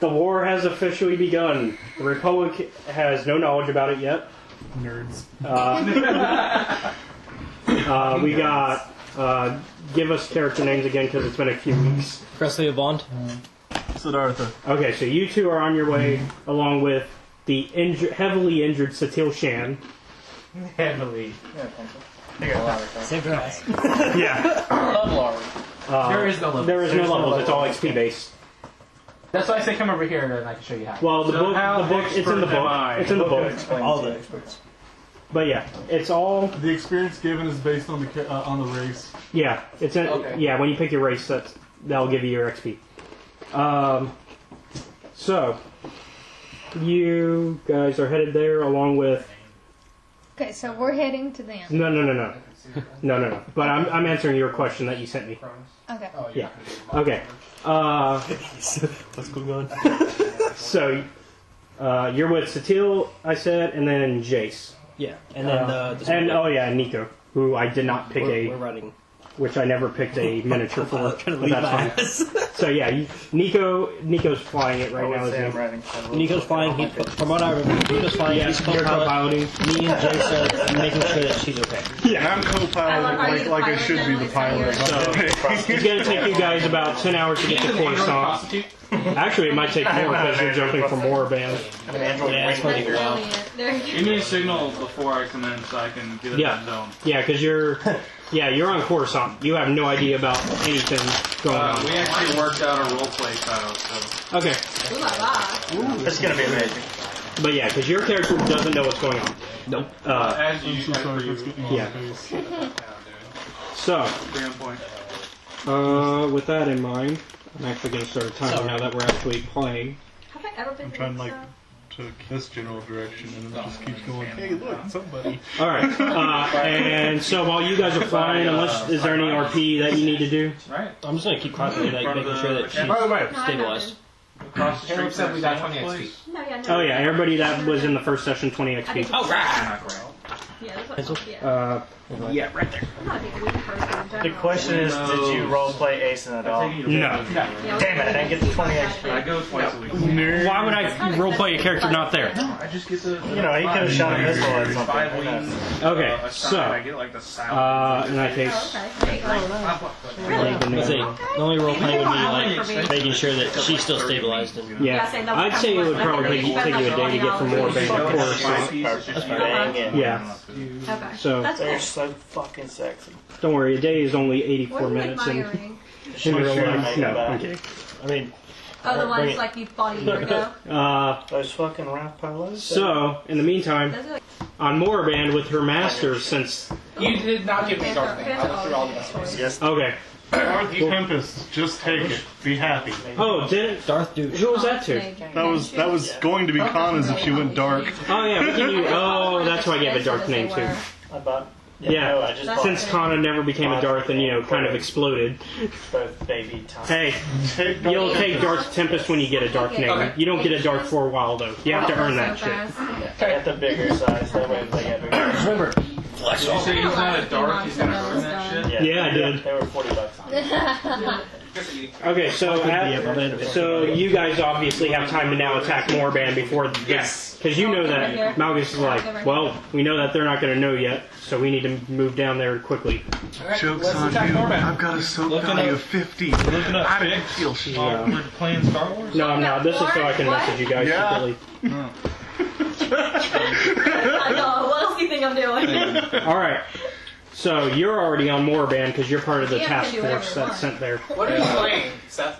The war has officially begun. The Republic has no knowledge about it yet. Nerds. We got... give us character names again because it's been a few weeks. Presley Avant. Siddhartha. Okay, so you two are on your way along with the heavily injured Satil Shan. Heavily. Save your ass. Yeah. There is no levels. There is no levels. It's all XP based. That's why I say come over here and I can show you how. Well, the book, it's in the book. It's in the book. All the experts. But yeah, it's all. The experience given is based on the race. Yeah, it's in. Okay. Yeah, when you pick your race, that'll give you your XP. So you guys are headed there along with. Okay, so we're heading to them. No. But I'm answering your question that you sent me. Okay. Yeah. Okay. What's going on? So you're with Satil, I said, and then Jace. Yeah, and then and Nico, who I did not pick we're running. which I never picked a miniature for. Trying to But leave that's my fine. So yeah, Nico's flying it right now. Isn't he? Nico's flying. From what I remember, Nico's flying. Yeah, He's you're co-piloting. co-piloting. Me and Jason are making sure that she's okay. And I'm co-piloting like I should be the pilot. So it's going to take you guys about 10 hours to get to Coruscant. Actually, it might take more because you're jumping from Warband. Yeah, it's going to take a while. Give me a signal before I come in so I can get in that zone. Yeah, because you're on Coruscant. You have no idea about anything going on. We actually worked out a roleplay style, so... Okay. It's gonna be amazing. But yeah, because your character doesn't know what's going on. Nope. As you should. Yeah. So, Pretty on point. with that in mind, I'm actually going to start a timer now that we're actually playing. Have I ever been I'm trying to this general direction, and it just keeps going. Hey, look, somebody. All right. And so while you guys are flying, is there any RP that you need to do? Right. I'm just going to keep constantly making sure that she's By the way, stabilized. Across the street. Caleb said we got 20 XP. Oh yeah, everybody that was in the first session, 20 XP. Oh, right. Yeah, right there. The question is, did you roleplay Ace at all? No. Damn it, I didn't get the 20 I XP. go twice a week. Why would I roleplay a character not there? I just get the... You know, he could have shot a missile at something. 5 Who knows? wings. Okay, I so, get like the sound. in that case, Let's see. The only role playing would be like making sure that she's still stabilized. And yeah, I'd say it would probably take you a day to get from Warband to Coruscant. Banging. Yeah. Okay. So, They're so fucking sexy. don't worry, a day is only 84 minutes in real life. No, I'm kidding. I mean, Oh, the Bring ones it. like you fought a year ago? Those fucking Wrath Pilots. So, in the meantime, Those are like... on Moraband with her master, since... You did not give me Darth name. I went through all the messages. Yes. Okay. Tempest, just take it. Be happy. Oh, didn't... Darth Duke. Who was that to? That was going to be Conan's if she went dark. Oh, yeah, we can use... Oh, that's why I gave a dark name, too. I bought. Yeah, no, I just bought since Kana never became a Darth and, kind of exploded. both baby time. Hey, you'll take Darth Tempest when you get a dark name. You don't get a dark for a while, though. You have to earn that shit. At the bigger size, that way they get bigger. Remember, Did you say he's not a dark, he's gonna earn that shit? Yeah, I did. They were $40. Okay, so you guys obviously have time to now attack Moraband before... Yes. Because you know that Malgus is like, well, we know that they're not going to know yet, so we need to move down there quickly. Joke's on you. I've got a soap value of 50. I didn't feel shit. We're playing Star Wars? No, no, this is so I can message you guys secretly. I know, what else do you think I'm doing? Alright, so you're already on Moraband because you're part of the task force that's sent there. What are you playing, Seth?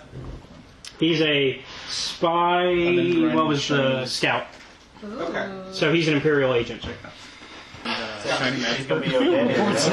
He's a spy, what was the scout? Okay. So he's an Imperial agent. It's gonna be okay. So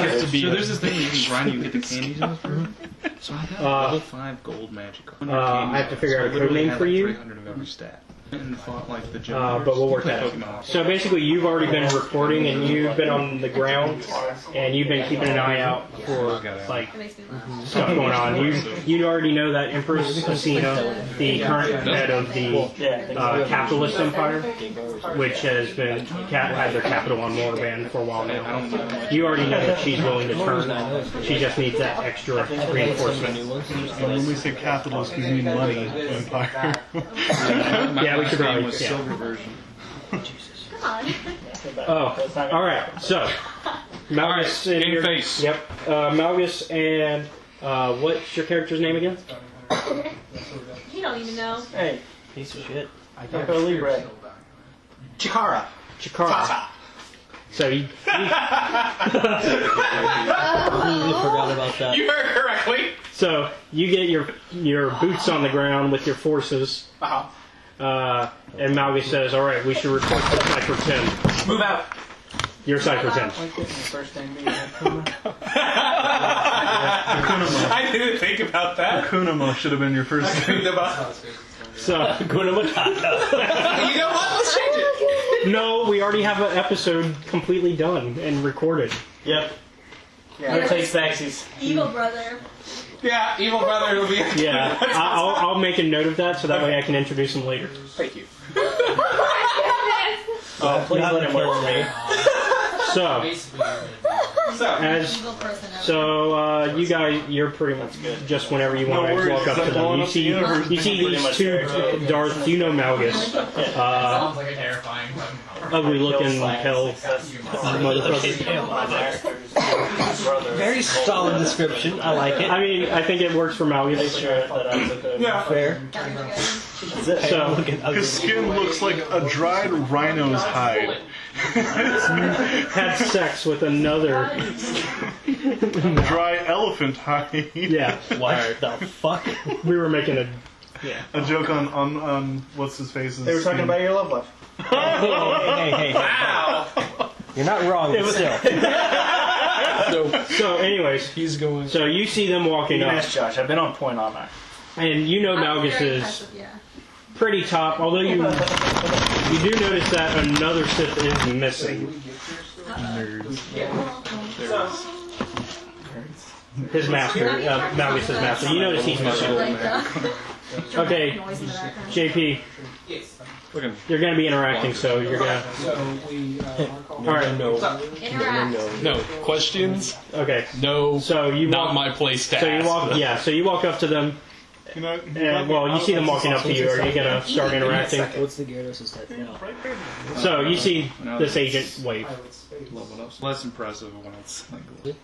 there's this thing you can run, you get the candies in this room. So I got level 5 gold magic. I have to figure out a code name for you. 300 of every stat. And thought like the Jedi. but we'll work that out. So basically, you've already been recording, and you've been on the ground, and you've been keeping an eye out for like It makes me laugh. stuff going on. You already know that Empress Casino, the current head of the capitalist empire, which has been had their capital on Morban for a while now. You already know that she's willing to turn. She just needs that extra reinforcement. And when we say capitalist, we mean money. Empire. Yeah, we should probably. Yeah. Silver version. Come on. Oh, all right. So, Malgus. Game face. Yep. Malgus and what's your character's name again? You don't even know. Hey, Piece of shit. Echo Libre. Chikara. Chikara. So you Completely forgot about that. You heard correctly. so you get your boots on the ground with your forces, and Malgus says, "All right, we should report to Cypher 10. Move out. You're Cypher 10." First name being I didn't think about that. Kunamo should have been your first name. So Guna Matata. You know what? Let's change it. no, we already have an episode completely done and recorded. Yep. No takes backsies. Evil brother. Yeah, evil brother will be. Yeah, I'll make a note of that so that way I can introduce him later. Thank you. Oh, please let him work for me. So So, as Evil person. you guys, you're pretty much just whenever you want No to walk worries, up to I'm them. blowing You up see the universe. these two Darth. You know Malgus, sounds like a terrifying. ugly looking hell motherfucker. Very solid description. I like it. I mean, I think it works for Malgus. Yeah. Fair. So His skin looks like a dried rhino's hide. had sex with another. Dry elephant hide. Yeah, What the fuck? we were making a. A joke on what's his face. They were talking about your love life. Hey. Wow. You're not wrong, but still. So, anyways, He's going. so you see them walking up, Yes, Josh. I've been on point all night. and you know I'm Malgus very is impressed with you. pretty top. Although you do notice that another Sith is missing. His master, Malgus' master. You notice he's missing. Okay, Noise in the background. JP, you're going to be interacting, so you're going to. All right. Interact. No questions. Okay. No. So you Not walk. my place to So you ask. walk. Yeah. So you walk up to them, You know, and well, you see them walking up to you. Are you going to start interacting? What's the Gyarados type now? So you see this agent wave. Less impressive when it's like.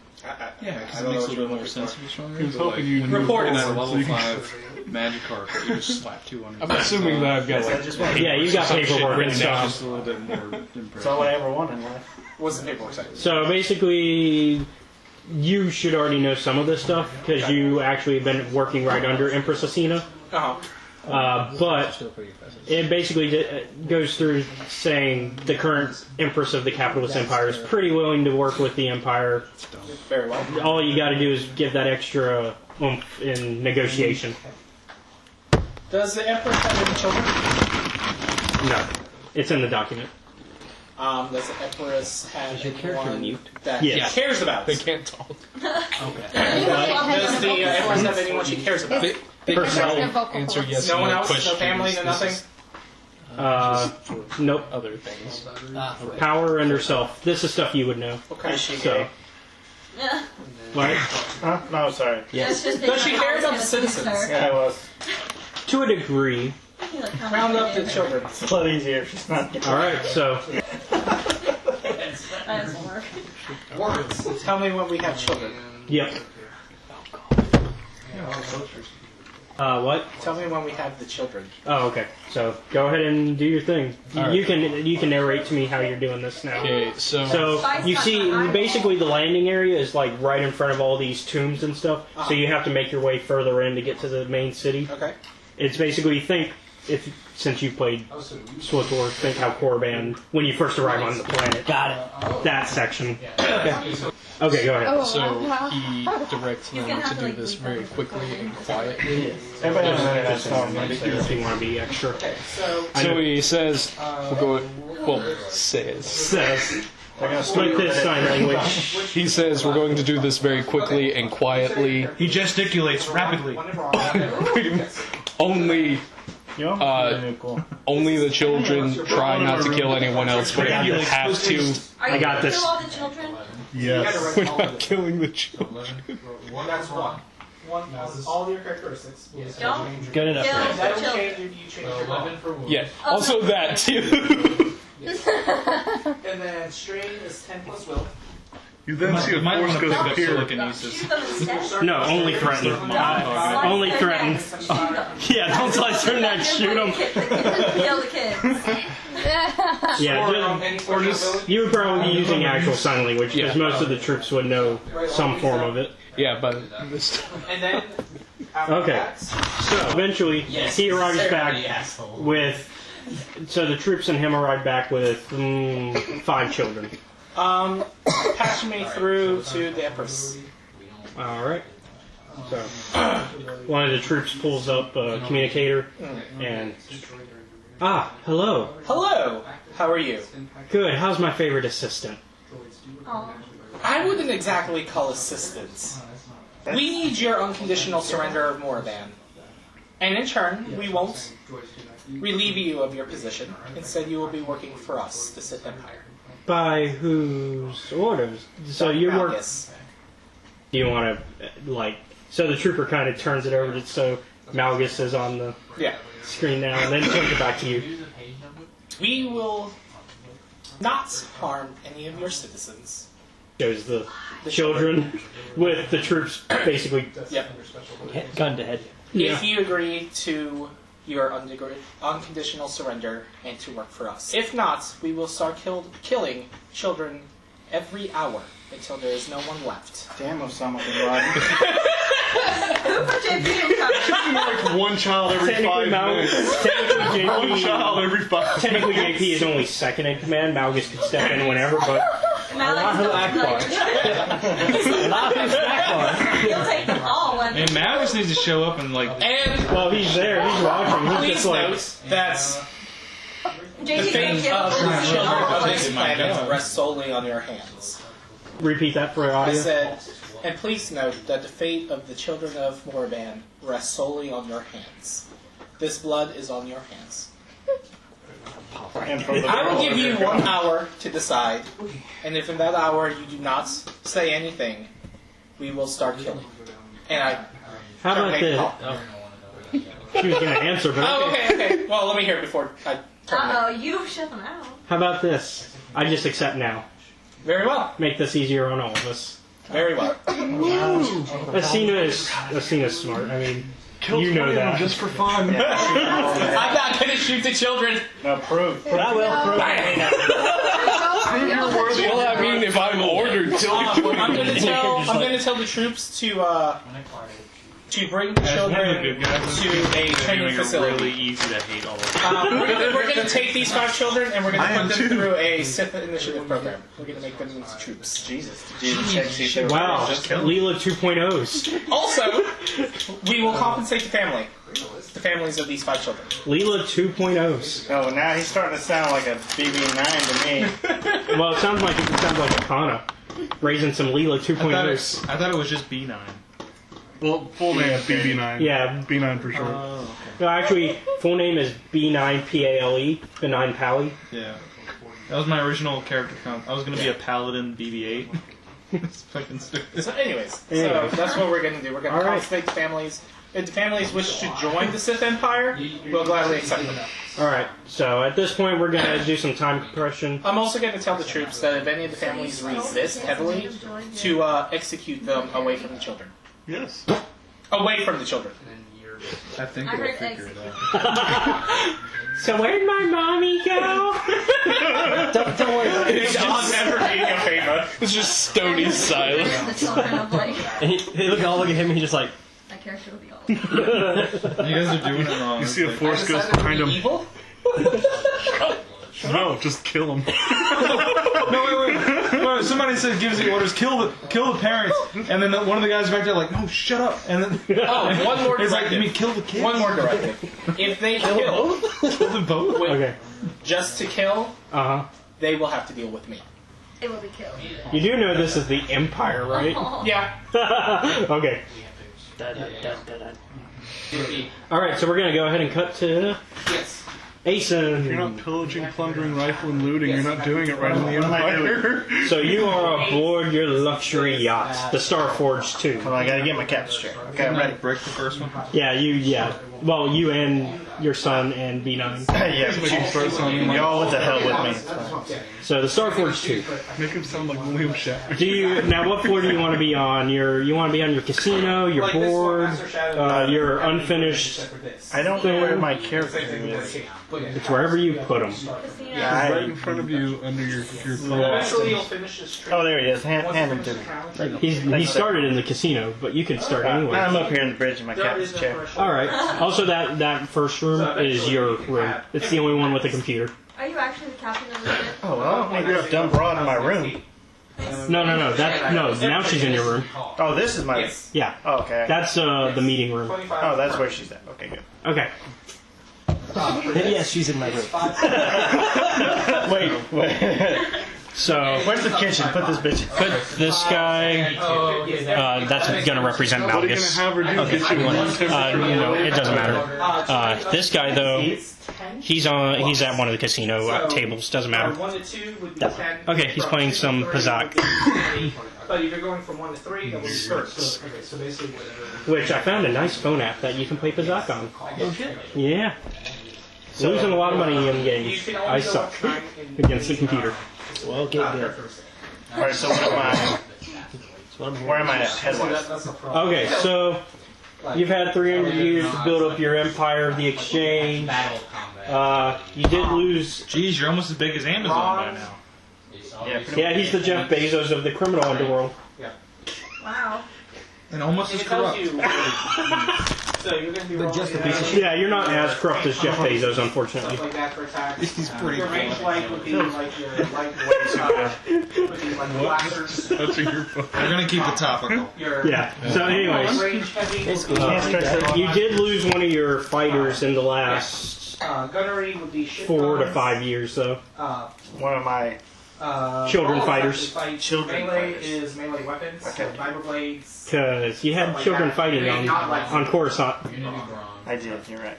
Yeah, Because it makes a little bit more sense to be stronger. He was but, like, hoping you'd when you're report looking it. at a so level you can- 5 magic card, you just slap 2 on your I'm assuming that I've got like. Yeah, you got paperwork and Just stuff. a little bit more That's impressive. all I ever wanted in life. what's the paperwork say? So basically, you should already know some of this stuff because you actually have been working right under Empress Asina. But it basically goes through saying the current Empress of the Capitalist Empire is pretty willing to work with the Empire. Very well. All you got to do is give that extra oomph in negotiation. Does the Empress have any children? No, it's in the document. Does the Empress have anyone that Yes. she cares about? They can't talk. Does the Empress have anyone she cares about? Personnel. Answer yes. No one no else? No questions. family? No nothing? Nope. Other things. Power and herself. This is stuff you would know. Okay. Is she So, gay? what? Huh? No, sorry. That's just Does she care about the citizens? Yeah, I was. To a degree. Round up the children. It's a lot easier if she's not gay. All right. So That doesn't work. Words. Tell me when we have children. yep. What? Tell me when we have the children. Oh, okay. So go ahead and do your thing. You can narrate to me how you're doing this now. Okay, so So you see, basically the landing area is like right in front of all these tombs and stuff. So you have to make your way further in to get to the main city. Okay. It's basically think since you played SWTOR, think how Korriban, when you first arrive on the planet. Got it. That section. Okay, go ahead. So he directs them to do this very quickly and quietly. Everybody knows that song. If you want to be extra. So he says, Says. With this sign language. He says we're going to do this very quickly and quietly. He gesticulates rapidly. Only the children. Try not to kill anyone else, but if you have to. I got this. Kill all the children? Yes. We're not killing the children. That's one. All your characteristics. Don't Good enough. kill the That'll children. change if you change your weapon for wound. Yeah. Also that too. And then strain is 10 plus will. You then see a Might force want to goes pick up appear. telekinesis. Shoot them instead. No, only threaten. Only threaten. Shoot them. Yeah, don't slice their neck, shoot them. Kill the kids. Yeah, Or just you would probably be using actual sign language, because most of the troops would know some form of it. Yeah, but this. and then Okay, so eventually he arrives back with. So the troops and him arrive back with 5 children. patch me through to the Empress. Alright. So, one of the troops pulls up a communicator and. Hello. Hello. How are you? Good, how's my favorite assistant? I wouldn't exactly call assistance. We need your unconditional surrender of Moraban. And in turn, we won't relieve you of your position. Instead, you will be working for us, the Sith Empire. By whose orders? So you work. Malgus. Do you want to, so the trooper kind of turns it over to, so Malgus is on the screen now, and then turns it back to you. We will not harm any of your citizens. Shows the children with the troops basically. Yep. Gun to head. If you agree to your unconditional surrender and to work for us. If not, we will start killing children every hour until there is no one left. Damn, Osama bin Laden. Like one child every 5 minutes. Technically, One JP, child every 5 minutes. technically, JP is only second in command. Malgus could step in whenever, but Allahu Akbar. He'll take them all. And Malgus needs to show up and And well, he's there. He's watching. He's please just like. note that the JT fate kill of the children of this Taking my planet gun. rests solely on your hands. Repeat that for I audio. said, and please note that the fate of the children of Moraban rests solely on your hands. This blood is on your hands. And from the I will give you 1 hour to decide, and if in that hour you do not say anything, we will start killing. And How about terminate the? call. She was going to answer, but Oh, okay. okay. Well, let me hear it before I terminate. You shut them out. How about this? I just accept now. Very well. Make this easier on all of us. Very well. Athena's smart. I mean, you know that. Just for fun. I'm not going to shoot the children. No, proof. But I will. Well, I mean, if I'm ordered to. I'm going to tell the troops to bring the children to a training facility. really easy to hate all of We're going to take these 5 childden and we're going to put them through a Sith initiative program. We're going to make them into troops. Jesus. Did you check see if they were Wow, just Leela 2.0s. Also, we will compensate the families of these 5 children. Leela 2.0s. Oh, now he's starting to sound like a BB9 to me. Well, it sounds like Akana raising some Leela 2.0s. I thought it was just B9. Well, full name is BB9. Yeah. B9 for short. No, actually, full name is B9PALE, Benign Pally. Yeah. That was my original character count. I was going to be a paladin BB-8. It's fucking stupid. So anyways, Anyway. so that's what we're going to do. We're going to All right. compensate the families. If the families wish to join the Sith Empire, we'll gladly accept them. Alright, so at this point we're going to do some time compression. I'm also going to tell the troops that if any of the families resist heavily, to execute them away from the children. Yes. Away from the children. I think I we'll heard figure it eggs. out. So where'd my mommy go? Don't worry about it. I'll never be a favor. It's just stony silence. The children of like. And they all look at him and he's just like, I character will be all. You guys are doing it wrong. You see a It's force ghost behind him. Evil? No, just kill him. No, wait. Somebody said gives the orders, kill the parents, and then one of the guys back there like, no, shut up. And then One more it's like, directive. you mean kill the kids? One more directive. If they kill, Kill them both? Okay. just to kill, they will have to deal with me. It will be killed. You do know this is the Empire, right? Yeah. Okay. Alright, so we're gonna go ahead and cut to Yes. Asen. You're not pillaging, plundering, rifle, and looting. You're not doing it right in the Empire. So you are aboard your luxury yacht, the Starforge 2. Well, I gotta get my captain's chair. Okay, I'm ready. Break the first one. Yeah. Well, you and your son and B9. Y'all what the hell with me. So the Starforge 2. Make him sound like William Shatner. Now what floor do you want to be on? You want to be on your casino, your board, your unfinished. I don't know where my character is. It's wherever you put them. Right in front of you, under your phone. Eventually you'll finish this trip. Oh, there he is. Hand him to me. He started in the casino, but you can start anywhere. I'm up here in the bridge in my captain's chair. All right. Also, that first room is your room. It's the only one with a computer. Are you actually the captain of the ship? Oh, well, I don't need to dumb broad in my room. No. Now she's in your room. Oh, this is my... Yeah. Oh, okay. That's the meeting room. Oh, that's where she's at. Okay, good. Okay. Yes, she's in my room. Wait. So Where's the kitchen? Put this bitch. put this guy. That's going to represent What are you Malgus. gonna have her do? Get you one temperature? No, it doesn't matter. This guy though, he's at one of the casino tables. Doesn't matter. 1 to 2 would be That 10. Okay, he's playing some Pazak, But if you're going from 1 to 3, that would be first. Okay, so basically which I found a nice phone app that you can play Pazak on. Yeah. Losing a lot of money in games. I suck against the computer. Well, get good. Alright, so what am I... Where am I at? Headwise. Okay, so you've had 300 years to build up your empire, the exchange. You did lose. Jeez, you're almost as big as Amazon by now. Yeah, he's the Jeff Bezos of the criminal underworld. Wow. And almost as it tells corrupt. you. So you're going to be rolling Yeah, you're not as corrupt as Jeff Bezos, unfortunately. like that for attacks. He's pretty Your range cool. light would be like your lightweight, would be like blasters. That's in your phone. We're gonna keep it topical. Your Yeah. So, anyways, range heavy. you did lose one of your fighters in the last Gunnery would be shit 4 to guns. 5 years, though. One of my... Children all fighters. Children melee fighters. is melee weapons. Okay. So Bible blades. Because you had children fighting on Coruscant. I did, you're right.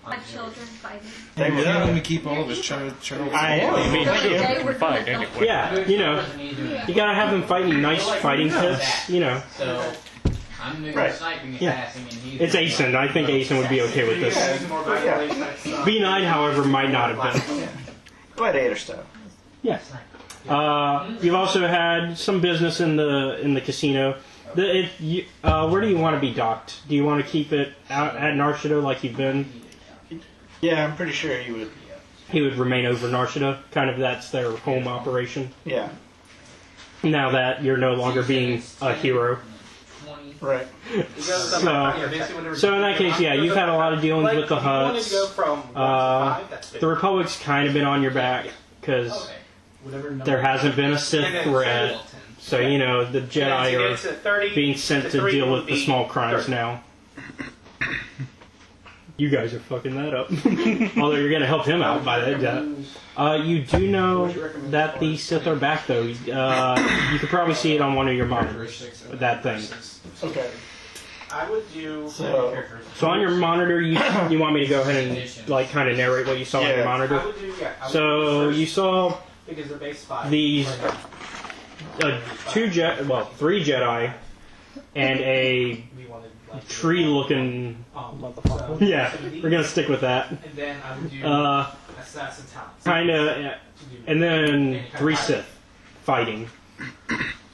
My children fighting. They were... Let me keep all of his child. I am. I mean, They were fight anyway. Yeah, you gotta have them fighting nice fighting pits, So I'm doing Right. sniping and Yeah. passing, and he's It's Asen. I think Asen would be okay with this. Using more Bible blades, that's, B9, however, might not have been. Gladiator style. Yeah. You've also had some business in the casino. Where do you want to be docked? Do you want to keep it out at Narshada like you've been? Yeah, I'm pretty sure he would. He would remain over Narshada. Kind of that's their home operation. Yeah. Now that you're no longer being a hero. Right. So in that case, yeah, you've had a lot of dealings with the Hutts. The Republic's kind of been on your back because there hasn't been a Sith threat. So, the Jedi are being sent to deal with the small crimes now. You guys are fucking that up. Although you're going to help him out by that. You do know that the Sith are back, though. You could probably see it on one of your monitors, that thing. Okay. I would do. So on your monitor, you want me to go ahead and kind of narrate what you saw on your monitor? So you saw because they're base 5. these 3 Jedi and a tree-looking. Yeah, we're gonna stick with that. And then I would do assassin talents. Kind of, and then 3 Sith fighting.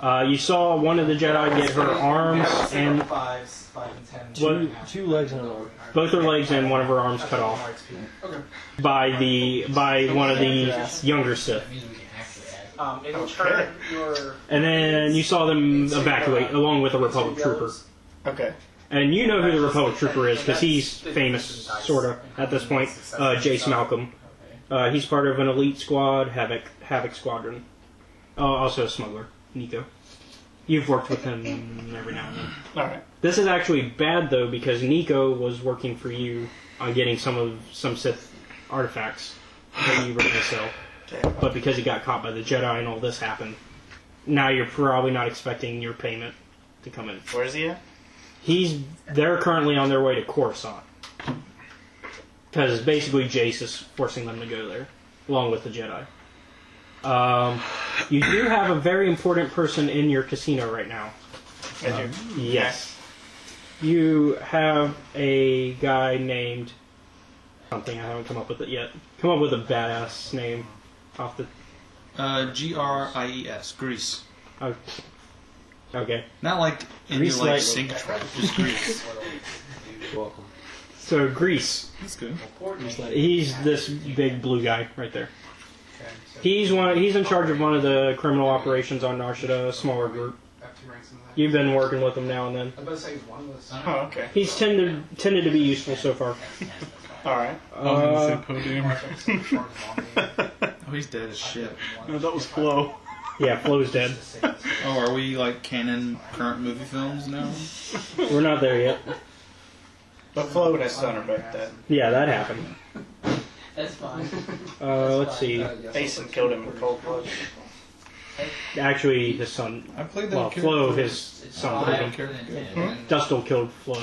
You saw one of the Jedi get her arms and 5 and 10. Two legs and an arm. both her legs and one of her arms cut off by one of the younger Sith. In turn, your And then you saw them evacuate along with a Republic trooper. okay. And you know who the Republic Trooper is, because he's famous, sort of, at this point. Jace Malcolm. He's part of an elite squad, Havoc Squadron. Also a smuggler, Nico. You've worked with him every now and then. Alright. This is actually bad, though, because Nico was working for you on getting some Sith artifacts that you were going to sell. But because he got caught by the Jedi and all this happened, now you're probably not expecting your payment to come in. Where is he at? They're currently on their way to Coruscant. Because basically Jace is forcing them to go there, along with the Jedi. You do have a very important person in your casino right now. Yes. You have a guy named something. I haven't come up with it yet. Come up with a badass name off the. Gries. Grease. Oh. Okay. Not like in Grease your like like- sink trap, just grease. Welcome. So Grease. That's good. He's this big blue guy right there. He's in charge of one of the criminal operations on Narshada, a smaller group. You've been working with him now and then. Oh, okay. He's tended to be useful so far. Alright. Oh, he's dead as shit. No, that was Flo. Yeah, Flo's dead. Oh, are we like canon current movie films now? We're not there yet. But Flo and his son are both dead. Yeah, that happened. That's fine. Let's see. Aeson killed him in cold blood. Actually, his son. I played that Well, Flo, his son, killed him. Dustil killed Flo.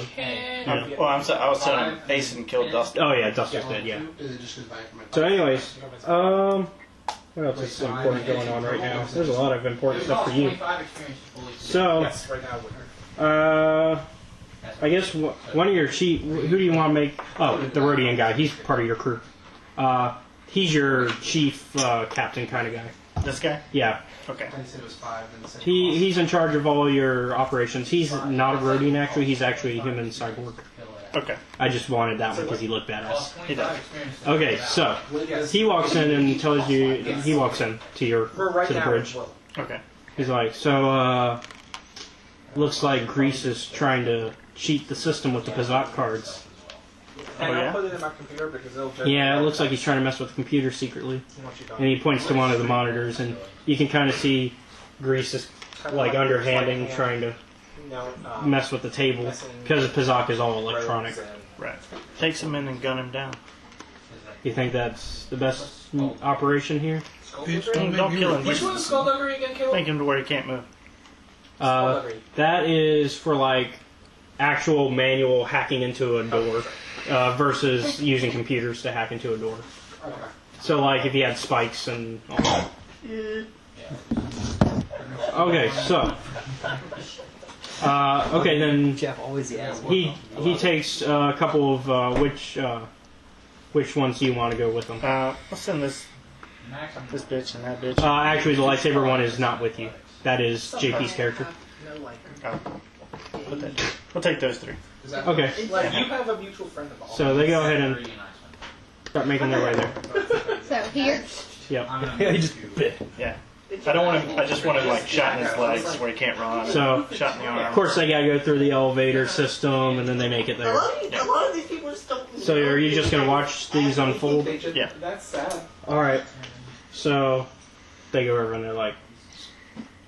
Well, I was telling him Aeson killed Dustin. Oh yeah, Dustil's dead. Yeah. So, anyways, what else is important going on right now? There's a lot of important stuff for you. So, I guess one of your chief. Who do you want to make? Oh, the Rhodian guy. He's part of your crew. He's your chief captain kind of guy. This guy? Yeah. Okay. He's in charge of all your operations. He's not a Rhodian, actually. He's actually a human cyborg. Okay. I just wanted that one because he looked badass. He does. Okay, so he walks in and tells you. He walks in to the bridge. Okay. He's like, so looks like Grease is trying to cheat the system with the Pazak cards. Oh, yeah? put it in my computer because it'll. Yeah, it looks like he's trying to mess with the computer secretly. And he points to one of the monitors, and you can kind of see Grease is like underhanding, trying to mess with the table because Pazak is all electronic. Right. Takes him in and gun him down. You think that's the best operation here? Don't kill him. Which one's Skullduggery again, Caleb? Make him to where he can't move. That is for like actual manual hacking into a door versus using computers to hack into a door. Okay. So like if he had spikes and all that. Okay, so okay then Jeff always asks. he takes a couple of which ones do you want to go with him? Let's send this bitch and that bitch. Actually, the lightsaber one is not with you. That is JP's character. We'll take those three. Okay. Like, you have a mutual friend of all. So they go ahead and start making their way there. So here. Yep. Yeah, he just bit. Yeah. I don't want him. I just want him like shot in his legs where he can't run. So, shot in the arm. of course, they gotta go through the elevator system, and then they make it there. A lot of these people are still. So, are you just gonna watch these unfold? Yeah. That's sad. Alright. So, they go over and they're like,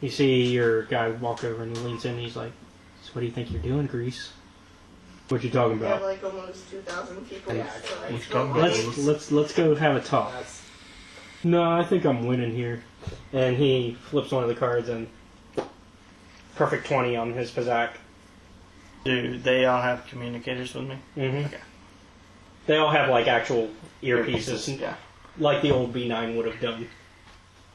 you see your guy walk over and he leans in and he's like, so what do you think you're doing, Grease? What you talking We have about? like almost 2,000 people. Yeah, so Let's go have a talk. No, I think I'm winning here. And he flips one of the cards and perfect 20 on his Pazak. Do they all have communicators with me? Mm-hmm. Okay. They all have like actual earpieces, Yeah. like the old B9 would have done.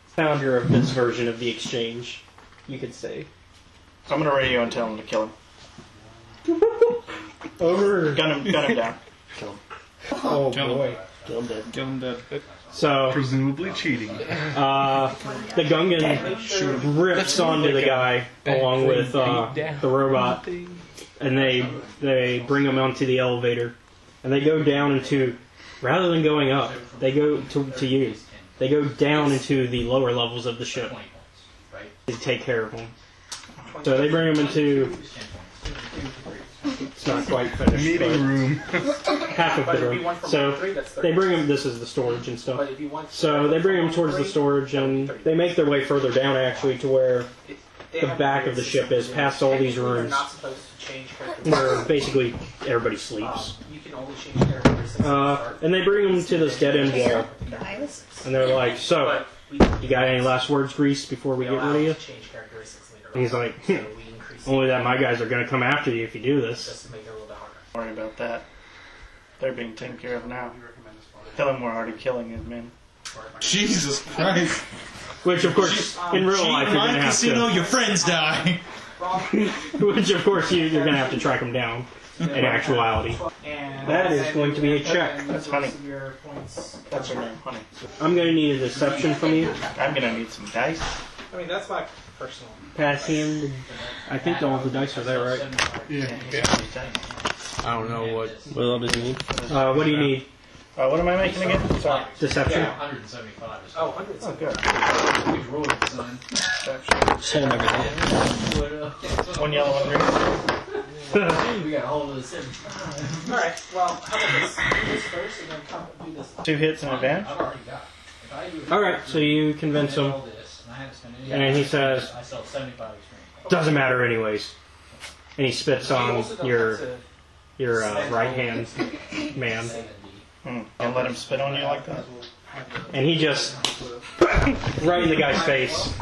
Founder of this version of the exchange, you could say. So I'm gonna radio and tell him to kill him. Over. Gun him down. Oh Kill him. boy. Kill him dead. So Presumably cheating. the Gungan rips onto the guy along with the robot, and they bring him onto the elevator, and they go down into, rather than going up, they go to you. They go down into the lower levels of the ship to take care of him. So they bring him into It's not quite finished. Meeting but room. half of But the if you room. want from So 3, that's 30. they bring them. This is the storage and stuff. But if you want So they bring them towards the storage, and they make their way further down actually to where the back of the ship is, past all these You're rooms, not supposed to change characters. where basically everybody sleeps. You can only change characters. And they bring them to this dead end wall, Guys. and they're like, "So, But we you got any last words, Grease, before we get rid of you?" change characteristics later And he's on. like, So we increase "Only that my guys are going to come after you if you do this." just to make it a little bit harder. Don't worry about that. They're being taken care of now. Tell him we're already killing his men. Jesus Christ. Which, of course, in real life, you're going to have casino, to. your friends die. Which, of course, you're going to have to track them down. In actuality, And that is going to be a check. That's funny. Your points. That's your name, honey. I'm going to need a deception from you. I'm gonna need some dice. I mean, that's my personal. Pass him. I think all the dice are there, right? Yeah. I don't know what. What level does he need? What do you need? What am I making again? Sorry. Deception. 175. Oh, 100. Oh, good. We rolled it, son. Send him everything. One yellow, one green. We got a whole other 75. Alright, well, how about this? Do this first and then come do this. 2 hits and advantage. I've already got it. If I do it, All right, so you convince him, all this, and I had to spend any and he says, I sell 75 experience. "Doesn't matter anyways." And he spits on your right hand man, And let him spit on you like that. and he just right in the guy's face.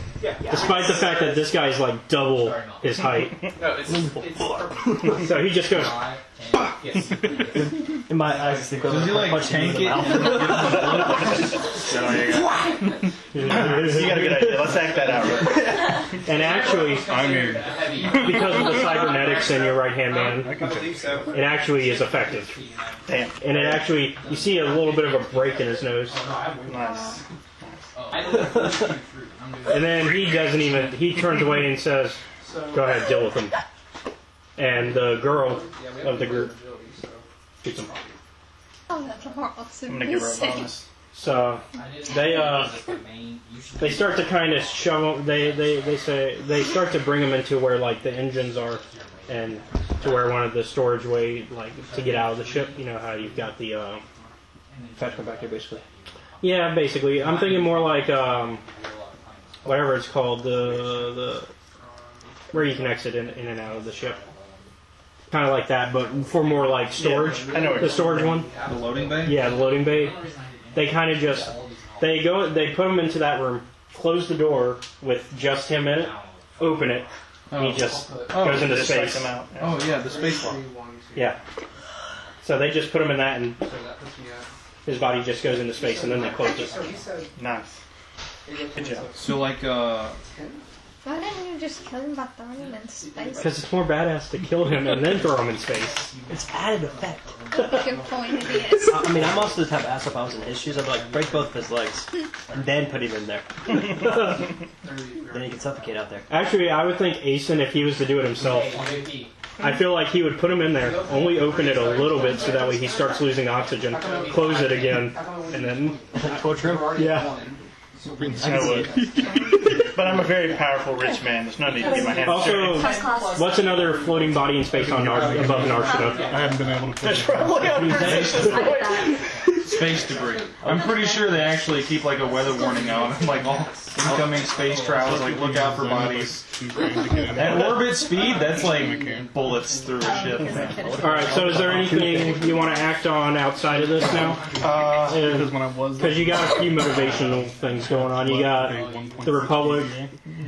Despite the fact that this guy's like double his height, No, it's so he just goes. yes. In my eyes, it's the Does equivalent he of like punching him tank in it? the mouth. So there you go. You got a good idea. Let's act that out. And actually, I mean, because of the cybernetics in your right hand man, I can take it actually is effective. Damn. And it actually, you see a little bit of a break in his nose. Nice. And then he doesn't even, he turns away and says, "Go ahead, deal with him." And the girl of the group shoots him. Oh, that's awesome. I'm gonna give her a bonus. So they start to kind of shove him, they start to bring him into where like the engines are, and to where one of the storage way, like to get out of the ship. You know how you've got the Attachment back here, basically. yeah, basically. I'm thinking more like whatever it's called, the where you can exit in and out of the ship. Kind of like that, but for more like storage. Yeah, I know what The you're storage one. The loading bay? Yeah, the loading bay. They kind of just they put him into that room, close the door with just him in it, open it, and he just goes into Just sucks space. him out. Oh, yeah, the space one. Yeah. So they just put him in that, and his body just goes into space, and then they close it. Nice. Good job. So, like, Why didn't you just kill him by throwing him in space? Because it's more badass to kill him and then throw him in space. It's added effect. Good point, it is. I mean, I'm also the type of ass if I was in his shoes, I'd be like, break both of his legs, and then put him in there. Then he can suffocate out there. Actually, I would think Asen, if he was to do it himself, I feel like he would put him in there, only open it a little bit so that way he starts losing oxygen, close it again, and then... Torture him? Yeah. I would. But I'm a very powerful rich man. There's no need to get my hands dirty. Also, what's another floating body in space on above Narshada? I haven't been able to There's probably other positions. space debris. I'm pretty sure they actually keep, like, a weather warning out. Like, all incoming space travels, like, look out for bodies. At orbit speed, that's like bullets through a ship. Alright, so is there anything you want to act on outside of this now? Because when I was Because you got a few motivational things going on. You got the Republic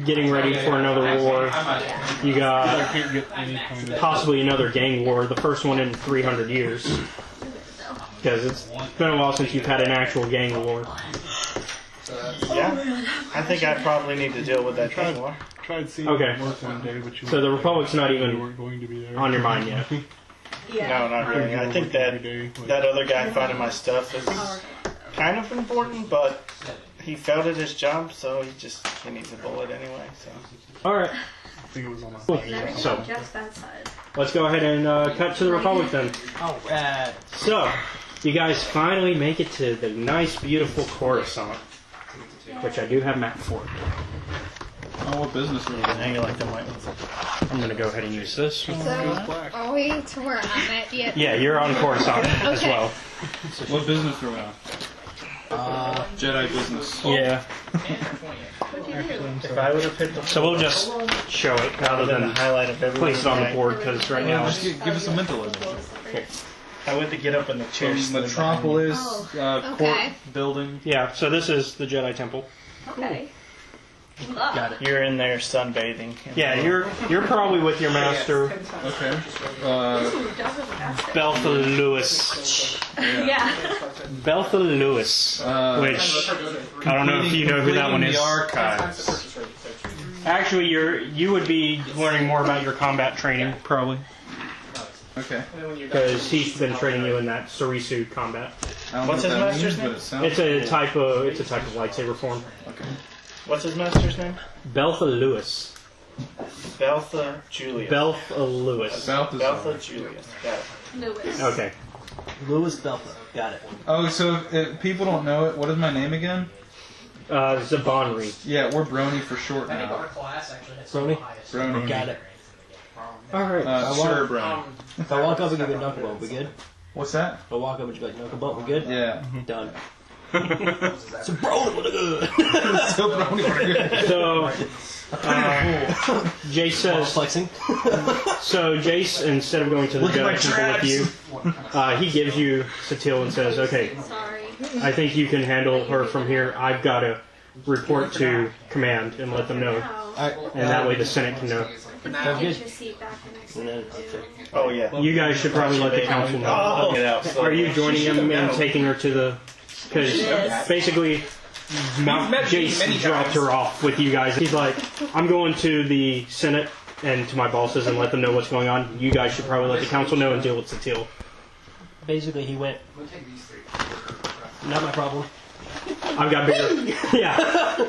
getting ready for another war. You got possibly another gang war, the first one in 300 years. Because it's been a while since you've had an actual gang war. Yeah, I think I probably need to deal with that gang war. tried seeing Okay. it work one day, but you So the Republic's not you even weren't going to be there. on your mind yet. No, not really. I think that other guy finding my stuff is kind of important, but he failed at his job, so he needs a bullet anyway. So. Alright, I think it was on my so Just that side. let's go ahead and cut to the Republic then. Oh, rad. So, you guys finally make it to the nice, beautiful Coruscant, which I do have mapped for. Oh, what business are you in? Hang it like them white ones. I'm gonna go ahead and use this. So, are we to where I'm at yet? Yeah, you're on Coruscant as Okay. well. What business are we on? Jedi business. Yeah. If I would have hit the So we'll just show it rather than the than highlight of everything. place it on the board because right now Just give us a mental image. I went to get up in the chair. Metropolis, okay. court building. yeah. So this is the Jedi Temple. Okay. Got it. You're in there sunbathing. Yeah, you're probably with your master, Okay. Beltha Lewis. Yeah. Beltha Lewis, which I don't know if you know who that one is. The archives. Actually, you would be learning more about your combat training probably Okay. because he's been training you in that Sarisu combat. I don't What's know his what that master's means, name? but it sounds It's a cool. type of lightsaber form. Okay. What's his master's name? Beltha Lewis. Beltha Julius. Beltha Lewis. Beltha Julius. Got it. Lewis. Okay. Louis Belfa. Got it. Oh, so if people don't know it, what is my name again? Zabonri. Yeah, we're Brony for short I think our now. class actually has Brony? Brony. Got it. All right. Sir Brony. If I walk up and give you a knuckle bump, we good? What's that? If I walk up and you be like, knuckle bump, we good? Yeah. Done. So bro, what a good. So Brony for good. So, Jace says. Flexing. So Jace, instead of going to the Look at my Jedi Temple with you, he gives you Satil and says, "Okay, Sorry. I think you can handle her from here. I've got to report to command and let them know, and that way the Senate can know. Sounds good. Seat back next And then, Oh yeah. You guys should probably let the council know. Oh, get out. So Are you joining him and taking her to the? Because basically, Jace dropped her off with you guys. He's like, I'm going to the Senate and to my bosses and let them know what's going on. You guys should probably let the council know and deal with Satil. basically, he went, not my problem. I've got bigger. Yeah.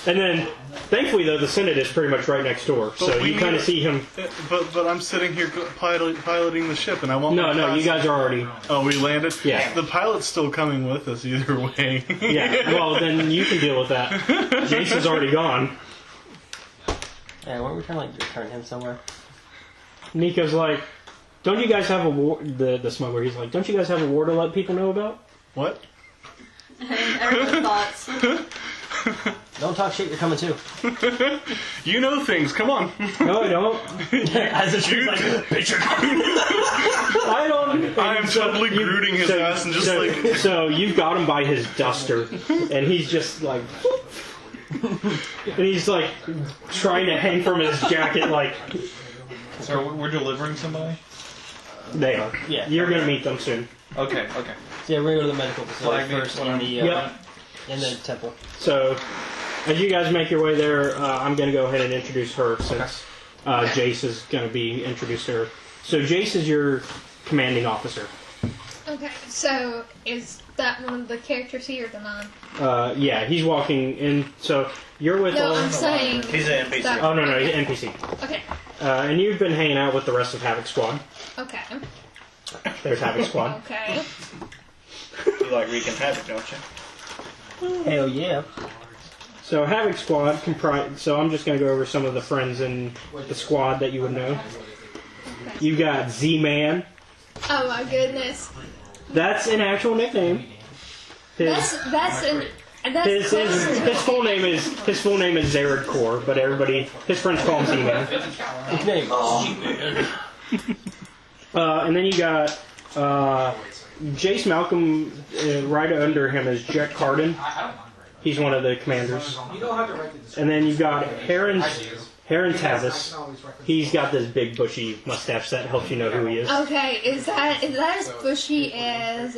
And then, thankfully, though, the Senate is pretty much right next door. So we you kind of see him. But I'm sitting here piloting the ship, and I want. No, my no, class- you guys are already. Oh, we landed. Yeah. The pilot's still coming with us either way. Yeah. Well, then you can deal with that. Jason's already gone. Yeah, weren't we trying to like return him somewhere? Nico's like, don't you guys have a war? The smuggler. He's like, don't you guys have a war to let people know about? What? Everyone's thoughts. Don't talk shit, you're coming too. You know things. Come on. No, I don't. As if she's like, bitch, you're coming. I don't. I am totally rooting his ass and just like. So you've got him by his duster, and he's just like, and he's like trying to hang from his jacket. Like So we're delivering somebody? they are. Yeah. You're gonna meet them soon. Okay, okay. So yeah, we're gonna go to the medical facility Flag me first when in I'm- the, Yep. in the temple. So as you guys make your way there, I'm gonna go ahead and introduce her since Jace is gonna be introduced to her. So Jace is your commanding officer. Okay, so is that one of the characters here or not? Yeah, he's walking in. So you're with No, all. I'm saying. He's an NPC. that- Oh no, he's an NPC. Okay, And you've been hanging out with the rest of Havoc Squad. okay, There's Havoc Squad. okay. You like wreaking havoc, don't you? Hell yeah. So Havoc Squad So I'm just going to go over some of the friends in the squad that you would know. You've got Z-Man. Oh my goodness. That's an actual nickname. That's His full name is Zared Core, but his friends call him Z-Man. Nickname. And then you got Jace Malcolm. Right under him is Jet Carden. He's one of the commanders. You don't have to write it. And then you've got Heron Tavis. He's got this big bushy mustache that helps you know who he is. Okay, is that as bushy as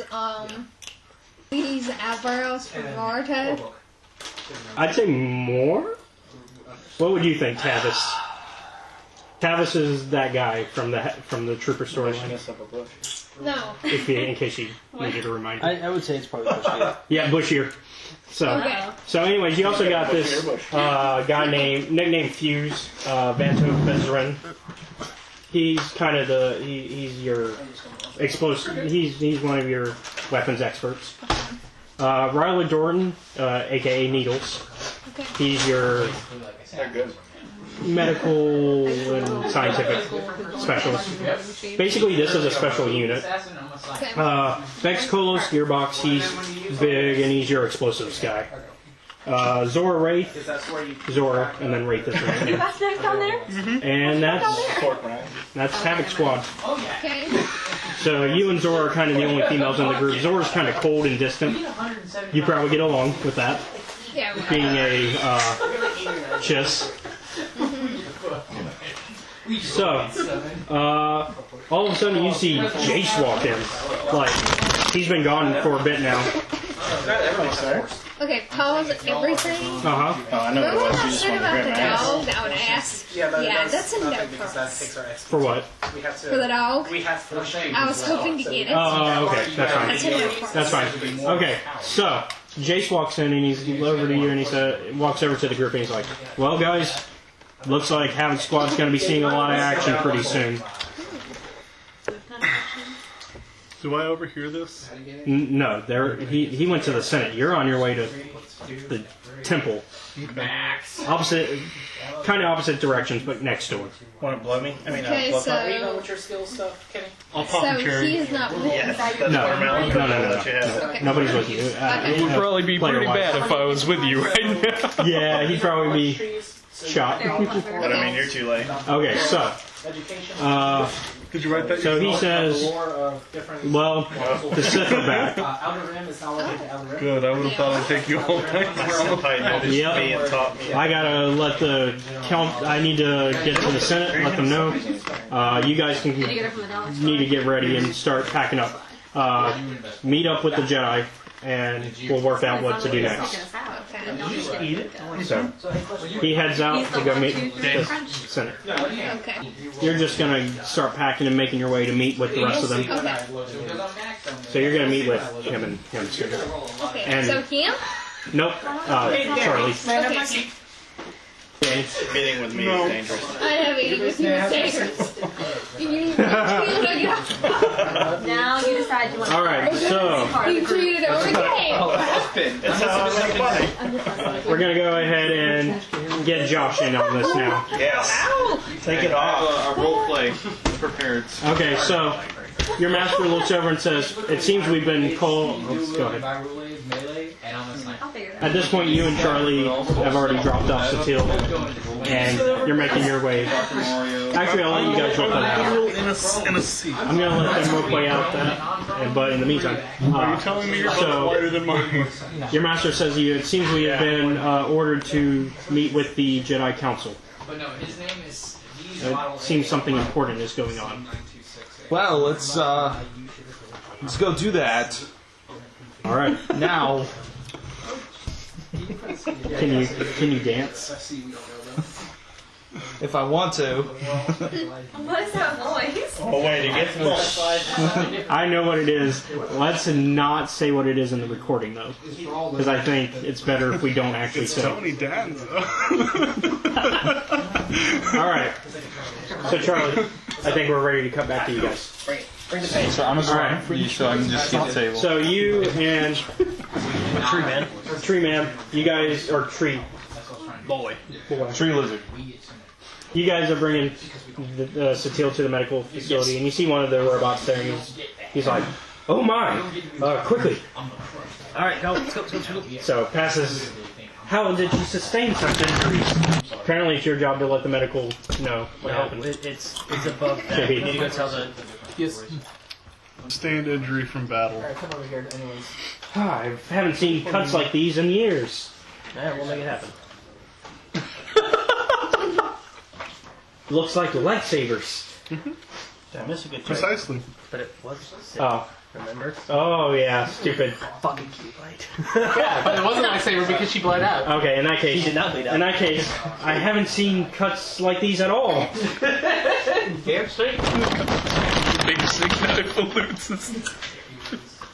these eyebrows from Naruto? I'd say more. What would you think, Tavis? Tavis is that guy from the Trooper storyline. No. In case you needed a reminder. I would say it's probably bushy. Yeah, bushier. Okay. So anyways, you also got this guy nicknamed Fuse, Vanto Bezrin. He's kind of he's your explosive. He's one of your weapons experts. Riley Jordan, aka Needles. Okay. He's your They're good. medical and scientific specialist. Basically, this is a special unit. Vex Kolos Gearbox, he's big and he's your explosives guy. Zora Wraith, Zora, and then Wraith is right You there. got snacks down there? And that's Havoc Squad. Okay. So you and Zora are kind of the only females in the group. Zora's kind of cold and distant. You probably get along with that, Yeah. Well, being a chiss. So, all of a sudden you see Jace walk in. Like, he's been gone for a bit now. okay, pause everything. Uh-huh. Oh, I know what it Remember was. what I You just said want to about grab the my ass. dog that would ask? Yeah, that's a no for us. For what? For the dog? We have to. I was hoping to get it. Oh, okay. That's That's a fine. no for us. That's fine. Okay, so Jace walks in and he's over to you and he walks over to the group and he's like, well, guys, looks like Havoc Squad's going to be seeing a lot of action pretty soon. Do I overhear this? No, he went to the Senate. You're on your way to the temple. Kind of opposite directions, but next door. Want to blow me? I mean, Okay, blow so- pop? Are you done with your skill stuff, Kenny? I'll pop a So cherry. he is not with Yes, us. that's No. watermelon. No. I'll let you have it. Okay. Nobody's with you. Okay. It would probably be pretty Player-wise. bad if I was with you right now. Yeah, he'd probably be shot. But I mean, you're too late. Okay, so Did you write that? so he says, well, the Sith are back. Outer Rim is not limited to Outer Rim. Good. I would have thought it'd take you all night. My senpai noticed Yep. me and taught me. I gotta let the count. I need to get to the Senate and let them know. You guys can Did you get it from the dollar store? need to get ready and start packing up. Meet up with the Jedi, and we'll work out what to do next. So he heads out to go meet the Senate. Okay. You're just gonna start packing and making your way to meet with the rest of them. Okay. So you're gonna meet with him and him soon. Okay. And- So him? Nope, Charlie. Okay. Okay. Meeting with me is dangerous. I have eaten with you dangerous. You Now you decide you want to. All right, so treated it okay. That's how I make money. we're gonna go ahead and get Josh in on this now. Yes. Take it off. A role play prepared. Okay, so your master looks over and says, "It seems we've been called." Let's go ahead. I'll figure it out. At this point, you and Charlie have already dropped off Satil, and you're making your way. Actually, I'll let you guys work that out. In a seat. I'm gonna let them play out that, but in the meantime, Are you telling me you're so- wider than mine? your master says to you, it seems we have been ordered to meet with the Jedi Council. But no, his name is. It seems something important is going on. Well, let's go do that All right, now. can you dance? If I want to. What is that voice? Oh, wait, it gets more. I know what it is. Let's not say what it is in the recording though, because I think it's better if we don't actually say. Tony Danza. All right. So Charlie, I think we're ready to cut back to you guys. So I'm just Alright. for you so I can just get the table. So you and Tree man. you guys are Tree Boy. Tree lizard. You guys are bringing the Satil to the medical facility, and you see one of the robots there, and he's like, "Oh my! Quickly!" All right, go. Let's go. So passes. How did you sustain such injuries? Apparently, it's your job to let the medical know what happened. It's above that. You need to go tell the. Yes. Sustained injury from battle. Come over here, anyways. I haven't seen cuts like these in years. Yeah, we'll make it happen. Looks like lightsabers. I missed a good trick, Precisely. but it was. Oh, Remember? oh yeah, stupid. Fucking cute light. Yeah, but it wasn't a lightsaber because she bled out. Okay, in that He case, did not bleed out. in that case, I haven't seen cuts like these at all. Damn straight. Basic medical loot.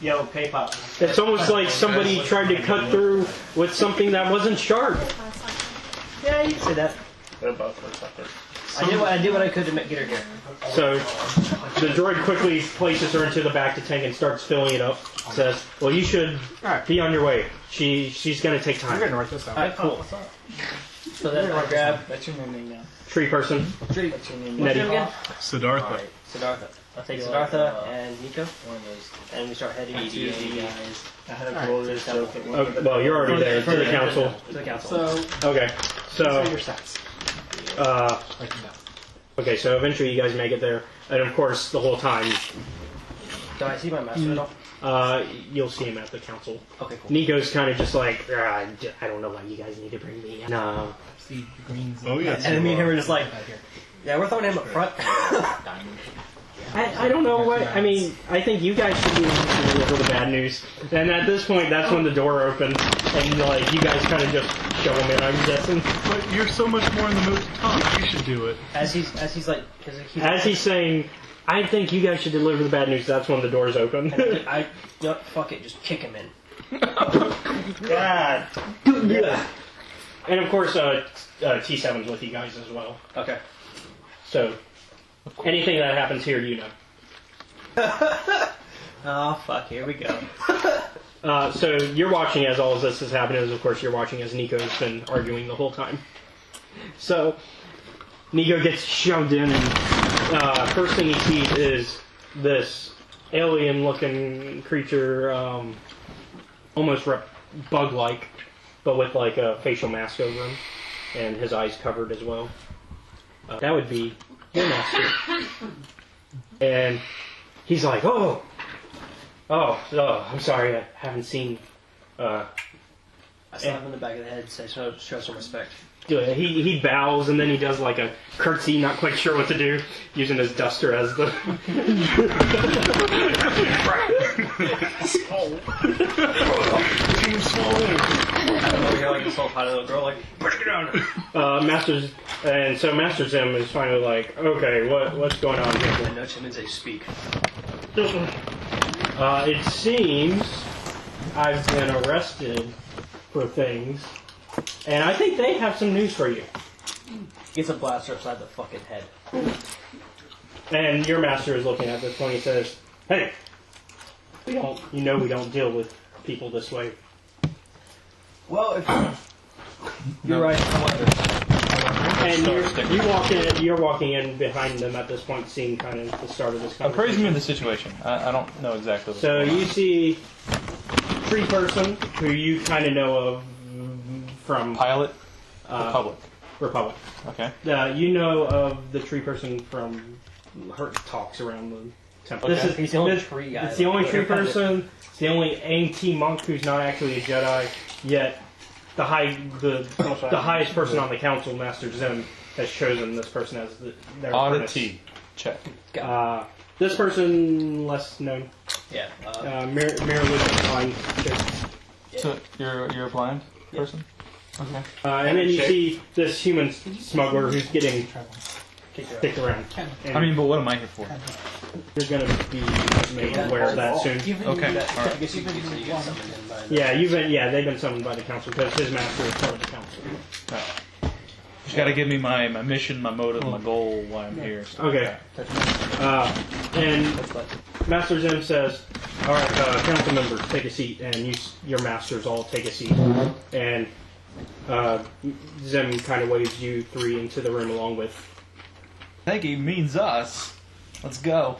Yo, K-pop. It's almost like somebody tried to cut through with something that wasn't sharp. Yeah, you can say that. They're both for suckers. I did what I could to get her here. So the droid quickly places her into the back to tank and starts filling it up. Says, "Well, you should be on your way. She's going to take time." We're gonna write this down. Alright, cool. So then I grab That's your name now. Tree person. Tree. That's your name What's Nettie. your name again? Siddhartha. Alright, Siddhartha. I'll take Siddhartha and Nico, and we start heading to the I had a glorious joke. Well, you're already there to the council. To the council. So, Okay, so your stats. okay, so eventually you guys make it there, and of course the whole time Do I see my master at all? you'll see him at the council. Okay, cool. Nico's kind of just like, I don't know why you guys need to bring me in. No. Oh, yeah. And then me and him were just like, yeah, we're throwing him up front. I don't know what, I mean, I think you guys should be deliver the bad news. And at this point, that's when the door opened, and like, you guys kind of just show him in, I'm guessing. But you're so much more in the mood to talk. You should do it. As he's like, As he's saying, I think you guys should deliver the bad news, that's when the doors open. you know, fuck it, just kick him in. God. Yeah. And of course, T7's with you guys as well. Okay. So, anything that happens here, you know. Oh, fuck, here we go. So you're watching as all of this is happening, as of course you're watching as Nico's been arguing the whole time. So, Nico gets shoved in, and first thing he sees is this alien-looking creature, almost bug-like, but with like a facial mask over him, and his eyes covered as well. That would be your master. And he's like, oh, I'm sorry, I haven't seen. I slap him in the back of the head, say, show some respect. He bows and then he does like a curtsy, not quite sure what to do, using his duster as the. I don't know, we hear like this whole hot little girl like, break it down. Master Zim is finally like, okay, what's going on here? And nudge him and say, speak. It seems I've been arrested for things, and I think they have some news for you. Gets a blaster upside the fucking head. And your master is looking at this one. He says, "Hey, we don't deal with people this way." Well, if you're right, And you're walking in behind them at this point, seeing kind of the start of this conversation. Appraise me of the situation. I don't know exactly. So you see Tree Person, who you kind of know of from Pilot, Republic. Republic. Okay. You know of the Tree Person from her talks around the temple. Okay. he's the only tree guy. It's the only Tree Person. It's the only anti-monk who's not actually a Jedi yet. The highest person on the council, Master Zim, has chosen this person as their apprentice. Oddity. Check. This person, less known. Yeah. Merely blind. So you're a blind person? Okay. And then you see this human smuggler who's getting kicked around. And I mean, but what am I here for? you're going to be made aware of that soon. Okay. I guess you get summoned in by They've been summoned by the council because his master is part of the council. Just gotta give me my mission, my motive, my goal, why I'm here. So. Okay. And Master Zim says, all right, council members, take a seat, and your masters all take a seat. And Zim kind of waves you three into the room along with. I think he means us. Let's go.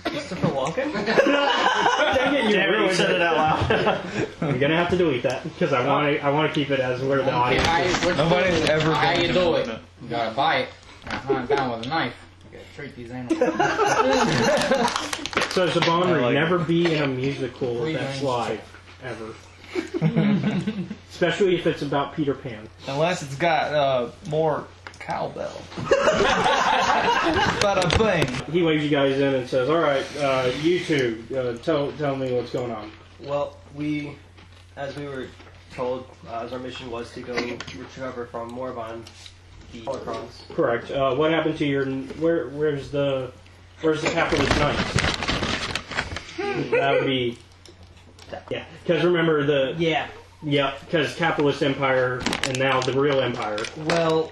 Christopher Walken? Dang it, You said it out loud. I'm gonna have to delete that because I want to keep it as where the audience is. Nobody's ever How been you to do it? it. You gotta bite it. Gotta hunt it down with a knife. You gotta treat these animals. So Saban I would like never be in a musical that's live, ever. Especially if it's about Peter Pan. Unless it's got more cowbell. But a thing. He waves you guys in and says, all right, you two, tell me what's going on. Well, as we were told, as our mission was to go recover from Morvan the holocrons. Correct. What happened to your... Where's the capitalist knights? That would be... Yeah, because remember the... Yeah. Yeah, because capitalist empire and now the real empire. Well,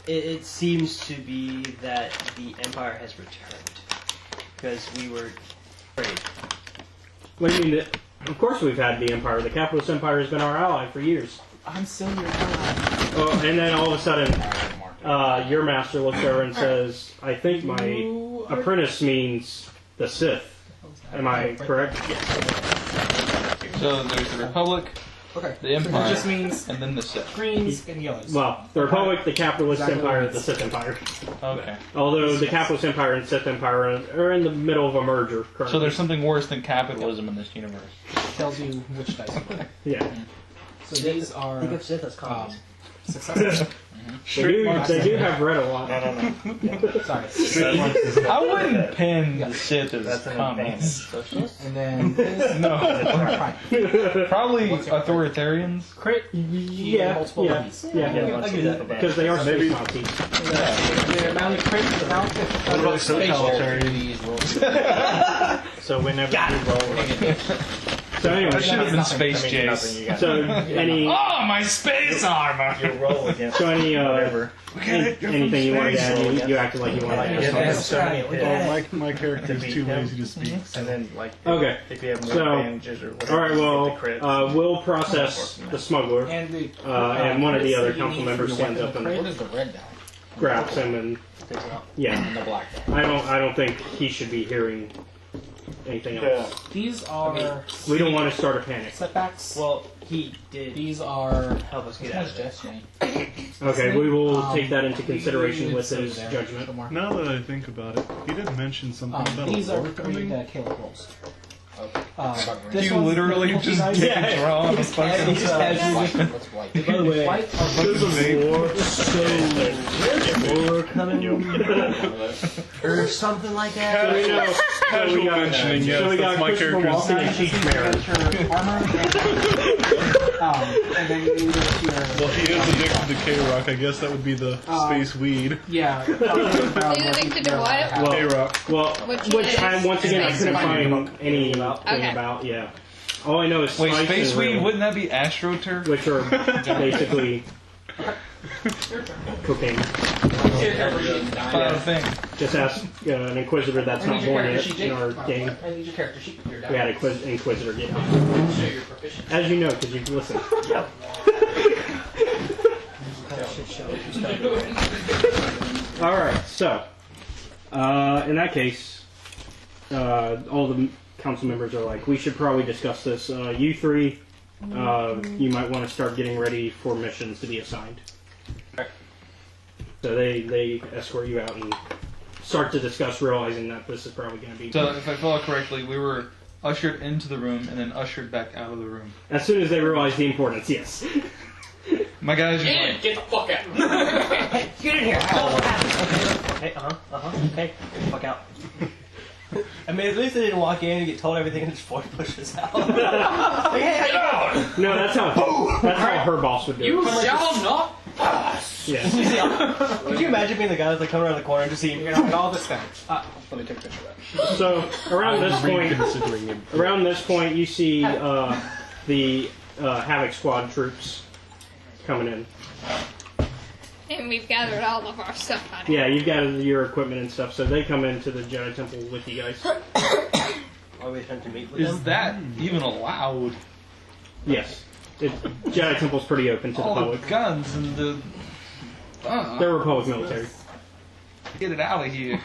it seems to be that the Empire has returned. Because we were afraid. What do you mean? Of course we've had the empire. The capitalist empire has been our ally for years. I'm still your ally. Oh, and then all of a sudden, your master looks over and says, I think my apprentice means the Sith. Am I correct? So there's the Republic, the Empire, It just means and then the Sith. greens and yellows. Well, the Republic, the Capitalist Empire, the Sith Empire. Okay. Although the Capitalist Empire and Sith Empire are in the middle of a merger currently. So there's something worse than capitalism in this universe. Tells you which dice you roll. Yeah. So these are Think of Sith as commies. successes. They do have red a lot. Sorry. I wouldn't pin the Sith as commies. And then this. No. Fine. Probably authoritarians. Crit. Yeah, Multiple yeah, enemies. yeah. I'll give you that. Because they are space Nazis. The amount of crit, the amount of So whenever you roll. So anyway, That should have been Space Jace. so any Oh, my space armor! so any anything you wanted to add, you acted like you wanted to add something. Oh, my character's too lazy to speak. And then, like, Okay. if you have more So, advantages or whatever, All right. you Well, get the crits. we'll process the smuggler, and the and one of the other council members stands up What and is the red die? grabs him, and yeah, And the black die. I don't think he should be hearing anything else. These are We don't want to start a panic. setbacks. Well, he did These are help us get out of this. Destiny. Okay, we will take that into consideration with his there. judgment. Now that I think about it, he did mention something about these a are war three coming. that Caleb rolls. Okay. This You one's literally the just multi-dice. take a draw on a fucking He just has White. What's white? By the way, White are there's a war coming, or something like that. So we know. Casual mentioning, yes, So we got that's my Christopher character's Walken and name. Chief Marin. armor. And then you go to your Well, he is addicted to K-Rock. I guess that would be the space weed. yeah. Are you addicted to what? Well, K-Rock. well, Which which is- once again I couldn't Space find anything Okay. about. Yeah, all I know is Wait, spice space and weed? rim, Wouldn't that be AstroTurf? which are basically cocaine. Thing. Just ask an Inquisitor that's not born yet in our game. I need your character sheet. We had an Inquisitor get out. As you know, because you've listened. Alright, so, in that case, all the council members are like, we should probably discuss this. You three, you might want to start getting ready for missions to be assigned. So they escort you out and start to discuss, realizing that this is probably going to be... So, if I follow correctly, we were ushered into the room and then ushered back out of the room. As soon as they realize the importance, yes. My guys are like, Get the fuck out. Get in here! Hey, hey, get the fuck out. I mean, at least they didn't walk in and get told everything and just force push us out. Like, hey, how you doing? No, that's how her boss would do You it. shall not pass. Yeah. Could you imagine being the guy that's like coming around the corner and just seeing, You're gonna get all this down. Let me take a picture of that. So around this point, Considering him. around this point, you see the Havoc Squad troops coming in. And we've gathered all of our stuff on it. Yeah, you've got your equipment and stuff, so they come into the Jedi Temple with you guys. Are we trying to meet with is them? that even allowed? Yes. Jedi Temple's pretty open to the All public. the guns and the... They're Republic military. Get it out of here.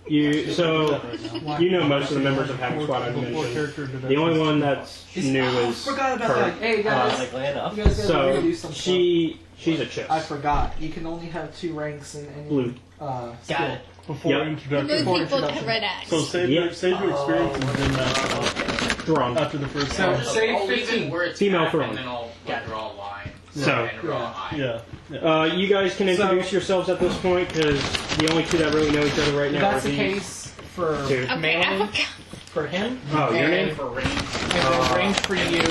You know most of the members of Havoc Squad I've mentioned. The only one that's new is Forgot about her. that. Hey guys, Like, land up. you guys gotta So do some stuff. she's a chick. I forgot. You can only have 2 ranks in any Blue. Got skill. it. Before Yep. introduction. Blue people introduction. to red axe. So save Yep. your experience and then Throne. after the first So round. say I'll leave it 15. where it's Female at, throne. and then I'll draw a line. So And draw an eye. Yeah. you guys can introduce yourselves at this point because the only two that really know each other right If now are that's the these case for two. Okay, I melee forgot. for him, Oh, your and name? For range. and then range for you,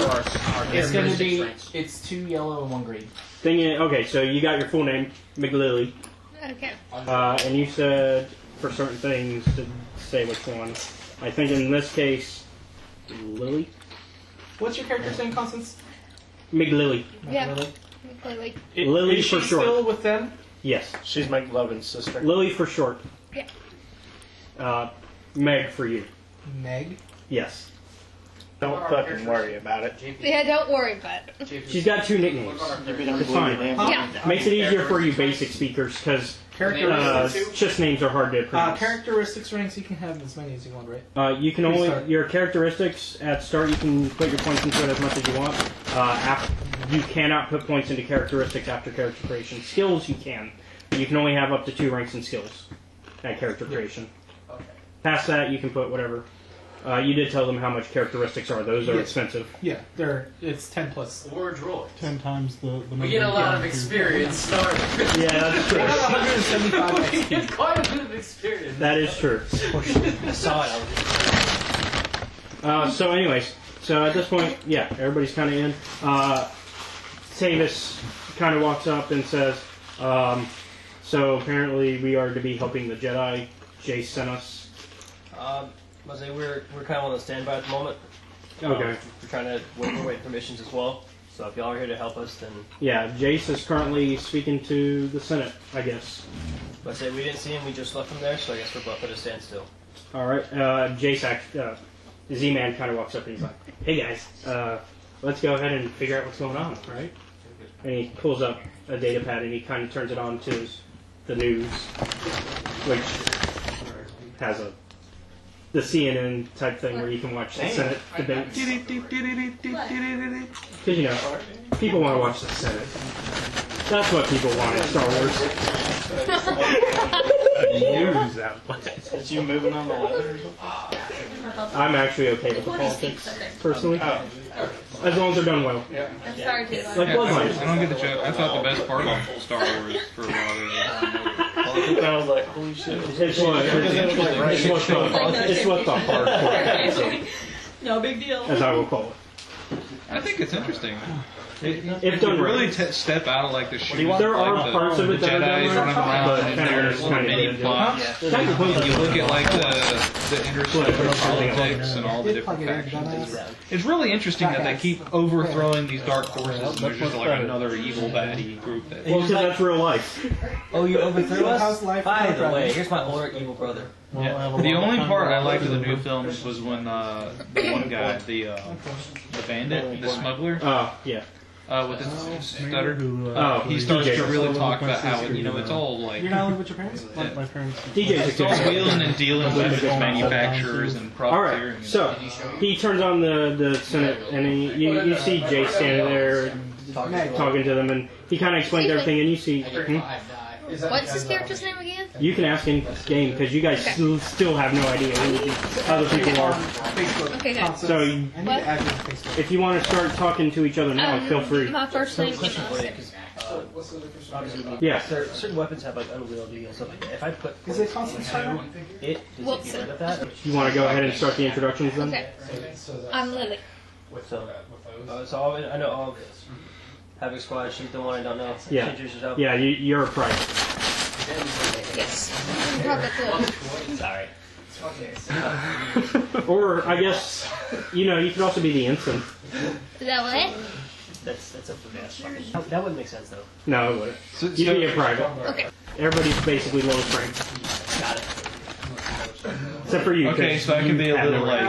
it's going to be ranks. it's 2 yellow and 1 green. Thing is, okay, so you got your full name, McLily, Okay. and you said for certain things to say which one. I think in this case, Lily? What's your character's name, Constance? McLily. Yeah. Lily. Like, Lily Is for she short. still with them? Yes. She's McLovin's sister. Lily for short. yeah. Meg for you. Meg. Yes. Don't fucking worry about it. Yeah, don't worry about it. She's got 2 nicknames. It's fine. Yeah. Makes it easier for you basic speakers because just names are hard to pronounce. Characteristics ranks, you can have as many as you want, right? You can only your characteristics at start. You can put your points into it as much as you want. You cannot put points into characteristics after character creation. Skills you can. But you can only have up to 2 ranks in skills at character creation. Past that, you can put whatever. You did tell them how much characteristics are. Those are expensive. Yeah, it's 10 plus. Or droid. 10 times the We get a lot of experience starting. Yeah, that's true. 175 We get quite a bit of experience. That is true. I saw it. So anyways, so at this point, yeah, everybody's kind of in. Tavis kind of walks up and says, so apparently we are to be helping the Jedi. Jace sent us. I say we're kind of on the standby at the moment. Okay. We're trying to wait for missions as well. So if y'all are here to help us, then Yeah, Jace is currently speaking to the Senate, I guess. I say we didn't see him. We just left him there, so I guess we're both at a standstill. All right. Jace, Z-Man kind of walks up and he's like, "Hey guys, let's go ahead and figure out what's going on, right?" And he pulls up a data pad and he kind of turns it on to the news, which has the CNN type thing where you can watch the Senate debates. Because, you know, people want to watch the Senate. That's what people want in Star Wars. Use that place. Is you moving on the ladder or something? I'm actually okay with the politics, personally. As long as they're done well. I'm sorry, dude. Like Bloodlines. I don't get the joke. I thought the best part of Star Wars for a while I was like, holy shit. It's what the hardcore is, No big deal. as I will call it. I think it's interesting. If To done really right. step out of like the shoes. There are like parts of it the that are done Jedi's running right, but around and there's kind of mini plots. Technically, You look at like the interstellar politics and all the different factions. It's really interesting that they keep overthrowing these dark forces and there's just like another evil baddie group that. well, because that's real life. Oh, you overthrew us? How's life By without the way, dragons? here's my older evil brother. Yeah. The only part I liked of the new films was when the one guy, the bandit, the smuggler, Oh, yeah. with his stutter, he DJ. starts to really talk about how it's all like You're not living with your parents? My parents. DJ's it's all wheeling and dealing with manufacturers and profiteering. Alright, so he turns on the Senate and you see Jay standing there talking to them and he kind of explains everything and you see... What's his character's name again? You can ask in game because you guys still have no idea who other people are. Okay, good. So if you want to start talking to each other now, feel free. My first name is Yeah. Certain weapons have like unwieldy and stuff like that. If I put Is it constant starter? it, does it get rid of that? You want to go ahead and start the introductions then? Okay. I'm Lily. So I know all of Havoc Squad, she's the one I don't know. Yeah. She introduces herself. Yeah, you're a price. Yes. I'm probably cool. Sorry. Or, I guess, you could also be the ensign. Is that what? That's up to me. That wouldn't make sense though. No, it wouldn't. You'd be a private. Okay. Everybody's basically lowest rank. Got it. Except for you. Okay, 'cause so I can be a have little no rank.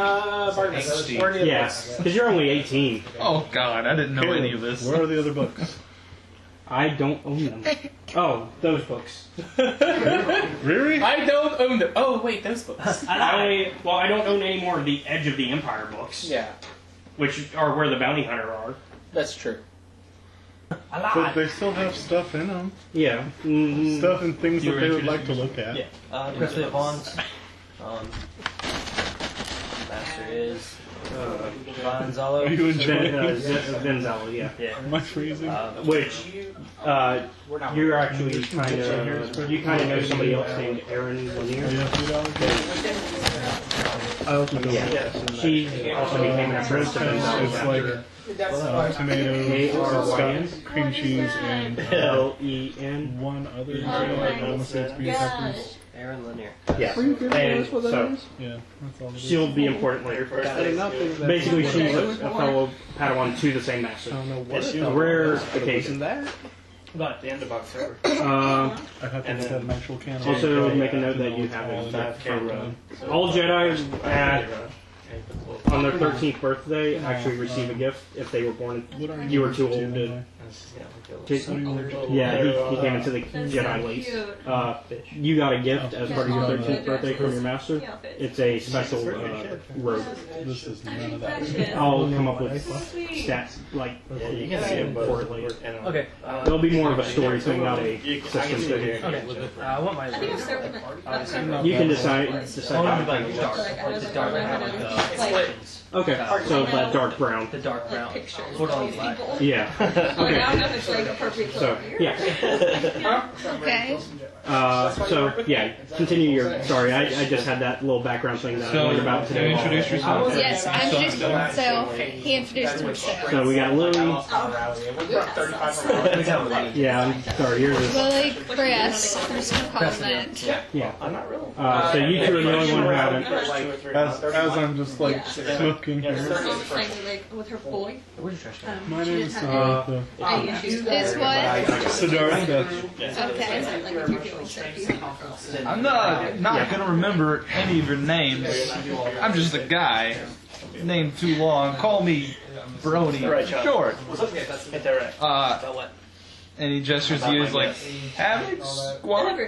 angsty. Yeah, because you're only 18. Oh God, I didn't know any of this. Where are the other books? I don't own them. Oh, those books. Really? I don't own them. Oh, wait, those books. I don't own any more of the Edge of the Empire books, Yeah, which are where the Bounty Hunter are. that's true. But they still have stuff in them. Yeah. Mm-hmm. Stuff and things You that were they would like introduced to look at. Yeah. Presley Vaughn's master is Vanzalo. Are you enjoying Venzala, yeah. Yeah. Am I freezing? Which, you're actually kind of, you kind of know somebody else named Erin Lanier. Oh, Yeah. She also became an apprentice to Venzala. It's like tomatoes, A-R-Y-N. stuff, cream cheese, and L-E-N. one other ingredient. I want to say it's green peppers. Aaron Lanier. Yeah. And so, Yeah, that's all it is. she'll be important later. Basically, she's a fellow Padawan to the same master. It's a rare occasion. About at the end of October. I'd have to look at an actual can. Also, make a note that you have it from all Jedi at on their 13th birthday actually receive a gift if they were born. You were too old to. Yeah, he came into the Jedi late. You got a gift as part of your 13th birthday from your master. It's a special robe. This is none of that. I'll come up with stats like you can see it for it later. Okay. There'll be more of a story thing, not a system thing. Okay. I want my. You can decide. I want to be like dark. Like the dark brown. Okay, so that dark brown. The dark brown. Sort of like black. Yeah. Okay. So yeah. Okay. So yeah. Continue your. Sorry, I just had that little background thing that I learned about today. Introduce yourself. Yes, I introduced himself. He introduced himself. So we got Lily. Yeah, I'm sorry. Yours is. Lily Chris. I'm just gonna call him that. Yeah. So you two are the only one who haven't. As I'm just like looking here. With her boy. My name is This was Siddhartha. okay. I'm not gonna remember any of your names. I'm just a guy. Name too long. Call me Brony. Short. And he gestures to you as like, Havoc Squad?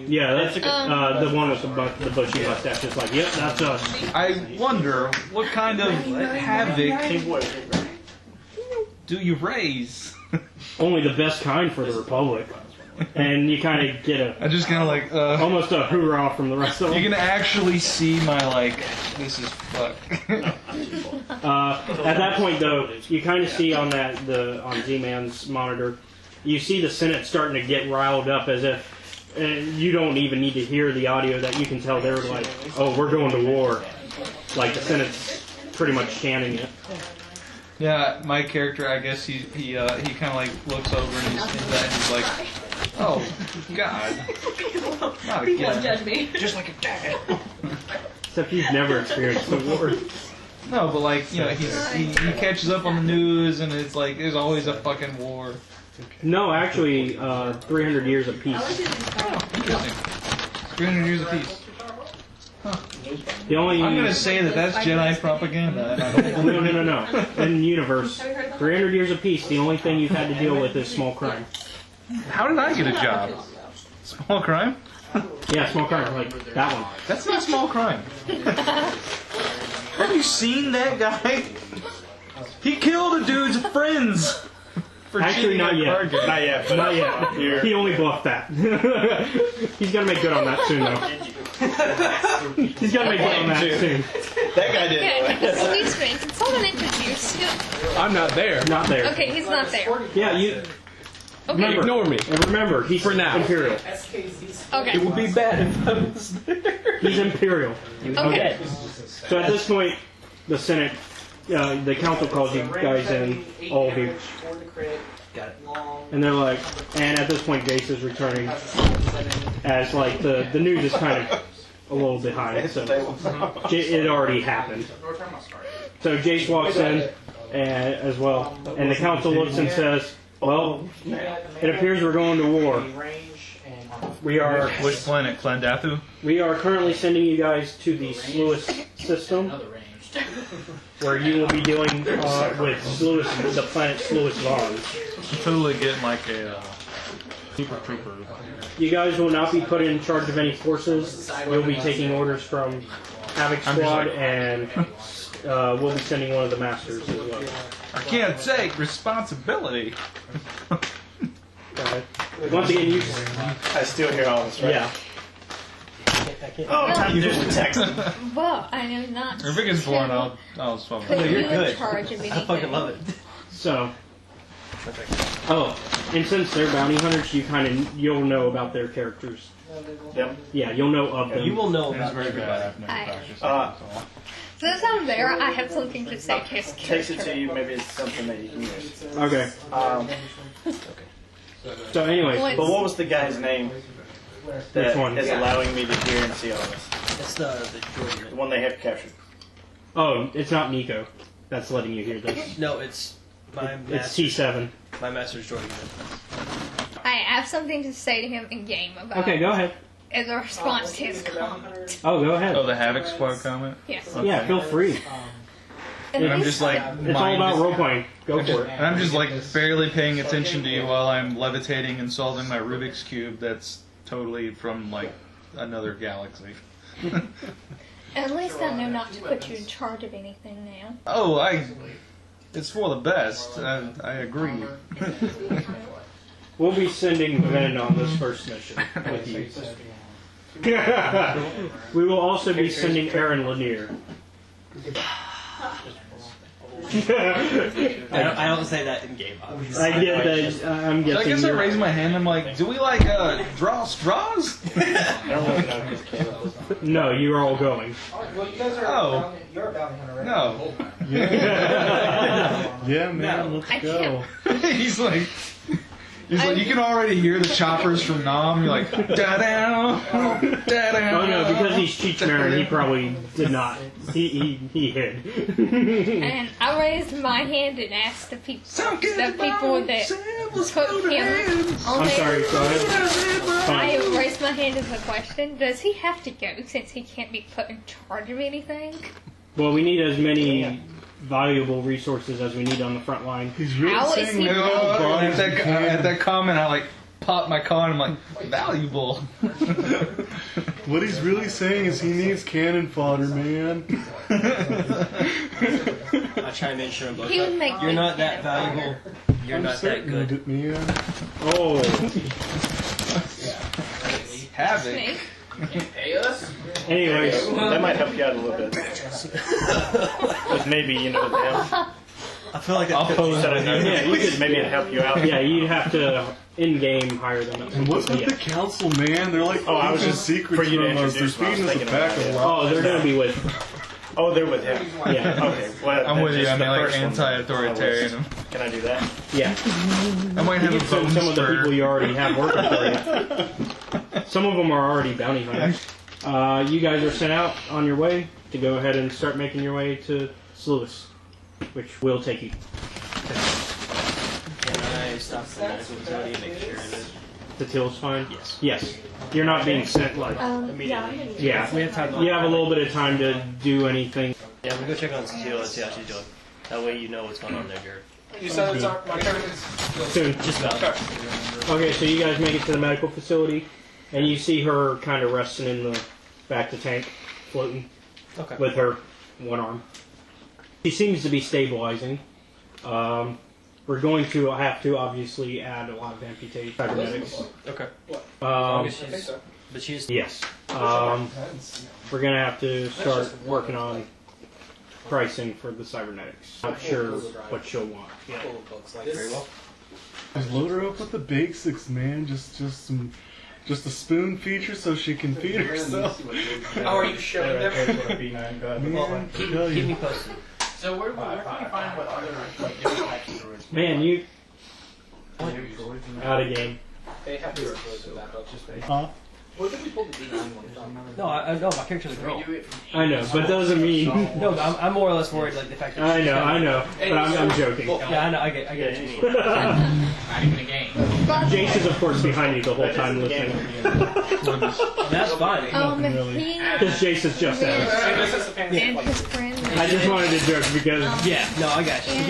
Yeah, that's the one with the bushy mustache. Just like, yep, that's us. I wonder what kind of Havoc do you raise? Only the best kind for the Republic. And you kind of get I just kind of like, almost a hoorah from the rest of them. you can actually see my like, this is fuck. At that point, though, you kind of see on on Z-Man's monitor, you see the Senate starting to get riled up as if you don't even need to hear the audio. That you can tell they're like, "Oh, we're going to war." Like the Senate's pretty much chanting it. Yeah, my character, I guess he kind of like looks over and he's like, oh God, not He won't again. judge me. Just like a dad. Except he's never experienced the war. No, but like he catches up on the news and it's like there's always a fucking war. No, actually, 300 years of peace. Oh, interesting. 300 years of peace. The only I'm gonna say that's Jedi propaganda. And I don't no. In universe, 300 years of peace. The only thing you've had to deal with is small crime. How did I get a job? Small crime? Yeah, small crime, like that one. That's not small crime. Have you seen that guy? He killed a dude's friends. For Actually, not yet. Target. Not yet. But Not yet. He only bluffed that. He's gonna make good on that soon, though. He's gonna make good on that soon. that guy did. Okay, excuse me. Can someone introduce him? I'm not there. Not there. Okay, he's not there. Yeah, you. Okay. Ignore me. And remember, he's For now. Imperial. Okay. It would be bad if I was there. He's Imperial. Okay. So at this point, the Senate, the Council calls you guys in, all of you. And they're like, and at this point, Jace is returning, as like the news is kind of a little behind, so it already happened. So Jace walks in, as well, and the Council looks and says, "Well, it appears we're going to war. We are Which planet? Clendathu? we are currently sending you guys to the Sluis system, where you will be dealing with Sluis, the planet Sluis Vaan. I'm totally getting like a super trooper. You guys will not be put in charge of any forces. You'll be taking orders from Havoc Squad, and we'll be sending one of the masters as well. I can't take responsibility. Once again, you. I still hear all this, right? Yeah. Oh, time to do the text. Well, I am not. If it gets boring, I'll swap Put it. you you're good. in charge of anything. I fucking love it. So. Oh, and since they're bounty hunters, you'll know about their characters. Yep. Yeah, you'll know of them. You will know It's about very everybody. bad. I've never Aye. practiced it, Uh, that's all. Since I'm there, I have something to say to his Takes it to character. you. Maybe it's something that you can use. Okay. So, anyways, What? But what was the guy's name that Which one? is allowing me to hear and see all this? It's the droid. The one they have captured. oh, it's not Nico. That's letting you hear this. No, it's my It's master. C7. My master's droid. I have something to say to him in game about. Okay, go ahead. as a response to his comment. Oh, go ahead. Oh, the Havoc Squad comment? Yes. Yeah, feel free. And I'm he's- just like, It's all about role playing. Go for it. and I'm just like barely paying attention to you while I'm levitating and solving my Rubik's Cube that's totally from like another galaxy. At least I know not to put you in charge of anything now. Oh, it's for the best. I agree. We'll be sending Ben on this first mission with you. We will also be sending Aaron Lanier. I don't say that in game, obviously. I get that. I'm So I guessing. guess I you're- raise my hand. I'm like, do we like draw straws? No, you're all going. Oh, no. Yeah, man, let's I go. He's like, you can already hear the choppers from Nam. You're like, da-down, da-down. Oh no, because he's Cheech Marin, he probably did not. He hid. And I raised my hand and asked the people that took him on I'm there. sorry, go ahead. I raised my hand as a question. Does he have to go since he can't be put in charge of anything? Well, we need as many valuable resources as we need on the front line. He's really How is saying he- that No, at that comment, I like pop my con. I'm like, valuable. what he's really saying is he needs cannon fodder, man. I try and make sure I'm He would make you're me not that cannon valuable. You're I'm not that certain good. of it, man. Oh, Havoc. Snake. anyways, That might help you out a little bit. Because maybe, them. I feel like I'll pose that. yeah, you could, Maybe it'd help you out. yeah, you'd have to in-game hire them. And what's with Yeah. the council, man? They're like, Oh, I was keeping just secrets for you to from us. They're introduce them. I was feeding us a thinking pack about of it. lies. Oh, they're going to be with. Oh, they're with him. Yeah. Okay. Well, I'm with you. just I the mean, like first one. anti-authoritarian. Can I do that? Yeah. I might You have a can send bone some of the spur. people you already have working for you. Some of them are already bounty hunters. You guys are sent out on your way to go ahead and start making your way to Sluis, which will take you. Can I stop the medical facility and make sure that The till's fine? Yes. Yes. You're not being sent like. immediately? Yeah. We have time. You have a little bit of time to do anything. Yeah, we'll go check on Cecile and see how she's doing. That way you know what's going on there, Jared. You said it's my turn. Soon. Just about. Okay, so you guys make it to the medical facility, and you see her kind of resting in the back of the tank, floating Okay. with her one arm. She seems to be stabilizing. We're going to have to obviously add a lot of amputate cybernetics. Okay. Um, But she's. yes. We're going to have to start working on pricing for the cybernetics. Not sure what she'll want. Yeah. Very well. Just load her up with the basics, man. Just a spoon feature so she can feed herself. How are you showing them? Man, Keep tell me you. posted. So where can we find what other Man, you out of game. they have to that Huh? No, I know my character's a girl. I know, but doesn't mean. No, I'm more or less worried like the fact that. I know, but I'm joking. Yeah, I know. I get what you mean. Not even a game. Jace is, of course, behind you the whole time listening. That's fine. He Because Jace is just out. and his friend. I just wanted to joke because Yeah, no, I got you. And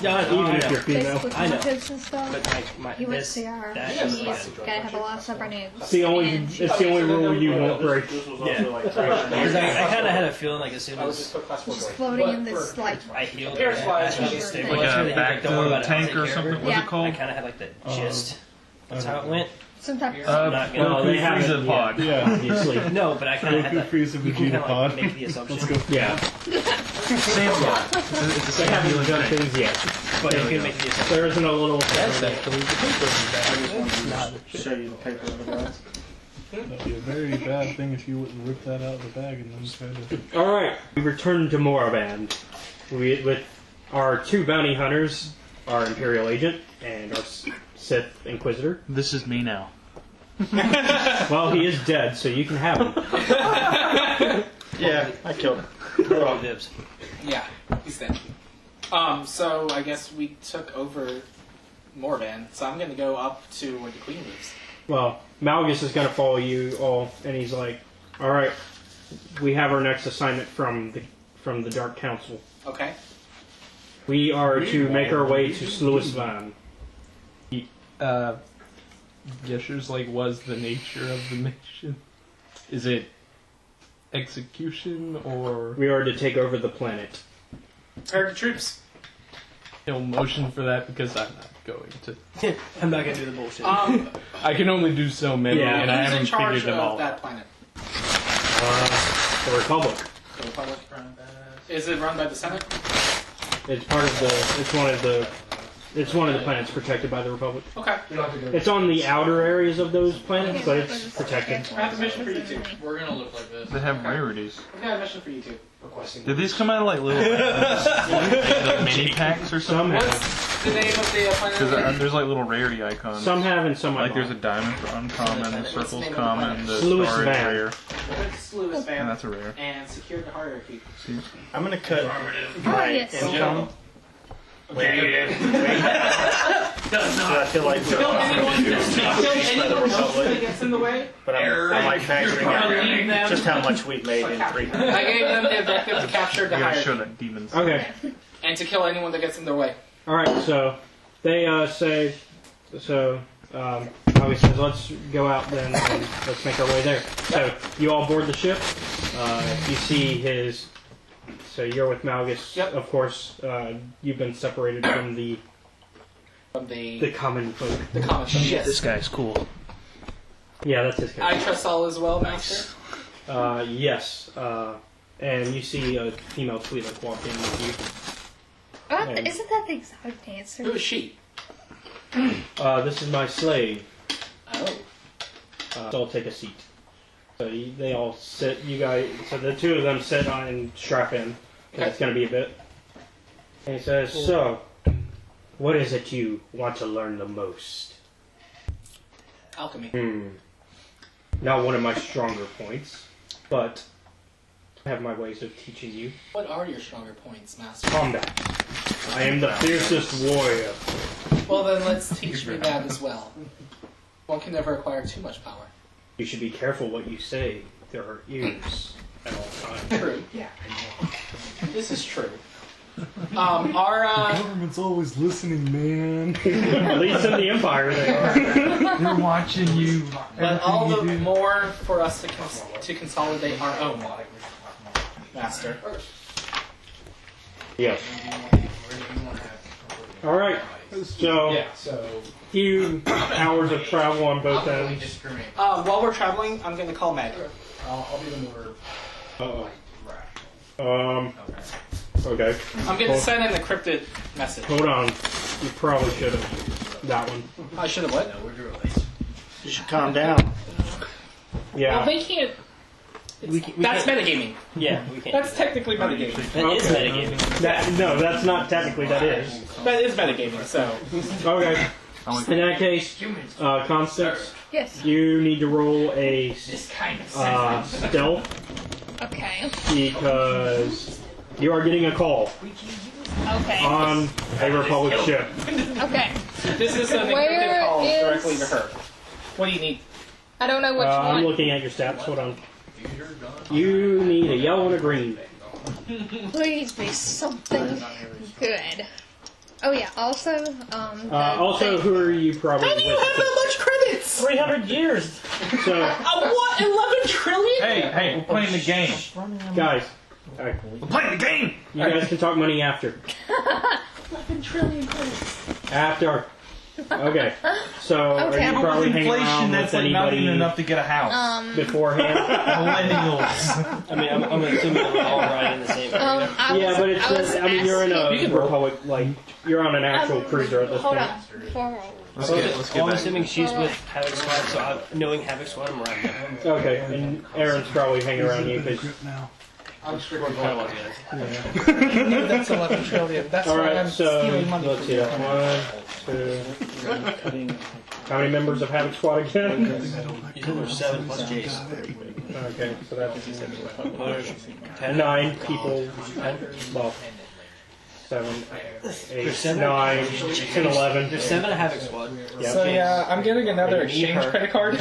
Yeah, I know, even I if know. you're female, with I know. relatives and stuff. But my He went this, to our. that, He's yeah. gotta have a lot of cybernetics. it's the only rule you won't break. Yeah. Because I kind of had a feeling like as soon as Just floating in this like. I healed, Here's why I I should just Like Like really a back don't worry to about it, I'll tank take or care of something. her. What's Yeah. it I called? kind of had like the gist. That's how it went. Some type of. Well, they haven't Frieza pod. Yeah. obviously. No, but I kind of had Goku, the. Frieza, You can Vegeta kind of pod. like make the assumption. Let's go. Yeah, Sandlot. It's a they haven't Sandlot done tank. things yet. But you can make the assumption. There isn't a little. Show you the paper of the glass. That'd be a very bad thing if you wouldn't rip that out of the bag and then try to. All right, we return to Moraband with our two bounty hunters, our Imperial agent and our Sith Inquisitor. This is me now. Well, he is dead, so you can have him. Yeah, I killed him. We're all dibs. Yeah, he's dead. So I guess we took over Morvan, so I'm gonna go up to where the queen lives. Well, Malgus is going to follow you all, and he's like, "All right, we have our next assignment from the Dark Council. Okay. We are to make our way to Sluis Vaan." Yesher's like, was the nature of the mission? Is it execution or We are to take over the planet. Prepare the troops. no motion for that because I'm not going to. I'm not gonna do the bullshit. I can only do so many, Yeah. and I Who's in haven't charge figured them of all. that planet? The Republic. The Republic. Is it run by the Senate? It's part of the. It's one of the planets protected by the Republic. Okay. It's on the outer areas of those planets, but it's protected. I have a mission for you two. We're gonna look like this. They have rarities. I've got a mission for you two. Did these come out of like little like mini packs or Some something? What's the name of the planet? Because there's like little rarity icons. Some have and some like have there's a not. diamond for uncommon, the circle's common, the Sluis star is Vaan. rare. Sluis And Vaan that's a rare. and secure the hierarchy. See? I'm gonna cut Oh, my yes. income. Wait. So I feel like Kill anyone that gets in the way. but I'm like factoring out just how much we've made in 3 months. I gave them the objective to capture the You gotta show hierarchy that demons. Okay. and to kill anyone that gets in their way. All right. So they say. So Bobby says, "Let's go out then and let's make our way there." So you all board the ship. You see his. So you're with Malgus. Yep. Of course. You've been separated from the common folk. The common shit. This guy's cool. Yeah, that's his I character. trust all as well, Master. Yes. And you see a female Twi'lek walk in with you. Isn't that the exotic dancer? Who is she? This is my slave. Oh. So I'll take a seat. So they all sit. You guys. So the two of them sit on and strap in. 'Cause it's going to be a bit. And he says, "So, what is it you want to learn the most?" Alchemy. Not one of my stronger points, but I have my ways of teaching you. What are your stronger points, Master? Combat. I am the fiercest warrior. Well, then let's teach me that as well. One can never acquire too much power. You should be careful what you say. There are ears at all times. True. Yeah. This is true. Our Government's always listening, man. At least in the Empire, they are. They're watching you. but all the more for us to consolidate our own, Master. Yes. All right. So, few hours of travel on both ends. While we're traveling, I'm going to call Meg. I'll be the mover. Okay. I'm going to send an encrypted message. Hold on. You probably should have. That one. I should have what? You should calm down. Yeah. Well, they can't. That's metagaming. Yeah, we can't. That's technically metagaming. That is metagaming. No, that's not technically. That is. That is metagaming, so. Okay. In that case, Constance, Yes. you need to roll a This kind of stealth Okay. because you are getting a call Okay. on a Republic ship. Okay. This is an Where encrypted call is- directly to her. What do you need? I don't know which I'm one. looking at your stats. Hold on. You need a yellow and a green. Please be something good. Oh yeah. Also, Also, who are you probably How do you with? have that much credits? 300 years! So, What? 11 trillion? Hey, we're playing the game. guys, We're playing the game! you guys can talk money after. 11 trillion credits. After. Okay. So, are Okay. you probably hanging Inflation, around that's with like not even anybody enough to get a house. beforehand? Millennials. I mean, I'm assuming we're all riding in the same area. Yeah, but it's. I mean, you're in a You can roll. Republic, like, you're on an actual cruiser at this Hold point. on. Before I roll. Let's Well, get I'm back. assuming she's with Havoc Squad, so knowing Havoc Squad, I'm riding them. Okay, and Aaron's probably hanging around you because. now. We're kind of together. That's 11 trillion. That's why Alright, I'm so stealing money. let's see. 1, 2. How many members of Havoc Squad again? There's 7 plus Jace. Okay, so that's There's 10. 9 people. Well, 7, 8, 9, 10, 11. There's 7 at Havoc Squad. Yeah. So yeah, I'm getting another exchange credit card.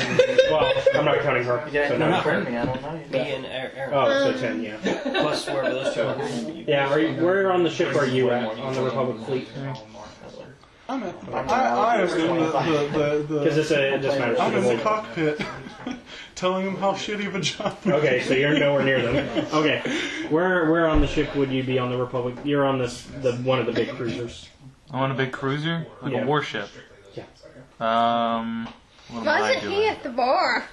Well, I'm not counting her. So No, no. not me. I don't know. Me and Aaron. Oh, so 10, yeah. Plus wherever those 2 are. Yeah, where on the ship are you at on the Republic fleet? I'm at. I am in Because it just matters. I'm in the cockpit, telling him how shitty of a job. Okay, so you're nowhere near them. Okay, where on the ship would you be on the Republic? You're on one of the big cruisers. I'm on a big cruiser, like Yeah. a warship. Yeah. What am I Wasn't doing? he at the bar?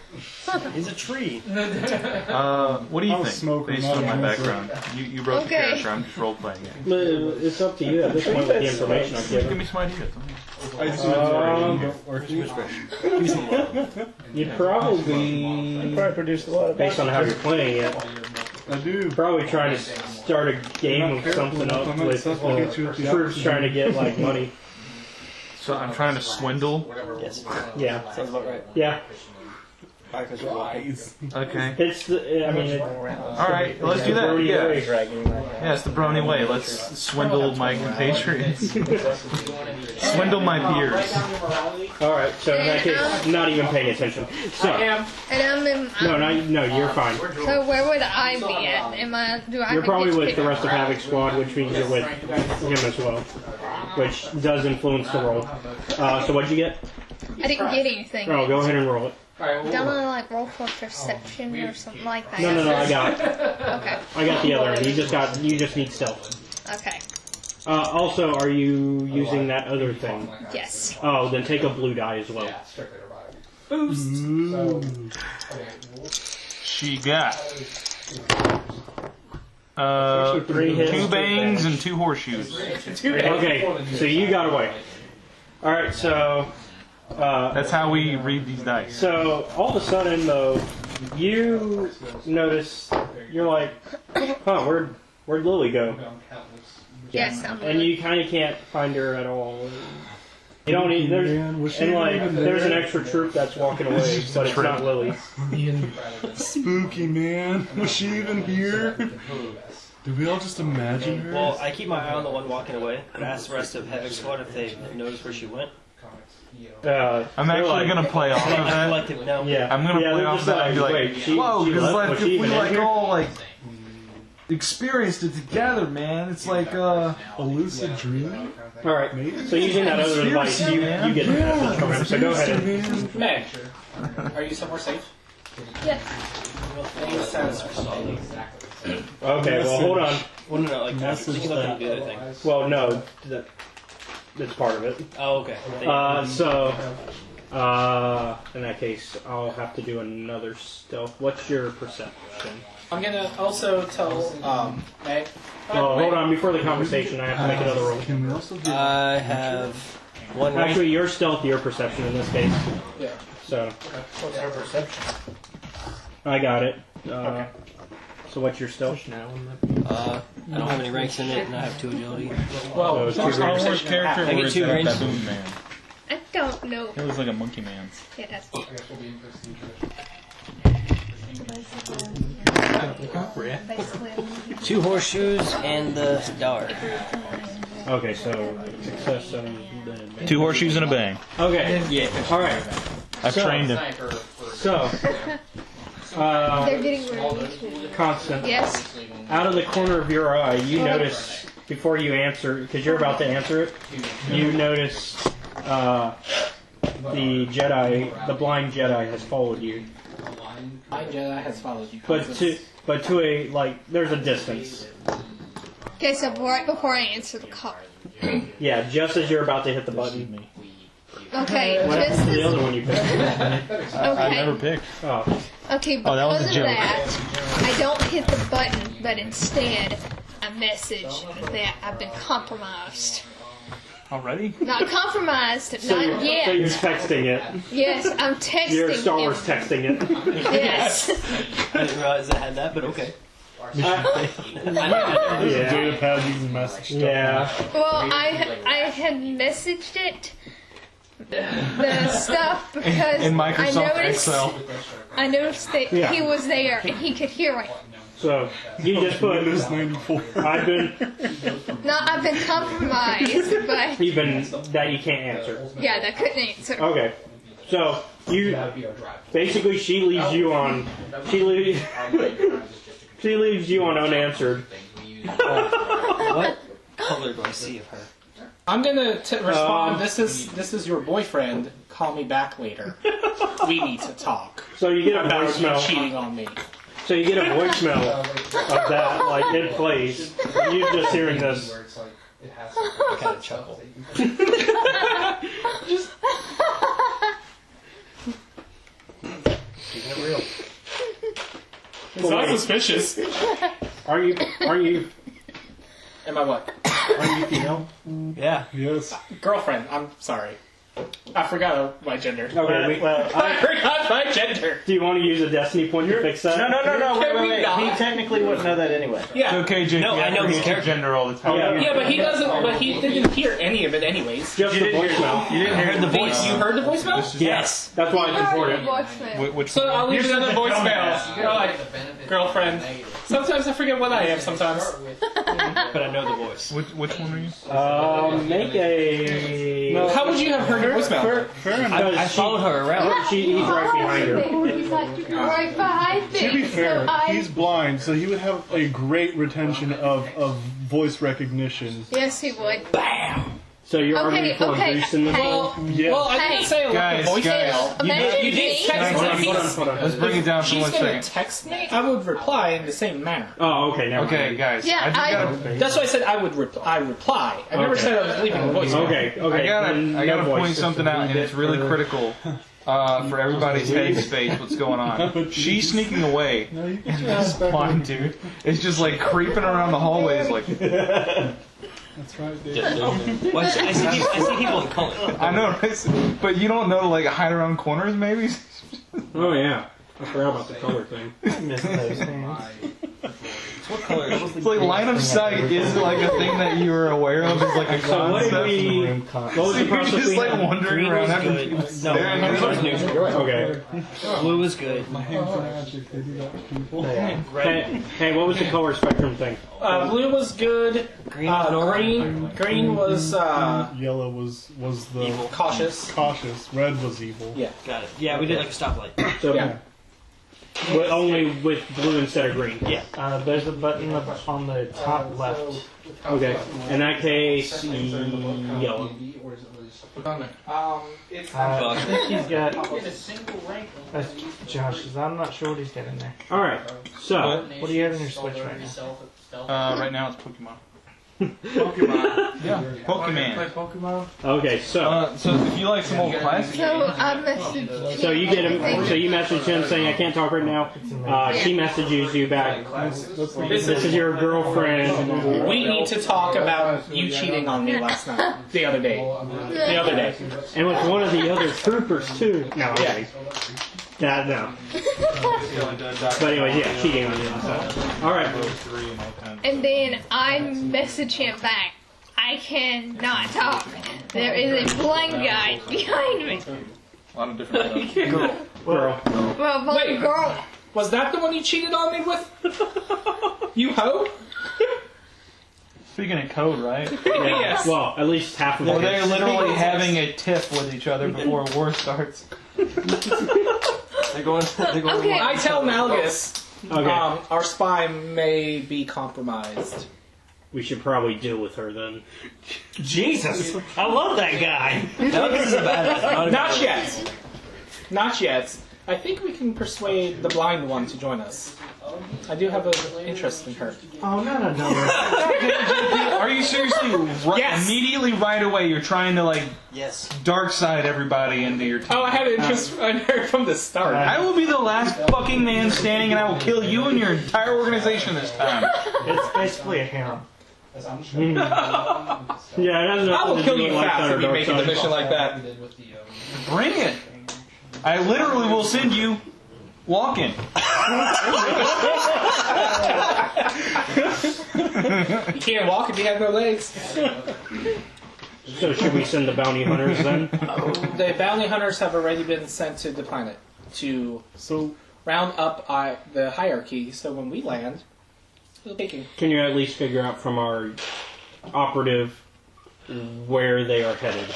He's a tree. What do you I'm a think? smoker, Based not on a my smoker. background, you wrote the Okay. character. I'm just role playing it. But it's up to you at this point with the information I've Give given. me some ideas. You'd probably produced a lot of based on how you're playing it, I do. probably trying to start a game of something up with troops trying to get like money. So I'm trying to swindle. Yes. Yeah, Sounds about right. yeah. Okay. It's the. I mean, All right, let's do that. Yeah. Yeah, it's the brony way. Let's swindle my compatriots. Swindle my peers. all right. So in that case, not even paying attention. So And I'm in. no, you're fine. So where would I be at? Do I? You're probably get to with pick- the rest of Havoc Squad, which means you're with him as well, which does influence the roll. So what'd you get? I didn't get anything. Oh, go ahead and roll it. Don't I like roll for perception or something like that? No, I got it. Okay. I got the other one. You just need stealth. Okay. Also, are you using that other thing? Yes. Oh, then take a blue die as well. She got 3 hits. 2 bangs and 2 horseshoes. Okay, so you got away. All right, so That's how we read these dice. so all of a sudden though, you notice you're like, huh, where'd Lily go? Yes. And you kind of can't find her at all. You don't need there's and like there's an extra troop that's walking away, but it's not Lily. Spooky, man. Was she even here? Did we all just imagine her? Well, I keep my eye on the one walking away, and ask the rest of Havoc Squad if they noticed where she went. I'm actually gonna play off of that. Collective no. Yeah, I'm gonna play off that and be like, whoa, because like if we like all like experienced it together, man, it's like A lucid dream? All right, so using that other device, you get the message from him. So go ahead. Meg, are you somewhere safe? Yes. Okay, well hold on. Well, no, like you can look at the other thing. Well, no, that's part of it. Oh, okay. In that case, I'll have to do another stealth. What's your perception? I'm gonna also tell Meg. Oh, hold on. Before the conversation, I have to make another roll. Can we also get I have one. Actually, your stealth, your perception in this case. Yeah. So What's her perception? I got it. So what's your stealth? I don't have any ranks in it, and I have 2 agility. So it's two Star range. Wars character I get or is 2 that range. Baboon Man? I don't know. It looks like a monkey man. Yeah, that's. Basically. 2 horseshoes and the star. Okay, so success and then 2 horseshoes and a bang. Okay. Yeah. All right. I've So- trained him. So They're getting ready to. Constant. Yes. Out of the corner of your eye, you notice before you answer, because you're about to answer it, you notice the Jedi, the blind Jedi, has followed you. My Jedi has followed you. But to a like, there's a distance. Okay, so right before I answer the call. Yeah, just as you're about to hit the button. Okay, What just happened to the as. other one you picked? I never Okay. picked. Oh, Okay, Oh, that was because a of joke. that, I don't hit the button, but instead, a message that I've been compromised. Already? Not compromised, so not you're yet. texting it. Yes, I'm texting You're Star him. Wars texting it. Yes. I didn't realize I had that, but okay. Yeah. Data pad using message stuff? Yeah. Well, I had messaged it, the stuff, because In Microsoft I noticed, Excel. I noticed that Yeah. he was there and he could hear it. So you just put. Windows 94. I've been. No, I've been compromised, but You've been that you can't answer. yeah, that couldn't answer. Okay. So you basically she leaves you on. She leaves you on unanswered. What color do I see of her? I'm gonna respond. This is your boyfriend. Call me back later. We need to talk So you get a about you voicemail. cheating on me. So you get a voicemail of that, like it plays. You just hearing this. I kind of chuckle. Keeping it real. It's not suspicious. Are you Am I what? female? Yeah. Yes. Girlfriend. I'm sorry. I forgot my gender. Okay. I forgot my gender. Do you want to use a destiny point to fix that? No, Can we wait. not? He technically wouldn't know that anyway. It's Yeah. okay, Jake. No, you I know his his character. gender all the time. Yeah, but he doesn't. But he didn't hear any of it, anyways. Just the voicemail. You didn't hear the voice. You heard the voicemail? Yes. That's why it's important. Which So I'll leave You another said voicemail. dumbass. You're like, girlfriend. Sometimes I forget what I am. Sometimes. But I know the voice. Which one are you? Make a. How would you have heard the voicemail? I followed her around. He's right behind her. Right behind me. To be fair, So he's blind, so he would have a great retention of voice recognition. yes, he would. So you're Okay, already full okay, boost in this hey. one? Yeah. Well, I didn't say a Guys, voicemail. Imagine You did me. text Hold me. on, hold on. Let's bring it down for She's 1 gonna second. text me. I would reply in the same manner. Oh, okay, never Okay, mind. guys. Yeah, I just I- gotta, That's why I said I would. I reply. I never Okay. said I was leaving a voicemail. Okay, I okay. gotta then I no gotta voice. point something out, and it's really critical for everybody's head space. What's going on? She's sneaking away. No, you can just Fine, dude. It's just like creeping around the hallways, like That's right, Dave. Well, I see people in color. I know, right? But you don't know, like hide around corners, maybe. Oh, yeah. I forgot about the color thing. What color? What's It's like line of sight is like a thing that you are aware of. Is like a So what did concept. we. What was the You're process just we like had? wandering Green around was after good. people No, staring green at was you. neutral. Okay. Blue was good. My hands are magic. They do that to people. Hey, what was the color spectrum thing? Blue was good. Green was normal. Green was Yellow was the cautious. cautious. Red was evil. Yeah. Got it. Yeah, we did like a stoplight. So, Yeah. but only with blue instead of green. Yeah. There's a button up on the top left. Okay. In that case, yellow. It's I think he's got. In a single rank. That's Josh, because I'm not sure what he's got in there. Alright, so. What do you have in your Switch right now? Right now it's Pokemon. Pokemon. Yeah, Play Pokemon. Pokemon? Okay, so. So if you like some old classic So I messaged. So you get him. So you message him saying, "I can't talk right now." She messages you back. This is your girlfriend. We need to talk about you cheating on me last night. The other day. The other day. And with one of the other troopers too. No, I'm kidding. No. But anyways, yeah, cheating on you. All right. And then I message him back. I cannot talk. There is a blind guy behind me. A lot of different stuff. Girl. Well, blind Wait. girl. Was that the one you cheated on me with? You hoe? Speaking of code, right? Yes. Well, at least half of Well, it. they're literally having a tiff with each other before war starts. They're going. Okay. I tell Malgus, Okay. our spy may be compromised. We should probably deal with her then. Jesus! I love that guy! Malgus is a badass. Not yet. Not yet. I think we can persuade the blind one to join us. I do have an interest in her. Oh, not another. Are you seriously Yes. immediately right away? You're trying to like Yes. dark side everybody into your team. Oh, I had an interest in her from the start. I will be the last fucking man standing, and I will kill you and your entire organization this time. It's basically a harem. Yeah, it has I will nothing to kill do you with fast Lifetime if you or make a Dark Side. division like that. Bring it. I literally will send you walking. You can't walk if you have no legs. So should we send the bounty hunters then? The bounty hunters have already been sent to the planet to So round up the hierarchy, so when we land, Still thinking. Can you at least figure out from our operative where they are headed?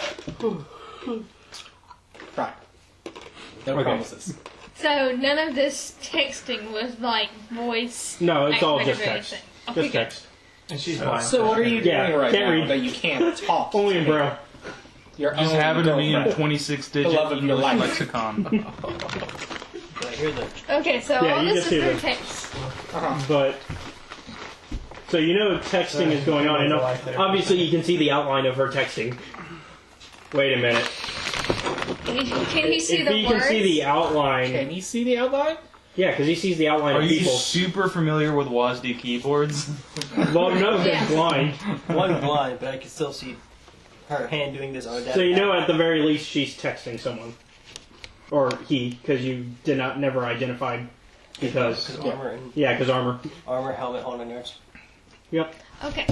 Right. No promises. So none of this texting was like voice. No, it's all activated just or text. anything. Just Okay, text. And she's blind. So what are you doing right can't now read. that you can't talk? Only in Braille. Your Just own happen to be in a girlfriend. 26-digit The love of your English life. lexicon. Right here, the Okay, so Yeah, all you this just is see through the- text. But so you know texting is going on, and obviously you can see the outline of her texting. Wait a minute. Can you see If the he words? can see the outline, Can you see the outline? yeah, because he sees the outline Are of you people. super familiar with WASD keyboards? Well, no, Yeah. he's blind. one blind, but I can still see her hand doing this on a So you know at the very least she's texting someone, or he, because you did not never identified. Because armor and because armor, helmet, on, and nerds. Yep. Okay.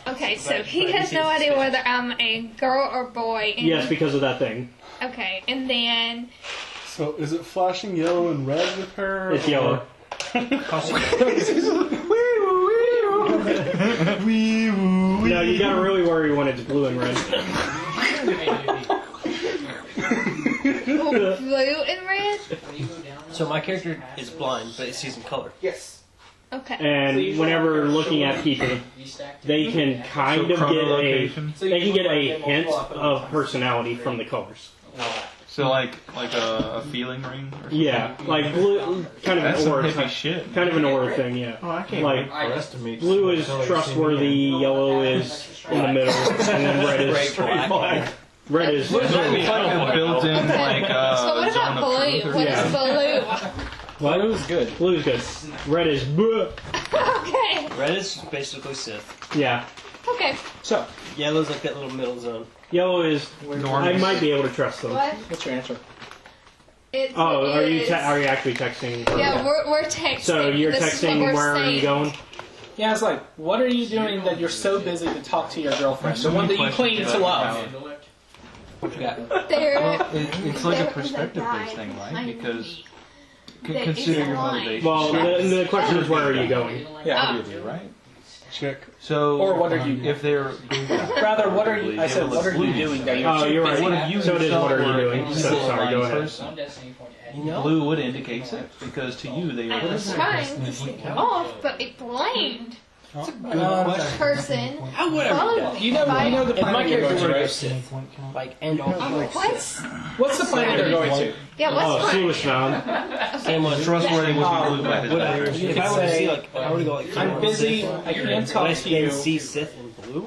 Okay, so But- he but has he no sees idea space. whether I'm a girl or boy. And Yes, because of that thing. Okay, and then So is it flashing yellow and red with her? It's or- yellow. No, you gotta really worry when it's blue and red. blue and red. So my character is blind, but it sees in color. Yes. Okay. And whenever looking at people, they can kind of get a chronolocation? they can get a hint of personality from the colors. So like a feeling ring or something? Yeah, like blue, kind of That's an some aura, hippie shit. kind of an aura thing. Yeah, Oh, I can't like wait for us to meet. blue is trustworthy, yellow is in the middle, and then red is red is. There's like a built-in like So what zone about of blue? truth or What Yeah. is blue? What? Blue's good. Blue's good. Red is bleh. Okay. Red is basically Sith. Yeah. Okay. So, Yellow's like that little middle zone. Yellow is. I might be able to trust them. What? what's your answer? It Oh, are you is- are you actually texting? Yeah, we're texting. So you're This is what texting we're where are saying. you going? Yeah, it's like, what are you doing that you're so busy to talk to your girlfriend? The one that you claim to love. What you got? There, It's like there a was perspective-based guy thing, right? behind Because me consider that is your blind. motivation. Well, the question is where are you going? Yeah. Obviously, right? Check. So, Or what are you- If they're Rather, what are you? I said, what are you doing that you're Oh, so you're busy? right. What if you So it is yourself what are you were doing? an So evil sorry, go blind ahead. person? You know? Blue would indicate Sith because to you they I are was Sith. trying to sneak off, but a blind person I would have followed You me. know the If my planet you're character going to, were to go right? Sith, like, and What? What's the planet they're going to? Yeah, Oh, what's Sluis Vaan. same one. Trustworthy would be blue by his background. If I were to see, like, if I were to go, like, I'm busy. I can't talk to you. see Sith in blue.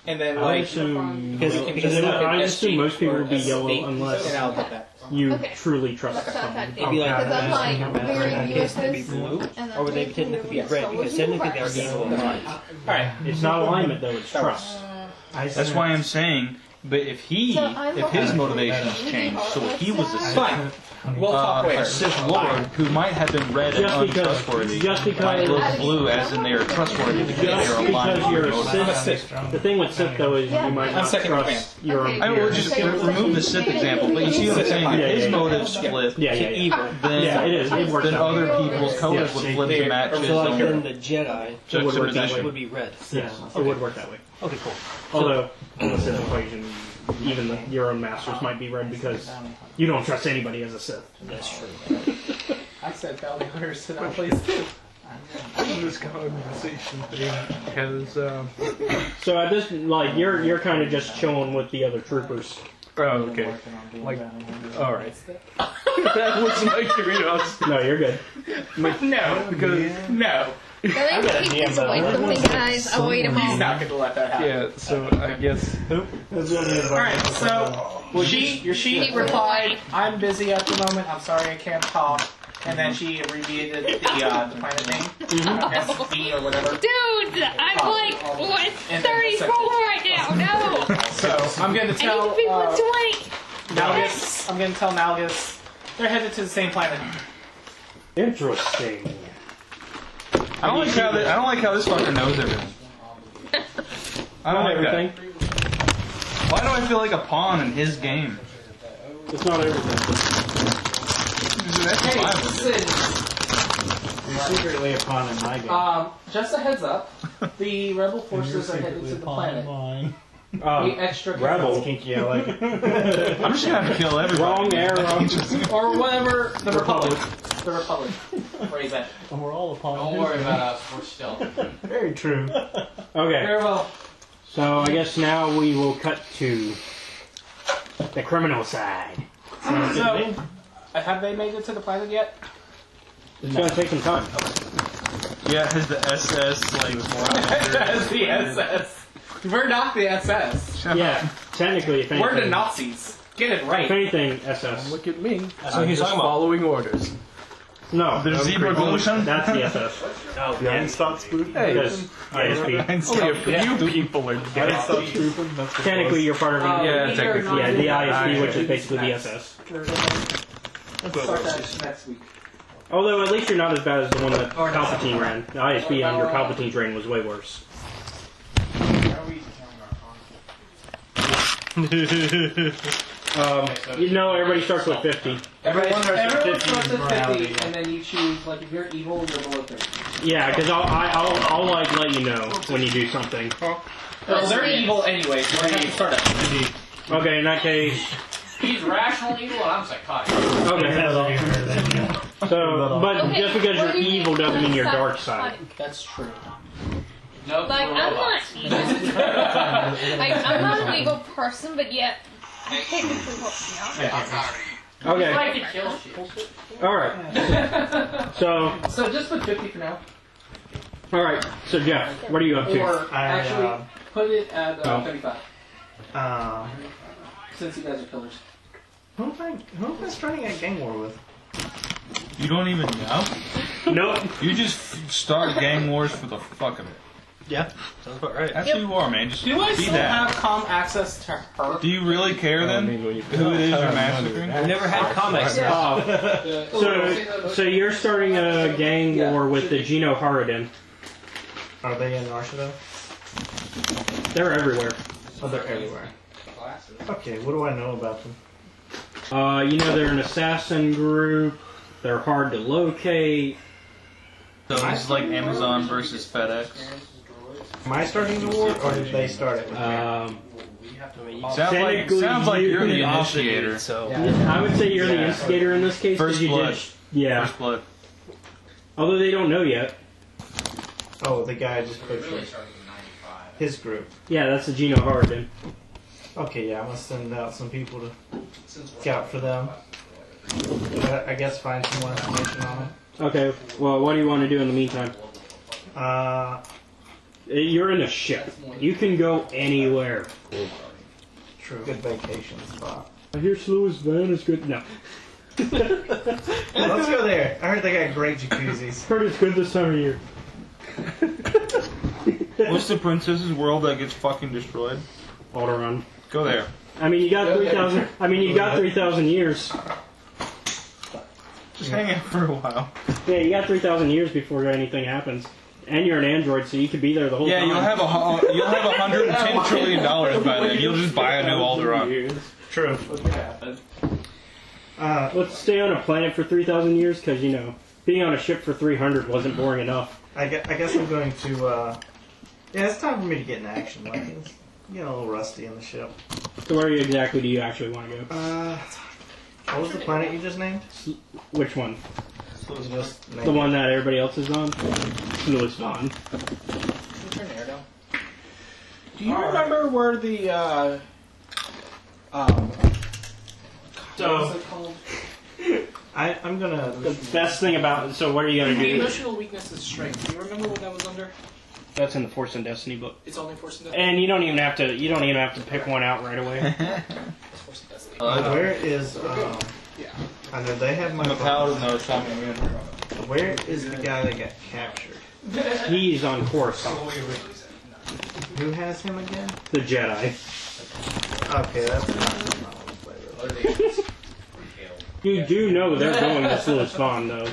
And then I like, assume Because I assume most people would be yellow and unless I'll put that. you Okay. truly trust That's what I someone. thought. It'd be like, Because I'm like, we're in kids to be USS, blue, and or would they then technically be we're red? Star Because Wars technically they are universe. evil blind. Alright. It's not alignment though; it's trust. That's why I'm saying, but if his motivations changed, so he was a Sith, Fine. We'll talk a later. Sith Lord who might have been red and Just because- untrustworthy, just because- might look blue as in they are trustworthy because they Just are aligned because with you're your a motivations. Sith, the thing with Sith though is you might I'm not second in trust your own Okay. I will just remove the Sith example, but you see what I'm saying? If Yeah, his yeah, yeah. motives flip Yeah, to yeah, yeah. evil, then Yeah, it is. It works then out. other people's colors would flip to match his So like then own the Jedi It would work that way. juxtaposition. would be red. Yeah, it would work that way. Okay, cool. Although in the Sith equation, even your own masters might be red because you don't trust anybody as a Sith. That's true. I said bounty hunters to that place too. In this conversation thing, because So at this, like, you're kind of just chilling with the other troopers. oh, okay, like, all right. That was my curiosity. No, you're good. No, Because no. Really? Keep this away from me, guys. I'll wait a He's moment. not going to let that happen. yeah, so I guess Alright, so she replied, I'm busy at the moment, I'm sorry I can't talk. And then she abbreviated the planet name, SB or whatever. Dude, I'm like, what, 34 right now? No. So I'm going to I need tell to be 120. Malgus, I'm going to tell Malgus, they're headed to the same planet. Interesting. I don't like how this fucker knows everything. I don't Not like everything. that. Why do I feel like a pawn in his game? It's not everything. That's violent. secretly a pawn in my game. Just a heads up, the rebel forces are headed to the planet. The extra Rebel. Kinky, I like it. I'm just gonna have to kill everybody. Wrong arrow. Or whatever, the Republic. The Republic. Phrase it. And we're all a pawn. Don't worry about us. We're stealth. Very true. Okay. Very well. So I guess now we will cut to the criminal side. So, have they made it to the planet yet? It's gonna take some time. Yeah, has the SS like That's the SS. We're not the SS. Yeah, technically, if anything. We're the Nazis. Get it If right. anything, SS. Look at me. So I'm he's just talking about- following orders. No, There's zebra gluten? That's the SS. Oh, The Einstock spoof? Hey, Because ISP. only a few people are dead. Einstock spoofing? That's what Technically, you're part of the Yeah, technically. yeah, the ISP, which is basically the SS. Let's start that next week. Although at least you're not as bad as the one that Palpatine ran. The ISP under Palpatine's reign was way worse. You know, everybody starts with 50. Everyone starts with 50, morality. and then you choose, like, if you're evil, you're below 30. Yeah, because I'll like let you know when you do something. Well, they're evil anyway, so we're going to start at Okay, in that case. He's rational evil, and I'm psychotic. Okay. So, but Okay, just because what you're do you evil mean doesn't mean you're psychotic? dark side. That's true. Nope. Like, we're I'm not robots. evil. Like, I'm not an evil person, but yet, I technically hope not. Okay. I can kill shit. Alright. So just put 50 for now. Alright. So, Jeff, what are you up to? Or actually, I, put it at Oh. 35. Since you guys are killers. who am I starting a gang war with? You don't even know? Nope. You just start gang wars for the fuck of it. Yeah, sounds about right. That's who you are, man. Just Do I be still that. have comm access to her? Do you really care then? Who it is you're massacring? I've never had comics. So you're starting a gang war with the Geno Haradin. Are they in Arshado? They're everywhere. Oh, they're everywhere. Okay, what do I know about them? You know, they're an assassin group. They're hard to locate. So this is like Amazon versus FedEx. Am I starting the war, or did they start it with me? Sounds like you're the initiator. So I would say you're the instigator in this case. 'cause First you blood. did- yeah. First blood. Although they don't know yet. Oh, the guy I just pictured. His group. Yeah, that's the Geno Haradin. Okay, yeah, I'm gonna send out some people to scout for them. I guess find some more information on them. Okay, well, what do you want to do in the meantime? You're in a ship. You can go anywhere. True. Good vacation spot. I hear Sluis Vaan is good. No. Let's go there. I heard they got great jacuzzis. Heard it's good this time of year. What's the princess's world that gets fucking destroyed? Alderaan. Go there. I mean, you got 3,000. I mean, you got 3,000 years. Just hang out for a while. Yeah, you got 3,000 years before anything happens. And you're an android, so you could be there the whole Yeah, time. you'll have $110 trillion by then. You'll just buy a new Alderaan. True. Let's stay on a planet for 3,000 years, because, you know, being on a ship for 300 wasn't boring enough. I guess I'm going to. Yeah, it's time for me to get in action. Like, it's getting a little rusty in the ship. So where exactly do you actually want to go? What was the planet you just named? Which one? Just The one that everybody else is on? Sluis Vaan. Do you remember where the, So, what's it called? I'm gonna. the best thing about... So what are you going to do? Emotional weakness is strength. Do you remember what that was under? That's in the Force and Destiny book. It's only Force and Destiny. And you don't even have to pick one out right away. It's Force and Destiny. Where is? I know they have my. I'm a paladin though, so I'm immune. Where is the guy that got captured? He's on Coruscant. Who has him again? The Jedi. Okay, that's not. You do know they're going to Sluis Vaan, though.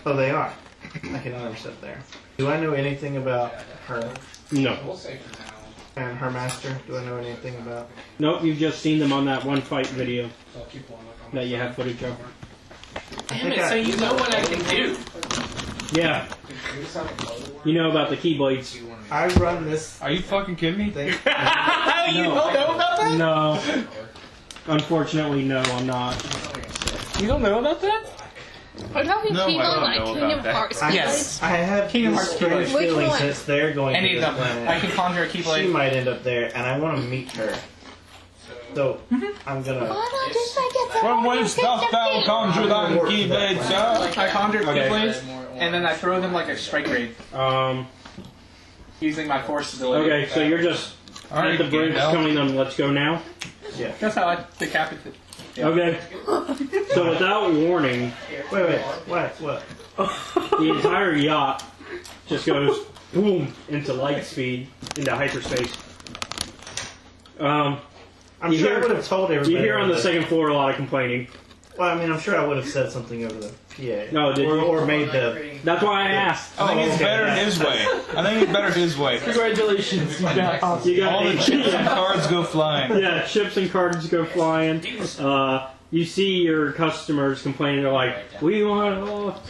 Oh, they are. I can never sit there. Do I know anything about her No. and her master? Do I know anything about? Nope, you've just seen them on that one fight video that you have footage of. Damn it, so you know what I can do. Yeah. You know about the Keyblades. I run this. Are you fucking kidding me? thing. You don't know about that? No. Unfortunately, no, I'm not. You don't know about that? What about the No, I Kingdom, don't like know Kingdom about that. Hearts? Yes. I have Kingdom this Hearts strange Keyblade. Which feeling one? since they're going Any to of this them. planet. I can conjure a She Keyblade. might end up there, and I want to meet her. So I'm gonna. Why not just make it so From you whence can dost thou defeat- conjure thy Keyblade, sir? I conjure Okay. Keyblades, and then I throw them like a strike raid using my force ability. Okay, so you're just at the bridge telling them, let's go now? That's how I decapitate. Yeah. Okay. So without warning, Wait, what? the entire yacht just goes boom into light speed, into hyperspace. I'm You sure hear- I would have told everybody. You hear on the that. second floor a lot of complaining. Well, I mean, I'm sure I would have said something over the PA. No, did you? or made the. That's why I asked. I think it's okay. better his way. I think it's better his way. Congratulations, you got You got All the chips and cards go flying. Yeah, chips and cards go flying. You see your customers complaining. They're like, "We want it all,"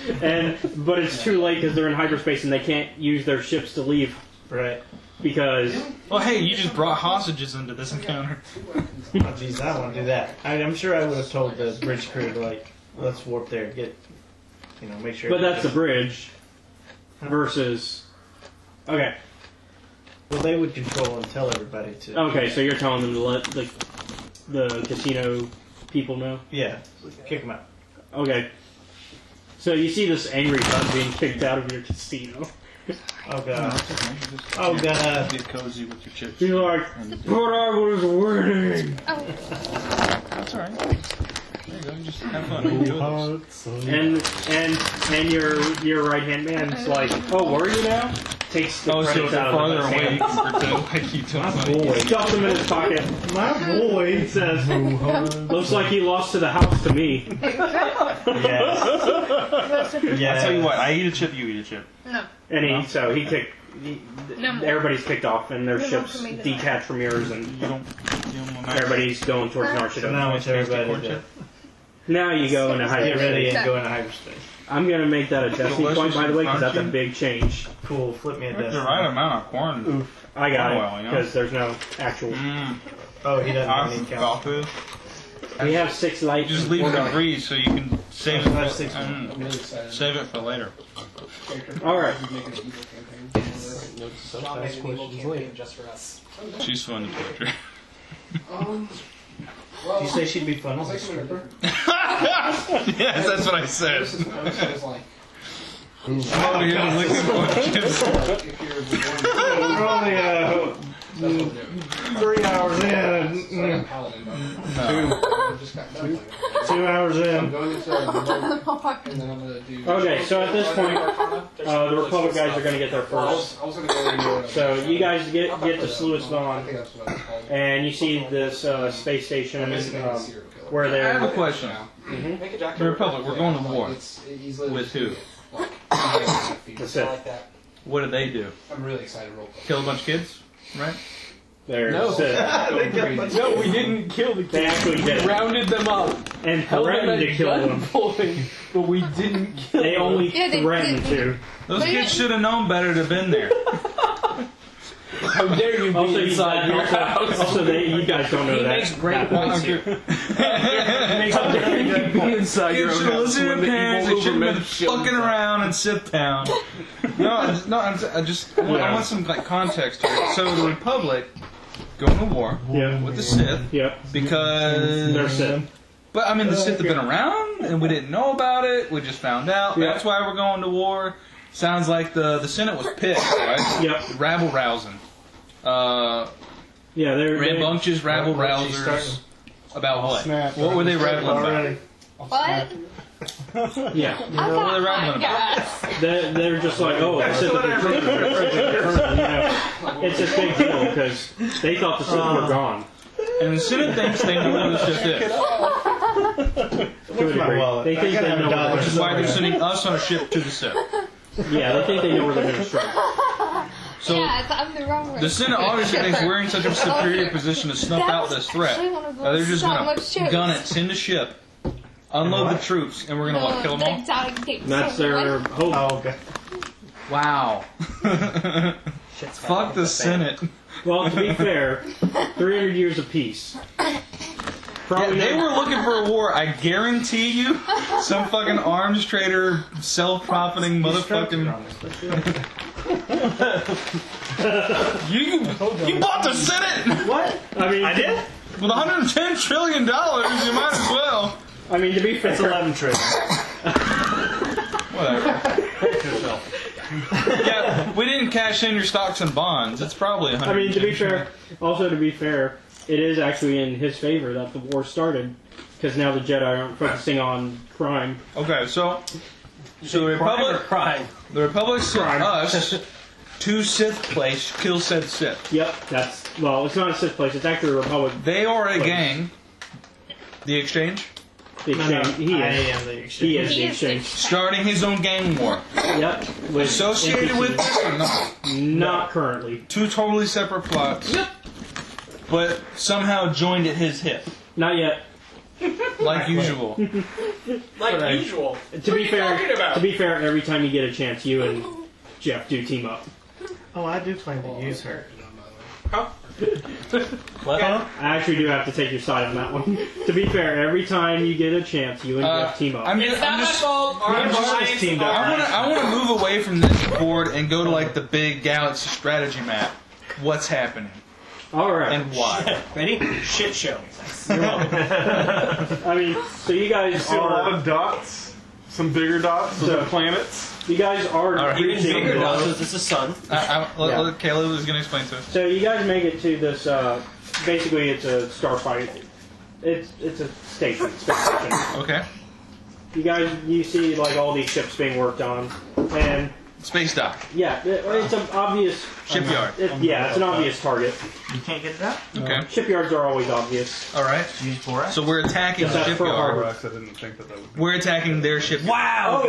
but it's too late because they're in hyperspace and they can't use their ships to leave Right. because. Well, hey, you just brought hostages into this encounter. Oh, jeez, I don't want to do that. I'm sure I would have told the bridge crew to, like, let's warp there, make sure. But that's the bridge versus. Okay. Well, they would control and tell everybody to. Okay, so you're telling them to let the casino people know. Yeah, kick them out. Okay. So you see this angry bug being kicked out of your casino. Oh god. Oh god. Get cozy with your chips. He's like, but I was winning. That's alright. There you go. You just have fun. Enjoy this. And your right hand man's like, oh, were you now? Takes the Oh, so credits the out of farther his away you hand. can pretend like you don't know. Stuffs them in his pocket. My boy. He says, looks like he lost to the house to me. Yes. I'll tell you what. I eat a chip. You eat a chip. No. And he kicked. No. Everybody's kicked off, and their No, ships for me to detached from yours, and You don't want everybody's going towards So now Narshida. it's everybody to Now you go into get hyperspace. ready and go into hyperspace. I'm gonna make that a destiny point, by the way, because that's a big change. Cool, flip me a the desk. right amount of corn. I got Well, it you know. because there's no actual. Oh, he doesn't have any count. Golfu. We have 6 light. You just leave it to freeze so you can save I have it. 6 Save it for later. All right. Sometimes questions later. Just for us. She's fun to torture. Did you say she'd be fun as a stripper? Yes, that's what I said. I'm over here licking chips. We're only 3 hours in. 2 hours in. Okay, so at this point, the Republic guys are going to get there first. So you guys get to Sluis Vaan, and you see this space station where I they're. have a question. Mhm. The Republic, we're going to war. With who? The Sith. What did they do? I'm really excited. Roll. Kill a bunch of kids? Right? They're No. Sith. No, we didn't kill the They kids. actually We did. rounded them up And held them threatened at to kill them. gunpoint, but we didn't kill They them. only Yeah, they threatened did. to. Those kids should have known better to have been there. How dare you be Also, inside your house? you guys don't know He that. makes great points here. How dare you be inside your Kids own should have house listened to when their the parents. They evil shouldn't have been Ubermen show fucking up? around and sit down. I want some like context here. So the Republic going to war Yeah. with the Sith Yep. because They're Sith. But I mean, the Sith have been around, and we didn't know about it. We just found out. Yeah. That's why we're going to war. Sounds like the Senate was pissed, right? Yep. Rabble rousing. Yeah, they're. Rambunctious rabble rousers. About what? Snap. What were they rattling about? Already. What? Yeah. I What were got they rattling hot about? gas. They're just like, oh, the Sith have been it's a big deal because they thought the Sith were gone. And the Senate thinks they know who the Sith is. To a degree. wallet? They think I they gotta know have where Which is they're why they're sending us on a ship to the Sith. Yeah, they think they know where they're going to strike. So Yeah, I'm the wrong way. the Senate obviously thinks we're in such a superior position to snuff out this threat. They're just going to gun it, send a ship Unload the troops, and we're gonna what, kill them all? That's their hope. Oh, okay. Wow. Fuck the Senate. Well, to be fair, 300 years of peace. Probably They were looking for a war. I guarantee you, some fucking arms trader, self-profiting motherfucking. You bought the Senate. What? I mean, I did? With $110 trillion, you might as well. I mean, to be fair, It's 11 trillion. Whatever. Yeah, we didn't cash in your stocks and bonds. It's probably 100. I mean, to be fair, it is actually in his favor that the war started, because now the Jedi aren't focusing on crime. Okay, so the Republic sent us to Sith place, kill said Sith. Yep, it's not a Sith place, it's actually a Republic. They are a gang. The Exchange? The Exchange. He I is. am the exchange. He is the Exchange. Starting his own gang war. Yep. With Associated with this or not? Not currently. Two totally separate plots. Yep. But somehow joined at his hip. Not yet. Like usual. Like usual. To be fair, every time you get a chance, you and Jeff do team up. Oh, I do plan to use her. Huh? What? I actually do have to take your side on that one. To be fair, every time you get a chance, you and Jeff team up. It's not my fault. Our alliance teamed up. I want to move away from this board and go to like the big galaxy strategy map. What's happening? Alright. And why? Ready? Shit show. You're welcome. I mean, so you guys See a lot are... of dots, some bigger dots, some planets. You guys are... Even reaching bigger the- dots. This is the sun. Caleb was going to explain to us. So you guys make it to this, basically it's a starfight. It's a station, space station. Okay. You see like all these ships being worked on, and Space dock. yeah, it's an obvious Shipyard. it's an obvious target. You can't get it out? Okay. Shipyards are always obvious. Alright. Use 4X? So we're attacking the That's for harbor. shipyard. I didn't think that would be. We're attacking their shipyard. Wow.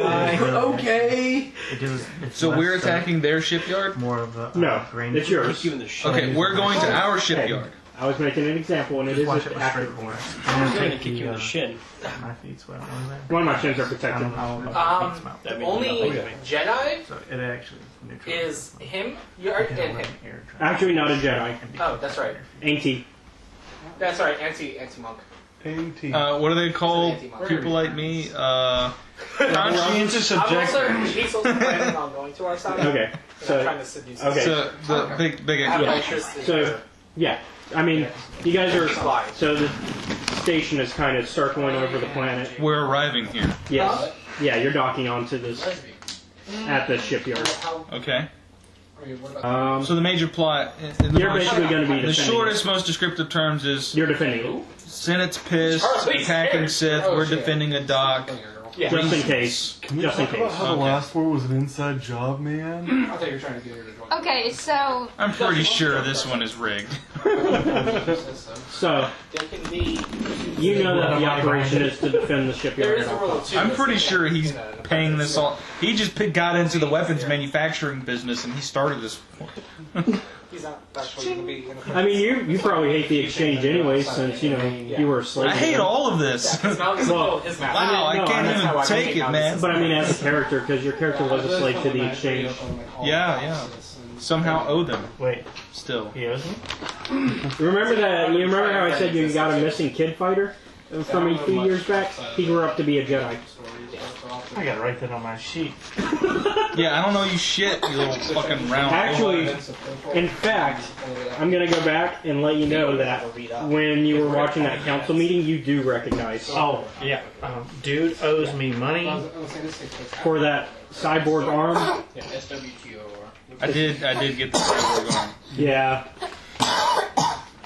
Okay. It's So less, we're attacking their shipyard? more of a No, grain. it's yours. Given the shit. Okay, we're going to our shipyard. I was making an example, and it is Watch it with active. straight board. I'm gonna kick you in the shin. My feet's wet. One of my shins are protected. The only Jedi So it actually is him, and him. Actually, not a Jedi. Oh, that's right. Ain't he? That's right. Anti-monk. What do they call people like me? Conscientious I'm objector. he's also planning on going to our side. Okay, I'm so trying to seduce him. okay. So the big I have Yeah. my interest in So yeah, I mean, you guys are Fly. so the station is kind of circling over the planet. We're arriving here. Yes. Yeah, you're docking onto this at the shipyard. Okay. So the major plot. you're basically going to be The defending. shortest, most descriptive terms is You're defending it, Senate's pissed, Charlie's attacking scared. Sith, we're defending a dock. Yeah. just in case. Can we Just in talk about case. how the Okay. last war was an inside job, man? I thought you were trying to get her to join. Okay, so I'm pretty sure this one is rigged. So There can be. you know that the operation is to defend the There shipyard. is a rule of two. I'm pretty sure he's paying this all. He just got into the weapons manufacturing business and he started this. He's not actually going to be. I mean, you probably hate the exchange anyway, since you know you were a slave. I hate all of this. Well, His mouth. Wow, I no, can't that's even take it, man. But I mean, as a character, because your character was a slave to the exchange. Yeah. Somehow owe them Wait, still. he owes me? Remember that? You remember how I said you got a missing kid fighter from a few years back? He grew up to be a Jedi. I gotta write that on my sheet. Yeah, I don't know you shit, you little fucking round. Actually, in fact, I'm gonna go back and let you know that when you were watching that council meeting, you do recognize Oh, yeah. Dude owes me money. for that cyborg arm. I did get the cyborg arm. Yeah.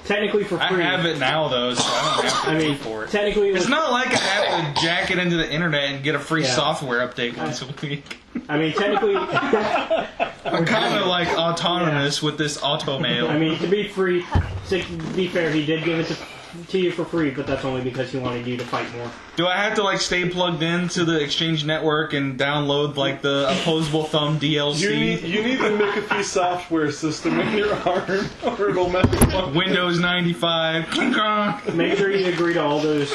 Technically for I free. have it now though, so I don't have to I pay mean, for it. technically, it It's was, not like I have to jack it into the internet and get a free Yeah. software update once a week. I mean, technically, I'm kind of like autonomous with this auto mail. I mean, to be free, to be fair, he did give it to you for free, but that's only because he wanted you to fight more. Do I have to like stay plugged into the Exchange network and download like the opposable thumb DLC? You need the McAfee software system in your arm, or it'll mess you up. Windows 95. Make sure you agree to all those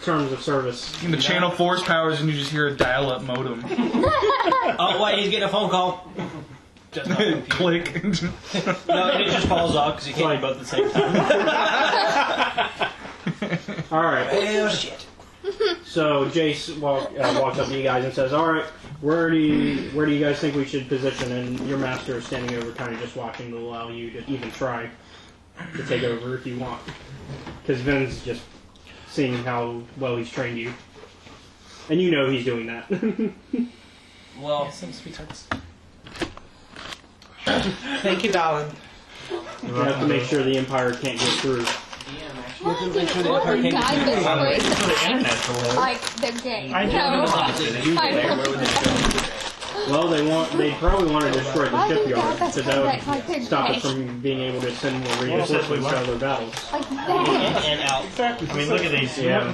terms of service. And the channel force powers, and you just hear a dial-up modem. Oh wait, he's getting a phone call. Just not on Click. No, and it just falls off because you can't do both at the same time. Alright. Oh shit. So Jace walks up to you guys and says, alright, where do you guys think we should position? And your master is standing over kind of just watching to allow you to even try to take over if you want. Because Vin's just seeing how well he's trained you. And you know he's doing that. Well, some sweethearts. Thank you, darling. You have to make sure the Empire can't get through. Why did you guide this place? Like the game. Well, they probably want to destroy the shipyard, because that would stop it from being able to send more reinforcements to other battles. and out. I mean, look at these. Yeah.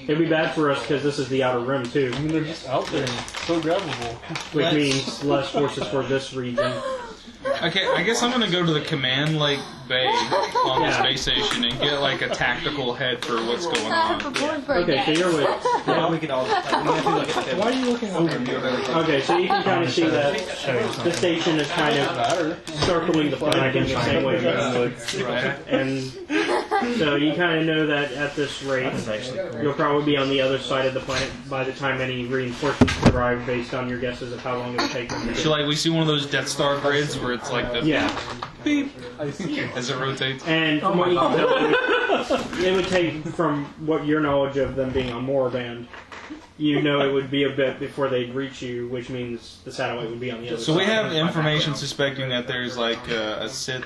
It'd be bad for us because this is the Outer Rim too. I mean, they're just out there, so grabbable. Which means less forces for this region. Okay, I guess I'm gonna go to the command bay on the space station and get like a tactical head for what's going on. Okay, so you're with. Yeah, we can all. Why are you looking over? Okay, so you can kind of see that the station is kind of circling the planet in the same way Moon would. And so you kind of know that at this rate, you'll probably be on the other side of the planet by the time any reinforcements arrive, based on your guesses of how long it will take them to get. So like we see one of those Death Star grids where it's like the beep as it rotates. And from what you can tell, it would take, from what your knowledge of them being on Moorband, you know it would be a bit before they'd reach you, which means the satellite would be on the other side. So we have information suspecting that there's like a Sith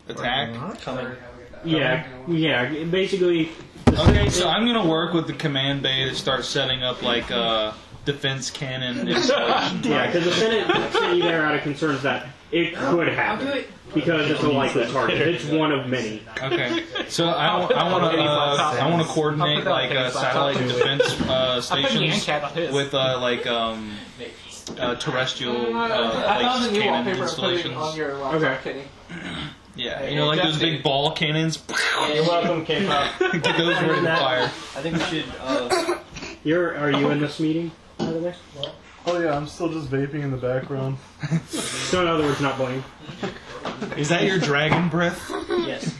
attack coming. Yeah, basically. Okay, so I'm gonna work with the command bay to start setting up like defense cannon installation. Yeah, because the Senate sent you there out of concerns that it could happen. Because it's a likely target. It's one of many. Okay, so I want to coordinate like satellite defense stations with like terrestrial like cannon installations. Okay. Yeah, you know, like those big ball cannons. You're welcome, K-pop. Get those ready to fire. I think we should. Are you in this meeting, by the way? Oh yeah, I'm still just vaping in the background. So in other words, not blame. Is that your dragon breath? Yes.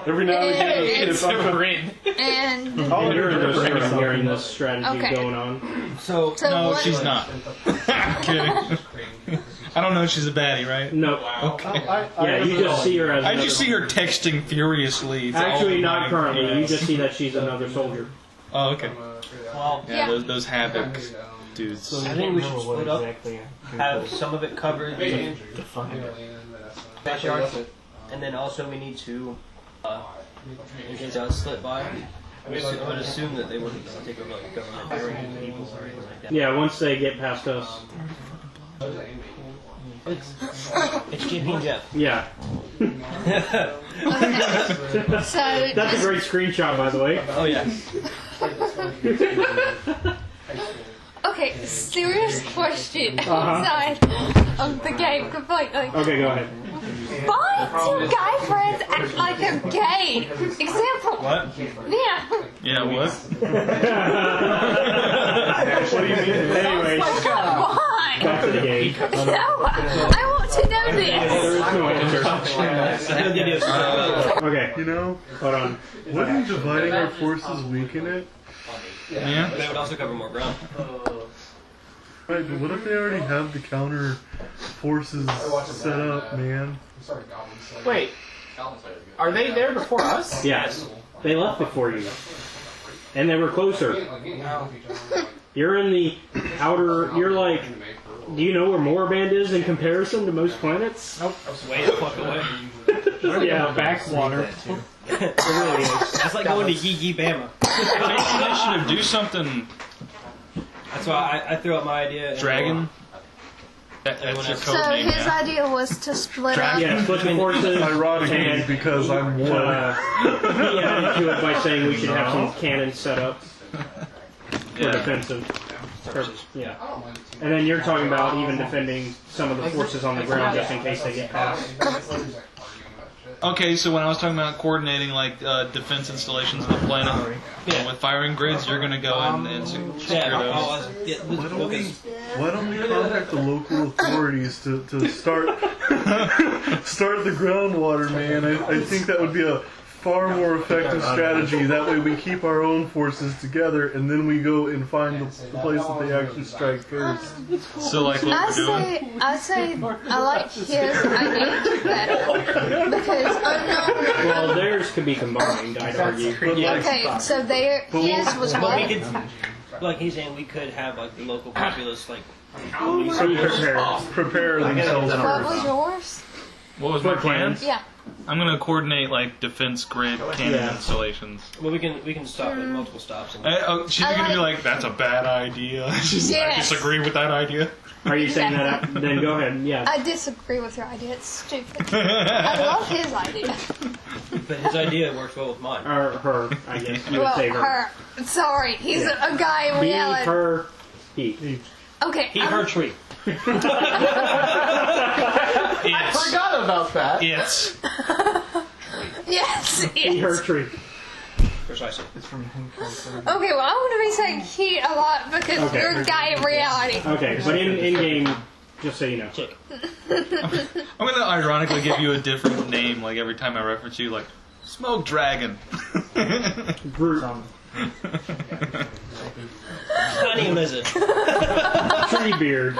Every now and again, It's a grid. And You're in this hearing this strategy going on. So no, what- she's not. Kidding. I don't know she's a baddie, right? No. Okay. Yeah, you just see her as I just see her texting furiously. to all Actually, of not my currently. You guys. just see that she's another soldier. Oh, okay. Well, Yeah, those havoc dudes. I think we should split up. Have some of it covered in backyard, and then also we need to, in case I was slipped by, I would assume that they wouldn't take over like government hiring people or anything like that. Yeah, once they get past us. It's JP and Jeff. Yeah. So That's a great screenshot, by the way. Oh yeah. okay, serious question outside of the game completely. Okay, go ahead. Why do guy friends act like they're gay? Example. What? Yeah. Yeah, what? What do you mean? Anyways, Why? back to the game. No, I want to know There this. is no answer. Okay, You know, hold on. wouldn't dividing our forces weaken it? Yeah. That would also cover more ground. Right, but what if they already have the counter forces set up, man? Wait, are they there before us? Yes, they left before you, and they were closer. You're in the outer. You're like. Do you know where Moorband is in comparison to most planets? Nope. Way the fuck away. Yeah, backwater. It really is. That's like going to Yee Bama. Initiative, do something. That's why I threw out my idea. Dragon. That's your So code name his now. idea was to split up. Yeah, split the forces. Ironically, and, because I'm war. he added to it by saying we should have some cannons set up for defensive purposes. Yeah. And then you're talking about even defending some of the forces on the ground just in case they get past. Okay, so when I was talking about coordinating like defense installations on the planet with firing grids, you're gonna go and secure those. Why don't we contact the local authorities to start the groundwater, man? I think that would be a far more effective strategy. That way we keep our own forces together, and then we go and find the place that they actually strike first. So like what we're doing? I say I like his idea better because unknown. Well, theirs could be combined, I'd argue. Okay, so his was But what? we could, like he's saying, we could have like the local populace like. Prepare themselves What was first. yours? What was my plan? Yeah. I'm gonna coordinate like defense grid cannon installations. Well, we can stop at multiple stops. And She's gonna be like, "That's a bad idea." I disagree with that idea. Are you saying that? Then go ahead. Yeah. I disagree with your idea. It's stupid. I love his idea. But his idea works well with mine. Or her, I guess. You would Well, say her. Sorry, he's a guy in He, reality. her, he. Okay. He, her, tree. I forgot about that. It's Yes. He, her, tree. Precisely. Okay, well, I'm going to be saying he a lot because Okay. you're a guy in reality. Okay, but in game, just so you know. I'm gonna ironically give you a different name like every time I reference you, like Smoke Dragon. Groot. Honey lizard. Treebeard.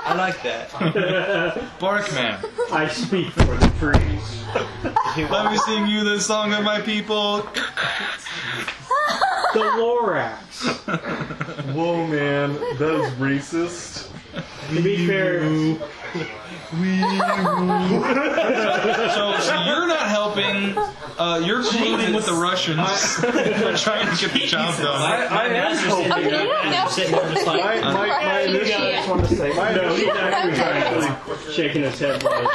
I like that. Barkman. I speak for the trees. Let me sing you the song of my people. The Lorax. Whoa, man, that is racist. To be fair, So you're not helping. You're colluding with the Russians. Trying to get the job done. I am helping. Okay, you don't know. Sitting there just like, My initial no, he's actually shaking his head. Like,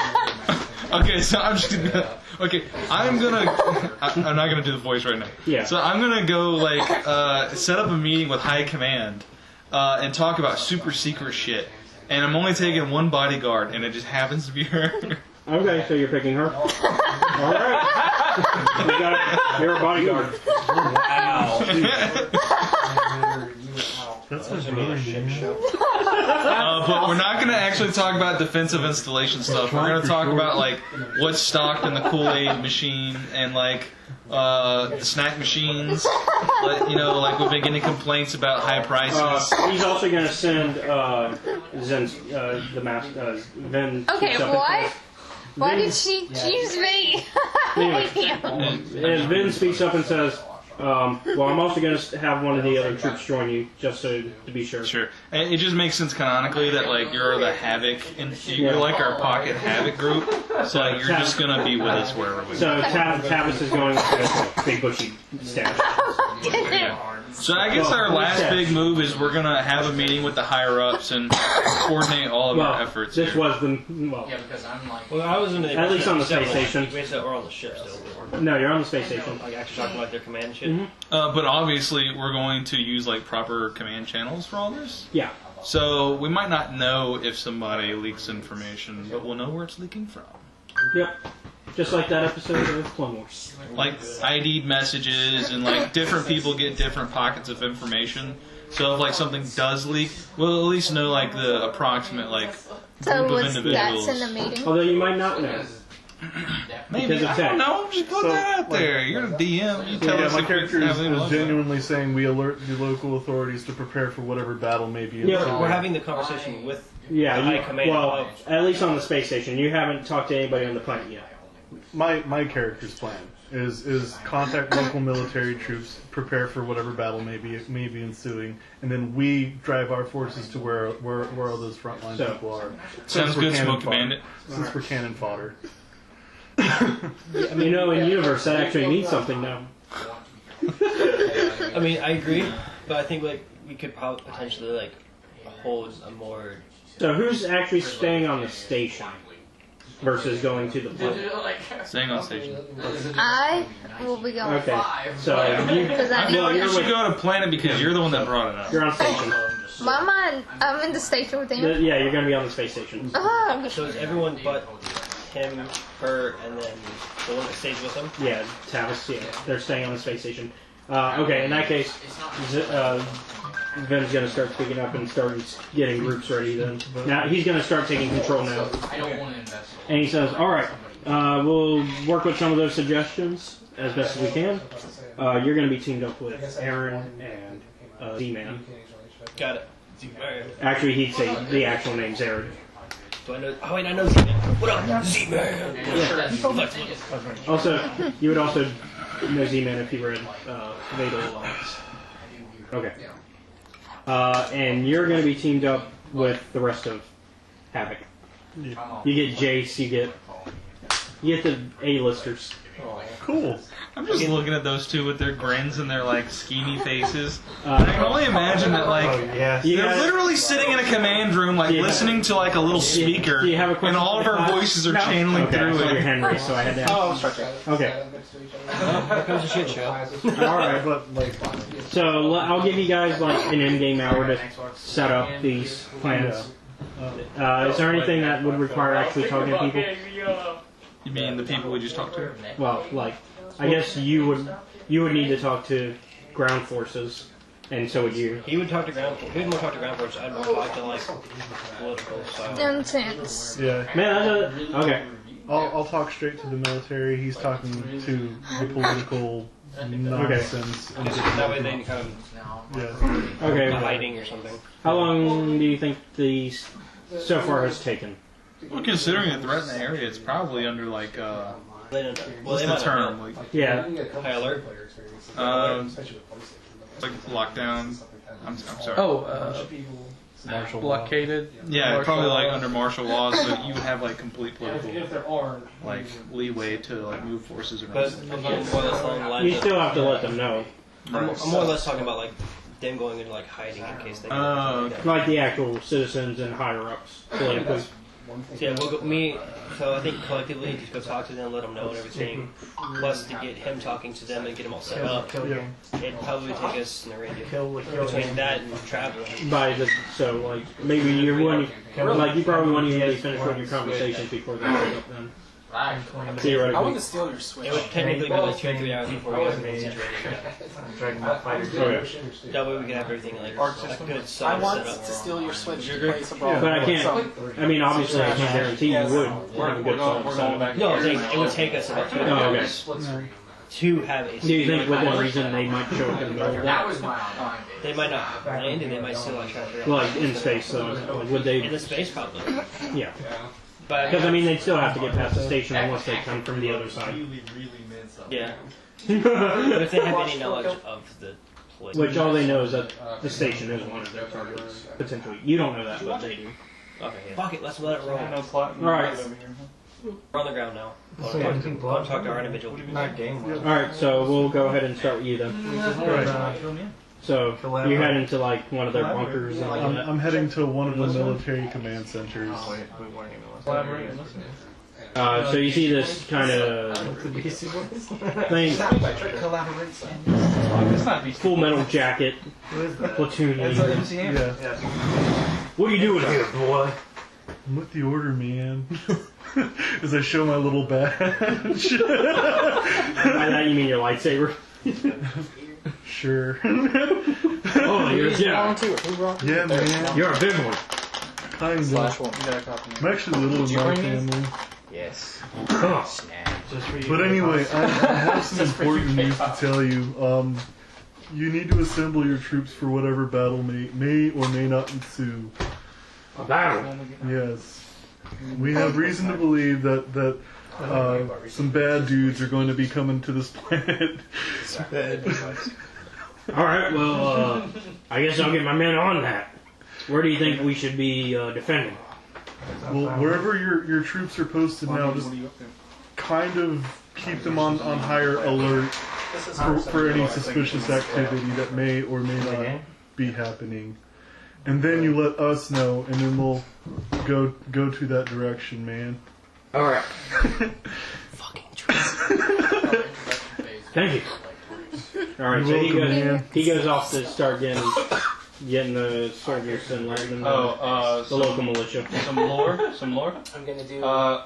Okay, so I'm just gonna. Okay, I'm not gonna do the voice right now. Yeah. So I'm gonna go like set up a meeting with High Command and talk about super secret shit. And I'm only taking one bodyguard, and it just happens to be her. okay, so you're picking her. All right. You're a bodyguard. wow. That's a really shit show. But we're not going to actually talk about defensive installation stuff. We're going to talk about like what's stocked in the Kool-Aid machine and like the snack machines. Like, like we've been getting complaints about high prices. He's also going to send Zen's Ven. Okay, why? Why did she choose me? I hate him. And Vin speaks up and says, well, I'm also going to have one of the other troops join you, just to be sure. Sure. And it just makes sense canonically that like you're the Havoc, and you're like our pocket Havoc group. So like you're just gonna be with us wherever we go. So Tavis is going with the big bushy stash. Yeah. So I guess our last big move is we're gonna have a meeting with the higher ups and coordinate all of our efforts. This here. was the Yeah, because I'm like. Well, I was in the. At least on the space station. We're on the ship still. No, you're on the space station. Like actually talking about their command shit. But obviously we're going to use like proper command channels for all this. Yeah. So we might not know if somebody leaks information, but we'll know where it's leaking from. Yep. Just like that episode of Clone Wars. Like ID'd messages and like different people get different pockets of information. So if like something does leak, we'll at least know like the approximate like So group of was individuals. that's in the meeting? Although you might not know. Maybe Because of I don't tech. know. Just put that out there. You're a DM. You tell us My if character we have any is luck. genuinely saying we alert the local authorities to prepare for whatever battle may be. Yeah, We're having the conversation with Yeah, the high command. well, at least on the space station. You haven't talked to anybody on the planet yet. My character's plan is contact local military troops, prepare for whatever battle may be ensuing, and then we drive our forces to where all those frontline people are. Sounds Since we're good, cannon Smoky fodder. Bandit. Since we're cannon fodder. In universe, that actually means something now. I mean, I agree, but I think like we could probably potentially like hold a more. So who's actually staying on the station versus going to the planet? Staying on station. I will be going. Okay. So you, Because I Well, need you should go to planet because you're the one that brought it up. you're on station. I'm in the station with him. Yeah, you're going to be on the space station. Oh, So is everyone but him, her, and then the one that stays with him? Yeah, Tavis. Yeah, they're staying on the space station. Okay, in that case, Ven's going to start speaking up and start getting groups ready. Then now he's going to start taking control now. I don't want to invest. And he says, "All right, we'll work with some of those suggestions as best as we can. You're going to be teamed up with Aaron and Z-Man. Got it. Alright. Actually, he'd say the actual name's Aaron. Do I know? Oh wait, I know Z-Man. What up, Z-Man? Yeah. Also, you would also know Z-Man if you read Fatal Alliance. Okay. And you're going to be teamed up with the rest of Havoc. You get Jace, you get the A-listers. Cool. I'm just looking at those two with their grins and their like schemy faces. I can only imagine that like Yes. they're literally sitting in a command room, like listening to like a little speaker, Do you have a question and all of for our the voices are class? channeling Okay, I through saw your it. hand raised, so I had to ask. Oh, stretching. Okay. Here comes a shit show. Alright. But like, So I'll give you guys like an in-game hour to set up these plans. Is there anything that would require actually talking to people? You mean the people we just talked to? Well, like, I guess you would need to talk to ground forces, and so would you. He would talk to ground. He would more talk to ground force. I'd more talk to like political style. intense. yeah. Man, okay. I'll talk straight to the military. He's talking to the political nonsense. And That way they can come yeah. Okay. hiding or something. How long do you think these so far has taken? Well, considering the threat in the area, it's probably under like They don't know. Well, what's they the might term? not Like Yeah. know. High alert. like lockdown. I'm sorry. Oh, blockaded. Yeah, probably like under martial laws, but you would have like complete political like leeway to like move forces around. But again, more or less along the lines You of, still have to let them know. I'm more or less talking about like them going into like hiding in case they. Like the actual citizens and higher-ups politically. So yeah, we'll go, so I think collectively just go talk to them, let them know and everything. Plus to get him talking to them and get them all set up. It'd probably take us in a radius between that and traveling. So like maybe you wouldn't like you probably wouldn't even finish with your conversations before they wake up then. I want Theoretically. to steal your Switch. It would technically be like 2 or 3 hours before we got situated. Okay. That way we can have everything like a good solid I want setup. to steal your Switch to play some Brawl. But I can't. I mean, obviously, I can't guarantee you would have a good solid setup. No, it would take us about 2 Oh, hours okay. to have a. Do you think within reason they might show up in the middle of That that? was my online. They might not land and they might still like try to figure out. Like in space, so like, would In they? the space probably. Yeah. But Because I mean, they'd still have to get past the station unless they come from the other side. yeah. But if they have any knowledge of the place. Which all they know is that the station is one of their targets, potentially. You don't know that, but they do. Okay, yeah. Fuck it, let's let it roll. Alright. We're on the ground now. I'll talk to our individual. Alright, so we'll go ahead and start with you then. So, you head into like one of their bunkers and all that. I'm heading to one of the military command centers. So you see this kind of thing, Full Metal Jacket, platoon leader. Yeah. What are you doing here, boy? I'm with the order, man. As I show my little badge. By that you mean your lightsaber? Sure. Oh, you're a Jedi. Yeah, man. You're a big one. Kind of. I'm actually little in my family. Yes. Huh. But anyway, I have some important news to tell you. You need to assemble your troops for whatever battle may or may not ensue. A battle? Yes. We have reason to believe that some bad dudes are going to be coming to this planet. Alright, well, I guess I'll get my men on that. Where do you think we should be defending? Well, wherever your troops are posted now, just kind of keep them on higher alert for any suspicious activity that may or may not be happening, and then you let us know, and then we'll go to that direction, man. All right. Fucking true. Thank you. All right, so he goes off to start getting the soldiers and letting them know the local militia. Some lore. I'm gonna do.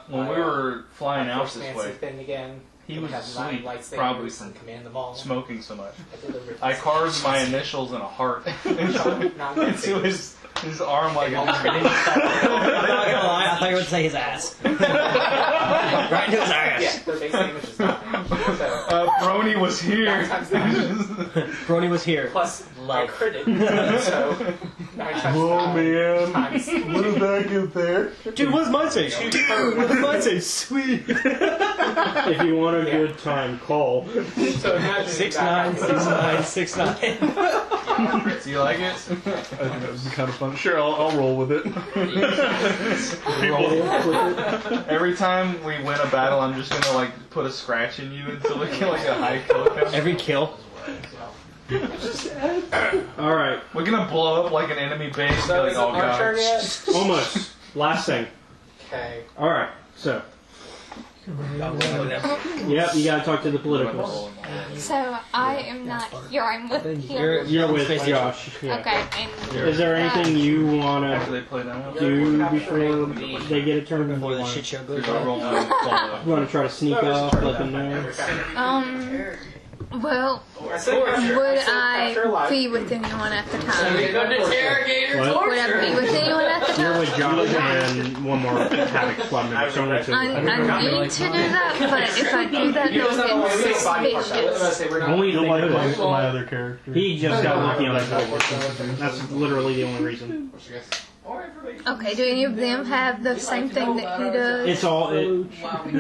When we were flying out first this fancy way, thing again. he was Have 9 asleep, lightsabers probably and from command them all. smoking so much. delivered I this. carved my initials in a heart into his arm like I'm not gonna lie, I thought you were going to say his ass. Right into his ass. Yeah, their base name is just nothing. So, Brony was here. Brony was here. plus Life. credit. So 9 times Whoa, 9 man! times- What did that get there? Dude, what's mine say? Dude, what's mine say? Sweet. If you want a good time, call. So imagine 696969. Do you like it? I think that would be kind of fun. Sure, I'll roll with it. Every time we win a battle, I'm just gonna like put a scratch in you until we get like a high kill count. Every kill. All right, We're gonna blow up like an enemy base. And be So like, is oh it our turn god. yet? almost. Last thing. Okay. All right, so yep, you gotta talk to the politicals. So I am not here. I'm with him. You're with Josh. Yeah. Okay, and Is there anything you After wanna they play that, do before they get a turn? Before the You shit show goes we're on. rolling. wanna try to sneak off, let them know? well, would I be with anyone at the time? What? Would I be with anyone at the You're time? with Josh and one more Havoc squad member. So only two. I need to do that, but if I do that, they'll get suspicious. Only if You'll they like notice. my other character. He just got lucky on his level. That's literally the only reason. Okay, do any of them have the same thing that he does? It's all. The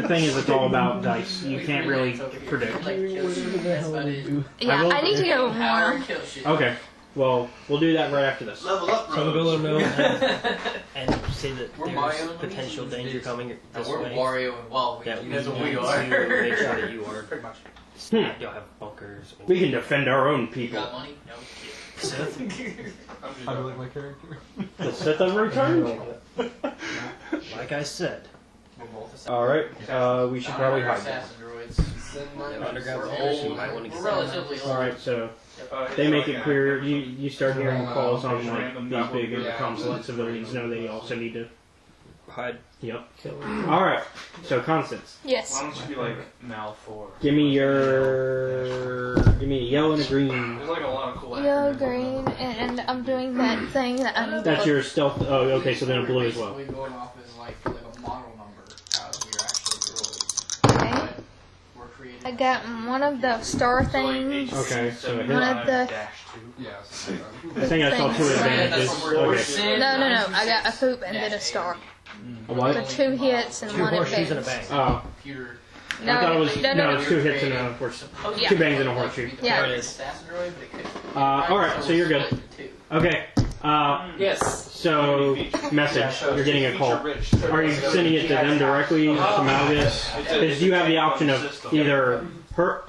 thing is, it's all about dice. You can't really predict. Yeah, I need to go more. Okay. Well, we'll do that right after this. So we'll go let them know and say that there's potential danger coming this way. Wario and Waluigi. That we That's what need we to are. make sure that you are. You'll have bunkers. We can defend our own people. Got money? No. Sith. I like my character. The Sith have returned. Like I said. All right. We should probably hide. Assassin droids. Underground players who might want to We're get relatively All right. So they make it clear. You start hearing calls on like these big consulate civilians know they also need to hide. Yep. All right. So Constance, Yes. Why don't you be like Malfoy? give me a yellow and a green. There's like a lot of cool Yellow, acronyms. green, and I'm doing that thing that I need That's to. your stealth. Oh, okay. So then a blue as well. Basically going off as like a model number out of your actual droids. Okay. But we're creating. I got one of the star things. Okay. So One of the. Yes. I think I saw two advantages. Okay. No. I got a hoop and then a star. A what? So 2 hits and 2 1 horseshoes and a advance. bang. Oh. Computer. I thought it was no, it's 2 hits and a horse. Yeah. 2 bangs and a horseshoe. Yeah. There it is. Assassin droid, but it could. Alright, so you're good. Okay. Yes. So, message. You're getting a call. Are you sending it to them directly, to Malgus? Because you have the option of either her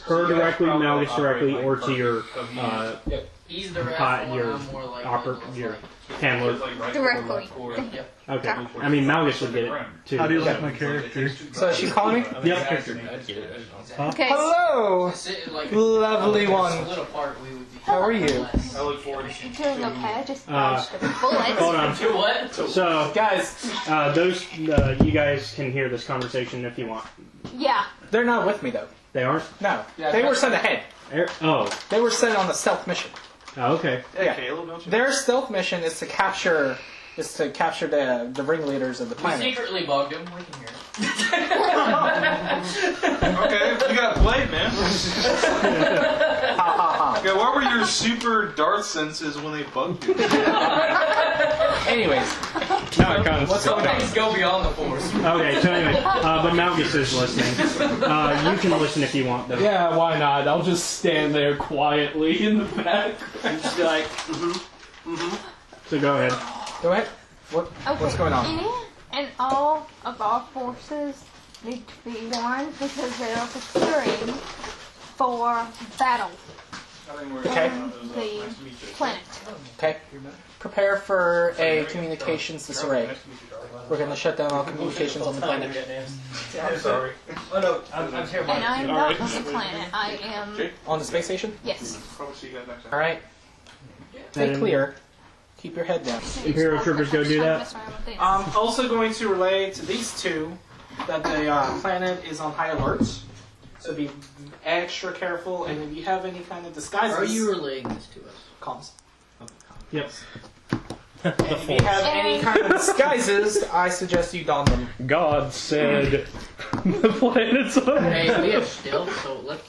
directly, Malgus directly, or to your He's the rat one, your I'm more like your handler. Directly. Okay. I mean, Malgus would get it too. How do you like my character? So she's calling me? Yep. Okay. Hello. like Lovely one. split apart, we would be. How are you? I look forward to Doing okay. I just dodged the bullets. Hold on. Do what? So, Guys, those you guys can hear this conversation if you want. Yeah. they're not with me though. They aren't? No. They were sent ahead. Oh. They were sent on a stealth mission. Oh, okay. Yeah. Caleb, don't you? Their stealth mission is to capture the ringleaders of the We planet. secretly bugged him. We can hear it. Okay, you gotta play, man. Ha ha ha. Okay, what were your super dart senses when they bugged you? Anyways, Now it comes. what's Some going on? things go beyond the force. Okay, so anyway, but Malgus is listening. You can listen if you want, though. Yeah, why not? I'll just stand there quietly in the back. Just be like, So go ahead. Go ahead. What's going on? Any and all of our forces need to be warned because they are preparing for battle. Okay. The planet. Okay. Prepare for a communications disarray. We're going to shut down all communications on the planet. I'm sorry. Oh no, I'm terrible. And I am not on the planet. I am... On the space station? Yes. Alright. Stay clear. Keep your head down. Imperial troopers go do that. I'm also going to relay to these two that the planet is on high alert. So be extra careful, and if you have any kind of disguises... Are you relaying this to us? Comms. Yep. And if you have any kind of disguises, I suggest you don them. God said the planet's on. Hey, we have stealth, so let's.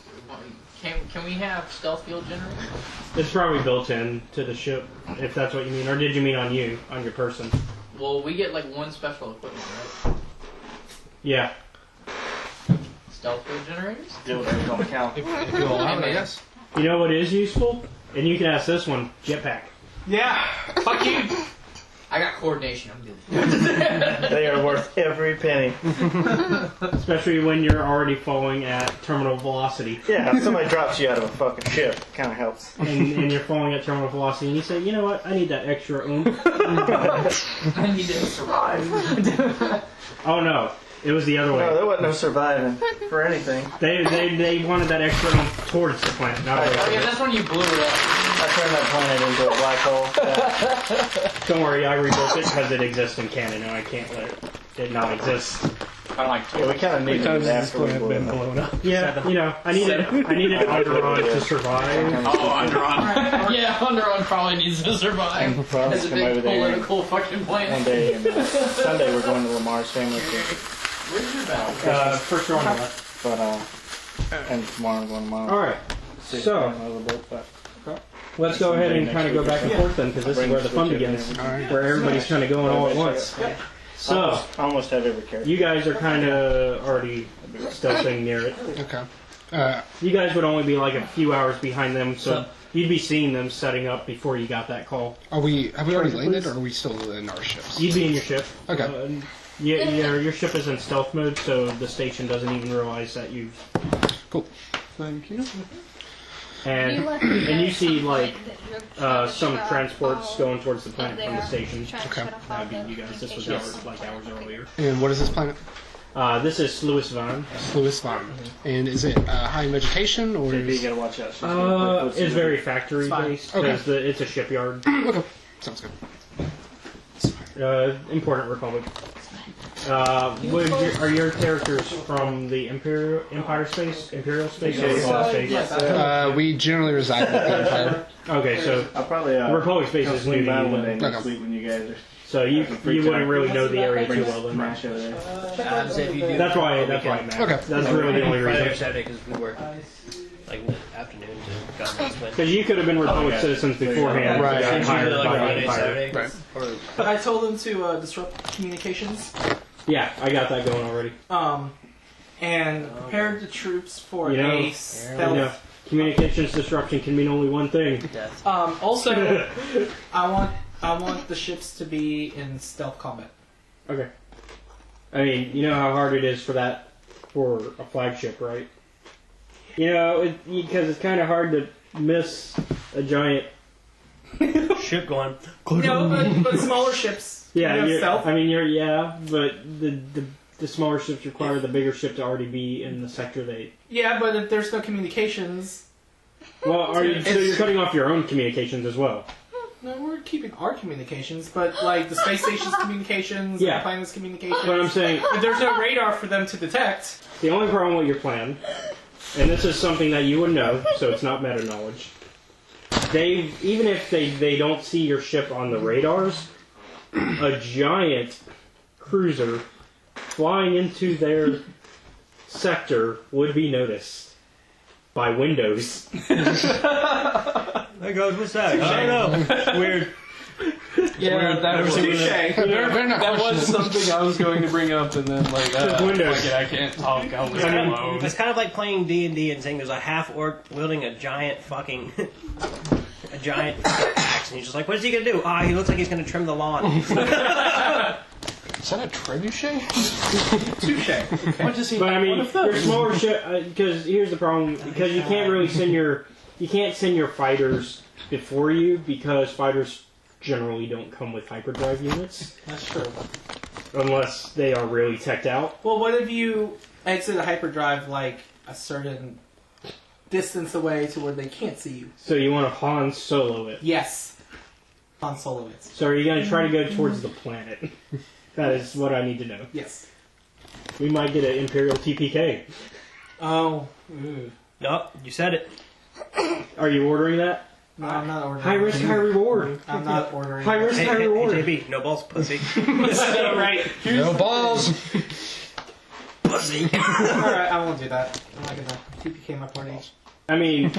Can we have stealth field generators? It's probably built in to the ship, if that's what you mean. Or did you mean on you, on your person? Well, we get like one special equipment, right? Yeah. Stealth field generators? Dildos don't count. If you allow it, I guess. You know what is useful? And you can ask this one, jetpack. Yeah, fuck you. I got coordination. I'm good. They are worth every penny. Especially when you're already falling at terminal velocity. Yeah, if somebody drops you out of a fucking ship, it kind of helps. And you're falling at terminal velocity, and you say, you know what, I need that extra oomph. I need to survive. Oh no, it was the other way. No, there wasn't no surviving for anything. They wanted that extra oomph towards the planet, not away Oh from yeah, it. that's when you blew it up. I turned that planet into a black hole. Yeah. Don't worry, I rebuilt it because it exists in canon, and I can't let it not exist. Yeah, we kind of needed it after we blew it up. Yeah, you know, I needed Underon to survive. Oh, Underon. Yeah, Underon probably needs to survive. As a Come over big there. political fucking One plan. day, and Sunday we're going to Lamar's family trip. Where's your battle? First round left. But, and tomorrow I'm going to mine. Alright, so let's go ahead and kind of go back and forth then, because this is where the fun begins. Where everybody's kind of going all at once. So, I almost have every character. you guys are kind of already stealthing near it. Okay. You guys would only be like a few hours behind them, so you'd be seeing them setting up before you got that call. Have we already landed, or are we still in our ships? You'd be in your ship. Okay. Your ship is in stealth mode, so the station doesn't even realize that you've... Cool. Thank you. And you see, like, some transports going towards the planet from the station. Okay. That would be you guys. This was hours earlier. And what is this planet? This is Sluis Vaan. Sluis Vaan. And is it high in vegetation, or You is... gotta watch out. It's very factory-based, because it's a shipyard. Okay. Sounds good. Important Republic. Are your characters from the Empire space? Imperial space? Or Republic space? Yes. We generally reside in the Empire. Okay, so I'll probably Republic space is new swing to by you one day then. next Okay. week when you guys are So you wouldn't really know the area too well then. smash over there. That's why it matters. Okay. That's really the only Friday or reason. Saturday because we work like afternoon to God knows when. Because you could have been Republic citizens beforehand. Right. Got It's hired usually like by the Friday, Empire. Saturday. Right. Or I told them to disrupt communications. Yeah, I got that going already. And prepared the troops for You know, a stealth. Communications disruption can mean only one thing. death. Also, I want the ships to be in stealth combat. Okay. I mean, you know how hard it is for a flagship, right? You know, because it's kind of hard to miss a giant. Ship going. No, but smaller ships. Yeah, you know, stealth. I mean, but the smaller ships require the bigger ship to already be in the sector they. Yeah, but if there's no communications, Well, so you're cutting off your own communications as well. no, we're keeping our communications. But like the space station's communications, Yeah. the planet's communications. But I'm saying if there's no radar for them to detect. the only problem with your plan, and this is something that you would know, so it's not meta knowledge. Even if they don't see your ship on the radars, a giant cruiser flying into their sector would be noticed by Windows. That goes, what's that? I don't know. Weird. Yeah, that was touche. That was something I was going to bring up, and then like, Windows. I can't talk. I'll leave it alone. It's kind of like playing D&D and saying there's a half orc wielding a giant fucking axe, and he's just like, what is he gonna do? He looks like he's gonna trim the lawn. Is that a trebuchet? Touche. What does he? But I mean, your smaller ship, because here's the problem, because you can't really send your you can't send your fighters before you because fighters generally don't come with hyperdrive units. That's true. Unless they are really teched out. Well, what if you exit a hyperdrive like a certain distance away to where they can't see you? So you want to Han Solo it? Yes. Han Solo it. So are you going to try to go towards the planet? That is what I need to know. Yes. We might get an Imperial TPK. Oh. Nope, you said it. Are you ordering that? No, I'm not ordering. High risk, high reward. I'm not ordering. High risk, high reward. Hey, JB, no balls, pussy. Right. No balls. Pussy. Alright, I won't do that. I'm not gonna TPK my party. I mean,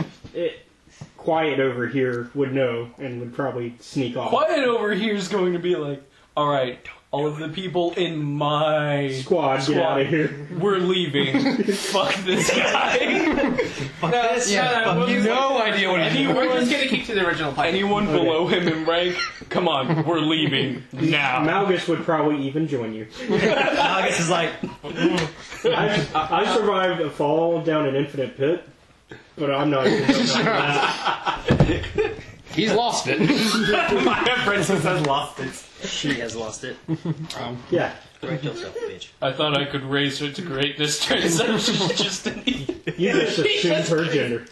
Quiet over here would know and would probably sneak off. Quiet over here is going to be like, alright, all of the people in my Squad, get out of here. We're leaving. Fuck this guy. Fuck this. No idea what he's doing. We're just gonna keep to the original plan. Anyone below him in rank, come on, we're leaving now. Malgus would probably even join you. Malgus is like... I survived a fall down an infinite pit, but I'm not even going that. He's lost it. My apprentice has lost it. She has lost it. Yeah. Correct yourself, bitch. I thought I could raise her to greatness. Turns out she's just an idiot. You just assumed her gender.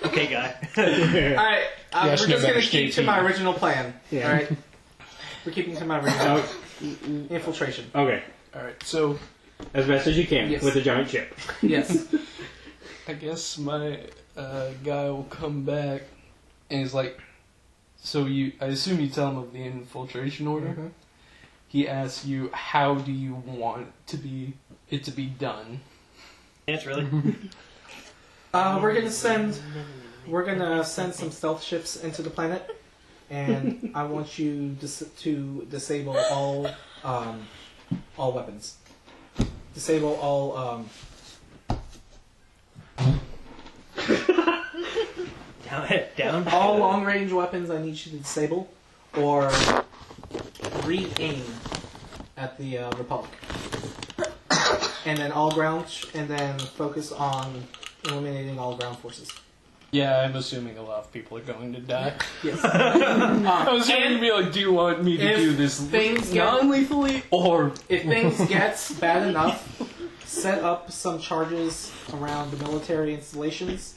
Okay, guy. Alright, we're she just never gonna keep to escaped my original plan. Yeah. Alright? We're keeping to my original infiltration. Okay. Alright, so As best as you can, Yes. with a giant chip. Yes. I guess my guy will come back and he's like, so I assume you tell him of the infiltration order. Mm-hmm. He asks you, how do you want it to be done? Yes, really? We're gonna send some stealth ships into the planet, and I want you to disable all weapons. Disable all down. all long range weapons. I need you to disable or re-aim at the Republic, and then and then focus on eliminating all ground forces. Yeah, I'm assuming a lot of people are going to die. Yes. I was going to be like, do you want me to do this non-lethally, or... If things get bad enough, set up some charges around the military installations,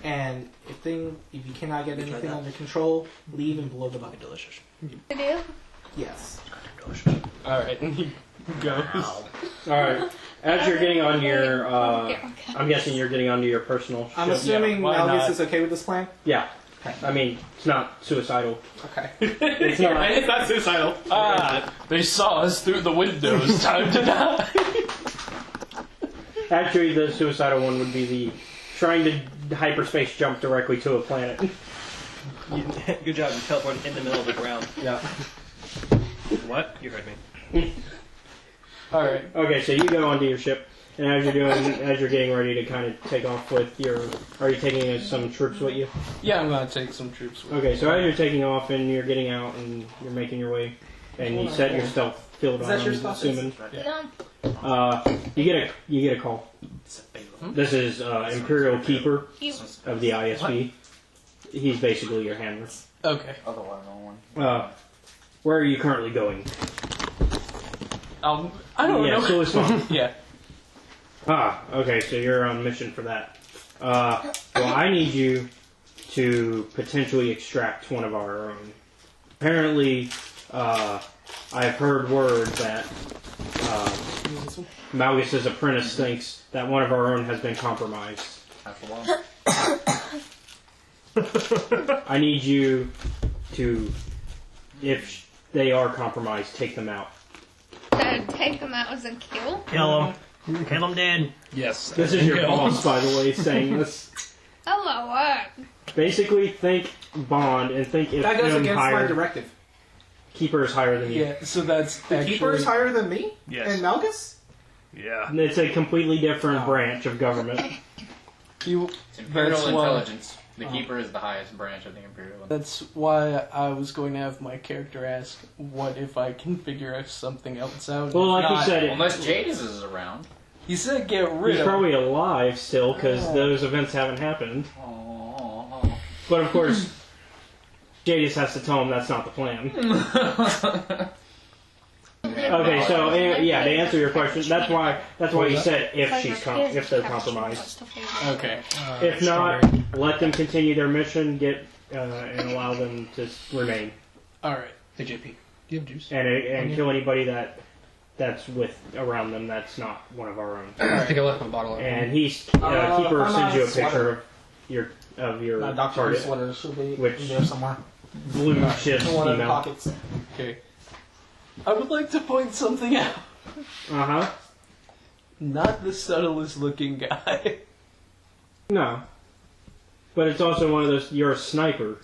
and if you cannot get anything under control, leave and blow the body. Delicious. I do. Yes. Alright, and he goes. Alright. As you're getting on your, I'm guessing you're getting onto your personal I'm ship. assuming why Malgus not? is okay with this plan? Yeah. I mean, it's not suicidal. Okay. It's not. It's not suicidal. They saw us through the windows. Time to die. Actually, the suicidal one would be the trying to hyperspace jump directly to a planet. Good job, you teleported in the middle of the ground. Yeah. What? You heard me. Alright. Okay, so you go onto your ship, and as you're getting ready to kind of take off with are you taking some troops with you? Yeah, I'm going to take some troops with Okay, so as you're taking off and you're getting out and you're making your way, and you set your stealth field Is on, that your I'm stuff? assuming. No. You get a call. This is Imperial Keeper You. of the ISP. He's basically your handler. Okay. Otherwise, no one. Where are you currently going? I don't know. Sluis Vaan. Yeah. Okay, so you're on mission for that. Well, I need you to potentially extract one of our own. Apparently, I've heard word that Malgus' apprentice thinks that one of our own has been compromised. That's the one. I need you to, if they are compromised, take them out. So take them out as a kill. Kill him. Kill him dead. Yes. This is your boss, by the way, saying this. Hello, work. Basically, think Bond and think if That goes him against my higher. directive. Keeper is higher than you. Yeah, so that's The actually... Keeper is higher than me? Yes. And Malgus? Yeah. It's a completely different branch of government. You, It's Imperial that's why, Intelligence. The Keeper is the highest branch of the Imperial. that's why I was going to have my character ask, what if I can figure something else out? Well, like you Not- said, Unless Jades is around. He said get rid He's of. probably alive still because those events haven't happened. But of course, Jadis has to tell him that's not the plan. Okay, so to answer your question, that's why you said if they're compromised. Okay. If not, let them continue their mission, and allow them to remain. All right. Hey JP, do you have juice? And kill anybody that's around them that's not one of our own. I think I left my bottle. And Keeper sends you a picture of your target, sweater should be which there somewhere. Blue shift One of the email. pockets. Okay. I would like to point something out. Not the subtlest looking guy. No. But it's also one of those, you're a sniper,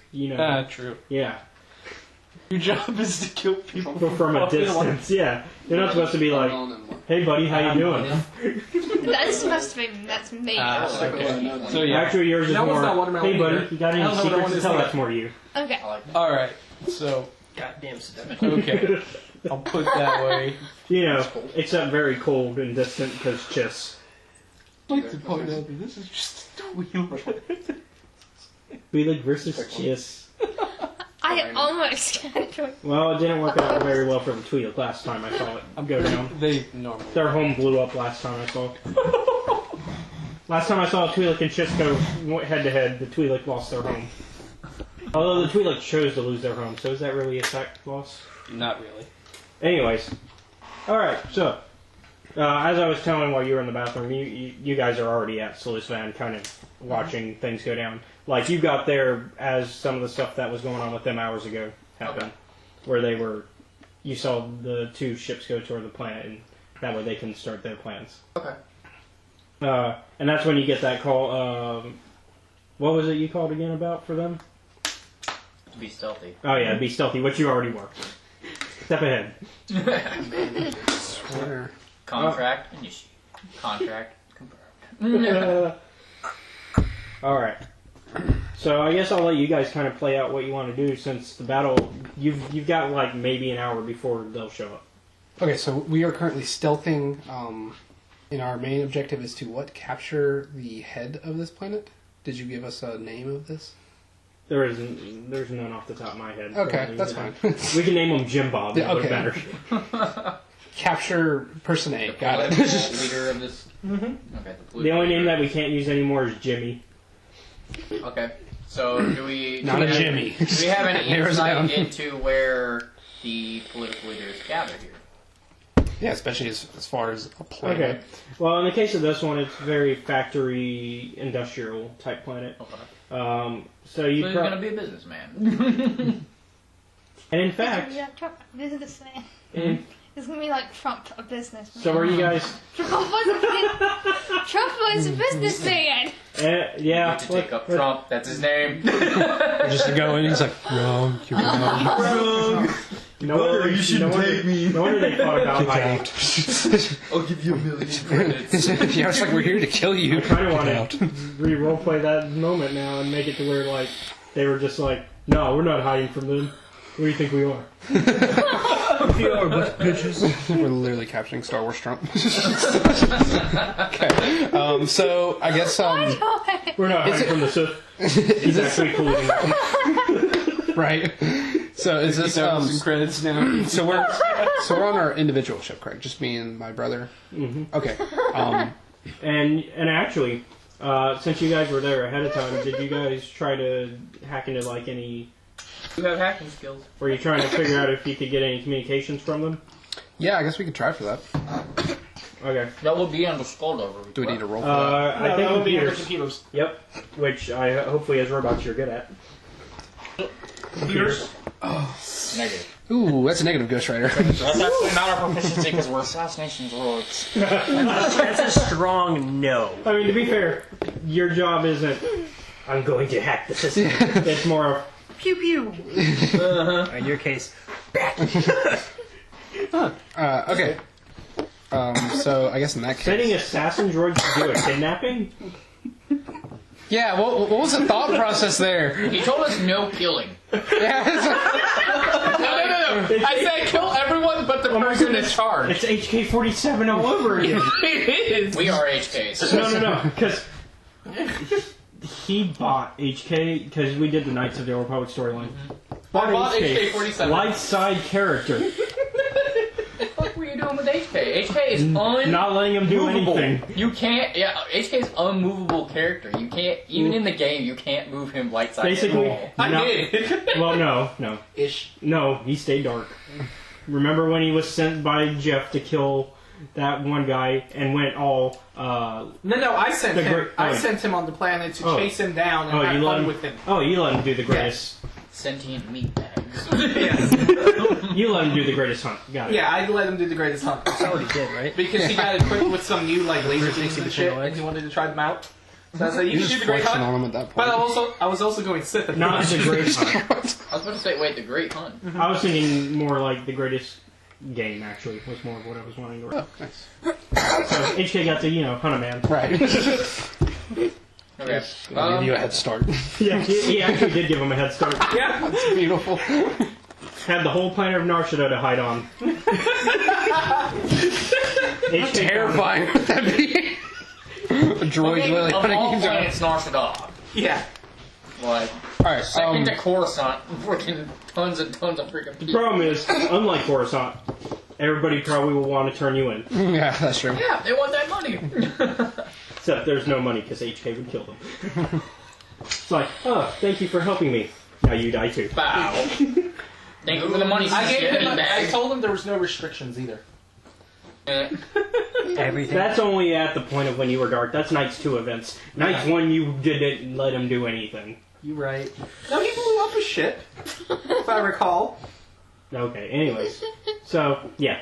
True. Yeah. Your job is to kill people From a distance, yeah. You're not supposed to be like, hey buddy, how you doing? That's supposed to be, that's me. Okay. So yeah. Actually, yours is That was more, not watermelon hey buddy, either. you got I any don't know what I secrets wanted to to tell? say. That's more you. Okay. Alright. So, Goddamn seduction. okay. I'll put that way. Except very cold and distant because Chiss. I'd like to point out that this is just a Twi'lek. Twi'lek versus Chiss. I almost got it. Well, it didn't work out very well for the Twi'lek last time I saw it go down. They normally. Their home blew up last time I saw it. Last time I saw a Twi'lek and Chiss go head to head, the Twi'lek lost their home. Although the Twi'lek chose to lose their home, so is that really a fact loss? Not really. Anyways. Alright, so, as I was telling while you were in the bathroom, you guys are already at Sluis Vaan kind of watching things go down. Like, you got there as some of the stuff that was going on with them hours ago happened. Where you saw the two ships go toward the planet, and that way they can start their plans. Okay. And that's when you get that call, what was it you called again about for them? To be stealthy. Oh yeah, be stealthy, which you already were. Step ahead. Swear. Contract initiate. Contract confirmed. Alright. So I guess I'll let you guys kind of play out what you want to do since the battle, you've got like maybe an hour before they'll show up. Okay, so we are currently stealthing, and our main objective is to what? Capture the head of this planet? Did you give us a name of this? There's none off the top of my head. Okay, that's fine. We can name him Jim Bob. Yeah, okay. Better. Capture person A. Got it. Leader of this. Mm-hmm. Okay. The only name that we can't use anymore is Jimmy. Okay. So do we? Not a Jimmy. Do we have any Narrows insight down. into where the political leaders gather here? Yeah, especially as far as a planet. Okay. Well, in the case of this one, it's very factory, industrial type planet. Okay. So you. So he's gonna be a businessman. And in fact, Yeah, Trump, businessman. in, It's gonna be like Trump, a businessman. so are you guys? Trump was a businessman. Yeah. To take up Trump, that's his name. Just go in, he's like, wrong, you're wrong. No wonder you shouldn't take me. No wonder they thought about hiding. I'll give you $1 million. Yeah, it's like we're here to kill you. I kind of Get want to re-roleplay that moment now and make it to where like they were just like, no, we're not hiding from them. What do you think we are? We are a bunch of bitches. We're literally capturing Star Wars Trump. Okay. So I guess we're not hiding from the Sith. He's actually colluding. Right. So is this some credits now? So we're on our individual ship, correct? Just me and my brother. Mm-hmm. Okay. And actually, since you guys were there ahead of time, did you guys try to hack into like any? You have hacking skills. Were you trying to figure out if you could get any communications from them? Yeah, I guess we could try for that. Okay. That would be under Skullduggery. Do we need a roll for that? I think that would be under computers. computers. Yep. Which I hopefully as robots you're good at. Computers. Negative. Ooh, that's a negative, Ghost Rider. That's actually not our proficiency because we're assassination rogues. That's a strong no. I mean, to be fair, your job isn't, I'm going to hack the system. It's more of, Pew pew. In your case, Okay. So I guess in that case, sending assassin droids to do a kidnapping? Yeah, what was the thought process there? He told us no killing. Yeah, No. I said kill everyone but the person in charge. It's HK-47 all over again. It is. We are HKs. No, because he bought HK, because we did the Knights of the Old Republic storyline. I bought HK-47. Light side character. What were you doing with HK? HK is Not letting him do anything. You can't. Yeah, HK is unmovable character. You can't even in the game. You can't move him light side. Basically, I did. Well, no. Ish. No, he stayed dark. Remember when he was sent by Jeff to kill that one guy and went all... No, I sent him. I sent him on the planet to chase him down and have fun with him. Oh, you let him do the greatest... Sentient meat bags. Yes. You let him do the greatest hunt. Got it. Yeah, I let him do the greatest hunt. That's what he did, right? Because he got equipped with some new laser things and shit, and he wanted to try them out. So I said, you can do the great flexing on hunt. him at that point. But I was also going Sith. Not the great hunt. I was about to say, wait, the Great Hunt. I was thinking more like the greatest game, actually, was more of what I was wanting to... Oh, nice. So HK got to, hunt a man. Right. Okay. Give you a head start. Yeah, he actually did give him a head start. Yeah. That's beautiful. Had the whole planet of Narshada to hide on. HK Terrifying would that be? A droid literally Of putting all you down. planets, Narshada. Yeah. Like, Alright, second to Coruscant, freaking tons and tons of freaking The people. problem is, unlike Coruscant, everybody probably will want to turn you in. yeah, that's true. Yeah, they want that money. Except there's no money because HK would kill them. It's like, oh, thank you for helping me. Now you die too. Bow. Thank you for the money. I told him there was no restrictions either. Everything. That's only at the point of when you were dark. That's Knights 2 events. Knights 1, you didn't let him do anything. You right. No, he blew up a ship, if I recall. Okay, anyways. So, yeah.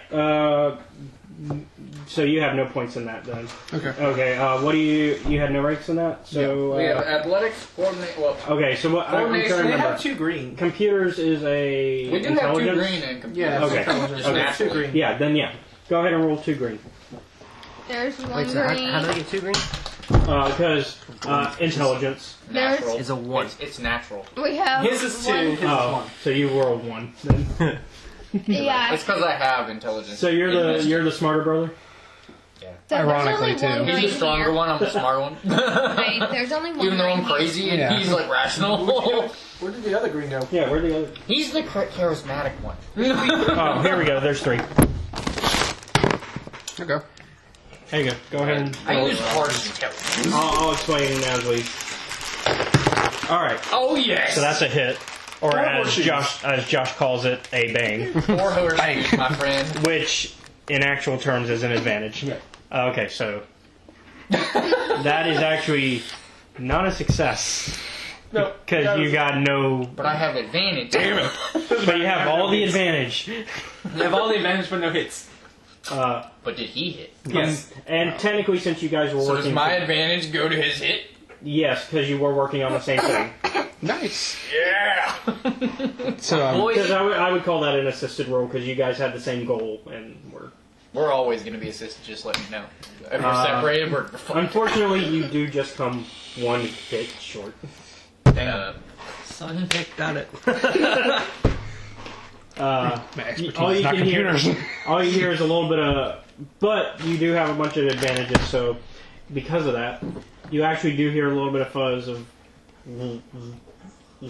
So you have no points in that then. Okay. Okay, what do you had no ranks in that? So We have athletics, coordinate. Well, okay, so what I'm trying to Coordination, They remember. have 2 green. Computers is a we do have 2 intelligence? green and computers. Yeah, Okay. intelligence. Just Okay. naturally. 2 green. Yeah, then yeah. Go ahead and roll 2 green. There's one Wait, so green. how do I get 2 green? Because intelligence. Natural. Is a 1. It's natural. We have His is 2, one. his is 1. Oh, so you rolled 1 then. Yeah. It's because I have intelligence. So you're the smarter brother? So Ironically, there's only too. one He's green the stronger here. one, I'm the smarter one. Right, there's only one Even though I'm green here. crazy and Yeah. he's like rational. Where did the other green go? Yeah, where'd the other... He's the charismatic one. Oh, here we go. There's 3. Okay. There you go. Go ahead and I roll. use hard intelligence. I'll explain as we... Alright, Oh yes! so that's a hit. Or as Josh calls it, a bang. 4 horse shoes, my friend. Which, in actual terms, is an advantage. Okay, so... that is actually not a success. No. Because you got no... But I have advantage. Damn it! But you have all the advantage. You have all the advantage but no hits. But did he hit? Yes. And technically, since you guys were So does working... my advantage go to his hit? Yes, because you were working on the same thing. Nice. Yeah! So, Because I would call that an assisted role, because you guys had the same goal, and were... We're always going to be assisted, just let me know. If we're separated, we're fucked. Unfortunately, you do just come 1 hit short. Sun picked on it. my expertise all is you not can hear, computers. all you hear is a little bit of, but you do have a bunch of advantages. So, because of that, you actually do hear a little bit of fuzz of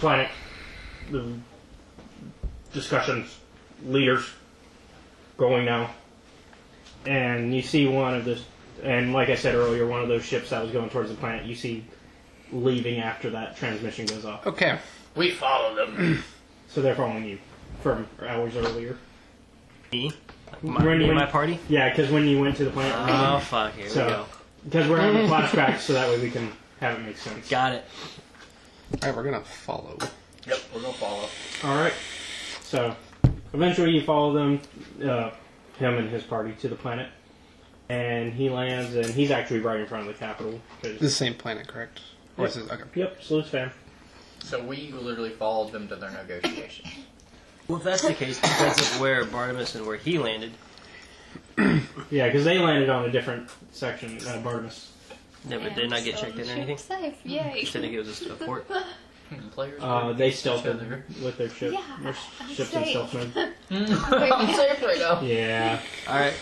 planet discussions, leaders going now, and you see one of this. And like I said earlier, one of those ships that was going towards the planet, you see leaving after that transmission goes off. Okay. We follow them. So they're following you from hours earlier. Me? When you My went- party? Yeah, because when you went to the planet, Oh, fuck. Here we so go. because we're having flashbacks, so that way we can have it make sense. Got it. Alright, we're gonna follow. Yep, we're going to follow. All right. So eventually, you follow them, him and his party, to the planet, and he lands, and he's actually right in front of the capital. 'cause- The same planet, correct? Or Yep. is this, okay. Yep, Sluis Vaan. So we literally followed them to their negotiations. Well, if that's the case, because of where Barnabas and where he landed, Yeah, because they landed on a different section, Barnabas. Yeah, but did not get checked in or anything? Safe, yay. You said it was just a port. Players. They stealthed with their ship. Yeah, Their I'm ship's in safe. stealth mode. I'm safe right now. Yeah. Alright.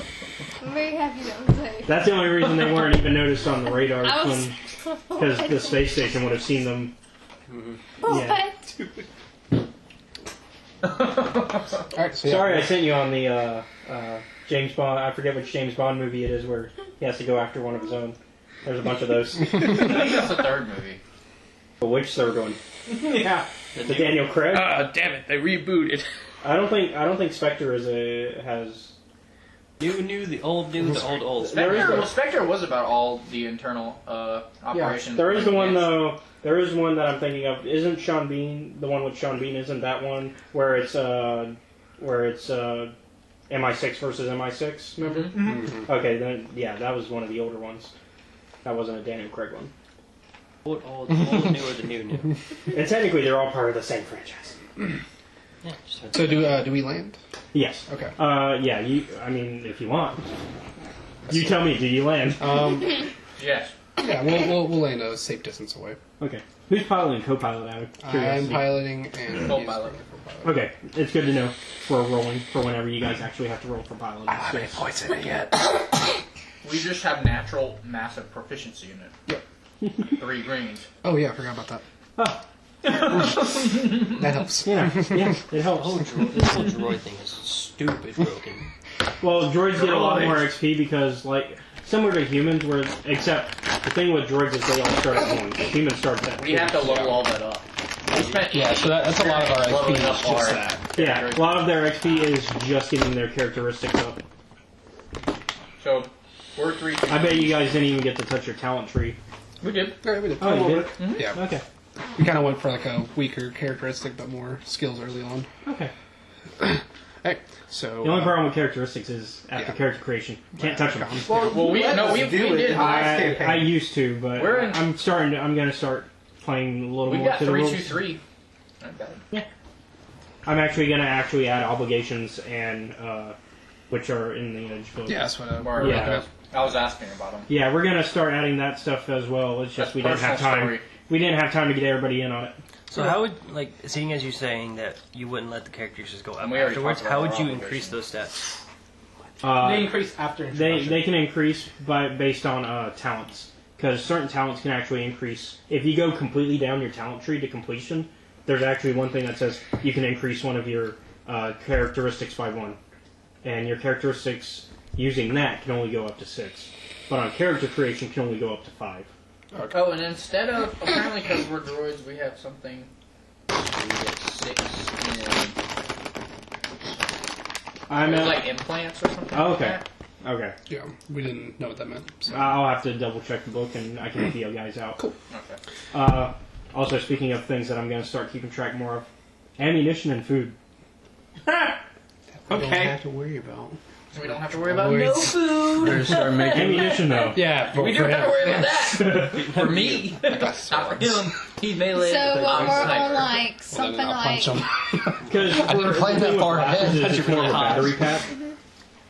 I'm very happy that I'm safe. That's the only reason they weren't even noticed on the radar, I was- because the space station would have seen them. Yeah. Alright, so Sorry, I sent you on the James Bond. I forget which James Bond movie it is where he has to go after one of his own. There's a bunch of those. I think that's the third movie. But which third one? Yeah, the Daniel Craig. Damn it! They rebooted. I don't think Spectre has. New, the old, the old. Spectre was about all the internal operations. There is the one though. There is one that I'm thinking of. Isn't Sean Bean the one with Sean Bean? Isn't that one where it's MI6 versus MI6? Remember? Mm-hmm. Okay, then yeah, that was one of the older ones. That wasn't a Daniel Craig one. Old, new, or the new? And technically, they're all part of the same franchise. Yeah. So do we land? Yes. Okay. Yeah. I mean, if you want, you tell me. Do you land? Yes. Yeah, we'll land a safe distance away. Okay. Who's piloting? Co-pilot out of I'm curiosity? piloting and Co-pilot. Okay, it's good to know for rolling for whenever you guys actually have to roll for piloting. I haven't points in it yet. We just have natural massive proficiency in it. Yep. 3 greens. Oh yeah, I forgot about that. Oh. That helps. Yeah, it helps. This whole droid thing is stupid broken. Well, droids get a lot more XP because, like, similar to humans, where except the thing with droids is they all start at 1. Humans start at 2. We have to level all that up. Yeah, so that's a lot of our XP. Is just that. Yeah, a lot of their XP is just getting their characteristics up. So, we're 3. I bet you guys didn't even get to touch your talent tree. We did. All right, we did. Oh, you did? Mm-hmm. Yeah. Okay. We kind of went for like a weaker characteristic, but more skills early on. Okay. Hey, so The only problem with characteristics is after character creation, can't touch them. Well, we did. I used to, but We're in- I'm going to start playing a little We've more got to the rules. 3-2-3. Not bad. Yeah. I'm actually going to add obligations and which are in the Edge book. yeah, that's what Yeah. I was asking about them. Yeah, we're going to start adding that stuff as well. It's just That's we didn't have personal time. story. We didn't have time to get everybody in on it. So how would, like, seeing as you saying that you wouldn't let the characters just go up And we already afterwards, talked how about would you our increase those stats? They increase after introduction. They can increase based on talents, because certain talents can actually increase. If you go completely down your talent tree to completion, there's actually one thing that says you can increase one of your characteristics by 1, and your characteristics using that can only go up to 6. But on character creation can only go up to 5. Okay. Oh, and instead of, apparently because we're droids, we have something, we get 6 in, like implants or something Oh, like okay. that. Okay. Yeah, we didn't know what that meant. So. I'll have to double check the book and I can help you guys out. Cool. Okay. Also, speaking of things that I'm going to start keeping track more of, ammunition and food. We don't Okay. have to worry about. So we don't have to worry about no food. We're gonna start making. Ammunition, though. Yeah, but We for don't have to him. worry about that. For me. Not for him. He's melee. So but when I'm we're on sniper. like Well, something then I'll like punch him. Because I didn't plan that far ahead. It's more of a battery pack.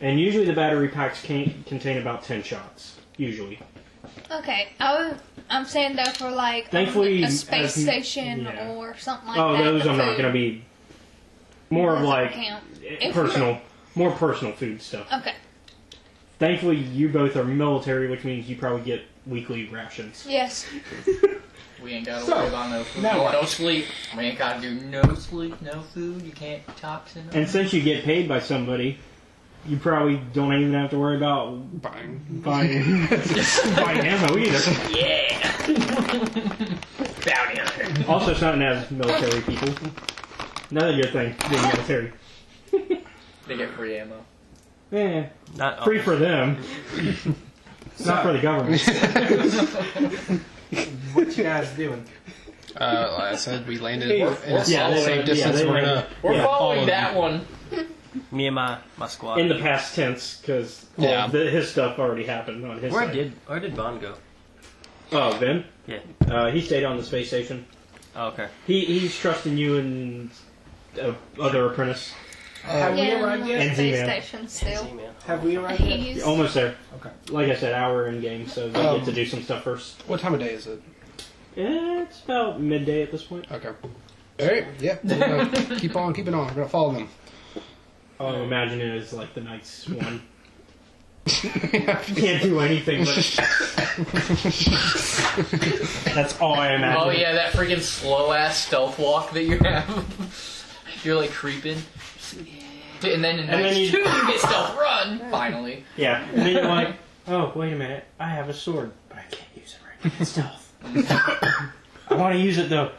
And usually the battery packs contain about 10 shots. Usually. okay, I'm saying though for like Thankfully, a space as- station yeah. or something like Oh, that. those the I'm not food going to be. More of doesn't like count. more personal food stuff. Okay. Thankfully, you both are military, which means you probably get weekly rations. Yes. We ain't gotta worry about no food. No sleep. We ain't gotta do no sleep, no food. You can't toxin. And since you get paid by somebody, you probably don't even have to worry about Buying. buying ammo either. Yeah. Bounty hunter. Also, something as military people. Another good thing being military. They get free ammo. Eh, Not free for them. Not for the government. What you guys doing? Like I said, we landed Hey, in we're a safe distance. they We're landed. gonna We're Yeah. following that one. me and my squad. In the past tense, because Yeah. his stuff already happened on his Where side. did Bond go? Oh, Ben? Yeah. He stayed on the space station. Oh, okay. He's trusting you and other apprentice. Have we Yeah, arrived I'm yet? on the And space Z-Man. station still. Z-Man. Have we arrived yet? He's Almost there. Okay. Like I said, hour in game, so they get to do some stuff first. What time of day is it? It's about midday at this point. Okay. Alright, yeah. We're gonna keep on keeping on. We're gonna follow them. I imagine it is like the night's one. Can't do anything but... That's all I imagine. Oh yeah, that freaking slow ass stealth walk that you have. You're like creeping. And then in night 2 you get stealth run, finally. Yeah, and then you're like, oh, wait a minute, I have a sword, but I can't use it right now. It's stealth. I want to use it though.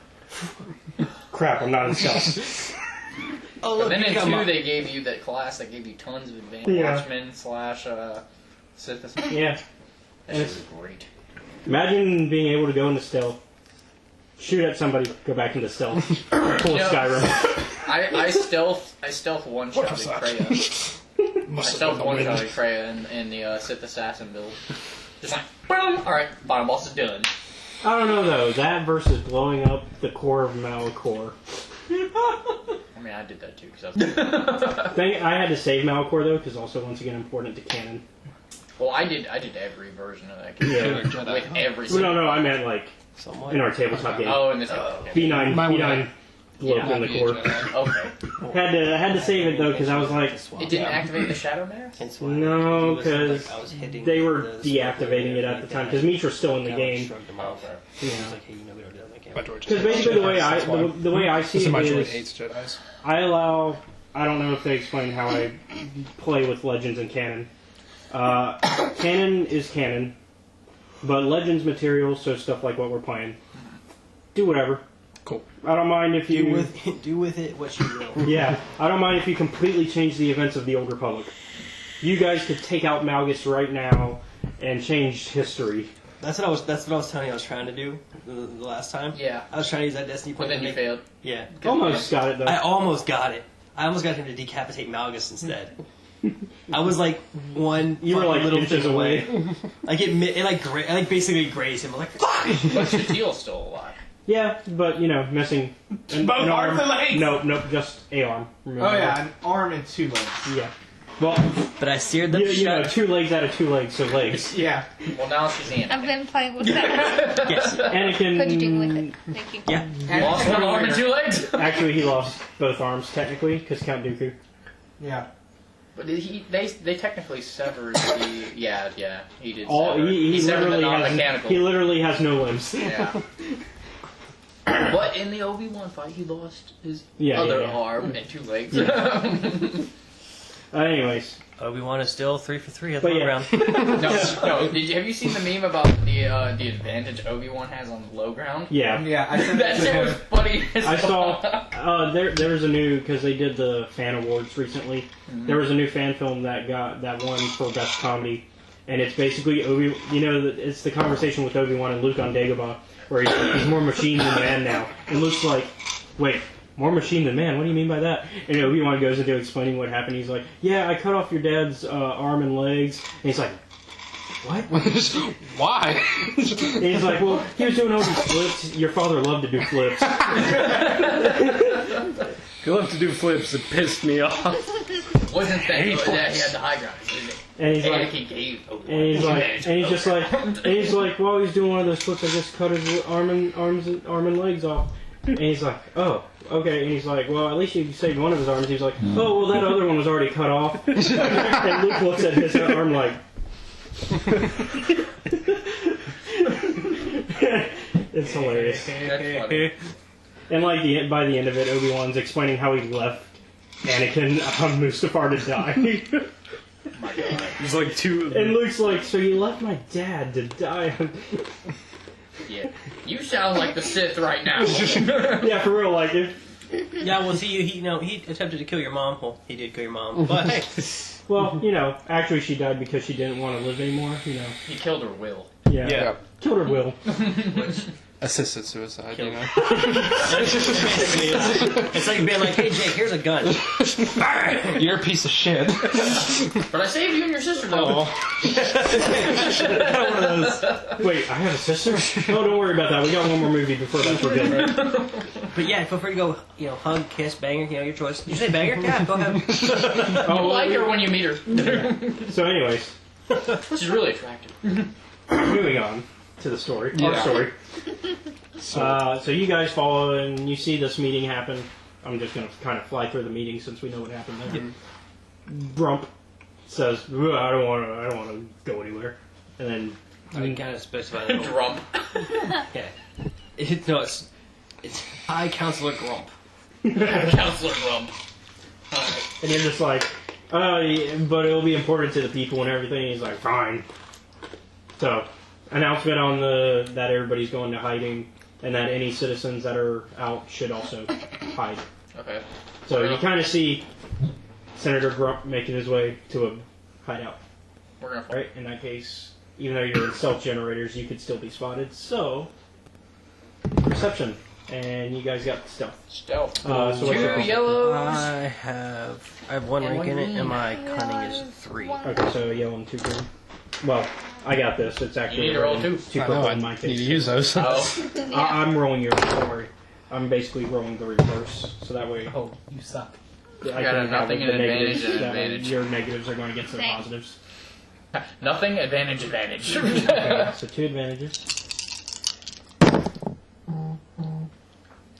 Crap, I'm not in stealth. Oh, look, and then in 2 they gave you that class that gave you tons of advanced Watchmen / Sith. Yeah. That shit was great. Imagine being able to go into stealth, shoot at somebody, go back into stealth, pull Skyrim. I stealth one-shotted Kreia. I stealth one-shotted Kreia in the Sith Assassin build. Just like, boom! Alright, final boss is done. I don't know though, that versus blowing up the core of Malachor. I mean, I did that too. Cause I had to save Malachor though, because also once again important to canon. Well, I did every version of that game. Yeah. With every single no, I meant like in our tabletop game. Oh, in the tabletop game. B9 blew up in the core. Okay. Had to save it though, because I was like... It didn't activate the Shadow Mask? No, because they were deactivating it at the time, because Mitra's still in the game. Because basically the way I see it is, I don't know if they explain how I play with Legends and Canon. Canon is canon, but Legends material, so stuff like what we're playing, do whatever. Cool. I don't mind if you... Do with it what you will. Yeah, I don't mind if you completely change the events of the Old Republic. You guys could take out Malgus right now and change history. That's what I was telling you I was trying to do the last time. Yeah. I was trying to use that Destiny point. But then you failed. Yeah. Almost got it though. I almost got it. I almost got him to decapitate Malgus instead. I was like one. You were like little inches thing away. Like it basically grazed him. I'm like, fuck! But Shatil's still alive. Yeah, but missing an arms and legs? No, just a arm. Remember that. an arm and 2 legs. Yeah. Well, but I seared them shut. You know, 2 legs out of 2 legs, so legs. Yeah. Well, now she's Anakin. I've been playing with that. Yes. Anakin. What'd you do with it? Thank you. Yeah. Lost 1 arm and 2 legs? Actually, he lost both arms, technically, because Count Dooku. Yeah. But they technically severed the... Yeah, he did He severed the literally non-mechanical. he literally has no limbs. Yeah. But in the Obi-Wan fight, he lost his other arm and 2 legs. Anyways. Obi-Wan is still 3 for 3 at But the yeah. round. No. Have you seen the meme about the advantage Obi-Wan has on the low ground? Yeah. Yeah, I sent That shit was funny as I fuck. saw there was a new, because they did the fan awards recently. Mm-hmm. There was a new fan film that won for best comedy, and it's basically it's the conversation with Obi-Wan and Luke on Dagobah, where he's more machine than man now. And Luke's like, wait, more machine than man? What do you mean by that? And Obi-Wan goes into explaining what happened. He's like, yeah, I cut off your dad's arm and legs. And he's like, what? Why? And he's like, well, he was doing all these flips. Your father loved to do flips. He loved to do flips. It pissed me off. Wasn't that he had the high ground? And he's like, he's like, while he's doing one of those flips, I just cut his arm and legs off. And he's like, oh, okay. And he's like, well, at least you saved one of his arms. He's like, oh, well, that other one was already cut off. And Luke looks at his arm like, it's hilarious. And like by the end of it, Obi-Wan's explaining how he left Anakin on Mustafar to die. My God. There's like 2. And Luke's like, so you left my dad to die? Yeah. You sound like the Sith right now. Yeah, for real. Like if. Yeah, well, see, he attempted to kill your mom. Well, he did kill your mom, but hey. Well, actually, she died because she didn't want to live anymore. He killed her will. Yeah. Killed her will. Assisted suicide, you know? It's like being like, hey, Jake, here's a gun. You're a piece of shit. But I saved you and your sister, though. One of those. Wait, I have a sister? No, don't worry about that. We got one more movie before that's we're good. But yeah, feel free to go, hug, kiss, banger, your choice. Did you say banger? Yeah, go ahead. You like her when you meet her. So anyways. She's really attractive. Moving on to the story. Our story. So you guys follow and you see this meeting happen. I'm just going to kind of fly through the meeting since we know what happened there. Grump says, I don't want to go anywhere. And then... I kind of specify that. Grump. Okay. It's High Counselor Grump. Counselor Grump. And you're just like, but it'll be important to the people and everything. He's like, fine. So, announcement on that everybody's going to hiding, and that any citizens that are out should also hide. Okay. So you kind of see Senator Grump making his way to a hideout. We're gonna right. In that case, even though you're in stealth generators, you could still be spotted. So, perception, and you guys got stealth. Stealth. So what's your Two perception? yellows. I have one rank in it, and my cunning is 3. Okay, so yellow and 2 green. Well, I got this. It's actually You need to roll 2. 2 purple in my case. Need to use those. Oh. I'm rolling yours. Don't worry. I'm basically rolling the reverse, so that way. Oh, you suck. I got can a nothing have and the advantage negatives. and That way advantage. your negatives are going against their Thanks. positives. Nothing, advantage. Okay, so 2 advantages.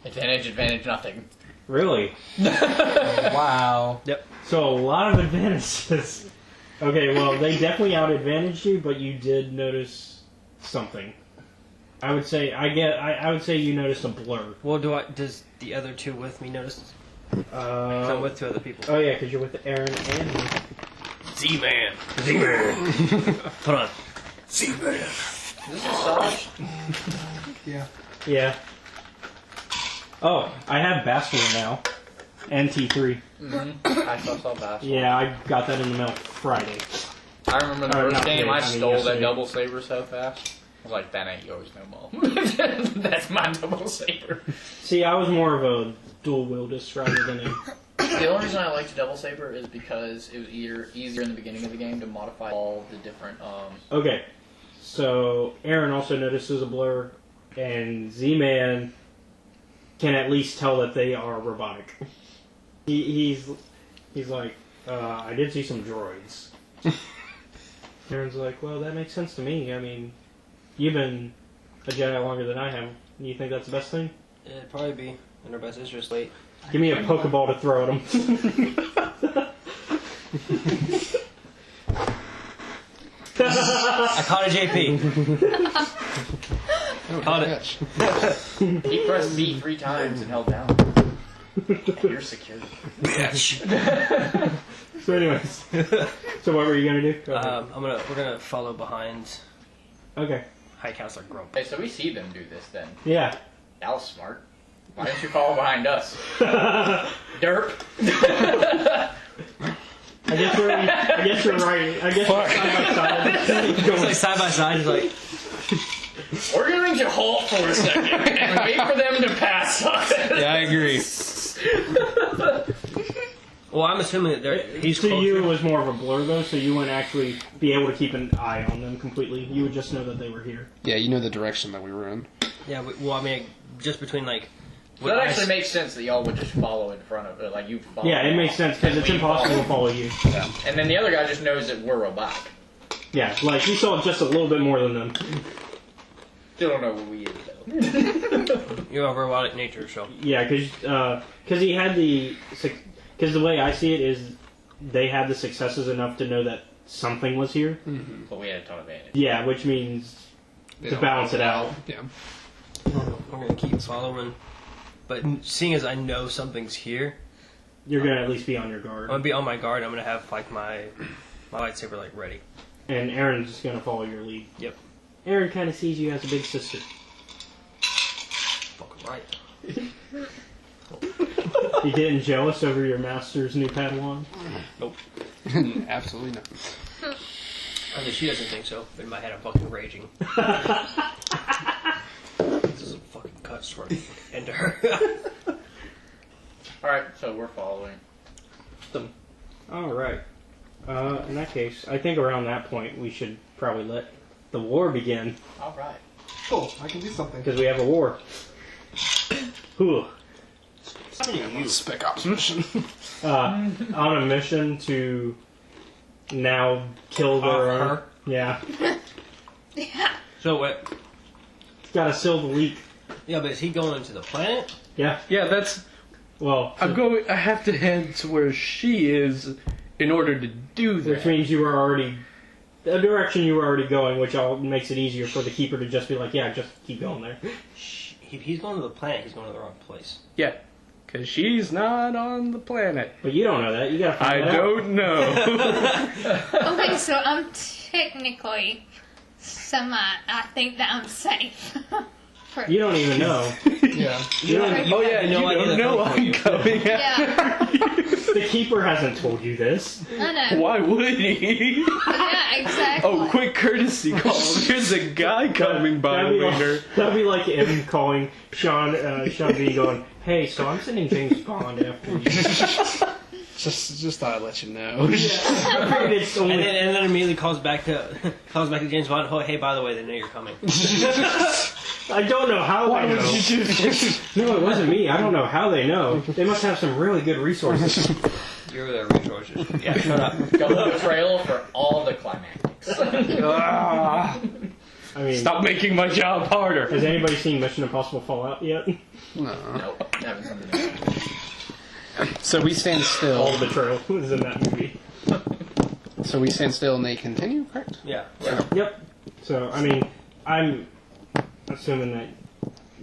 Advantage, nothing. Really? Wow. Yep. So a lot of advantages. Okay, well they definitely out-advantaged you, but you did notice something. I would say I would say you noticed a blur. Well, does the other 2 with me notice? I'm with 2 other people. Oh yeah, because you're with Aaron and me. Z-Man. Hold on. Z-Man. This is Sarge. Yeah. Oh, I have Bastard now. And T3. I saw that. Yeah, I got that in the mail Friday. I remember the Or first not game today, I I mean stole that yesterday. double saber so fast. I was like, that ain't yours no more. That's my double saber. See, I was more of a dual wieldist rather than a... The only reason I liked double saber is because it was easier in the beginning of the game to modify all the different. Okay, so Aaron also notices a blur, and Z-Man can at least tell that they are robotic. He's like, I did see some droids. Aaron's like, well, that makes sense to me. I mean, you've been a Jedi longer than I have. You think that's the best thing? It'd probably be in our best interest. Wait. Give me a Pokeball to throw at him. I caught a JP. Caught it. He pressed B 3 times and held down. And you're secure. Bitch. So anyways, so what were you gonna do? Go ahead. We're gonna follow behind Okay. High Counselor Grump. Hey, so we see them do this then. Yeah. That was smart. Why didn't you follow behind us? Derp. I guess you're right. I guess you're side by side. It's like side by side. He's like, We're going to halt for a second and wait for them to pass us. Yeah, I agree. well, I'm assuming that he's To closer. you, it was more of a blur though, so you wouldn't actually be able to keep an eye on them completely. You would just know that they were here. Yeah, you know the direction that we were in. Yeah, well, I mean, just between like. That actually makes sense that y'all would just follow in front of it, like you follow. Yeah, it makes sense because it's impossible to follow you. Yeah. And then the other guy just knows that we're robotic. Yeah, like you saw just a little bit more than them. Still don't know what we is though. You have robotic nature, so. Yeah, because he had because the way I see it is they had the successes enough to know that something was here. Mm-hmm. But we had a ton of advantage. Yeah, which means to balance it out. Yeah. We're gonna keep following. But seeing as I know something's here, You're gonna at least be on your guard. I'm gonna be on my guard. I'm gonna have like my lightsaber like ready. And Aaron's just gonna follow your lead. Yep. Aaron kind of sees you as a big sister. Fucking right. You getting jealous over your master's new Padawan? Nope. Absolutely not. I mean, she doesn't think so. But in my head, I'm fucking raging. This is sword. Enter. Alright, so we're following. Alright. In that case, I think around that point we should probably let the war begin. Alright. Cool, I can do something. Because we have a war. Whew. Spec Ops mission. On a mission to now kill their own. Her? Yeah. So wait. Gotta seal the leak. Yeah, but is he going into the planet? Yeah. Yeah, that's. Well, I have to head to where she is in order to do that. which means you were already the direction you were already going, which makes it easier for the keeper to just be like, yeah, just keep going there. He's going to the planet. He's going to the wrong place. Yeah, because she's not on the planet. But you don't know that. You gotta find I that out. don't know. Okay, so I'm technically I think that I'm safe. You don't even know. Yeah. You don't, Oh yeah, you don't know I'm coming. Yeah, the keeper hasn't told you this. I know. Why would he? Yeah, exactly. Oh, quick courtesy call. There's a guy coming by later. That'd be like him calling Sean B going, hey, so I'm sending James Bond after you. Just thought I'd let you know. It's only... and then immediately calls back to James Bond. Oh, hey, by the way, they know you're coming. I don't know how they know. you do this? No, it wasn't me. I don't know how they know. They must have some really good resources. You're their resources. Yeah, shut up. Go on the trail for all the climactics. I mean, Stop making my job harder. has anybody seen Mission Impossible Fallout yet? No. Nope, haven't seen it. So we stand still. All the betrayal was in that movie. So we stand still and they continue, correct? Yeah. Yep. So, I mean, I'm assuming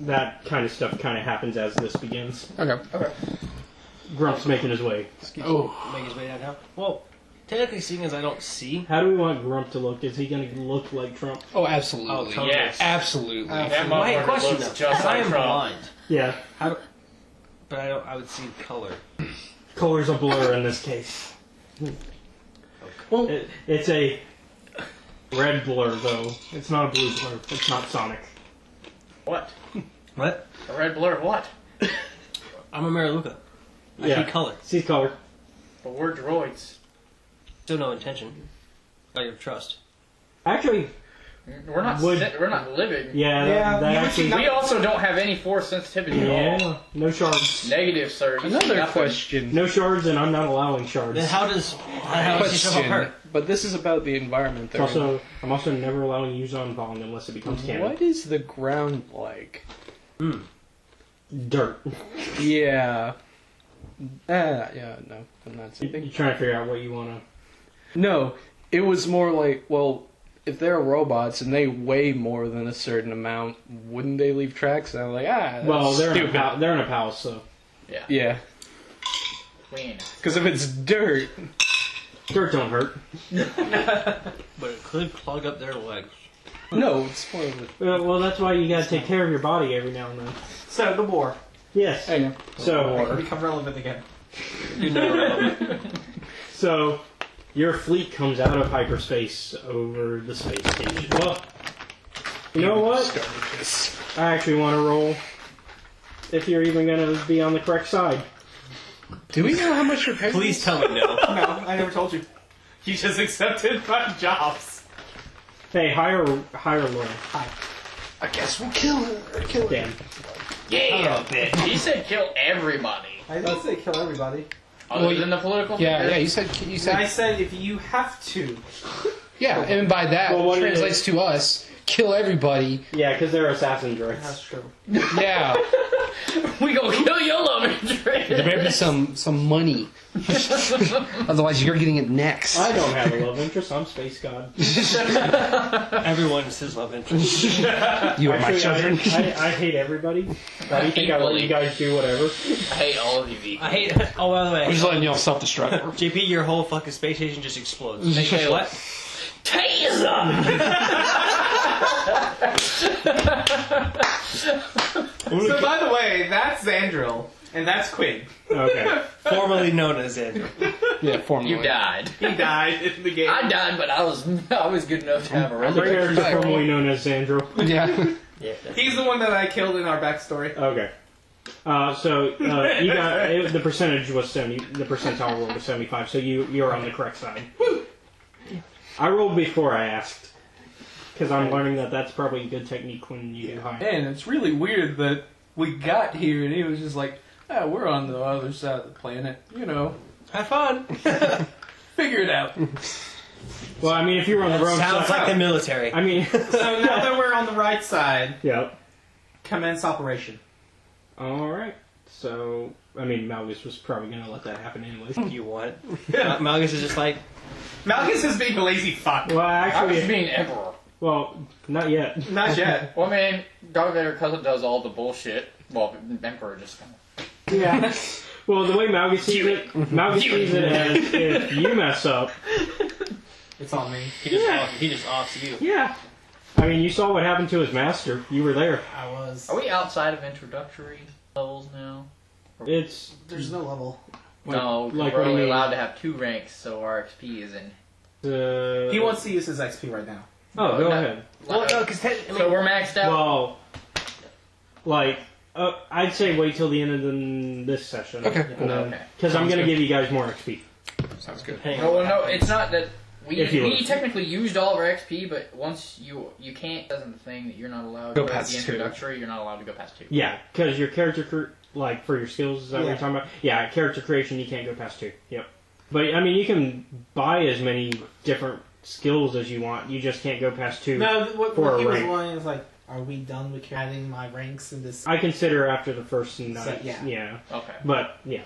that kind of stuff kind of happens as this begins. Okay. Grump's making his way. Make his way downtown. Well, technically, seeing as I don't see. How do we want Grump to look? Is he going to look like Trump? Oh, absolutely. Oh, totally. Yes. Absolutely. That My motherfucker question looks though, just I like am Trump. blind. Yeah. But I would see color. Color's a blur in this case. Well, it's a red blur, though. It's not a blue blur. It's not Sonic. What? What? A red blur of what? I'm a Mariluka. I Yeah. see color. See color. But we're droids. Still no intention. I have trust. Actually, We're not we're not living. yeah, that actually... We also don't have any force sensitivity at all. Yeah, no shards. Negative, sir. You see Another nothing. question. No shards, and I'm not allowing shards. Then how does he show up hurt? But this is about the environment. They're in. I'm also never allowing Yuzon Bond unless it becomes canon. What is the ground like? Dirt. Yeah. Yeah, no. I'm not saying. You're trying to figure out what you want to... No, it was more like, well, if they're robots and they weigh more than a certain amount, wouldn't they leave tracks? And I'm like, that's Well, they're stupid. in a palace, so... Yeah. Clean. Because if it's dirt... Dirt don't hurt. But it could plug up their legs. No, it's more of a... Well, that's why you gotta take care of your body every now and then. So, the war. Yes. Hang on. So, Become relevant again. so your fleet comes out of hyperspace over the space station. Well, you know what? I actually want to roll if you're even going to be on the correct side. Do we know how much your pay? Please tell me no. No, I never told you. You just accepted my jobs. Hey, higher or lower? Hi. I guess we'll kill her. Kill her. Damn. Yeah, he said kill everybody. I didn't say kill everybody. Other than the political Yeah, figure. yeah. You said. I said if you have to. Yeah, and by that Well, what translates to us kill everybody. Yeah, because they're assassin droids. That's true. Yeah. We gonna kill your love interest. There better be some money. Otherwise, you're getting it next. I don't have a love interest. I'm space god. Everyone is his love interest. You are my Actually, children. I hate everybody. Why do you think I let you guys do whatever? I hate all of you equally. I hate. Oh, by the way, I'm just letting y'all self-destruct. JP, your whole fucking space station just explodes. Hey, What? Taser! So, by the way, that's Xandril, and that's Quinn. Okay. Formerly known as Andrew. Yeah, formally. You died. He died in the game. I died, but I was good enough to have a The resurrection. character formerly known as Sandro. Yeah. Yeah. He's the one that I killed in our backstory. Okay. So you got the percentage was 70. The percentile roll was 75. So you're on the correct side. I rolled before I asked because I'm learning that that's probably a good technique when you do high. Man, it's really weird that we got here and he was just like, "Ah, we're on the other side of the planet. You know, have fun, figure it out." Well, I mean, if you were on the wrong side, Sounds like the military. I mean, So now that we're on the right side, yep. commence operation. All right. So, I mean, Malgus was probably going to let that happen anyway. You want? Malgus is just like, Malgus is being a lazy fuck. Well, I actually, was being emperor. well, not yet. Not yet. Well, I mean, Darth Vader cousin does all the bullshit. Well, emperor just kind of. Yeah. Well, the way Malgus sees it, sees it as if you mess up. It's on me. he just offs you. Yeah. I mean, you saw what happened to his master. You were there. I was. Are we outside of introductory levels now? It's There's no level. No, like we're what do you only mean? allowed to have 2 ranks, so our XP is in. He wants to use his XP right now. Oh, go No. ahead. Well, no, because technically, So we're maxed out. Well, like, I'd say wait till the end of this session. Okay. Okay. Because I'm going to give you guys more XP. Sounds good. No, well, no, it's not that If you we would. technically used all of our XP, but once you can't, doesn't the thing that you're not allowed Go to past the 2. introductory, you're not allowed to go past 2. Yeah, because your character, like, for your skills, is that what you're talking about? Yeah, character creation, you can't go past 2. Yep. But, I mean, you can buy as many different skills as you want. You just can't go past 2. No, what For a he was rank. wanting is like, are we done with adding my ranks in this? I consider after the first night. yeah. Yeah. Okay. But, yeah.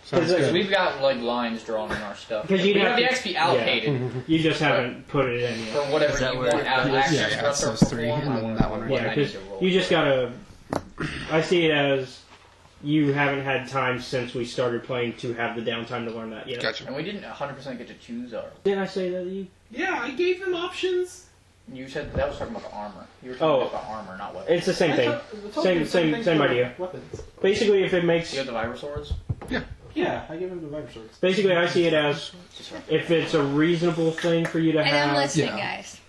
Sounds So good. we've got like lines drawn in our stuff. Because We you'd have have the to- XP allocated You just haven't put it in for yet. whatever Is that you where- want out of yeah, action yeah, stuff it's or those 3 perform. and then that one right Yeah, I need because to roll. you just gotta... I see it as you haven't had time since we started playing to have the downtime to learn that yet. Gotcha. And we didn't 100% get to choose our. Didn't I say that to you? Yeah, I gave them options. You said that was talking about the armor. You were talking Oh. about armor, not weapons. It's the same thing. I told Same- you same- thing same for idea. Weapons. Basically, if it makes... You have the Vibra swords? Yeah, I gave him the Viper swords. Basically, I see it as if it's a reasonable thing for you to And I'm have... listening, yeah. guys.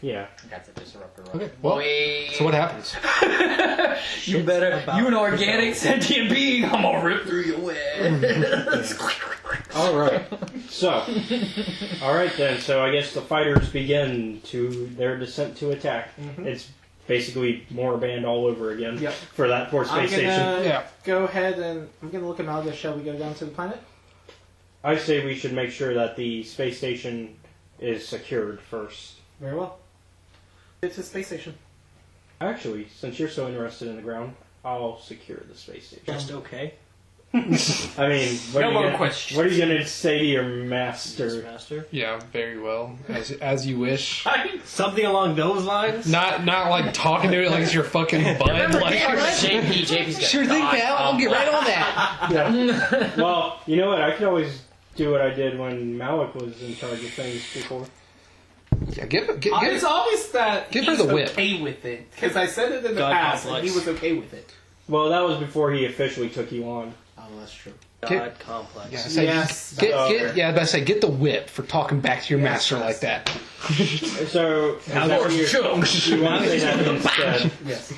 Yeah. Got the disruptor. Okay. Well, Wait. so what happens? You better. You an organic sentient being. I'm gonna rip through your head. All right. So, all right then. So I guess the fighters begin to their descent to attack. It's basically more band all over again Yep. for that for I'm space gonna station. Yeah. go ahead and I'm gonna look at Malgus. Shall we go down to the planet? I say we should make sure that the space station is secured first. Very well. It's a space station. Actually, since you're so interested in the ground, I'll secure the space station. just okay. I mean, what, No are, more you gonna, questions. what are you gonna say to your master? Master. Yeah, very well. As you wish. Something along those lines. Not like talking to it like it's your fucking bud. Like, JP's got sure thing, God pal. I'll get right on that. Yeah. Well, you know what? I could always do what I did when Malik was in charge of things before. Yeah, give It's obvious that give her he's the whip. okay with it because I said it in the God past and complex. he was okay with it. Well, that was before he officially took you on. Oh, that's true. God complex. Yeah, say, Yes. yeah, but I say get the whip for talking back to your master like that. So, is that what you want to say that instead? Yes.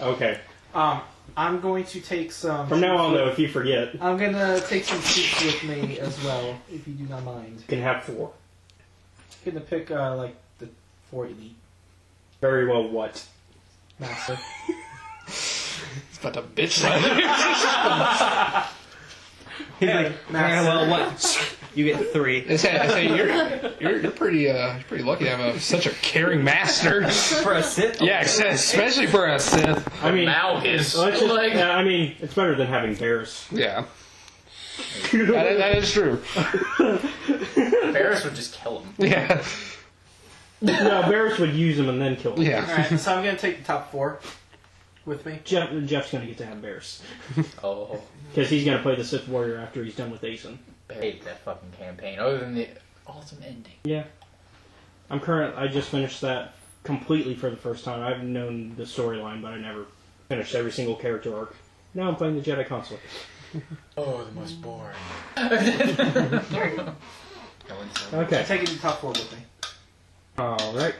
Okay. I'm going to take some. From now on, though, if you forget, you I'm gonna take some troops with me as well, if you do not mind. can have 4. I'm gonna pick like the 4 elite Very well, what? master. It's about to bitch Hey, master. Well, what? You get 3. I say you're pretty lucky to have such a caring master. For a Sith? Yeah, especially for a Sith. I mean, Malgus. let's just, Like- I mean, it's better than having bears. Yeah. That is true. Barris would just kill him. Yeah. No, bears would use them and then kill them. Yeah. Alright, so I'm gonna take the top 4 with me. Jeff's going to get to have bears. Oh, Because he's going to play the Sith Warrior after he's done with Asen. I hate that fucking campaign. Other than the awesome ending. Yeah. I just finished that completely for the first time. I've known the storyline, but I never finished every single character arc. Now I'm playing the Jedi Council. Oh, the most boring. Okay. I'm taking the top 4 with me. Alright.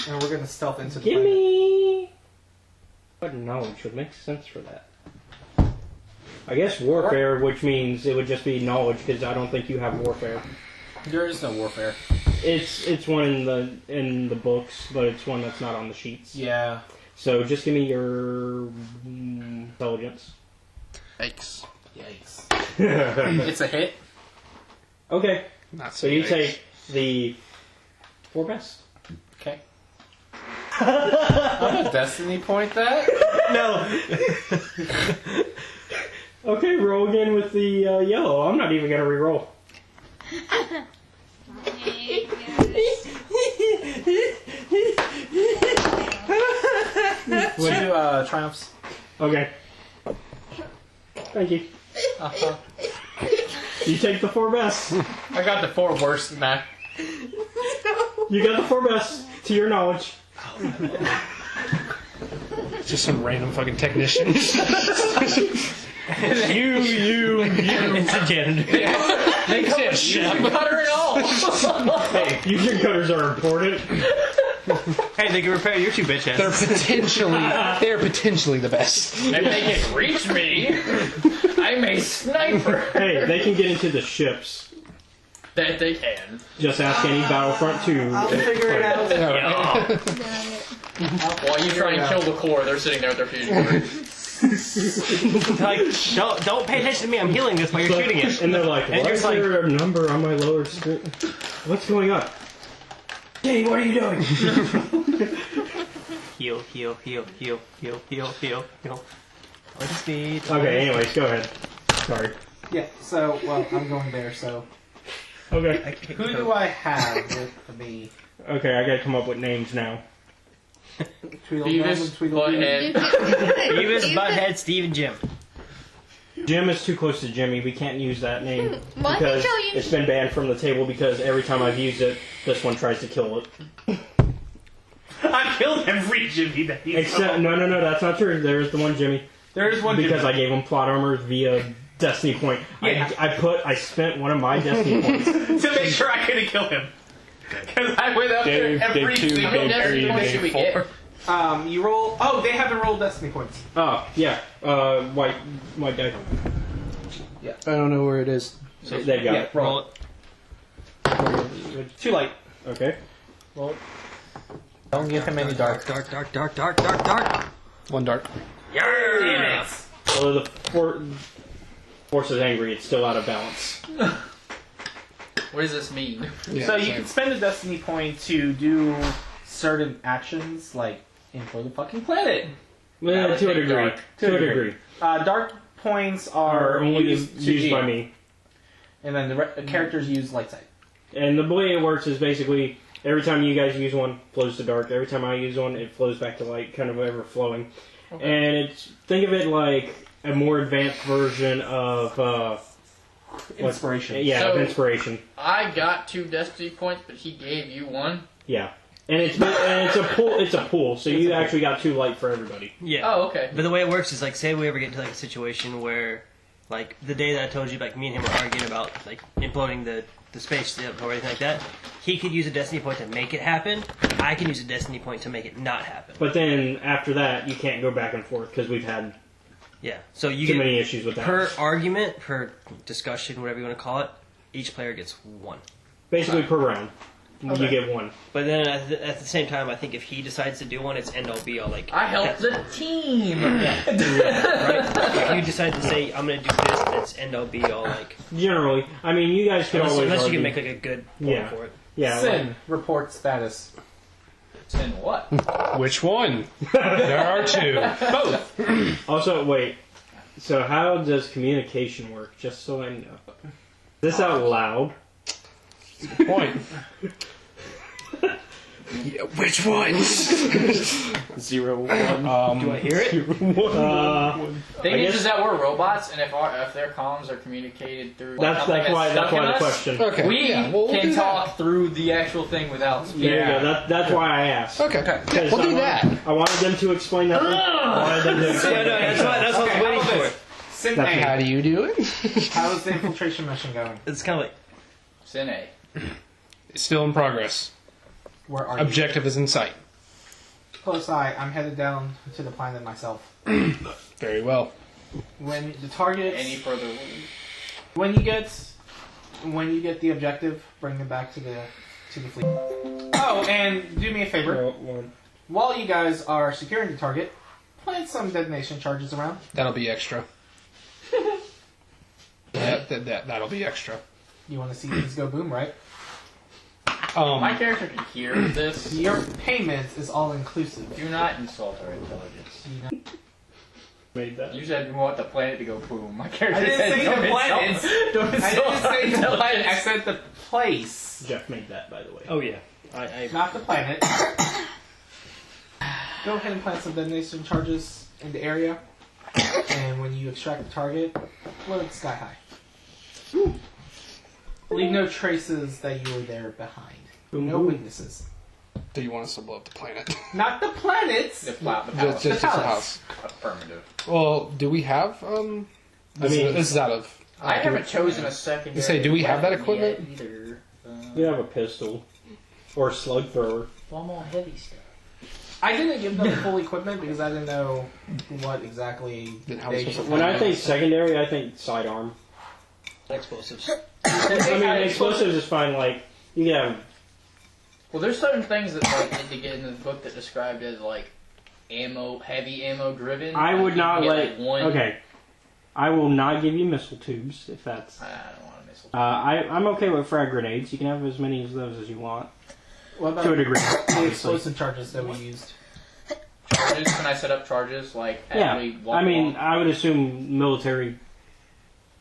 And we're gonna stealth into the Give planet. me... What knowledge would make sense for that? I guess warfare, which means it would just be knowledge, because I don't think you have warfare. There is no warfare. It's one in the books, but it's one that's not on the sheets. Yeah. So just give me your intelligence. Yikes. It's a hit. Okay. Not So you nice. take the 4 best. Okay. I'm a destiny point that? No. Okay, roll again with the yellow. I'm not even gonna re-roll. Two triumphs. Okay. Thank you. Uh-huh. You take the 4 best. I got the 4 worst than that. You got the 4 best, to your knowledge. Just some random fucking technician. you. It's a janitor. They come with fusion cutter and all. Hey, fusion cutters are important. Hey, they can repair your 2 bitch asses. They're potentially the best. If they can reach me, I'm a sniper. Hey, they can get into the ships. That they can. Just ask any Battlefront 2. I'll figure it out. Yeah. While you try and kill the core, they're sitting there with their fusion cutter. Like, don't pay attention to me. I'm healing this while you're shooting it. And they're like, why is there a number on my lower screen? What's going on? Dang, what are you doing? Heal. I just need. Okay, anyways, go ahead. Sorry. Yeah. So, well, I'm going there. So, Okay. who do I have with me? Okay, I gotta come up with names now. Beavis, Butthead. Beavis, Butthead, Steve, and Jim. Jim is too close to Jimmy. We can't use that name Well, I can because tell you. it's been banned from the table because every time I've used it, this one tries to kill it. I killed every Jimmy that he's Except, no, that's not true. There is the one Jimmy. There is one Because Jimmy. I gave him plot armor via Destiny point. Yeah. I spent one of my Destiny points. to make sure I couldn't kill him. Because I went up there every single How many destiny points should we get? You roll. Oh, they haven't rolled destiny points. Oh, yeah. White die. I don't know where it is. So they got it. Roll it. Too late. Okay. Don't give him any dark. Dark. One dark. Yes. Although the force is angry, it's still out of balance. What does this mean? Yeah, So you can spend a destiny point to do certain actions, like info the fucking planet. Well, to a degree. dark. To a degree. Dark points are Are only used used by me. and then the characters use light side. And the way it works is basically every time you guys use one, it flows to dark. Every time I use one, it flows back to light, kind of ever flowing. Okay. And it's think of it like a more advanced version of Inspiration. Yeah, of So- inspiration. I got 2 destiny points, but he gave you 1. Yeah, and it's a pool. It's a pool. So you actually got 2 light for everybody. Yeah. Oh, okay. But the way it works is like, say we ever get into like a situation where, like the day that I told you, like me and him were arguing about like imploding the spaceship or anything like that. He could use a destiny point to make it happen. I can use a destiny point to make it not happen. But then after that, you can't go back and forth because we've had Yeah. So you too get many issues with that. per argument, per discussion, whatever you want to call it. Each player gets 1. Basically per round, you get 1. But then at the same time, I think if he decides to do one, it's end all be all. Like I helped the team. right. If you decide to say I'm going to do this, that's end all be all. Like Generally, I mean, you guys can unless always you argue. can make like a good point Yeah. for it. Yeah. Sin report status. Sin what? Which one? There are 2. Both. Also, wait. So how does communication work? Just so I know. Is this out loud? Point. Yeah, which ones? 0, 1. Do I hear it? Thing is that we're robots, and if their comms are communicated through That's why the question. Okay. we yeah, we'll can do talk through the actual thing without speaking. There you go. That's why I asked. that. Okay. 'Cause We'll do I that. wanted them to explain nothing. I wanted them to explain Yeah, no, that's what I was waiting for. How do you do it? How's the infiltration mission going? It's kind of like Sin A. it's still in progress. Where are you? Objective is in sight. close eye. I'm headed down to the planet myself. Very well. When the target, Any further? when you get the objective, bring them back to the fleet. Oh, and do me a favor. While you guys are securing the target, plant some detonation charges around. That'll be extra. That'll be extra. You want to see these go boom, right? My character can hear this. Your payment is all inclusive. Do not insult our intelligence. Made that. You said you want the planet to go boom. My character I didn't said say don't the planet. insult- don't I didn't insult our say the planet. I intelligence. said the place. Jeff made that, by the way. Oh yeah. I Not the planet. Go ahead and plant some detonation charges in the area. And when you extract the target, blow it sky high. Leave no traces that you were there behind. No witnesses. Do you want us to blow up the planet? Not the planets! The palace. Just the house. Affirmative. Well, do we have? This is out of. I haven't chosen a secondary. You say, do we have that weapon yet equipment? either. You have a pistol. Or a slug thrower. Well, I'm all heavy stuff. I didn't give them full equipment because I didn't know what exactly they should. When I think secondary, I think sidearm. explosives. I mean, explosives is fine, like, you can have... Well, there's certain things that like need to get in the book that described as like ammo, heavy ammo driven. I would not let... like one. Okay. I will not give you missile tubes, if that's... I don't want a missile. I'm okay with frag grenades. You can have as many of those as you want. What about to a degree. the explosive charges that we used? Charges? Can I set up charges like Yeah. actually walk I mean, along? I would assume military...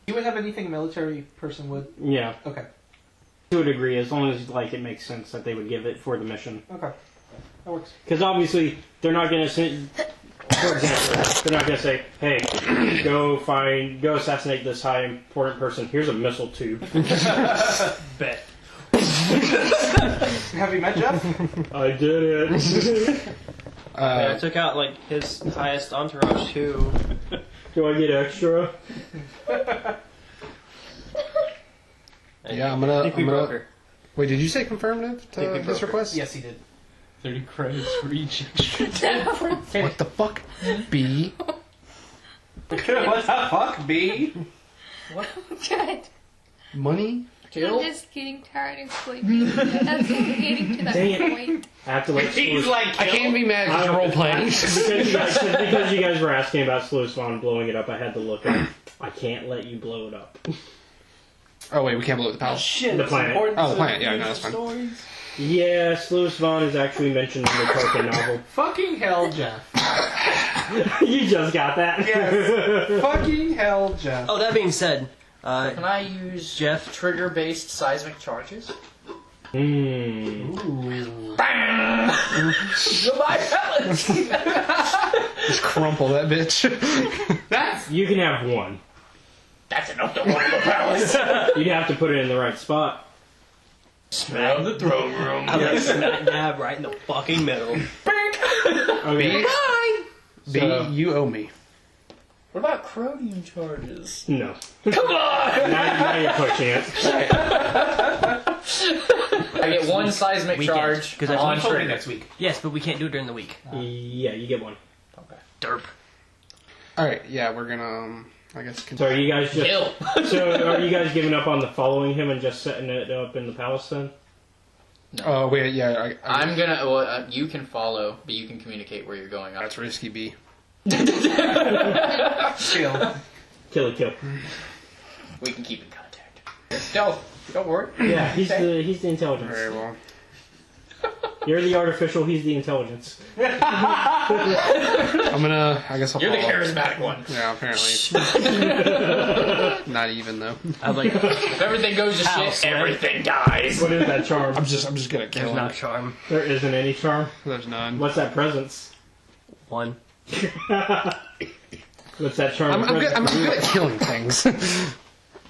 You would have anything a military person would? Yeah. Okay. To a degree, as long as like it makes sense that they would give it for the mission. Okay. That works. Because obviously, they're not going to send... For example, they're not going to say, hey, go assassinate this high important person. Here's a missile tube. Bet. Have you met Jeff? I did it. I took out like his highest entourage too. Do I get extra? Yeah, I'm I think we broke gonna. her. Wait, did you say confirmative to this request? Yes, he did. 30 credits for each. What the fuck? B. What the fuck, B? God. Money? Kill? I'm just getting tired and sleepy. That's getting to that Dang it. point. I have to let He's Sluis... like, I can't be mad because you're role playing. because you guys were asking about Sluis Vaan blowing it up, I had to look up. I can't let you blow it up. Oh wait, we can't blow up the palace. Shit. The it's planet. important Oh, the to planet. Yeah, read no, that's the fine. stories. Yeah, Sluis Vaan is actually mentioned in the Tolkien novel. fucking hell, Jeff. You just got that? Yes. Fucking hell, Jeff. Oh, that being said, Can I use Jeff. trigger-based seismic charges? Goodbye, fellas! Just crumple that bitch. You can have one. That's enough to warm the palace. You'd have to put it in the right spot. Smell the throne room. I like smack dab right in the fucking middle. Okay. B, you owe me. What about chromium charges? No. Come on! Now you're pushing it. I get one seismic Weekend, charge 'cause I on told trigger. Next week. Yes, but we can't do it during the week. Yeah, you get one. Derp. Alright, yeah, we're gonna, I guess... So are you guys just... Kill. So are you guys giving up on the following him and just setting it up in the palace then? Oh, wait, yeah, I'm gonna. Well, you can follow, but you can communicate where you're going. That's risky, B. Chill. Kill. We can keep in contact. Stealth. Don't worry. Yeah, he's the intelligence. Very well. You're the artificial, he's the intelligence. I'm gonna, I guess I'll You're the follow. charismatic one. Yeah, apparently. Not even, though. I'm like, If everything goes to House, shit, right? everything dies. What is that charm? I'm just gonna kill there's him. not charm. There isn't any charm. There's none. What's that presence? One. What's that charm? I'm good at killing things.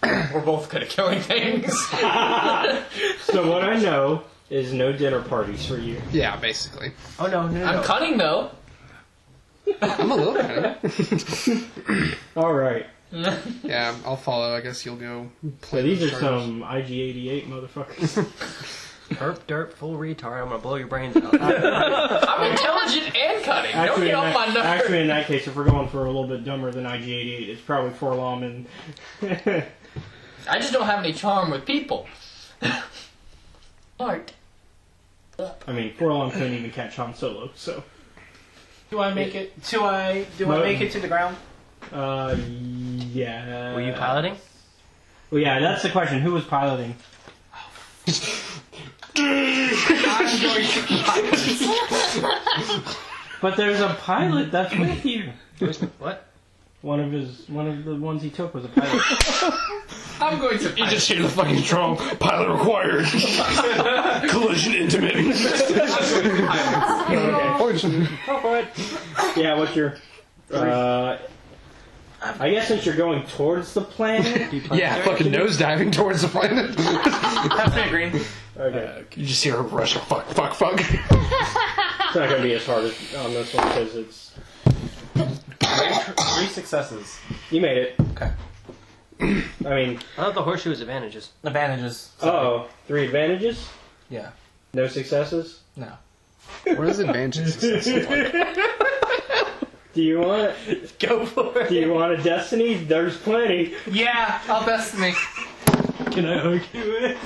We're both good at killing things. So what I know is no dinner parties for you. Yeah, basically. Oh no. I'm cunning though. I'm a little kind All right. Yeah, I'll follow. I guess you'll go play. So these the are charters. some IG-88 motherfuckers. Herp derp full retard. I'm gonna blow your brains out. I'm intelligent and cunning. Don't Actually, get on my nerves. actually, in that case, if we're going for a little bit dumber than IG-88, it's probably Forlom and... I just don't have any charm with people. Art. I mean, Forlom couldn't even catch Han Solo, so... Do I make it? Do I make it to the ground? Yeah. Were you piloting? Well, yeah, that's the question. Who was piloting? But there's a pilot that's with you. What? One of the ones he took was a pilot. I'm going to. You just hear the fucking drum. Pilot required. Collision intimate. Okay. Go for it. Yeah, what's your... I guess since you're going towards the planet... Yeah, fucking nosediving towards the planet. Pass me a green. Okay. You just hear her rush. Fuck. It's not going to be as hard as on this one because it's... 3 successes. You made it. Okay. I mean... I thought the horseshoe was advantages. Advantages. Uh-oh. 3 advantages? Yeah. No successes? No. What is advantage success? Do you want... Go for it. Do you want a destiny? There's plenty. Yeah, I'll destiny. Can I hug you?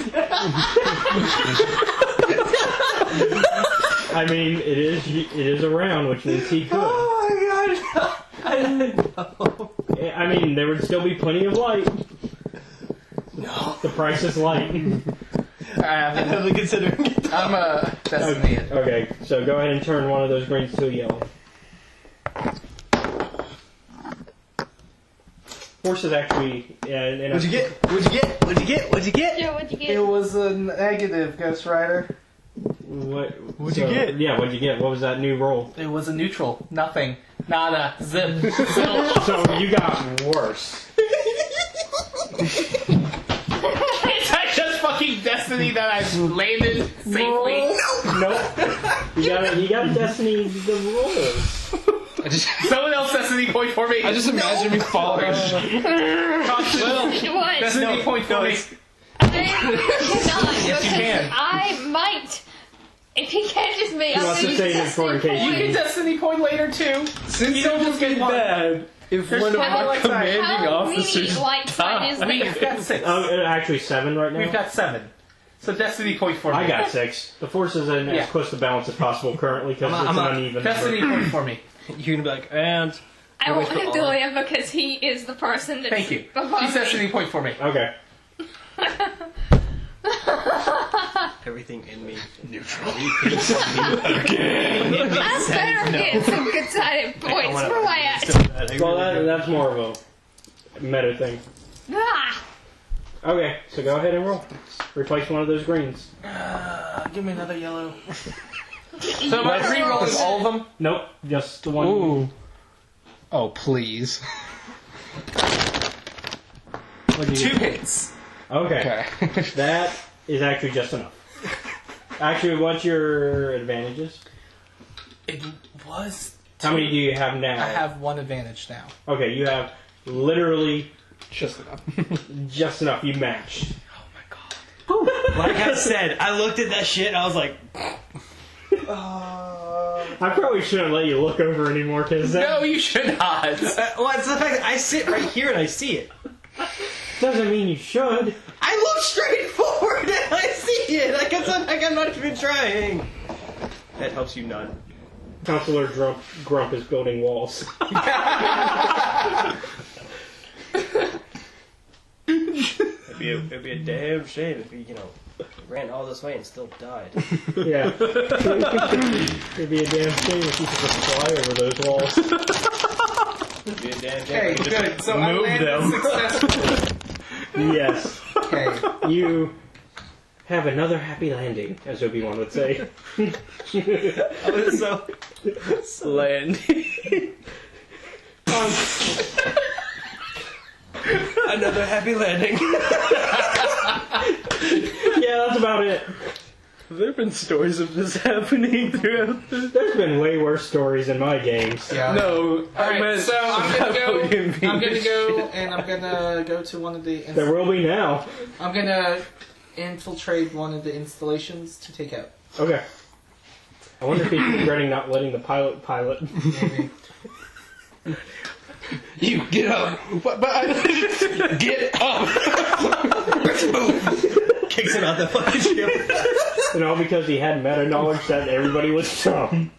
I mean, it is around, which means he could. Oh my god! I didn't know. I mean, there would still be plenty of light. No. The price is light. I'm heavily considering it. I'm a destiny. Okay, so go ahead and turn one of those greens to a yellow. Force is actually... What'd you get? Yeah, what'd you get? It was a negative, Ghost Rider. What'd you get? Yeah, what'd you get? What was that new roll? It was a neutral. Nothing. Nada. Zip. So you got worse. Is that just fucking destiny that I landed safely? Nope. You got destiny the rolls. Someone else destiny point for me. I just imagine me falling. What? Destiny point for me. I cannot. Yes, you can. I might. If he catches me, He I'll wants do to save it for in case You you can need. destiny point later too. Since You it don't was just get getting one. bad, if There's one of seven our light side. commanding How officers many light side is I mean, there? we've got 6. Actually 7 right now. We've got 7. So destiny point for me. I got 6. The force is in Yeah. as close to balance as possible currently because it's an uneven. Destiny point for me. You're gonna be like, and I want him to live because he is the person that's Thank you. above He's me. destiny point for me. Okay. everything in me. Neutral. I better get some good sided points for my ass. Well, that's more of a meta thing. Ah! Okay, so go ahead and roll. Replace one of those greens. Give me another yellow. So am I re-rolling all of them? Nope, just the one. Ooh. Oh, please. What'd you 2 get? hits. Okay. That is actually just enough. Actually, what's your advantages? It was. How many do you have now? I have 1 advantage now. Okay, you have literally Just enough. just enough. You matched. Like I said, I looked at that shit and I was like, I probably shouldn't let you look over anymore because No, you should not. well, it's the fact that I sit right here and I see it. doesn't mean you should. I look straight forward and I see it. Like I'm not even trying. That helps you none. Counselor Grump is building walls. It'd be a damn shame if he, ran all this way and still died. Yeah. It'd be a damn shame if you could just fly over those walls. It'd be a damn Okay, shame. good. So I landed successfully. Yes. Okay. You have another happy landing, as Obi-Wan would say. landing. Another happy landing. Yeah, that's about it. Have there been stories of this happening throughout the... There's been way worse stories in my games. Yeah. No, I Alright, meant... so I'm gonna go. him being I'm gonna go, and I'm gonna go to one of the. There will be now. I'm gonna infiltrate one of the installations to take out. Okay. I wonder if he's regretting not letting the pilot. Maybe. You get up, but get up. Kicks him out the fucking ship. And all because he had meta knowledge that everybody was dumb.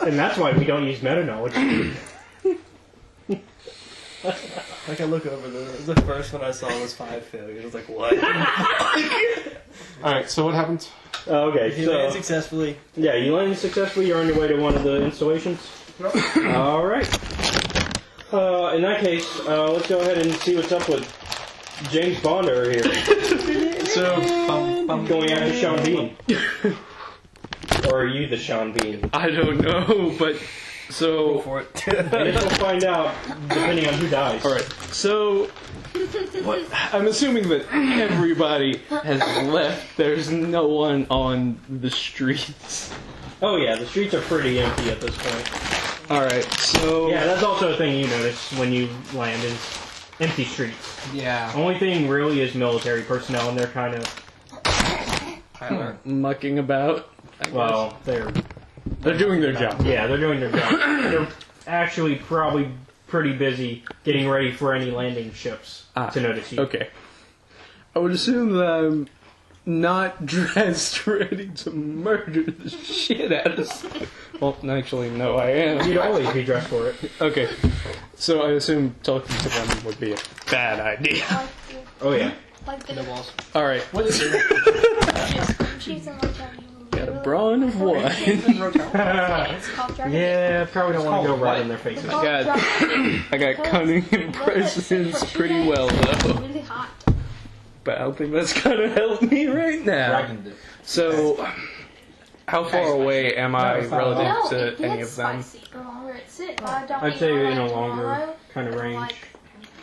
And that's why we don't use meta knowledge. Like I look over the first one I saw was 5 failures. I was like, what? Alright, so what happens? Okay, He so landed successfully. yeah, you landed successfully. You're on your way to one of the installations. All right. In that case, let's go ahead and see what's up with James Bond over here. So, Going after Sean Bean. Or are you the Sean Bean? I don't know, but so For it. I guess we'll find out depending on who dies. all right. So, what? I'm assuming that everybody has left. There's no one on the streets. Oh yeah, the streets are pretty empty at this point. All right. So Yeah, that's also a thing you notice when you land is empty streets. Yeah. Only thing really is military personnel, and they're kind of mucking about. I guess. well, they're doing their job. yeah, they're doing their job. They're actually probably pretty busy getting ready for any landing ships to notice you. Okay. I would assume that I'm not dressed ready to murder the shit out of someone. Well, actually, no, I am. You'd always be dressed for it. Okay. So I assume talking to them would be a bad idea. Oh yeah. Like the walls. Alright. What is it? Got a brawn of wine. Yeah, probably don't want to go right in their faces. I got cunning and presence pretty well, though. Really hot. But I don't think that's gonna help me right now. So, how far away am I relative to any of them? I'd say in a longer kind of range.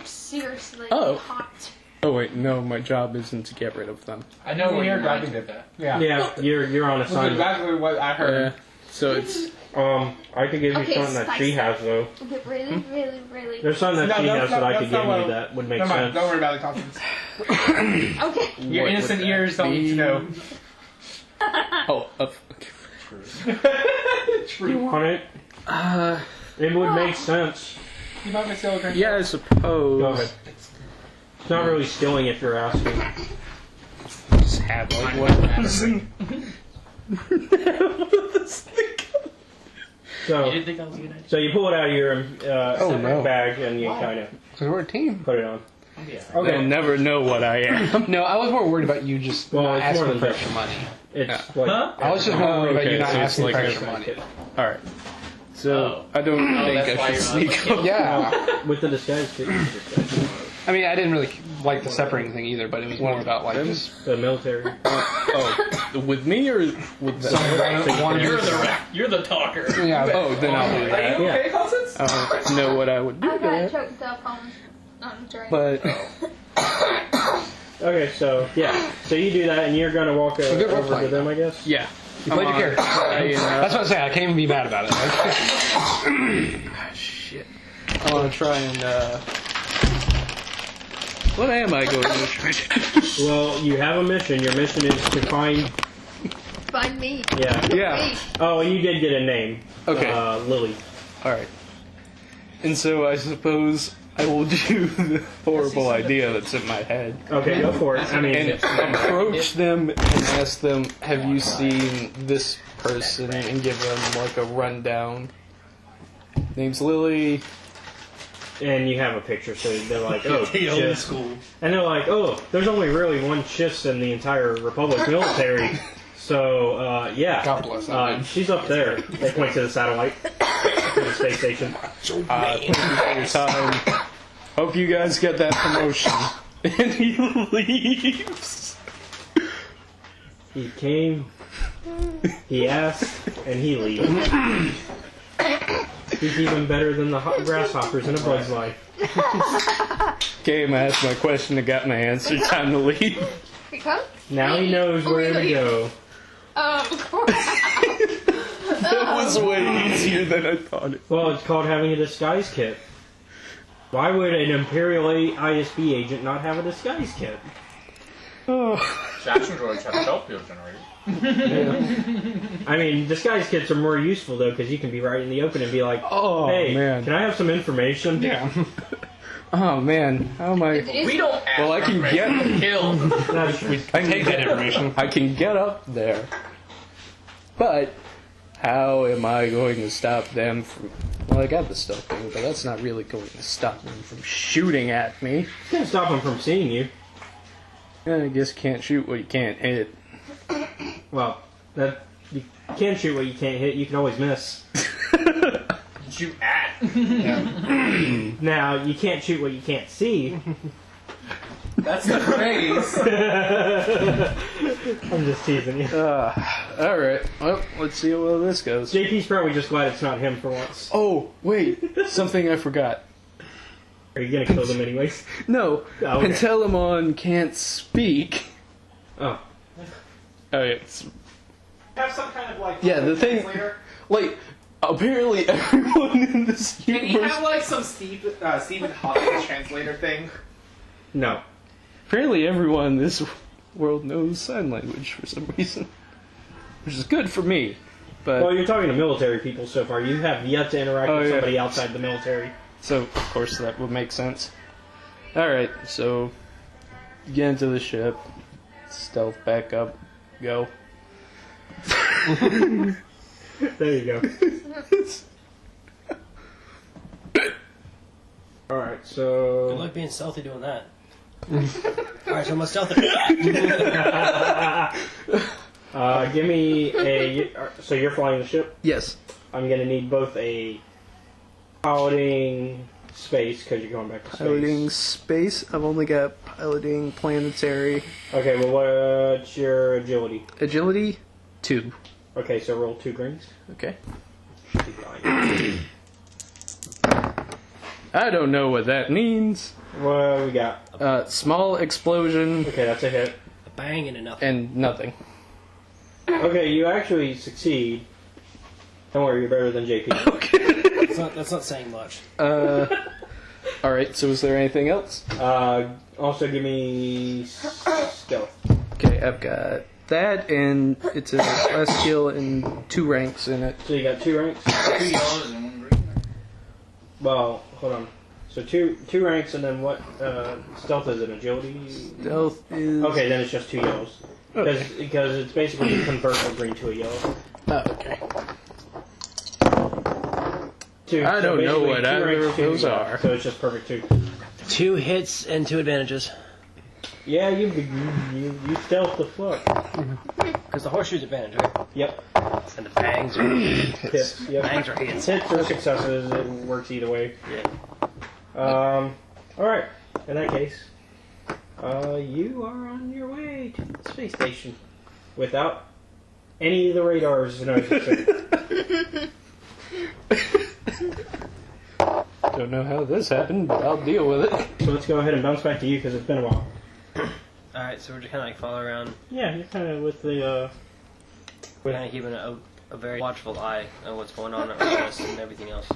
Seriously Oh. hot. Oh wait, no, my job isn't to get rid of them. I know where You're your driving mind did that. Yeah, you're on That's assignment. exactly what I heard. So it's I could give you Okay, something that spice she it. has though. Really, really, really. There's something that No, she that's has not- that I could that's give not you what- that would make Never mind. sense. Don't worry about the confidence. Okay. Your What innocent would that ears don't need to know. oh, On it, it would make sense. You might be still drink. yeah, I suppose. Go ahead. It's not really stealing if you're asking. Just have like weapons. So, You didn't think that was a good idea? so you pull it out of your no. bag and you kind of Because we're a team. put it on. They'll never know what I am. No, I was more worried about you just Well, not it's more asking than for extra money. It's like I was just more worried about you not so it's asking like for a- extra money. Alright. So, I don't think that's why I should you're not sneak up. Yeah. with the disguise kit. I mean, I didn't really like the separating thing either, but it was more about like just The military. Oh, with me or with them? one You're the talker. Yeah. Oh, then I'll do Are that. you Yeah. okay, Constance? I don't know what I would do I to got that. choked up on drink. But, Okay, so yeah, so you do that and you're gonna walk good role over to playing. them, I guess. yeah. You played your character. That's what I'm saying. I can't even be mad about it. Shit. I want to try and, what am I going to try to do? Well, you have a mission. Your mission is to find. Find me. Yeah. Yeah. Oh, you did get a name. Okay. Lily. Alright. And so I suppose I will do the horrible idea that's in my head. Okay, go for it. I mean, And approach them and ask them, have you seen this person? And give them like a rundown. Name's Lily. and you have a picture, so they're like, oh, The old shit. school. And they're like, oh, there's only really one Chiss in the entire Republic military. So, yeah. God bless them. She's up there. They point to the satellite. To the space station. Thank you for your time. Hope you guys get that promotion. And he leaves. He came, he asked, and he leaves. He's even better than the grasshoppers in a bug's life. Came, asked my question, and got my answer. Time to leave. Because? Now he knows where to go. Of course. That was way easier than I thought it. Well, it's called having a disguise kit. Why would an Imperial ISB agent not have a disguise kit? Oh. Assassin droids have self-field generators. I mean, disguise kits are more useful though because you can be right in the open and be like, Oh, "Hey, man. can I have some information?" Yeah. Oh man, how am I? We don't ask Well, I can for get killed. I can get information. I can get up there, but how am I going to stop them from? Well, I got the stealth thing, but that's not really going to stop them from shooting at me. Can't stop them from seeing you. I guess can't shoot what you can't hit. Well, that you can't shoot what you can't hit. You can always miss. Shoot at. Now you can't shoot what you can't see. That's the phrase. I'm just teasing you. Alright, well, let's see how well this goes. JP's probably just glad it's not him for once. Oh, wait, something I forgot. Are you gonna kill them anyways? No, Oh, okay. Pentelamon can't speak. Oh. Oh, yeah. It's, Have some kind of like. yeah, the thing, like, apparently everyone in this Can you universe... have like some Stephen Hawking translator thing? No. Apparently everyone in this world knows sign language for some reason. Which is good for me, but... Well, you're talking to military people so far. You have yet to interact with somebody outside the military. So, of course, that would make sense. Alright, so... Get into the ship. Stealth back up. Go. There you go. Alright, so... Good luck being stealthy doing that. Alright, so I'm a stealthy. Give me a... So you're flying the ship? Yes. I'm gonna need both a piloting space, because you're going back to space. Piloting space. I've only got piloting planetary. Okay, well what's your agility? Agility, 2. Okay, so roll 2 greens. Okay. I don't know what that means. What we got? Small explosion. Okay, that's a hit. A bang and a nothing. And nothing. Okay, you actually succeed. Don't worry, you're better than JP. Okay. That's not saying much. Alright, so is there anything else? Also give me stealth. Okay, I've got that, and it's a last skill and 2 ranks in it. So you got 2 ranks? 2 yellows and 1 green. Well, hold on. So two ranks, and then what? Stealth is an agility. Stealth is... Okay, then it's just 2 yellows. Because it's basically you convert a green to a yellow. Oh, okay. 2. I don't know basically what 2 either ranks, of 2 those yellows. are. So it's just perfect 2. 2 hits and 2 advantages. Yeah, you stealth the fuck. Because the horseshoe's advantage, right? Yep. And the bangs are Hits. Yep. bangs are hits. Hits or successes, it works either way. Yeah. Alright. In that case, you are on your way to the space station. Without any of the radars noticing. Don't know how this happened, but I'll deal with it. So let's go ahead and bounce back to you because it's been a while. Alright, so we're just kind of like follow around. Yeah, you're kind of with the, We're kind of keeping a very watchful eye on what's going on around us and everything else.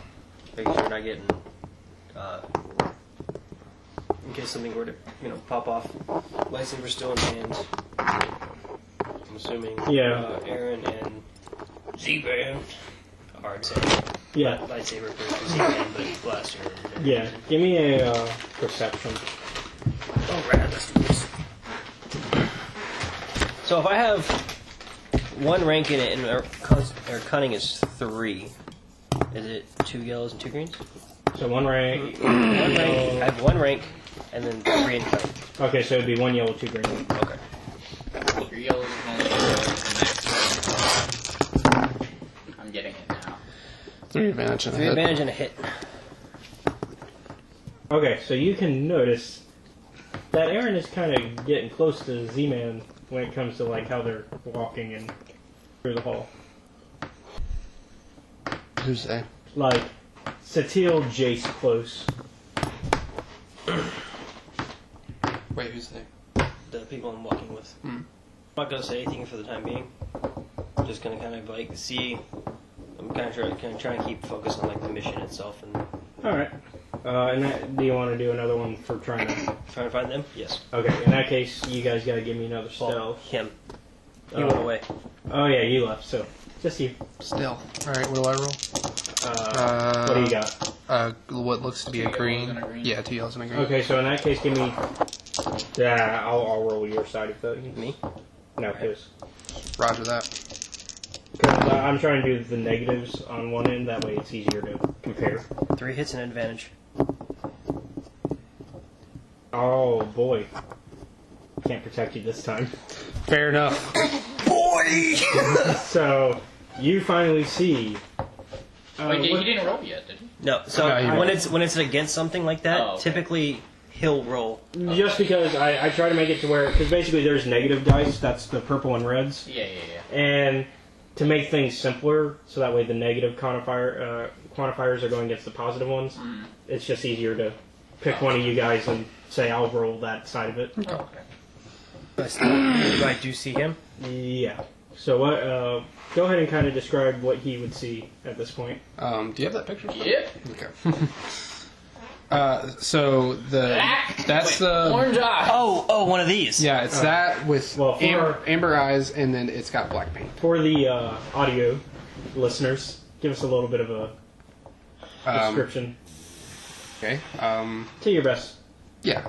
Making sure we're not getting, in case something were to, pop off. Lightsaber still in hand. I'm assuming. Yeah. Aaron and Z-Band are the same. Yeah. Lightsaber for Z-Band, but blaster. Yeah. Give me a perception. Oh, rad, let's do this. So if I have 1 rank in it and our cunning is 3, is it 2 yellows and 2 greens? So 1 rank. 1 rank. I have 1 rank and then 3 in cunning. Okay, so it'd be 1 yellow, 2 green. Okay. Your yellows and only I'm getting it now. 3 advantage and a 3 hit. advantage and a hit. Okay, so you can notice that Aaron is kind of getting close to Z-Man when it comes to like how they're walking and through the hall. Who's that? Like Satil Jace close. Wait, who's they? The people I'm walking with. I'm not gonna say anything for the time being. Just gonna kind of like see. I'm kind of trying to keep focus on like the mission itself and. All right. Do you want to do another one for trying to find them? Yes. Okay, in that case, you guys got to give me another stealth. Him. He went away. Oh yeah, you left. So just you. Stealth. All right. What do I roll? What do you got? What looks to be a green. Yeah, 2 yellows and a green. Okay, so in that case, give me. Yeah, I'll roll your side of that. Me? No, because. Roger that. I'm trying to do the negatives on one end. That way, it's easier to compare. 3 hits and advantage. Oh boy, can't protect you this time. Fair enough. Boy. So you finally see. Wait, he didn't roll yet, did he? No. So when it's against something like that, typically he'll roll. Just because I try to make it to where, because basically there's negative dice. That's the purple and reds. Yeah. And to make things simpler, so that way the negative quantifiers are going against the positive ones. It's just easier to pick one of you guys and say I'll roll that side of it. Okay. I do see him. Yeah. So what? Go ahead and kind of describe what he would see at this point. Do you have that picture? Yep. Okay. So that's the orange eye. Oh, one of these. Yeah, it's that with amber eyes, and then it's got black paint. For the audio listeners, give us a little bit of a description. Okay. To your best. Yeah.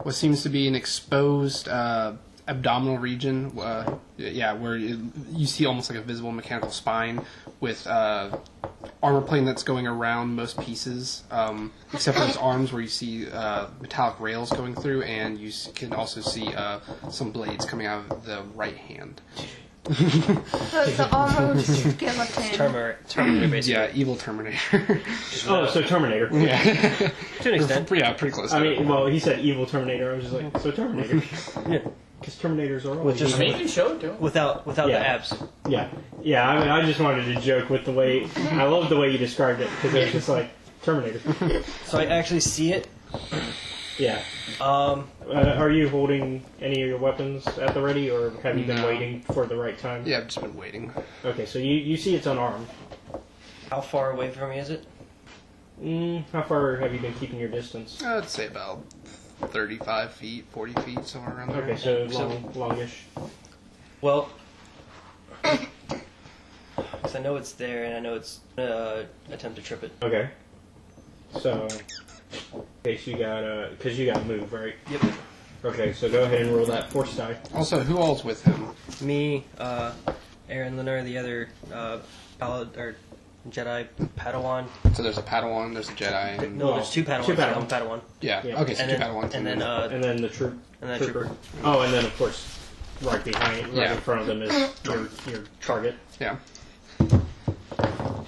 What seems to be an exposed abdominal region. Where you see almost like a visible mechanical spine with armor plane that's going around most pieces, except for his arms where you see metallic rails going through, and you can also see some blades coming out of the right hand. So it's the armored skeleton. Terminator, basically. Yeah, evil Terminator. So Terminator. Yeah. To an extent. Yeah, pretty close. I mean, well, he said evil Terminator. I was just like, so Terminator. Yeah. Because Terminators are all With just you can show it to him. without the abs. Yeah. I mean, I just wanted to joke with the way... I love the way you described it, because it was just like, Terminator. So I actually see it. Yeah. Are you holding any of your weapons at the ready, or have you been waiting for the right time? Yeah, I've just been waiting. Okay, so you see it's unarmed. How far away from me is it? How far have you been keeping your distance? I'd say about 35 feet, 40 feet, somewhere around there. Okay, so longish. Well, because I know it's there, and I know it's attempt to trip it. Okay. So, in case you got because you got move, right? Yep. Okay, so go ahead and roll that force die. Also, who all's with him? Me, Aaron Linner, the other Jedi Padawan. So there's a Padawan, there's a Jedi, and... No, there's 2 Padawans. Two Padawans. I'm Padawan. Yeah. Okay, so And 2 then- Padawans. and then And then the trooper. Oh, and then of course, right behind, right in front of them is your target. Yeah.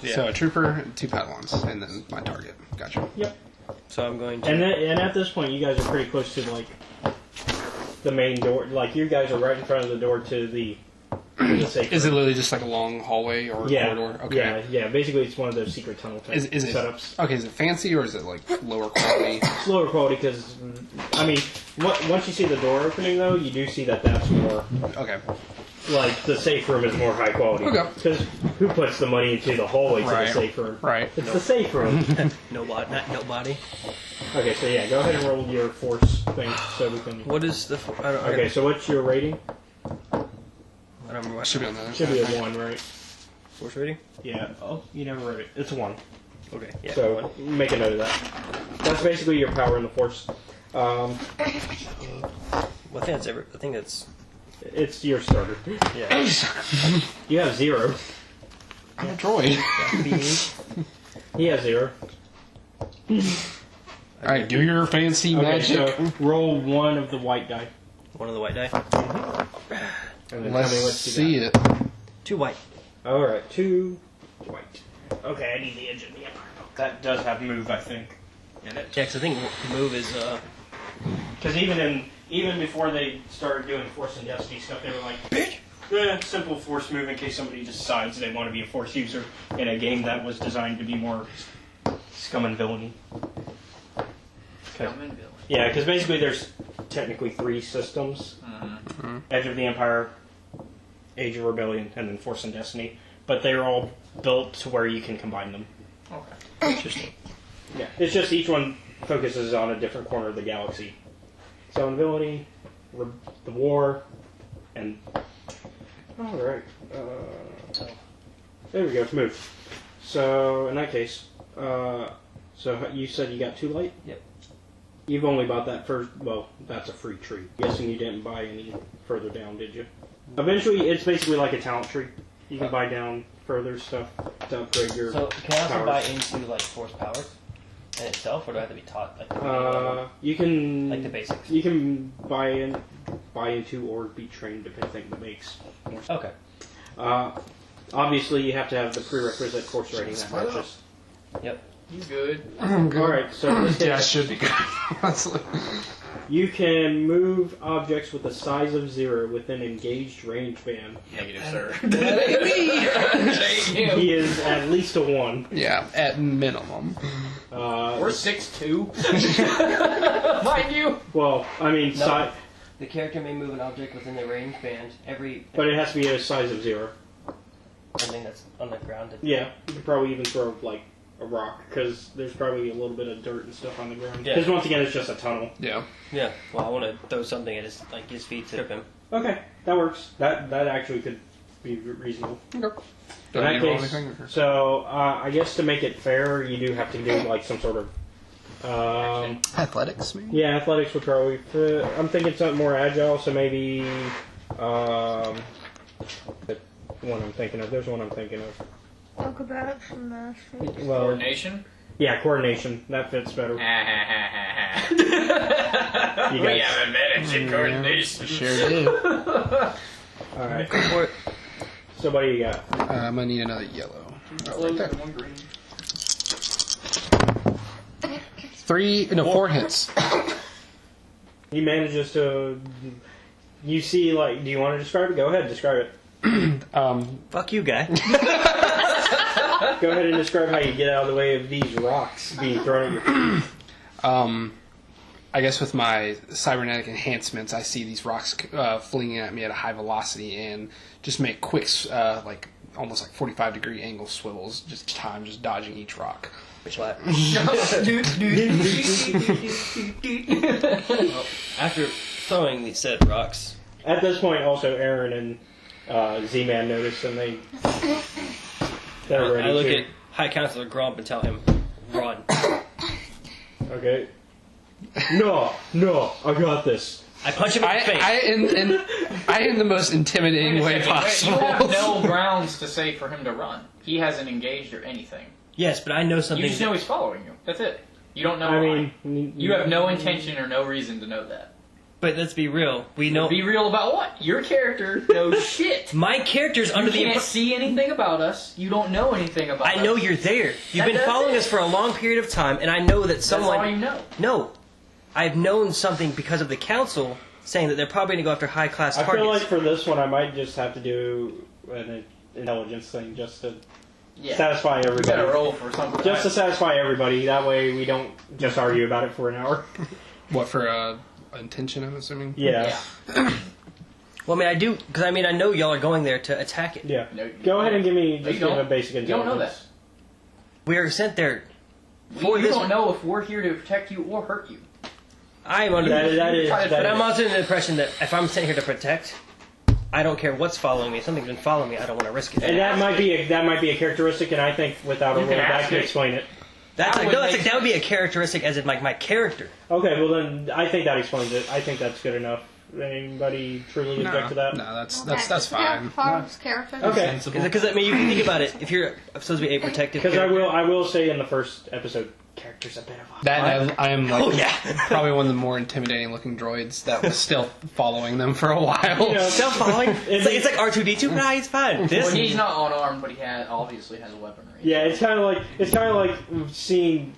Yeah. So a trooper, 2 Padawans, and then my target. Gotcha. Yep. So I'm going to. And at this point, you guys are pretty close to like the main door. Like you guys are right in front of the door to the. Is it literally just like a long hallway or corridor? Okay. Yeah. Basically, it's one of those secret tunnel type Is it setups. Okay? Is it fancy or is it like lower quality? It's lower quality because, I mean, once you see the door opening though, you do see that that's more. Okay. Like the safe room is more high quality. Okay. Because who puts the money into the hallway to the safe room? Right. It's the safe room. Not nobody. Okay, so yeah, go ahead and roll your force thing so we can. What is the? Okay, so what's your rating? I don't remember. Should be on that. Should be a 1, right? Force rating? Yeah. Oh, you never wrote it. It's a 1. Okay. Yeah. So make a note of that. That's basically your power in the force. Well, I think that's. It's your starter. Yeah. You have 0. I'm a droid. He has 0. Alright, do your fancy magic. So roll 1 of the white die. One of the white die. And then Let's tell me what you see got. it. 2 white. Alright, 2 white. Okay, I need the edge of the empire. That does have move, I think. In it. Yeah, because I think move is. Because even before they started doing Force and Destiny stuff, they were like, simple force move in case somebody decides they want to be a force user in a game that was designed to be more scum and villainy. Yeah, because basically there's technically 3 systems. Edge of the Empire, Age of Rebellion, and then Force and Destiny. But they're all built to where you can combine them. Okay. Interesting. Yeah, it's just each one focuses on a different corner of the galaxy. So ability, the war, and all right. There we go. Move. So in that case, so you said you got 2 light. Yep. You've only bought that first. Well, that's a free tree. Guessing you didn't buy any further down, did you? Eventually, it's basically like a talent tree. You can buy down further stuff to upgrade your. So can I also powers. buy into like force powers in itself, or do I have to be taught like You can like the basics? You can buy into or be trained depending that makes more sense. Okay. Obviously, you have to have the prerequisite course rating that matches. Yep. You good? All right, so in this case, Yeah, I should be good. Honestly. you can move objects with a size of 0 within engaged range band. Negative, sir. He is at least a 1. Yeah, at minimum. We're 6'2". Mind you. Well, I mean, No. The character may move an object within the range band but it has to be a size of 0. something that's on the ground. Yeah, you could probably even throw like a rock because there's probably a little bit of dirt and stuff on the ground. Yeah. Because once again, it's just a tunnel. Yeah. Yeah. Well, I want to throw something at his feet to trip him. Okay, that works. That actually could be reasonable. Okay. In that case, so I guess to make it fair, you do have to do like some sort of athletics, maybe? Yeah, athletics would probably fit. I'm thinking something more agile, so maybe the one I'm thinking of. There's one I'm thinking of. Acrobatics from mastery. Well, Coordination? Yeah, coordination. That fits better. We guys- have advantage in coordination. Sure do. Alright. So what do you got? I'm gonna need another yellow. Oh, right there. 4 hits. He manages to. You see, like, do you want to describe it? Go ahead, describe it. Fuck you, guy. Go ahead and describe how you get out of the way of these rocks being thrown at your feet. I guess with my cybernetic enhancements, I see these rocks fleeing at me at a high velocity and just make quick, like almost like 45-degree angle swivels, just dodging each rock. After throwing these said rocks, At this point, also Aaron and Z-Man notice, and they're ready. I look to. at High Counselor Grump and tell him, "Run." Okay. No, I got this. I punch him in the face. I in the most intimidating way possible. You have no grounds to say for him to run. He hasn't engaged or anything. Yes, but I know something. You just know he's following you. That's it. You don't know I why. mean, You have no intention or no reason to know that. But let's be real. We know. Be real about what? Your character knows shit. My character's under the You can't impression. see anything about us. You don't know anything about us. I know you're there. You've been following us for a long period of time, and I know that someone. That's all you know. No, I've known something because of the council saying that they're probably going to go after high-class I targets. feel like for this one, I might just have to do an intelligence thing just to satisfy You everybody. gotta roll for something. Just to satisfy everybody. That way, we don't just argue about it for an hour. What, for intention, I'm assuming? Yeah. Well, I mean, I do because I know y'all are going there to attack it. Yeah. No, Go ahead and give me No, just you give don't. a basic You intelligence. don't know that. We are sent there for You this. don't know if we're here to protect you or hurt you. I am under. That is. But I'm also under the impression that if I'm sent here to protect, I don't care what's following me. If something's been following me, I don't want to risk it. And that might be a characteristic, and I think without a You roll, can that ask can it. explain it. That That would be a characteristic, as in like my character. Okay, well then I think that explains it. I think that's good enough. Anybody truly object to that? No, that's fine. Farm's character. Okay. Because I mean, you can think about it. If you're supposed to be a protective, Because character, I will say in the first episode, character's a bit of a. That I am like Oh, yeah. probably one of the more intimidating looking droids that was still following them for a while. You know, still following. It's like R2D2. Nah, he's fine. This Well, he's not unarmed, but he obviously has a weaponry. Yeah, it's kind of like seeing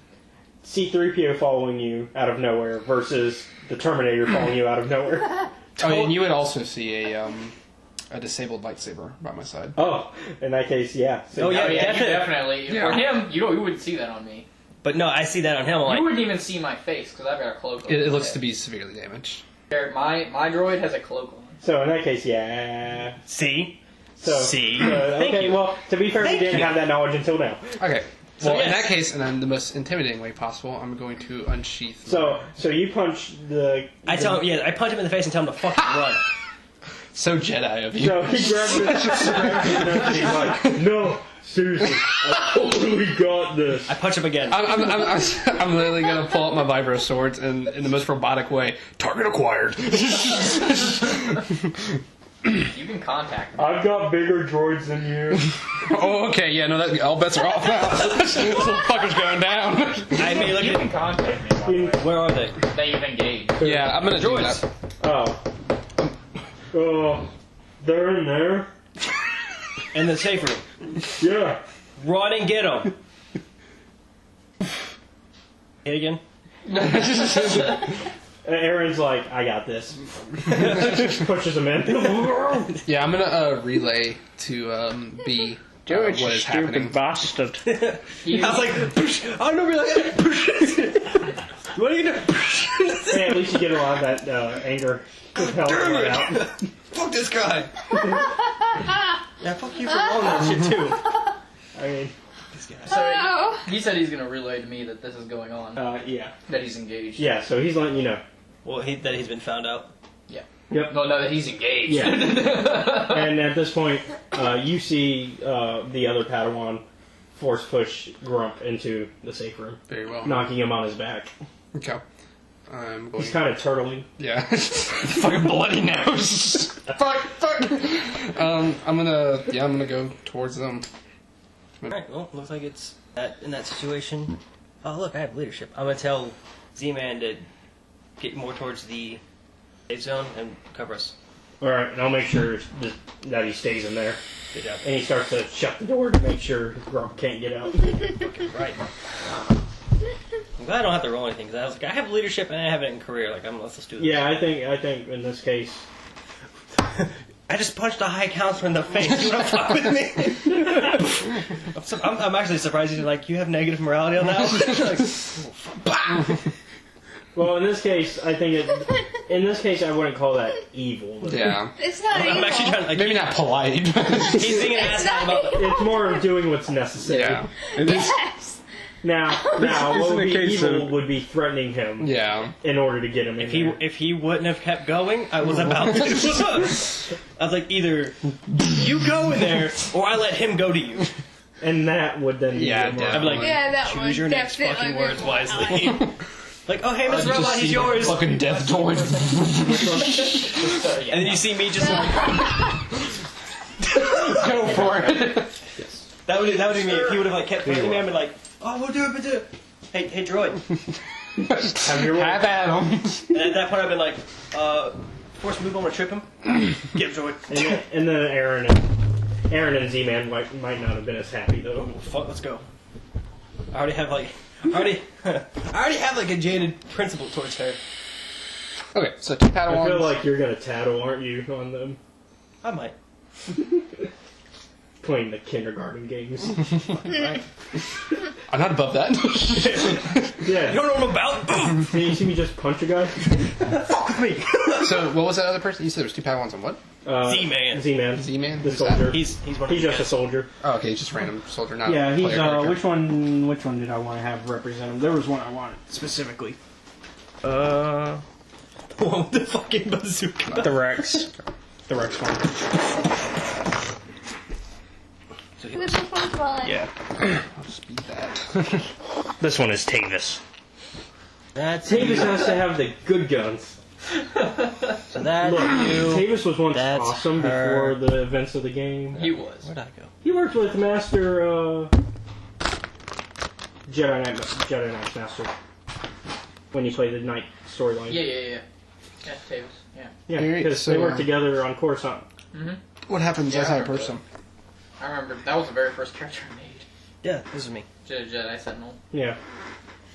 C-3PO following you out of nowhere versus the Terminator following you out of nowhere. Oh, and you would also see a disabled lightsaber by my side. Oh, in that case, yeah. So, Oh, yeah. You Definitely. definitely. For him, you wouldn't see that on me. But no, I see that on him. I'm You like, wouldn't even see my face because I've got a cloak. It looks to be severely damaged. My droid has a cloak on. So in that case, yeah. see. So, See? okay, Thank you. well, to be fair, we Thank didn't you. have that knowledge until now. Okay, Well, in that case, and in the most intimidating way possible, I'm going to unsheath. So you punch the. I tell him, I punch him in the face and tell him to fucking run. So Jedi of you. So he grabs it, and he's like, "No, seriously, I totally got this." I punch him again. I'm literally gonna pull out my vibro swords and, in the most robotic way, target acquired. You can contact me. I've got bigger droids than you. Oh, okay, yeah, no, all bets are off now. This little fucker's going down. I may look You can contact me. Where are they? That you've engaged. Yeah, I'm gonna do Droids. that. Oh, they're in there. In the safe room. Yeah. Run and get them. Hit again. Aaron's like, I got this. Pushes him in. Yeah, I'm gonna relay to B what is happening. Bastard. I was like, I don't really. What are you doing? Hey, at least you get a lot of that anger. Right out. Fuck this guy. Yeah, fuck you for rolling that shit too. I mean, So he said he's gonna relay to me that this is going on. yeah. That he's engaged. Yeah, so he's letting you know. Well, that he's been found out. Yeah. Yep. No, that he's engaged. Yeah. And at this point, you see the other Padawan force push Grump into the safe room. Very well. Knocking him on his back. Okay. I'm going. He's kind of turtling. Yeah. Fucking bloody nose. fuck. I'm gonna go towards them. Alright, well, looks like it's in that situation. Oh, look, I have leadership. I'm gonna tell Z-Man to get more towards the safe zone and cover us. Alright, and I'll make sure that he stays in there. Good job. And he starts to shut the door to make sure Grump can't get out. Right. I'm glad I don't have to roll anything, because I was like, I have leadership and I have it in career. Like, let's do this. Yeah, I think in this case... I just punched a high counselor in the face. You want to fuck with me? I'm actually surprised you're like, you have negative morality on that? Like, well, in this case, I think I wouldn't call that evil. Yeah. It's not evil. I'm actually trying to, like, Maybe not polite. he's being an asshole about the... It's more of doing what's necessary. Yeah. Yes. Now, what would be case evil of- would be threatening him Yeah. in order to get him in there. If he wouldn't have kept going, I was about to. I was like, either you go in there, or I let him go to you. And that would then be Yeah, the moral. I'd be like, Yeah, that choose would your next definitely fucking be words more wisely. Like, oh hey, Mr. You Robot, just he's see yours. Fucking death droid. And then you see me just like, Go for it. that would be me. If he would have like kept pushing me, I'd be like, oh, we'll do it. Hey, droid. Have at him. And at that point, I've been like, force move, I'm gonna trip him. Get him, droid. And then Aaron and Z-Man might not have been as happy though. Oh, fuck, let's go. I already have like a jaded principle towards her. Okay, so 2 I Padawans. feel like you're gonna tattle, aren't you, on them? I might. Playing the kindergarten games. Right. I'm not above that. Yeah. You don't know what I'm about? Can you see me just punch a guy? Fuck with me. So, what was that other person? You said there was 2 Padawans on what? Z-Man. Z-Man. Z-Man? The Who's soldier. that? He's one of He's the just a guys. soldier. Oh, okay, he's just a random soldier, not Yeah, a he's player character. which one did I want to have represent him? There was one I wanted specifically. The one with the fucking bazooka. The Rex. The Rex one. With the football. Yeah. I'll speed that. This one is Tavis. That's Tavis you. has to have the good guns. So that's Look, you. Tavis was once That's awesome her. before the events of the game. He was. Where'd I go? He worked with Master Jedi Knight Master when you played the Knight storyline. Yeah. Yeah, Tavis. Yeah. Yeah, Alright, because so, they worked together on Coruscant. What happens? Yeah, That's I how I remember approach them. I remember that was the very first character I made. Yeah, this is me. Jedi Sentinel. Yeah.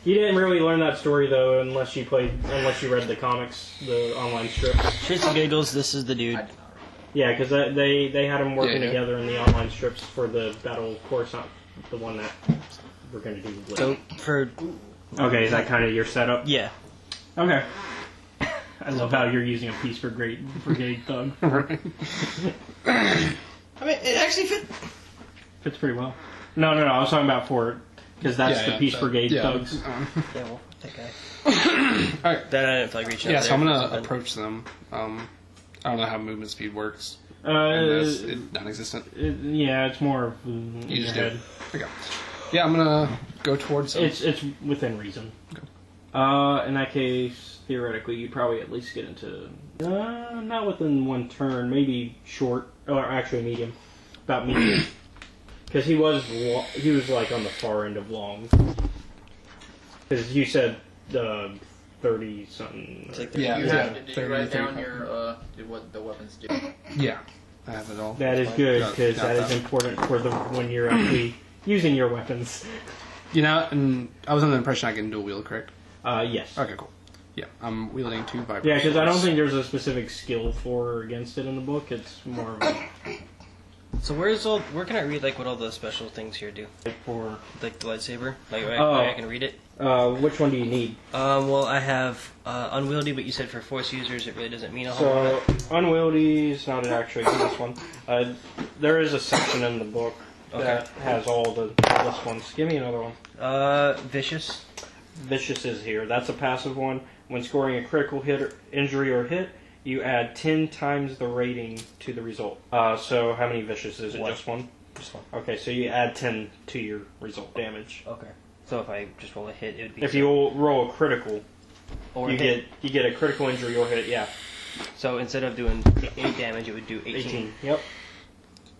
You didn't really learn that story though, unless you read the comics, the online strip. Shits and giggles, this is the dude. I did not Yeah, because they had them working Yeah. together in the online strips for the Battle of Coruscant, the one that we're going to do later. So, for... Okay, is that kind of your setup? Yeah. Okay. I love how you're using a Peace Brigade thug. I mean, it actually fit. Fits pretty well. No, I was talking about for Because that's the Peace Brigade thugs. Yeah, well, that guy. Alright. Then I didn't feel like reaching out. Yeah, so there, I'm gonna but- approach them. I don't know how movement speed works. It's non-existent. Yeah, it's more of You just do head. it. Okay. Yeah, I'm gonna go towards them. It's within reason. Okay. In that case, theoretically, you'd probably at least get into not within one turn, maybe short, or actually medium, about medium, because he was like on the far end of long. Because you said 30 something. Did you write down your what the weapons do? Yeah, I have it all. That is good because that is important for when you're actually using your weapons. You know, and I was under the impression I can dual wield, correct? Yes. Okay, cool. Yeah, I'm wielding 2 vibrators. Yeah, because I don't think there's a specific skill for or against it in the book. It's more of a... So where can I read like what all the special things here do? Like for like the lightsaber? Like I can read it? Which one do you need? Well, I have unwieldy, but you said for Force users it really doesn't mean a whole So, lot. unwieldy is not actually in this one. There is a section in the book that has all the this ones. Give me another one. Vicious. Vicious is here. That's a passive one. When scoring a critical hit, injury, or hit, you add 10 times the rating to the result. So how many vicious is it? One. Just one? Just one. Okay, so you add 10 to your result damage. Okay. So if I just roll a hit, it would be... If you roll a critical, or you get a critical injury or hit, yeah. So instead of doing 8 damage, it would do 18. Yep.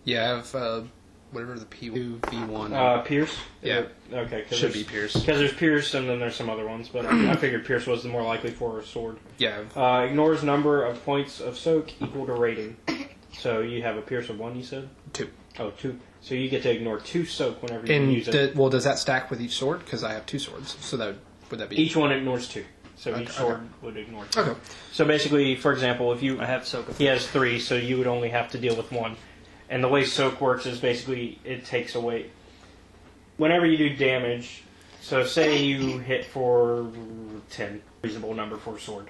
Yeah, I have whatever the P2, V1. Pierce? Yeah. Okay. Should be Pierce. Because there's Pierce and then there's some other ones, but I figured Pierce was the more likely for a sword. Yeah. Ignores number of points of soak equal to rating. So you have a Pierce of 1, you said? 2. Oh, 2. So you get to ignore 2 soak whenever you use it. Well, does that stack with each sword? Because I have 2 swords. So would that be... Each one ignores 2. So each sword would ignore 2. Okay. So basically, for example, if you... I have soak. He has 3, so you would only have to deal with 1. And the way soak works is basically it takes away... Whenever you do damage, so say you hit for 10, reasonable number for a sword,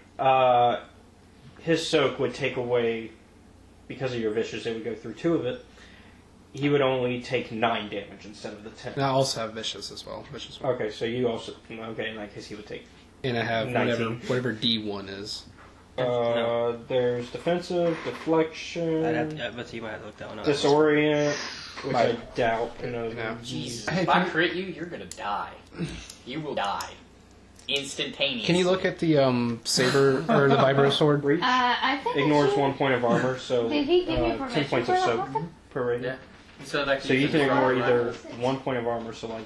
his soak would take away, because of your vicious, it would go through 2 of it, he would only take 9 damage instead of the 10. And I also have vicious as well. Okay, so you also... Okay, in that case he would take... And I have 19. whatever D1 is. There's defensive, deflection... But you might have to look that one up. Disorient, which I doubt. Jesus. If I crit you, you're gonna die. You will die. Instantaneously. Can you look at the saber, or the vibro sword? I think Ignores 1 point of armor, so Did he give you 10 permission points for of that soak weapon? per rating. Yeah. So you can ignore either 1 point of armor, so like...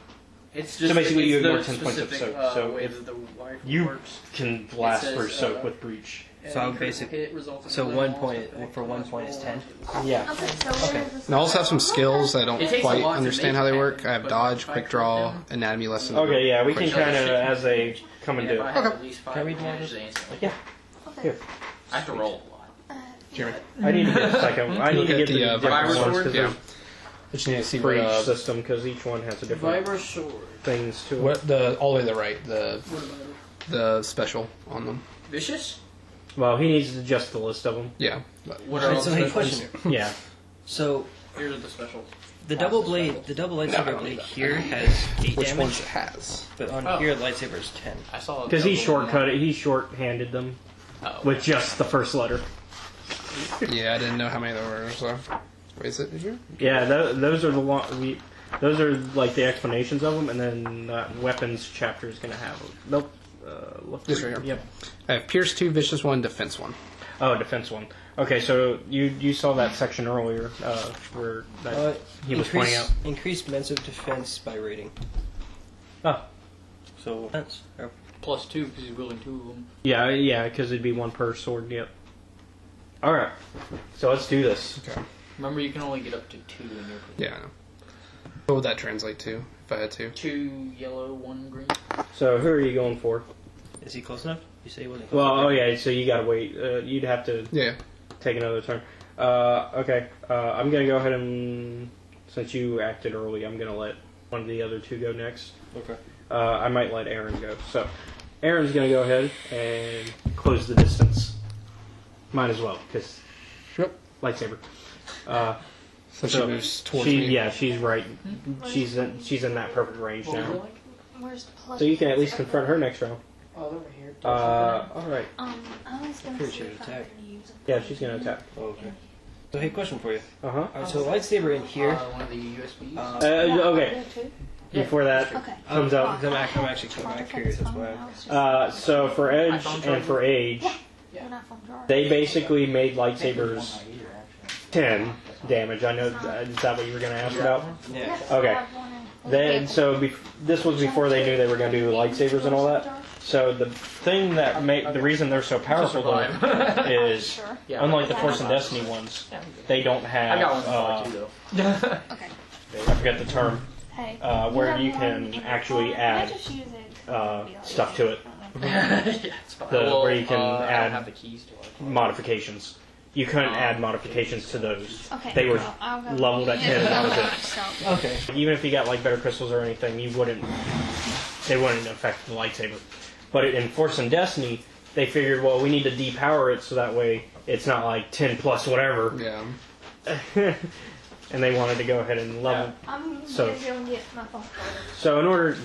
It's so basically you ignore 10 points of specific, soak. So way if that the rifle you works. can blast It for says, soak with breach. So basically, so 1 point for 1 point is 10. Yeah. Okay. And I also have some skills that I It don't takes a quite lot to understand make how they it, work. I have but dodge, if I quick crit draw, them- anatomy lesson. Okay, yeah, we can quick kind of, draw. as they come and do If it. I have at least 5 Can we do damage this? instantly. Yeah. Here. I have to roll a lot. Jeremy. I need to get a second. I need to get the different vibro ones sword? because Yeah. I just need to see for what, each system, because each one has a different Vibro sword. things to it. what the all the way to the right, the special on them. Vicious? Well, he needs to adjust the list of them. Yeah. What are all So the hey, specials? question. Yeah. So Here are the specials. the double lightsaber blade here has 8 Which damage, ones it has? but on here the lightsaber is 10. I saw Because he shortcut it, he short-handed them with just the first letter. Yeah, I didn't know how many there were. So, wait, is it? Did you? Yeah, those are the those are like the explanations of them, and then weapons chapter is going to have them. Nope. Look This right here. Yep. I have Pierce 2, Vicious 1, Defense 1. Oh, defense one. Okay, so you saw that section earlier where that he was pointing out. Increased mensive defense by rating. Oh. So defense. Plus 2 because he's wielding 2 of them. Yeah, because it'd be 1 per sword. Yep. All right, so let's do this. Okay. Remember, you can only get up to 2 in your. Yeah, I know. What would that translate to if I had to? 2 yellow, 1 green. So who are you going for? Is he close enough? You say he wasn't close Well, enough. oh yeah, so you gotta wait. You'd have to take another turn. Okay, I'm gonna go ahead and, since you acted early, I'm gonna let one of the other 2 go next. Okay. I might let Aaron go. So Aaron's gonna go ahead and close the distance. Might as well, because lightsaber. So she moves towards she, me. Yeah, she's right. She's in that perfect range now. Where's the plus? So you can at least confront her next round. Oh, over here. Alright. I was gonna Pretty see sure if I attack. could use Yeah, she's gonna attack. Oh, okay. So hey, question for you. Uh-huh. Alright, so lightsaber in here. One of the USBs. Okay. Before that Okay. comes up. I'm actually kind of curious. That's why. So for Edge and for Age, they basically made lightsabers 10 damage. I know, is that what you were going to ask about? Yeah. Okay. Then, so this was before they knew they were going to do lightsabers and all that. So the thing that the reason they're so powerful though is, unlike the Force and Destiny ones, they don't have, I got one for you though. Okay. I forget the term, Hey. where you can actually add stuff to it. Where you can I add don't have the keys to it. modifications. You couldn't add modifications to those. Okay. They were I'll go. leveled at 10 and that was it. So, Okay. Even if you got like better crystals or anything, they wouldn't affect the lightsaber. But in Force and Destiny, they figured, well, we need to depower it so that way it's not like 10 plus whatever. Yeah. And they wanted to go ahead and level. I'm So- gonna go and get my phone. So in order,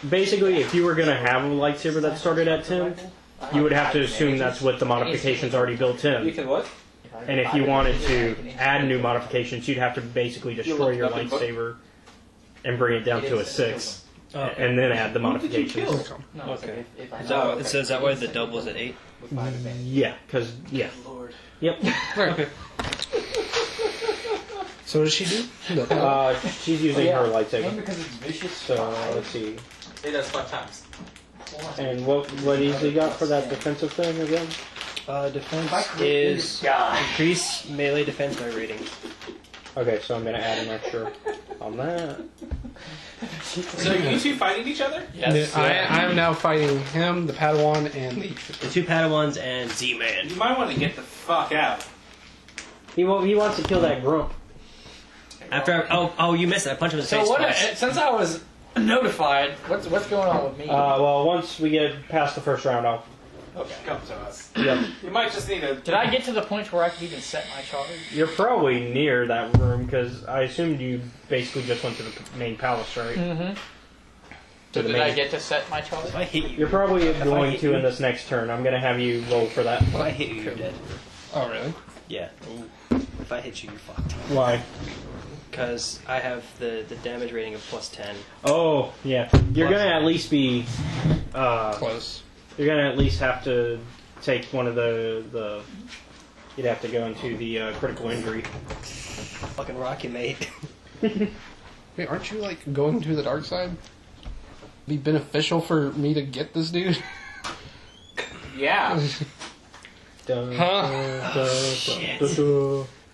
basically, if you were going to have a lightsaber that started at 10, you would have to assume that's with the modifications already built You in. can what? And if you wanted to add new modifications, you'd have to basically destroy your lightsaber and bring it down to a 6. And then add the modifications. Okay. Is that why the double is at 8? Yeah, because, Yep. Okay. So what does she do? She's using her lightsaber. Because it's vicious. So, let's see. It does 5 times. And what easy got for that defensive thing again? Defense is increase melee defense by rating. Okay, so I'm going to add an extra on that. So you two fighting each other? Yes. I am now fighting him, the Padawan, and The 2 Padawans and Z-Man. You might want to get the fuck out. He wants to kill that grump. After you missed it. I punched him in the So face what? twice. Since I was notified, what's going on with me? Well, once we get past the first round, I'll... Okay. Come to us. Yep. You might just need to. Did I get to the point where I could even set my charge? You're probably near that room, because I assumed you basically just went to the main palace, right? Mm-hmm. So did I get to set my charge? If I hit you, You're probably going to in this next turn. I'm going to have you roll for that. if I hit you, you're dead. oh really? Yeah. If I hit you, you're fucked. Why? Because I have the damage rating of plus 10. Oh, yeah. You're going to at least be... Close. You're going to at least have to take one of the you'd have to go into the critical injury. Fucking Rocky, mate. Wait, aren't you like going to the dark side? Be beneficial for me to get this dude? Yeah. Huh?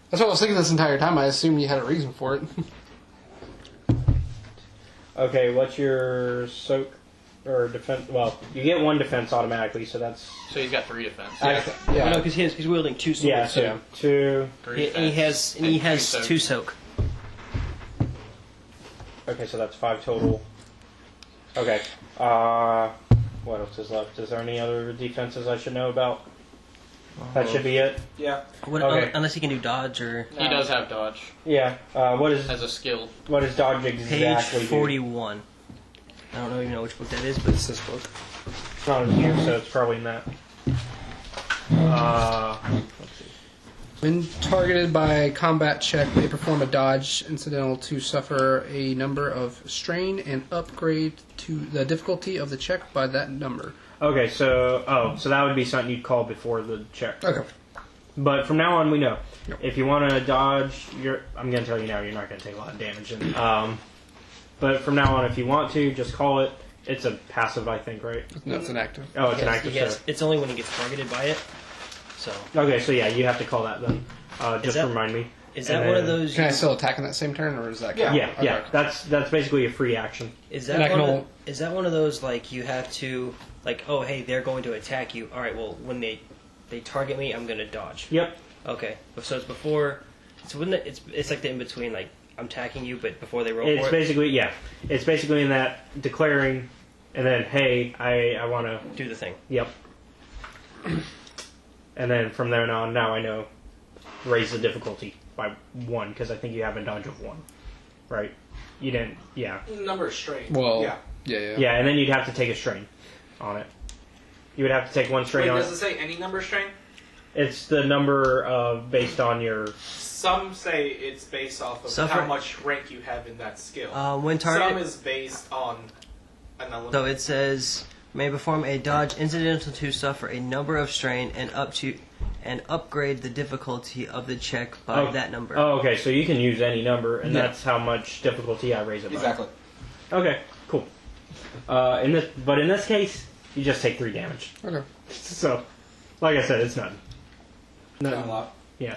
That's what I was thinking this entire time. I assumed you had a reason for it. Okay, what's your soak or defense? Well, you get 1 defense automatically, so that's... So he's got 3 defense. Yeah. No, because he's wielding 2 swords. Yeah, so 2... He has 2 soak. Okay, so that's 5 total. Okay. What else is left? Is there any other defenses I should know about? That should be it. Yeah. Okay. Unless he can do dodge or He does have dodge Yeah. What as a skill. does dodge page exactly do? 41. I don't even know which book that is, but it's this book. It's not in here, so it's probably in that. Let's see. When targeted by a combat check, they perform a dodge incidental to suffer a number of strain and upgrade to the difficulty of the check by that number. Okay, so that would be something you'd call before the check. Okay. But from now on, we know. Yep. If you want to dodge, I'm going to tell you now, you're not going to take a lot of damage. But from now on, if you want to, just call it. It's a passive, I think, right? No, it's an active. Oh, it's an active. Yes, So. it's only when he gets targeted by it. So. Okay, so yeah, you have to call that then. Just remind me. Is that one of those? Can I still attack in that same turn, or is that? Yeah. Okay. That's basically a free action. Is And I that can is that one of those like you have to like oh hey they're going to attack you? All right, well when they target me, I'm gonna dodge. Yep. Okay, so it's before. So wouldn't it? It's like the in between like I'm attacking you, but before they roll It's for it. basically It's basically in that declaring, and then hey, I want to Do the thing. Yep. And then from there on, now I know, raise the difficulty. by 1 because I think you have a dodge of 1, right? You didn't, yeah. Number of strain. Well, yeah. Yeah, and then you'd have to take a strain on it. You would have to take 1 strain Wait, on does it. it say any number of strain? It's the number based on your... Some say it's based off of how much rank you have in that skill. When target... Some is based on an element. So it says, may perform a dodge incidental to suffer a number of strain and upgrade the difficulty of the check by that number. Oh, okay, so you can use any number, and that's how much difficulty I raise it by. Exactly. Okay, cool. In this case, you just take 3 damage. Okay. So, like I said, it's nothing. Not a lot. Yeah.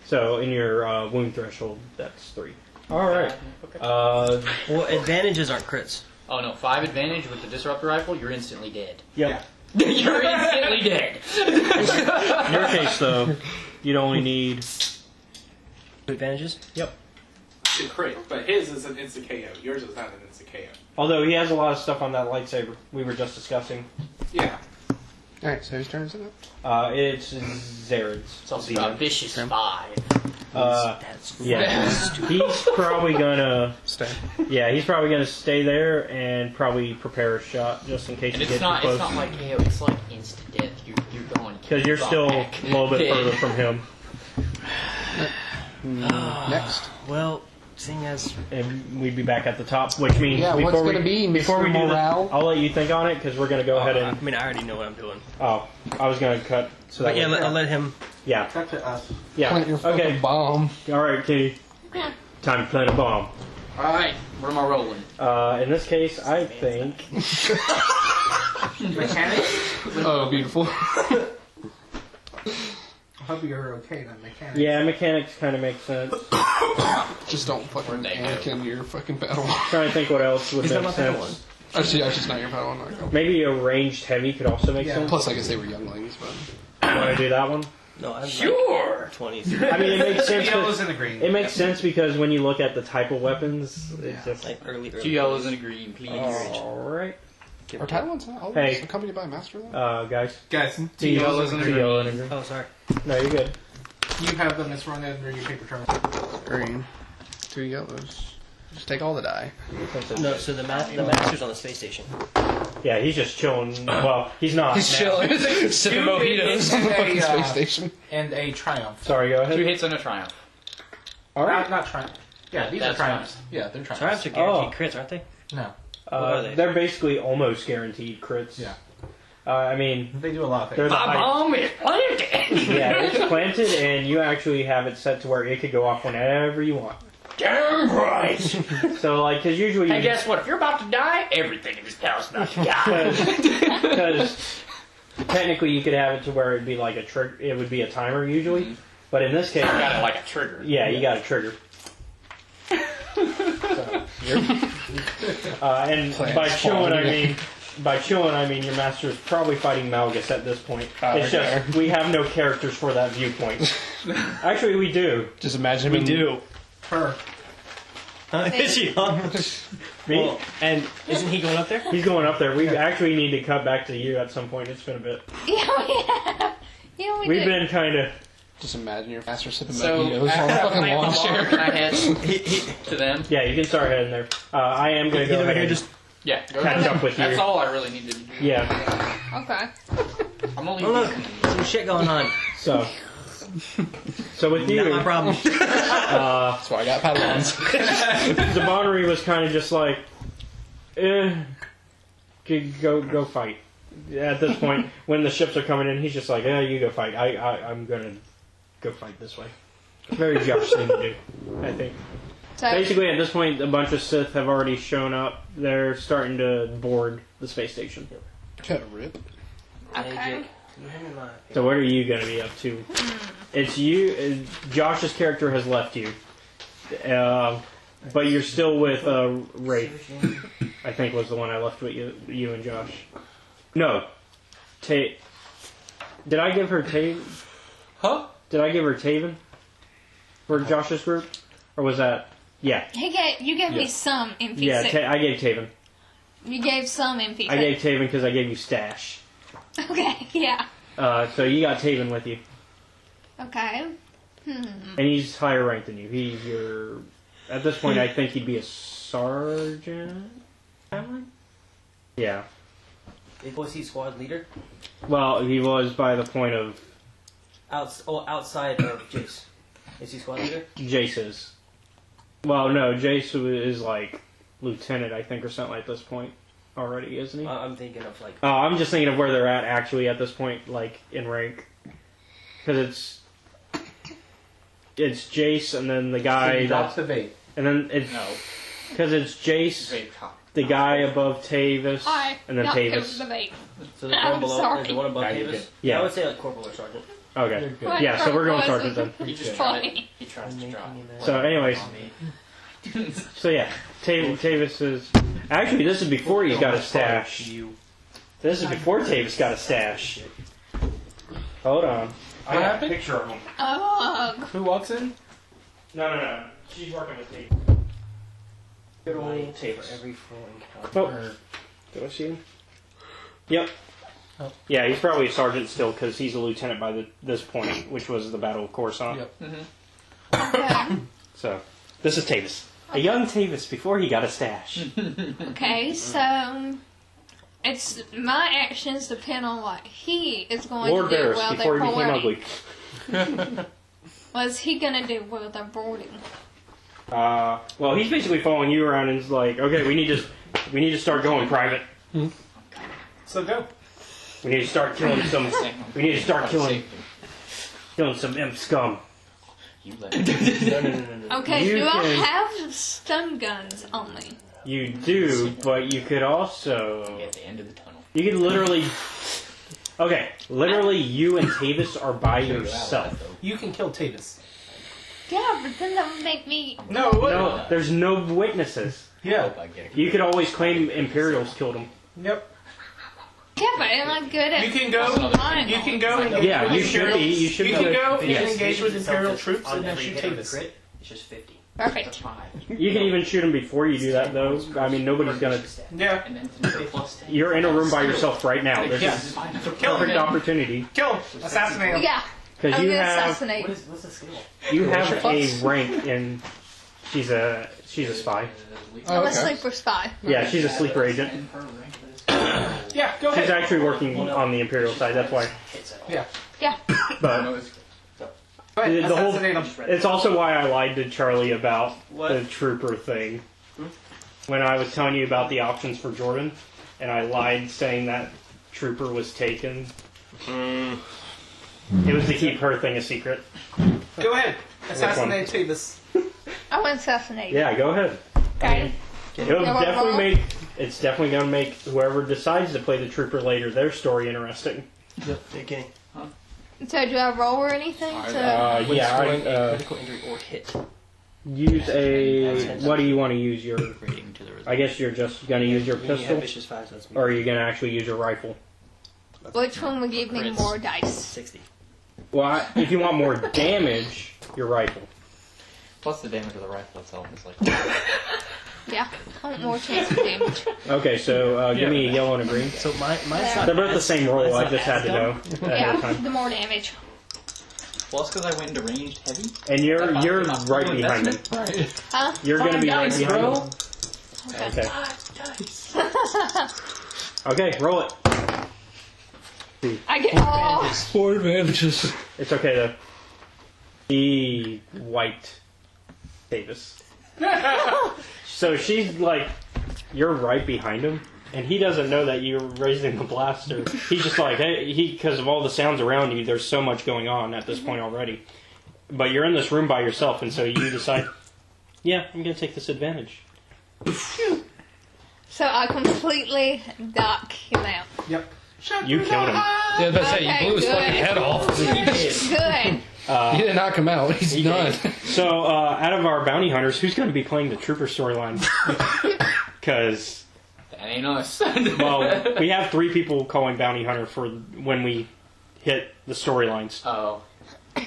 So in your wound threshold, that's 3. All right. Well, advantages aren't crits. Oh no, 5 advantage with the disruptor rifle, you're instantly dead. Yep. You're instantly dead. In your case, though, you'd only need advantages. Yep. To crit, but his is an instant KO. Yours is not an instant KO. Although he has a lot of stuff on that lightsaber we were just discussing. Yeah. Alright, so whose turn is it? It's Zared's. It's also got vicious 5. Yeah. He's probably gonna stay. Yeah, he's probably gonna stay there and probably prepare a shot just in case And you it's get too close. It's not like KO, it's like instant death. You're going. Because you're still a little bit further from him. Next. Well, seeing as... And we'd be back at the top, which means... Yeah, what's going to be before Mr. we do Morale? I'll let you think on it, because we're going to go ahead and... I mean, I already know what I'm doing. Oh, I was going to cut... So But yeah, I'll let him... Yeah. Cut to us. Yeah. Plant your fucking bomb. Alright, Katie. Time to plant a bomb. Alright, what am I rolling? In this case, I think... Mechanics? Oh, beautiful. I hope you're okay then, mechanics. Yeah, mechanics kind of makes sense. Just don't fucking Anakin your fucking Padawan. Trying to think what else would He's make not my sense. Actually, just not your Padawan. Maybe a ranged heavy could also make sense. Plus, I guess they were younglings, but... You want to do that one? No, I'm Sure! 23. I mean, it makes sense. Yellows and a green. It makes sense because when you look at the type of weapons, it's just... Like early. 2 yellows and a green, please. Alright. Are Padawans always Hey. accompanied by a master, though? Guys. Guys, Two two yellows and a Two green. yellow and a green. Oh, sorry. No, you're good. You have them as run under your paper trail. Green. 2 yellows. Just take all the die. No, so the master's on the space station. Yeah, he's just chilling. Well, he's not. He's now. chilling. Sipping mojitos on the fucking space station. And a triumph. Sorry, go ahead. 2 hits and a triumph. Alright. Not triumph. Yeah, these That's are triumphs. Yeah, they're triumphs. Triumphs are guaranteed crits, aren't they? No. What are they? They're basically almost guaranteed crits. Yeah. I mean, They do a lot of they're things. the My high- bomb is planted! Yeah, it's planted, and you actually have it set to where it could go off whenever you want. Damn right! So, like, because usually... Hey, guess what? If you're about to die, everything in this town's about to die. Because technically you could have it to where it'd be like a trigger. It would be a timer usually, but in this case, You got it like a trigger. yeah, you got a trigger. And by chilling, I mean your master is probably fighting Malgus at this point. It's just we have no characters for that viewpoint. Actually, we do. Just imagine him. We do. Her. Is she on? Me? Well, and isn't he going up there? He's going up there. We actually need to cut back to you at some point. It's been a bit. Yeah, we We've did. been kind of. Just imagine your master sipping So, mojitos on a after fucking I lawn plant the bomb, chair. can I head to them? Yeah, you can start heading there. I am going to go He's over ahead here and just... Yeah, go catch ahead. up with you. That's all I really needed to do. Yeah. Okay. I'm only Oh, look. Some shit going on. So with you, Not my problem. That's why I got Padawans. Zabonnery was kind of just like, go fight. At this point, when the ships are coming in, he's just like, you go fight. I'm gonna go fight this way. Very Josh thing to do, I think. So, Basically, at this point, a bunch of Sith have already shown up. They're starting to board the space station. Cut a rip. okay. So what are you going to be up to? It's you. Josh's character has left you, but you're still with Wraith. I think was the one I left with you and Josh. No, Did I give her Taven? Huh? Did I give her Taven for Josh's group, or was that? Yeah. You gave me some MP6. Yeah, I gave Taven. You gave some MP6. I gave Taven because I gave you Stash. Okay, yeah. So you got Taven with you. Okay. Hmm. And he's higher ranked than you. At this point, I think he'd be a sergeant? Yeah. Was he squad leader? Well, he was by the point of Outside of Jace. Is he squad leader? Jace's. Well, no, Jace is like lieutenant, I think, or something at this point already, isn't he? I'm thinking of like. Oh, I'm just thinking of where they're at actually at this point, like in rank, because it's Jace and then the guy Drops the vape. and then it's because it's Jace, the guy above Tavis, and then Tavis. So the one below, sorry. the one above Davis? Yeah. I would say like corporal or sergeant. Okay. Yeah, so we're going sergeant then. He tries to drop. So, anyways, so yeah, Tavis is actually this is before he's got a stash. This is before Tavis got a stash. Hold on, I got a picture of him. Who walks in? No. She's working with me. Good old Tavis. Every full encounter. Oh, do I see him? Yep. Oh. Yeah, he's probably a sergeant still because he's a lieutenant by this point, which was the Battle of Coruscant. Yep. Okay. So, this is Tavis. A young Tavis before he got a stash. Okay, so it's my actions depend on what he is going Lord to do Barris while before they're he became boarding. ugly. What is he gonna do while they're boarding? Well, he's basically following you around and is like, okay, we need to start going private. So go. We need to start killing some. We need to start killing some imp scum. No. Okay, You do I can- have stun guns on me? You do, but you could also. At the end of the tunnel. You could literally. Okay, literally, you and Tavis are by yourself. You can kill Tavis. Yeah, but then that would make me. No, there's no witnesses. Yeah. You could always claim Imperials killed him. Yep. Yeah, but am I good at? You can go. You can go. And engage Yeah, with you should be. You should You be. can go Yes. and engage with Imperial troops and then shoot Tavis. It's just 50. Perfect. You can even shoot him before you do that, though. I mean, nobody's gonna. Yeah. You're in a room by yourself right now. This Yeah. is So kill perfect him. opportunity Kill him. Assassinate him. Yeah. because I'm you gonna have assassinate. What's the skill? you have a rank in. She's a spy. I'm a sleeper spy. Yeah, she's a sleeper agent. Yeah, go She's ahead. actually working on the Imperial side. That's why. Yeah. Yeah. But Go ahead. the whole. Assassinate him. It's also why I lied to Charlie about the trooper thing. When I was telling you about the options for Jordan, and I lied saying that trooper was taken. It was to keep her thing a secret. Go ahead. Assassinate Tavis. I want to assassinate. Yeah, go ahead. Okay. It'll Yeah, what definitely roll? make. It's definitely going to make whoever decides to play the trooper later their story interesting. Okay. So do I roll or anything? Critical injury or hit. Use a. What do you want to use your? Rating to the result. I guess you're just going to use your You have pistol, vicious 5, so that's or are you going to actually use your rifle? Which one would give me Crits. more dice? 60. Well, if you want more damage, your rifle. Plus the damage of the rifle itself is like. Yeah. I want more chance of damage. Okay, so give me a yellow and a green. So mine's not. They're both the same roll. mine's I not just had to know ahead of Yeah. time. The more damage. Plus, because I went into ranged heavy. And you're right behind him. Right. Huh? You're going to be right behind him. Okay. Okay. Okay, roll it. I get. Oh. 4 advantages. It's okay though. He wiped Davis. So she's like, you're right behind him, and he doesn't know that you're raising the blaster. He's just like, hey, because of all the sounds around you, there's so much going on at this point already. But you're in this room by yourself, and so you decide, yeah, I'm going to take this advantage. So I completely knock him out. Yep. You killed him. Yeah, that's it. You blew his good. fucking head off. Good. You didn't knock him out. He's done. So, out of our bounty hunters, who's going to be playing the trooper storyline? Because, That ain't us. well, we have 3 people calling bounty hunter for when we hit the storylines. Oh.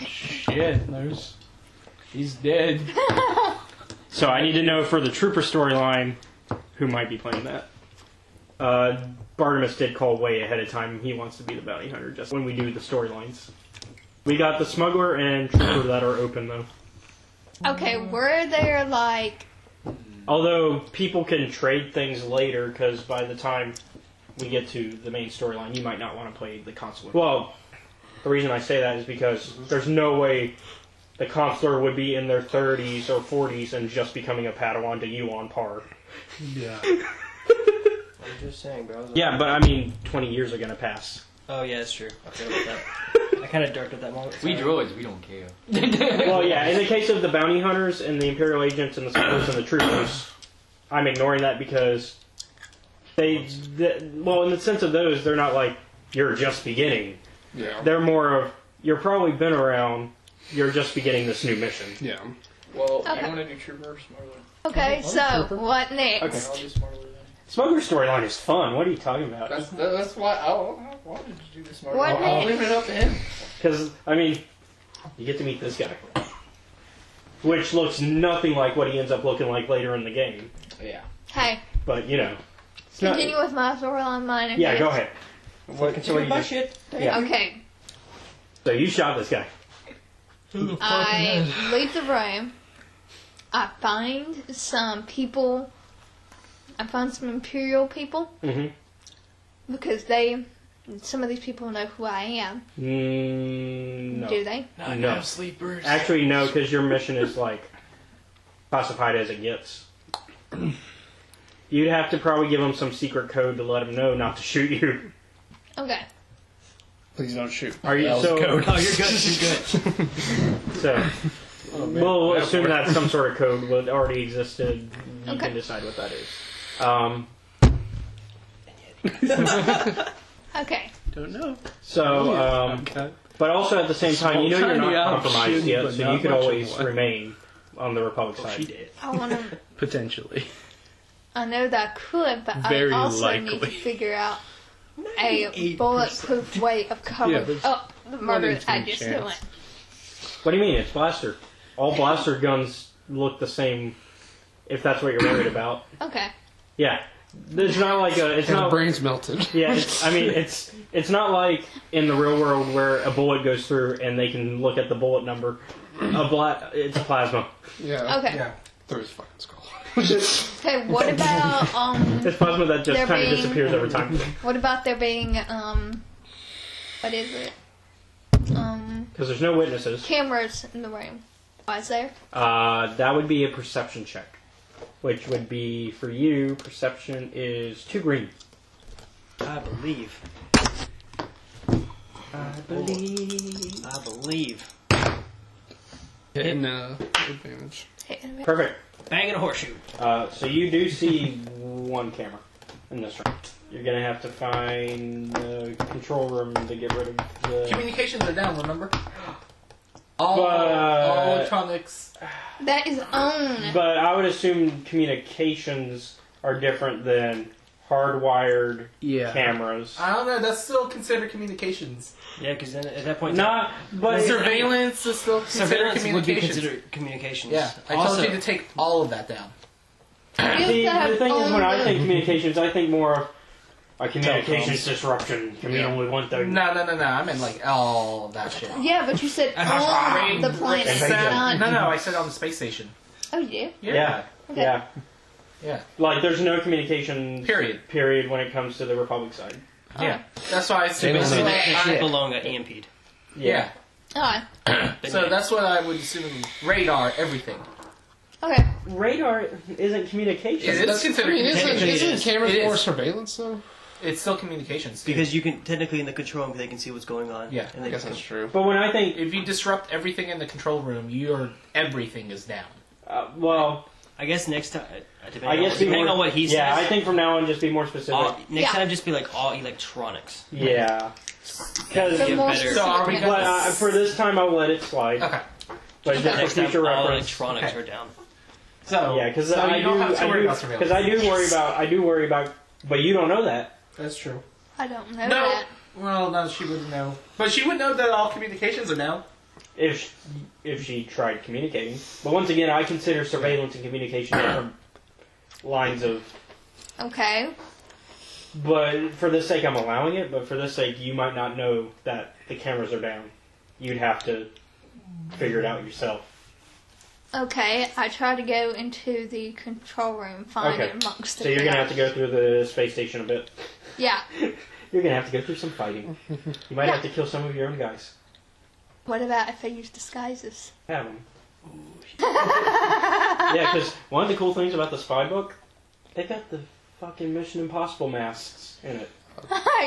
Shit, he's dead. So I need to know for the trooper storyline who might be playing that. Barnabas did call way ahead of time. He wants to be the bounty hunter just when we do the storylines. We got the smuggler and trooper that are open though. Okay, were there like? Although people can trade things later, because by the time we get to the main storyline, you might not want to play the consular. Well, the reason I say that is because there's no way the consular would be in their 30s or 40s and just becoming a Padawan to you on par. Yeah. I'm just saying, bro. Yeah, but I mean, 20 years are gonna pass. Oh yeah, that's true. I forgot about that. I kind of darked at that moment. We droids, we don't care. Well, yeah, in the case of the bounty hunters and the Imperial agents and the smugglers and the troopers, I'm ignoring that because well, in the sense of those, they're not like, you're just beginning. Yeah. They're more of, you're probably been around, you're just beginning this new mission. Yeah. Well, Okay. you want to do trooper smuggler? Okay, so what next? Okay. I'll do smuggler then. Smuggler storyline is fun. What are you talking about? That's why I wanted to do the smuggler. What I'll next? leave it up to him. Because, I mean, you get to meet this guy. Which looks nothing like what he ends up looking like later in the game. Yeah. Hey, But, you know. It's not, continue with my storyline line. yeah, go ahead. Continue with my shit. Yeah. Okay, So you shot this guy. I leave the room. I find some people. I find some Imperial people Mm-hmm. because some of these people know who I am. No. Do they? No. Sleepers. Actually, no, because your mission is, like, classified as it gets. You'd have to probably give them some secret code to let them know not to shoot you. Okay. Please don't shoot. Are you That was so? code. Oh, you're good. You're good. So, we'll assume that some sort of code would already existed. You Okay. can decide what that is. Okay. Don't know. So, but also at the same time, you know you're not Tiny compromised option, yet, but so not you could much of always one. remain on the Republic side. I want to. Potentially. I know that I could, but Very I also need likely. to figure out a bulletproof way of Yeah, covering there's up the murder one in I 10 just chance. doing. What do you mean? It's blaster. All blaster guns look the same. If that's what you're worried about. Okay. Yeah. It's not like a. It's And the not. brain's melted. Yeah. It's not like in the real world where a bullet goes through and they can look at the bullet number. It's plasma. Yeah. Okay. Yeah. Through his fucking skull. Okay. What about It's plasma that just There kind of being- disappears over time. what about there being what is it? Because there's no witnesses. Cameras in the room. Why is there? That would be a perception check. Which would be, for you, perception is 2 green. I believe. I believe. I believe. Hitting advantage. Perfect. Banging a horseshoe. So you do see one camera in this room. You're going to have to find the control room to get rid of the... Communications are down, remember? All But- electronics. That is on. But I would assume communications are different than hardwired Yeah. cameras. I don't know, that's still considered communications. Yeah, because then at that point, Not, but Surveillance is still considered surveillance would be communications. considered communications. Yeah, I also, told you to take all of that down. the thing is, when I think think communications, I think more of a communications disruption. Can we only one thing? No, I meant like all that shit. Yeah, but you said on the planet. Invasion. not- I said on the space station. Oh, you do? Yeah. Okay. Yeah. Yeah. Like, there's no communication Period. when it comes to the Republic side. Yeah. That's why I So said basically, the I- ship alone got EMP'd. Yeah. Alright. So that's what I would assume. Radar, everything. Okay. Radar isn't communication. It is considered Isn't communications. cameras It more is. surveillance though? It's still communications. too. Because you can technically in the control room they can see what's going on. Yeah. and I they guess can, that's true. But when I think, If you disrupt everything in the control room, everything is down. well, I guess next time, I guess be depending more, on what he yeah, I says. think from now on, just be more specific. Next Yeah. time, just be like all electronics. Yeah. Because So Get more better. So are we specific. but for this time, I'll let it slide. Okay. But just Next for time, future all reference. electronics Okay. are down. So Yeah, because so I you don't have to worry about do, surveillance. I do worry about, but you don't know that. That's true. I don't know No. that. Well, no, she wouldn't know. But she would know that all communications are down. If she tried communicating. But once again, I consider surveillance and communication different lines of. Okay. But for this sake, I'm allowing it. But for this sake, you might not know that the cameras are down. you'd have to figure it out yourself. Okay, I try to go into the control room, find it amongst the So you're going to have to go through the space station a bit. Yeah. You're going to have to go through some fighting. You might have to kill some of your own guys. What about if I use disguises? Have them. Yeah, because one of the cool things about the spy book, they got the fucking Mission Impossible masks in it.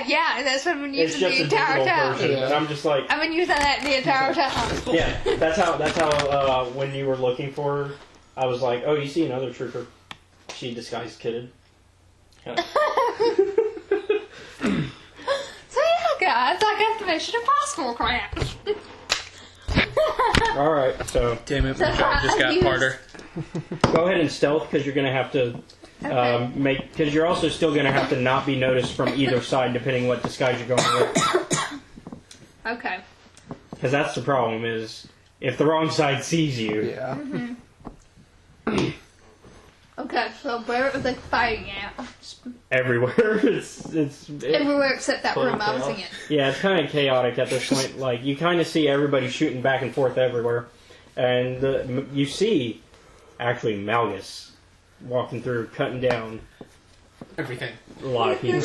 Yeah, that's what I've been It's using just the a entire digital time. version, and I'm just like, I've been using that the entire time. yeah, that's how when you were looking for her, I was like, oh, you see another trooper. She disguised kidded. Yeah. So yeah, guys, I got the Mission Impossible crap. Alright, so Damn it, So my job just got used- harder. go ahead and stealth, because you're going to have to because you're also still going to have to not be noticed from either side, depending what disguise you're going with. Okay. Because that's the problem, is if the wrong side sees you, Yeah. Okay, so where are they fighting at? everywhere. It's Everywhere except that room I was in. yeah, it's kind of chaotic at this point. Like, you kind of see everybody shooting back and forth everywhere. And you see, actually, Malgus walking through, cutting down Everything. a lot of people.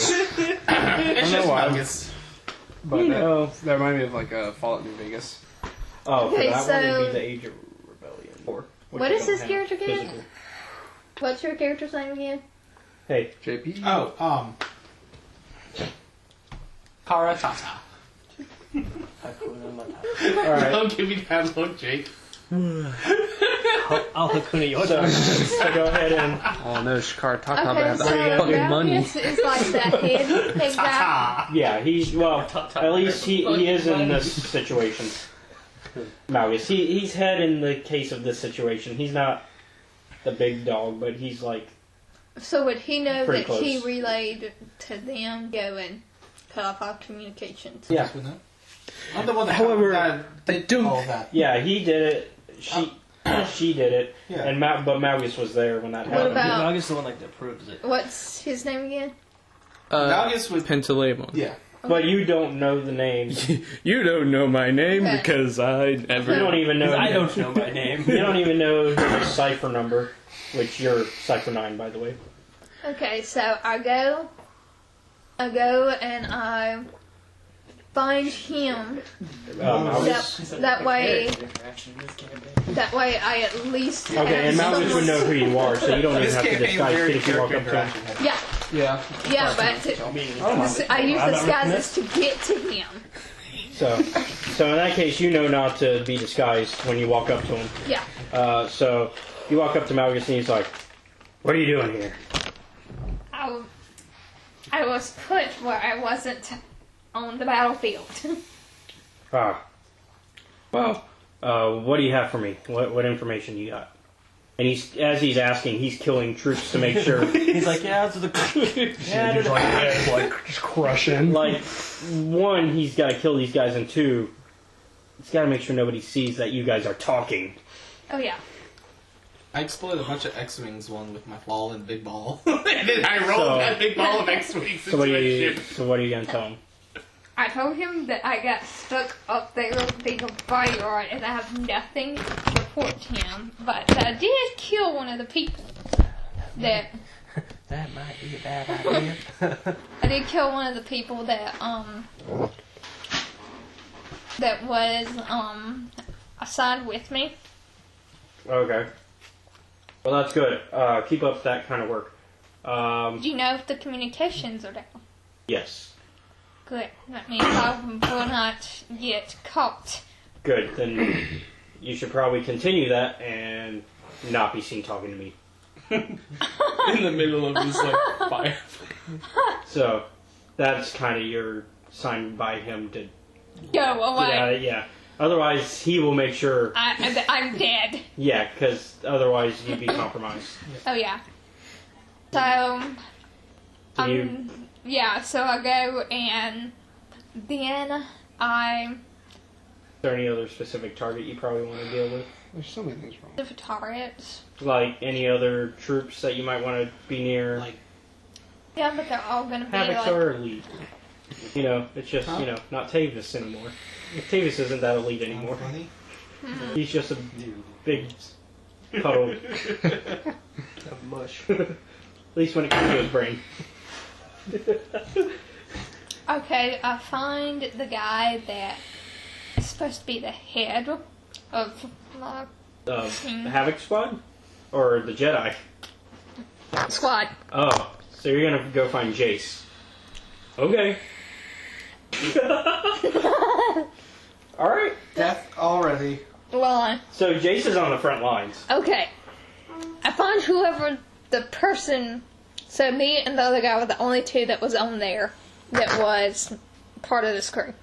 I don't know why. But You know. that reminded me of like Fallout New Vegas. Oh, for Okay, that one, so- it'd be the Age of Rebellion. What is his character again? What's your character's name again? Hey, JP? Oh, Karatata. alright. Don't give me that look, Jake. I'll Hakuna So, Yoda. so go ahead and... Oh no, Shikar, talk about Okay, that so fucking money. Malgus is like that head guy. Yeah, at least he is in this situation. Malgus. He's head in the case of this situation. He's not the big dog, but he's like... So would he know Pretty that he close. relayed to them, go and cut off our communications? Yeah. I'm the one that However, did don't- all that. Yeah, he did it. She did it. Yeah. And but Malgus was there when that What happened. about- Malgus is the one that approves it. What's his name again? Malgus would. Pentalemon. Yeah. But you don't know the name. You don't know my name Okay. because I never. You don't even know. I don't know my name. You don't even know his cipher number, which you're cipher 9, by the way. Okay, so I go and I find him. Malgus. That way I at least have Okay, and Malgus someone- would know who you are, so you don't even This have to campaign disguise very it if you walk up to him. Yeah, Yeah. yeah, but I use disguises to get to him. So in that case, you know not to be disguised when you walk up to him. Yeah. So you walk up to Malgus and he's like, "What are you doing here?" I was put where I wasn't on the battlefield. Ah. Well, what do you have for me? What information you got? And as he's asking, he's killing troops to make sure. He's like, yeah, to the. Yeah, to the. Like, just crushing. Like, one, he's got to kill these guys, and two, he's got to make sure nobody sees that you guys are talking. Oh yeah. I exploded a bunch of X-Wings one with my ball and big ball. And then I rolled So- that big ball of X-Wings So what are you going to tell him? I told him that I got stuck up there being a bodyguard and I have nothing to report to him, but that I did kill one of the people that That might be a bad idea. I did kill one of the people that was assigned with me. Okay. Well, that's good. Keep up that kind of work. Do you know if the communications are down? Yes. Good. That means I will not get caught. Good. Then you should probably continue that and not be seen talking to me. in the middle of this like fire. So that's kind of your sign by him to Go away. yeah. Otherwise, he will make sure. I'm dead. Yeah, because otherwise you'd be compromised. Oh yeah. So, You yeah. So I go and then I Is there any other specific target you probably want to deal with? There's so many things wrong. the targets. Like any other troops that you might want to be near? Like Yeah, but they're all gonna be Havocs like. are elite. You know, it's just, you know, not Tavis anymore. Tavis isn't that elite anymore. He's just a big puddle of mush. At least when it comes to his brain. Okay, I find the guy that is supposed to be the head of The Havoc Squad? Or the Jedi? squad. Oh, so you're gonna go find Jace. Okay. Alright. Death already. Well, So Jace is on the front lines. okay. I find whoever the person. So me and the other guy were the only two that was on there that was part of this crew.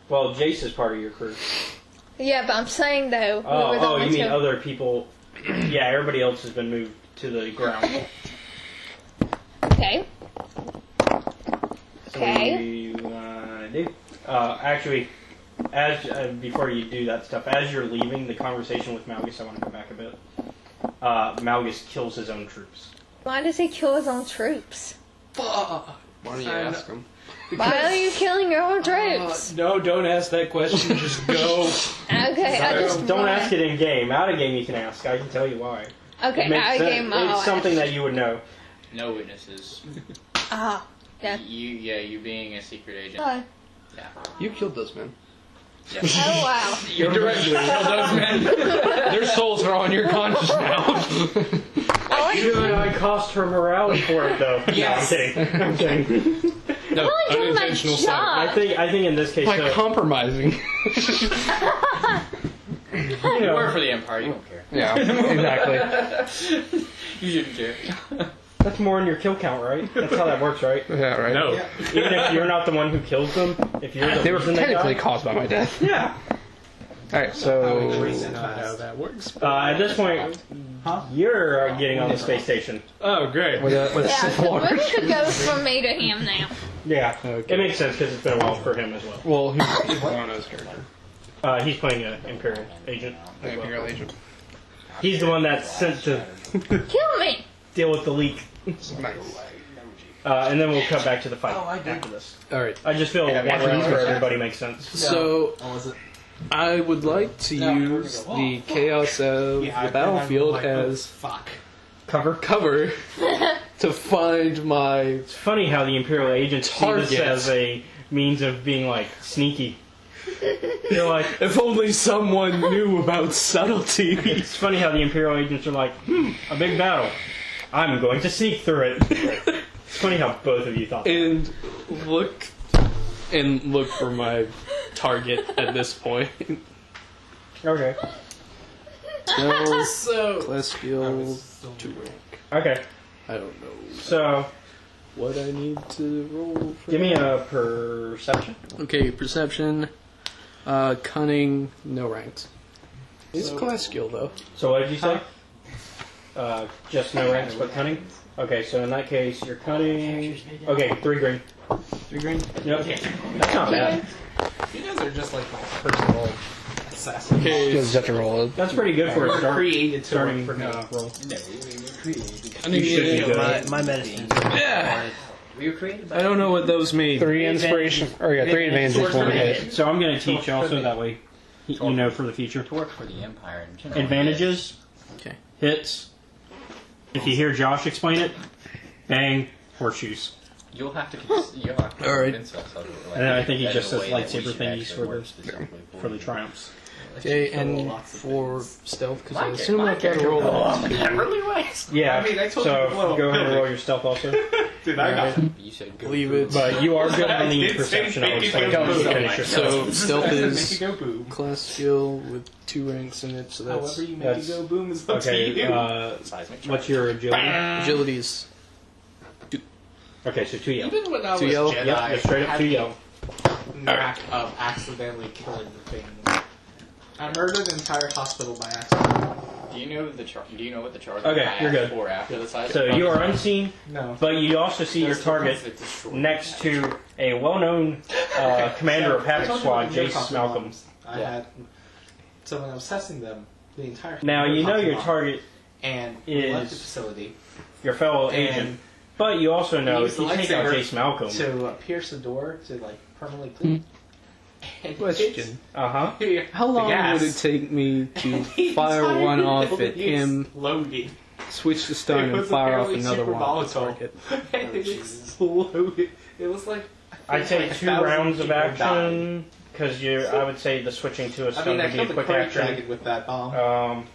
Well, Jace is part of your crew. Yeah, but I'm saying though, we were the Oh, only you mean two. other people? Yeah, everybody else has been moved to the ground. Okay. So Okay. what do you want to do? Actually, as before you do that stuff, as you're leaving the conversation with Malgus, I want to go back a bit. Malgus kills his own troops. Why does he kill his own troops? Why don't you ask him? Why are you killing your own troops? No, don't ask that question. Just go. Okay, I just Don't wanna- ask it in game. Out of game, you can ask. I can tell you why. Okay, It makes out of sense. game, I'll It's something ask. that you would know. No witnesses. Ah, yeah. You being a secret agent. Oh, You killed those men. oh wow. You directly killed those men. Their souls are on your conscience now. Should I cost her morale for it, though? Yes. No, I'm kidding. I'm kidding. No, I'm only doing my unintentional job. I think in this case, By compromising. you You know, work for the Empire, you don't care. Yeah, exactly. You shouldn't care. that's more in your kill count, right? That's how that works, right? Yeah, right. No. Even if you're not the one who kills them, if you're the They were reason they technically die. caused by my death. Yeah. Alright, so... How that works. At this point, you're getting on the space station. Oh, great. With Yeah, Sith so Lord. we're to go from me to him now. Yeah. Okay. It makes sense because it's been a while for him as well. Well, who's Bono's character? He's playing an Imperial agent. The as well. Imperial agent. He's the one that's sent to Kill me! deal with the leak. Nice. And then we'll cut back to the fight after this. Alright. I just feel one round for everybody makes sense. So, I would like to use the chaos of the battlefield as cover to find my. It's funny how the Imperial agents see this as a means of being like sneaky. They're like, if only someone knew about subtlety. It's funny how the Imperial agents are like, a big battle. I'm going to sneak through it. It's funny how both of you thought that. And look for my target at this point. Okay. So class skill 2 rank. Okay. I don't know. So what I need to roll for give me a perception. Okay, perception. Cunning, no ranks. It's class skill though. So what did you say? Just no ranks but cunning? Okay, so in that case, you're cunning. Okay, 3 green. 3 green? Yep. That's not bad. You guys are just like my personal assassin. Okay. Just have to roll it. That's pretty good for a start. Created to starting work for me. roll. You should be good. My medicine. Yeah. We were created by I don't know what those mean. 3 inspiration. Or yeah, 3 advantage for hit. So I'm going to teach also that way you know for the future. to work for the Empire in general. Advantages. Okay. Hits. If you hear Josh explain it, bang, horseshoes. You'll have to All right. convince us of it. And then I think he That just in a says way that we lightsaber should thingies actually for work the specifically for the triumphs. Okay, and for stealth, because I My assume my I've got to roll that. that really ways. Yeah. I mean, I told so you to blow up go ahead and building. roll your stealth also. Dude, I got You said Believe it. But you are good on the did say perception. I was make it saying go you boom. finish yourself. So stealth Make is it go boom. class skill with 2 ranks in it, so that's However you make that's- it go boom is up to Okay. you. What's your agility? agility is Okay, so 2 yell. Even when I was 2 yell? Jedi, Yep, just straight I up had 2 the yell. knack of accidentally killing the things. I murdered an entire hospital by accident. Do you know what the charge? Okay, I you're good. asked for after the side? So you are unseen, No. but you also see your target next to a well-known commander of Havoc Squad, Jace Malcolm. I had someone obsessing them the entire Now you know your Pokemon. target And is left the facility. your fellow And agent, But you also know Use if the you take out lightsaber Jace Malcolm. to pierce the door to like permanently clean. Question. Uh-huh. How long would it take me to fire one off at him, loading, switch to stun, and fire off another one at the target? It was like I'd say 2 rounds of action, because I would say the switching to a stun would be a quick action. Dragon with that bomb.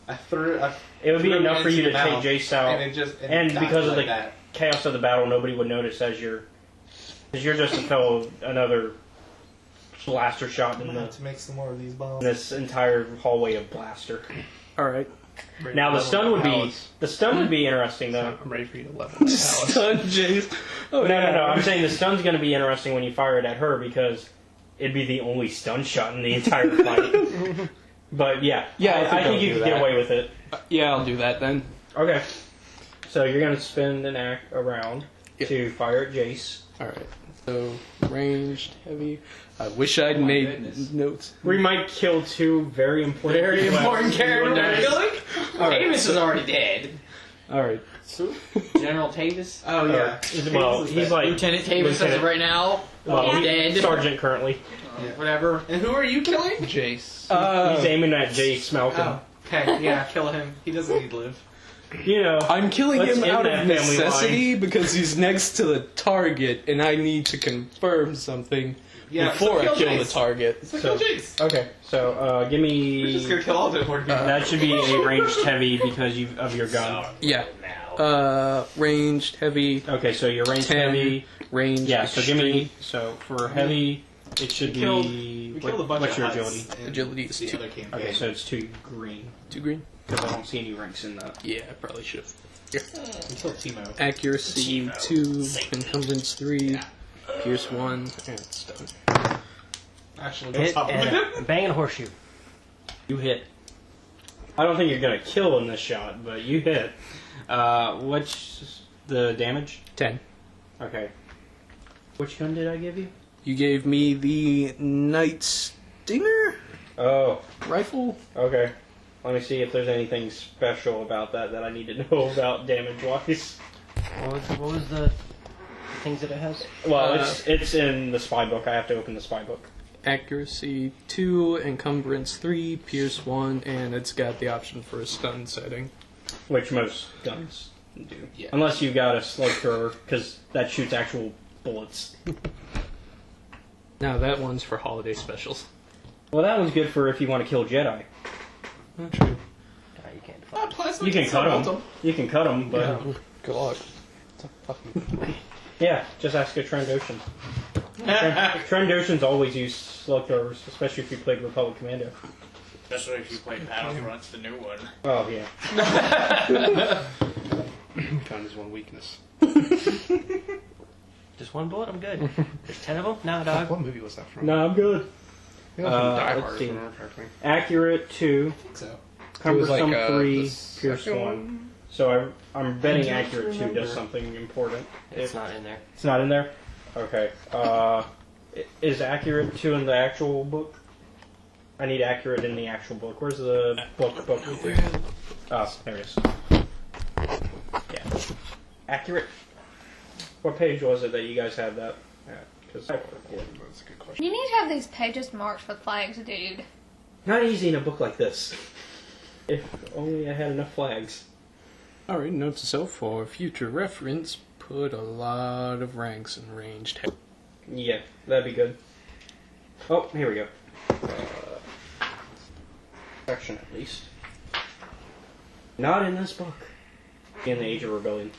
It would be enough for you to take Jace out, and because of the chaos of the battle, nobody would notice as you're just until another blaster shot in to make some more of these bombs. this entire hallway of blaster. All right. Now the stun would be interesting though. I'm ready for you to level. Stun Jace. Oh no. I'm saying the stun's going to be interesting when you fire it at her because it'd be the only stun shot in the entire fight. But yeah, I think you can get away with it. Yeah, I'll do that then. Okay. So you're going to spend a round to fire at Jace. Alright. So, ranged, heavy. I wish I'd made notes. We might kill 2 very important characters. Tavis is already dead. Alright. General Tavis? Oh, yeah. Well, he's like... Lieutenant Tavis as of right now. Well, he's dead. Sergeant currently. Whatever. And who are you killing? Jace. He's aiming at Jace Malcolm. Oh, okay, yeah, kill him. He doesn't need to live. You know, I'm killing let's him end out that of family necessity because he's next to the target and I need to confirm something before I kill the target. Okay, so give me... We're just gonna kill all the important people. That should be a ranged heavy because of your gun. Yeah. Ranged, heavy. Okay, so your ranged 10, heavy... Ranged, Yeah, so give me... extreme. So for heavy, it should be... We killed a bunch What's of your Huts agility? Agility is 2. Okay, so it's 2 green. 2 green? Because I don't see any ranks in that. Yeah, I probably should have. We killed Timo. Accuracy 2, encumbrance 3, pierce 1, and stun. Actually, Hit and bang and horseshoe. You hit. I don't think you're going to kill in this shot, but you hit. What's the damage? 10. Okay. Which gun did I give you? You gave me the Night Stinger Oh, rifle. okay. Let me see if there's anything special about that I need to know about damage-wise. What was the things that it has? Well, it's in the spy book. I have to open the spy book. Accuracy 2, encumbrance 3, pierce 1, and it's got the option for a stun setting. Which most guns do. Yeah. Unless you've got a slug thrower, because that shoots actual bullets. Now that one's for holiday specials. Well, that one's good for if you want to kill Jedi. Not true. You can't. You can cut them. You can cut them, but... Yeah. Good luck. It's a fucking... Yeah, just ask a Trandoshan. Trandoshans always use slug throwers, especially if you played Republic Commando. Especially if you play Battlefront, the new one. Oh, yeah. Found his one weakness. Just 1 bullet, I'm good. There's 10 of them? Nah, dog. What movie was that from? No, I'm good. Let's see. Accurate 2. So. Cumbersome like, 3, Pierce 1. So I'm betting accurate 2 does something important. It's not in there. It's not in there? Okay. Is accurate 2 in the actual book? I need accurate in the actual book. Where's the book? Oh, there it is. Yeah. Accurate. What page was it that you guys had that at? That's a good question. You need to have these pages marked with flags, dude. Not easy in a book like this. If only I had enough flags. Alright, note to self for future reference, put a lot of ranks in ranged. Yeah, that'd be good. Oh, here we go. Section at least. Not in this book. In the Age of Rebellion.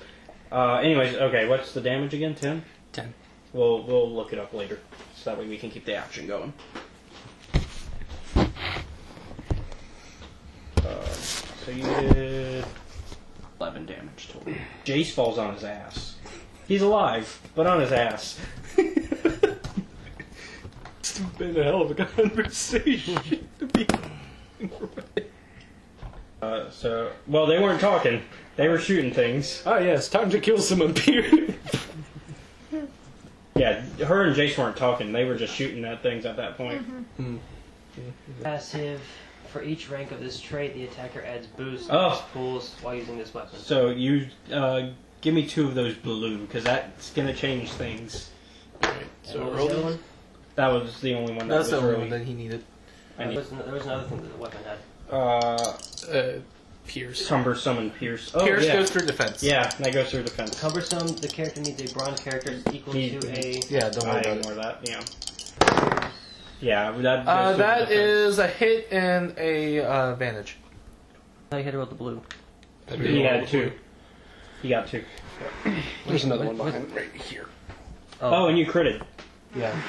Anyways, okay, what's the damage again? 10? 10. We'll look it up later. So that way we can keep the action going. So you did 11 damage total. Jace falls on his ass. He's alive, but on his ass. It's been a hell of a conversation to be. Well, they weren't talking. They were shooting things. Ah, yes, time to kill some Imperial. Yeah, her and Jace weren't talking. They were just shooting at things at that point. Passive. For each rank of this trait, the attacker adds boost Oh. to pools while using this weapon. So you give me 2 of those blue, because that's going to change things. So What was the other one? That was the only one that That's was the only early. one that he needed. There was another thing that the weapon had. Pierce. Cumbersome and Pierce. Oh, Pierce yeah. goes for defense. Yeah, that goes through defense. Cumbersome, the character needs a bronze character equal to a... Yeah, don't worry about ignore it. that, yeah. Yeah, that goes through That defense. is a hit and a advantage. I had to roll the blue. He had 2. He got 2. There's another one behind right here. Oh, and you critted. Yeah.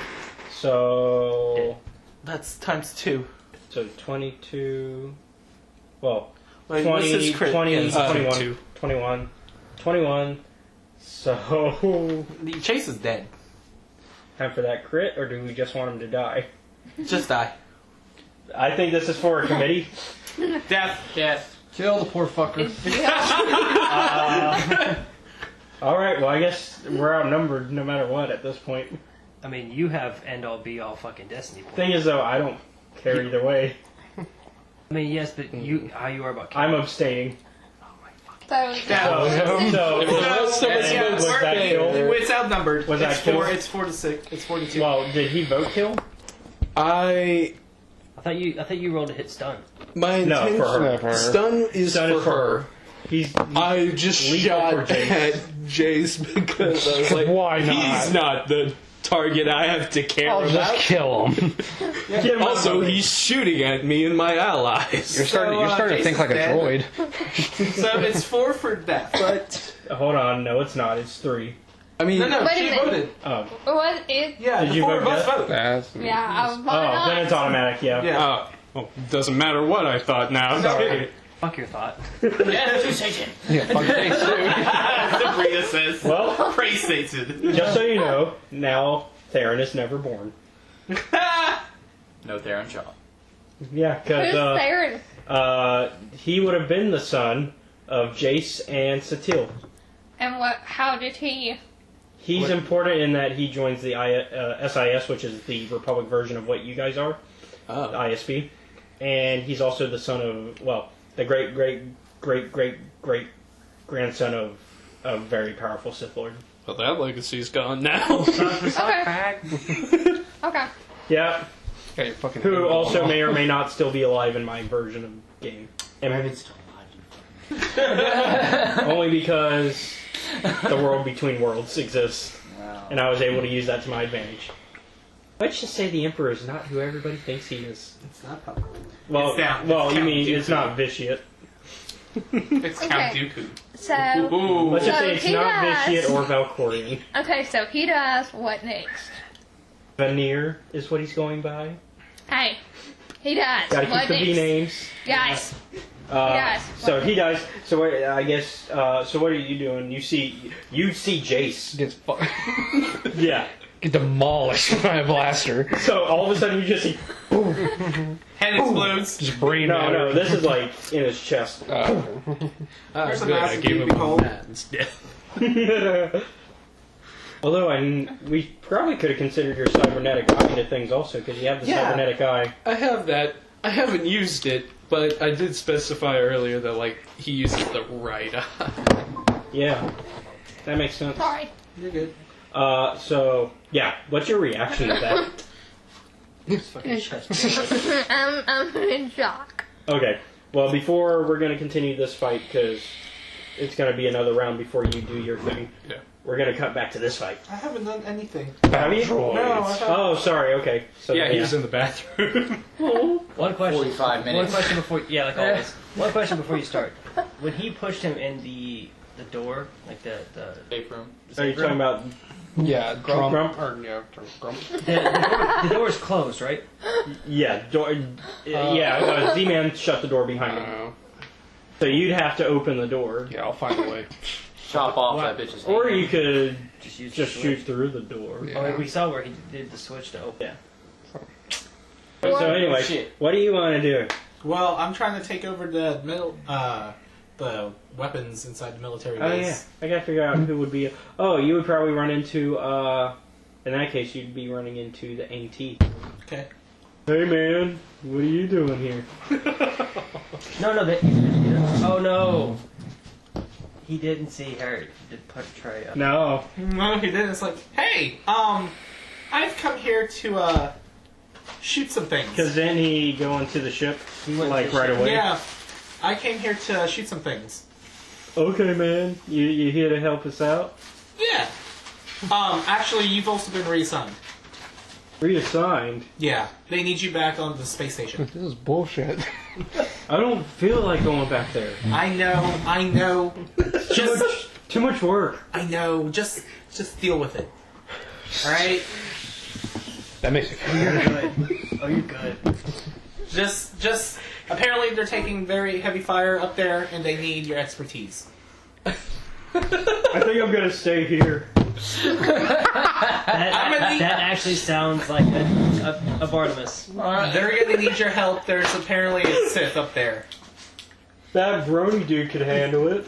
So... That's times 2. So 22... Well, Wait, 20, what's his crit? 20, Yeah, 21, 2. 21, 21. So... The Chase is dead. Time for that crit, or do we just want him to die? Just die. I think this is for a committee. Death. Death. Kill the poor fucker. Alright, well I guess we're outnumbered no matter what at this point. I mean, you have end-all be-all fucking destiny points. Thing is though, I don't care either way. I mean, yes, but how you are about I'm abstaining. So, Was that kill? It's outnumbered. Was that It's kill? 4. It's 4 to 6. It's 4 to 2. Well, did he vote kill? I I thought you rolled to hit stun. my No, intention. for her. Stun is Stun for is for her. her. He's I just legal shot for Jace. at Jace because I was like, Why not? he's not the target I have to care I'll about. just kill him. Get him Also, out. he's shooting at me and my allies. You're starting to think like a droid. So it's 4 for death. But Hold on, no it's not, it's 3. I mean, no, Wait a she minute. voted. Oh. what is? Yeah, Did the you 4 vote of us death? vote. Yeah, I was Oh, then it's automatic, yeah. Yeah. Well, doesn't matter what I thought now. Sorry. Fuck your thought. Death to Satan. Yeah, fuck Sabria says, Well, praise Satan. just so you know, now Theron is never born. No Theron Shaw. Yeah, Who's because there? he would have been the son of Jace and Satil. And what? How did he? He's important in that he joins the SIS, which is the Republic version of what you guys are, the ISP. And he's also the son of, well, the great grandson of a very powerful Sith Lord. Well, that legacy's gone now. Okay. Okay. Yeah, Yeah, you're fucking who also may or may not still be alive in my version of game. And still alive. only because the world between worlds exists, Wow. and I was able to use that to my advantage. Let's just say the Emperor is not who everybody thinks he is. It's not popcorn. Well, It's down. well, It's you Count mean it's Dooku. not vitiate. It's Count Okay. Dooku. So. Let's just So say it's he not does. vitiate or Valkorian. Okay, so he does. What next? Veneer is what he's going by. Hey, he does. Gotta What keep the V next? names. Guys. He does. So he does. So what, I guess. So what are you doing? You see Jace. Gets Yeah. get demolished by a blaster. So all of a sudden you just see. Head explodes. Just brain No, matter. no. This is like in his chest. There's a Good, I massive gave him booby hole. that instead. Although we probably could have considered your cybernetic eye into things also, because you have the Yeah. cybernetic eye. I have that. I haven't used it, but I did specify earlier that like he uses the right eye. Yeah, that makes sense. Sorry. You're good. So yeah, what's your reaction to that? I'm in shock. Okay, well before we're gonna continue this fight, because it's gonna be another round before you do your thing. Yeah. We're gonna cut back to this fight. I haven't done anything. Have you? No, I haven't. Oh, sorry. Okay. So Yeah, he was in the bathroom. One question. 45 minutes. One question before. Yeah, like always. One question before you start. When he pushed him in the door, like the Safe room. Are you talking about? Yeah, Grump? Grump. the door is closed, right? Yeah. Z-Man shut the door behind him. So you'd have to open the door. Yeah, I'll find a way. Chop off What? that bitch's Or hand. you could Just just shoot through the door. Yeah. Oh, we saw where he did the switch to open. Yeah. So anyway, Shit. what do you want to do? Well, I'm trying to take over the the weapons inside the military Oh yeah, base. I gotta figure out who would be. Oh, you would probably run into. In that case, you'd be running into the AT. Okay. Hey man, what are you doing here? No. Oh no. He didn't see her. He did put Trey up. No. No, he didn't. It's like, hey, I've come here to shoot some things. Because then he go into the ship like right away. Yeah, I came here to shoot some things. Okay, man. You here to help us out? Yeah. Actually, you've also been reassigned. Reassigned? Yeah, they need you back on the space station. This is bullshit. I don't feel like going back there. I know. Too much work. I know. Just deal with it. All right. That makes me feel good. Oh, you're good. Just. Apparently, they're taking very heavy fire up there, and they need your expertise. I think I'm gonna stay here. That actually sounds like a Bartimus. They're gonna need your help. There's apparently a Sith up there. That Brody dude could handle it.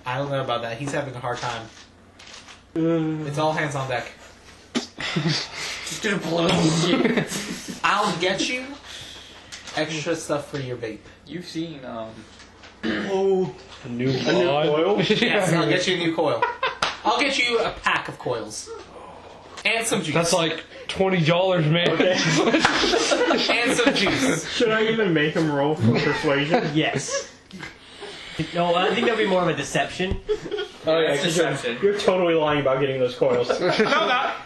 I don't know about that. He's having a hard time. It's all hands on deck. Just gonna blow. I'll get you extra stuff for your vape. You've seen a new coil? Yes, I'll get you a new coil. I'll get you a pack of coils. And some juice. That's like $20, man. Okay. And some juice. Should I even make him roll for persuasion? Yes. No, I think that'd be more of a deception. Oh yeah, It's deception. you're totally lying about getting those coils. No, not.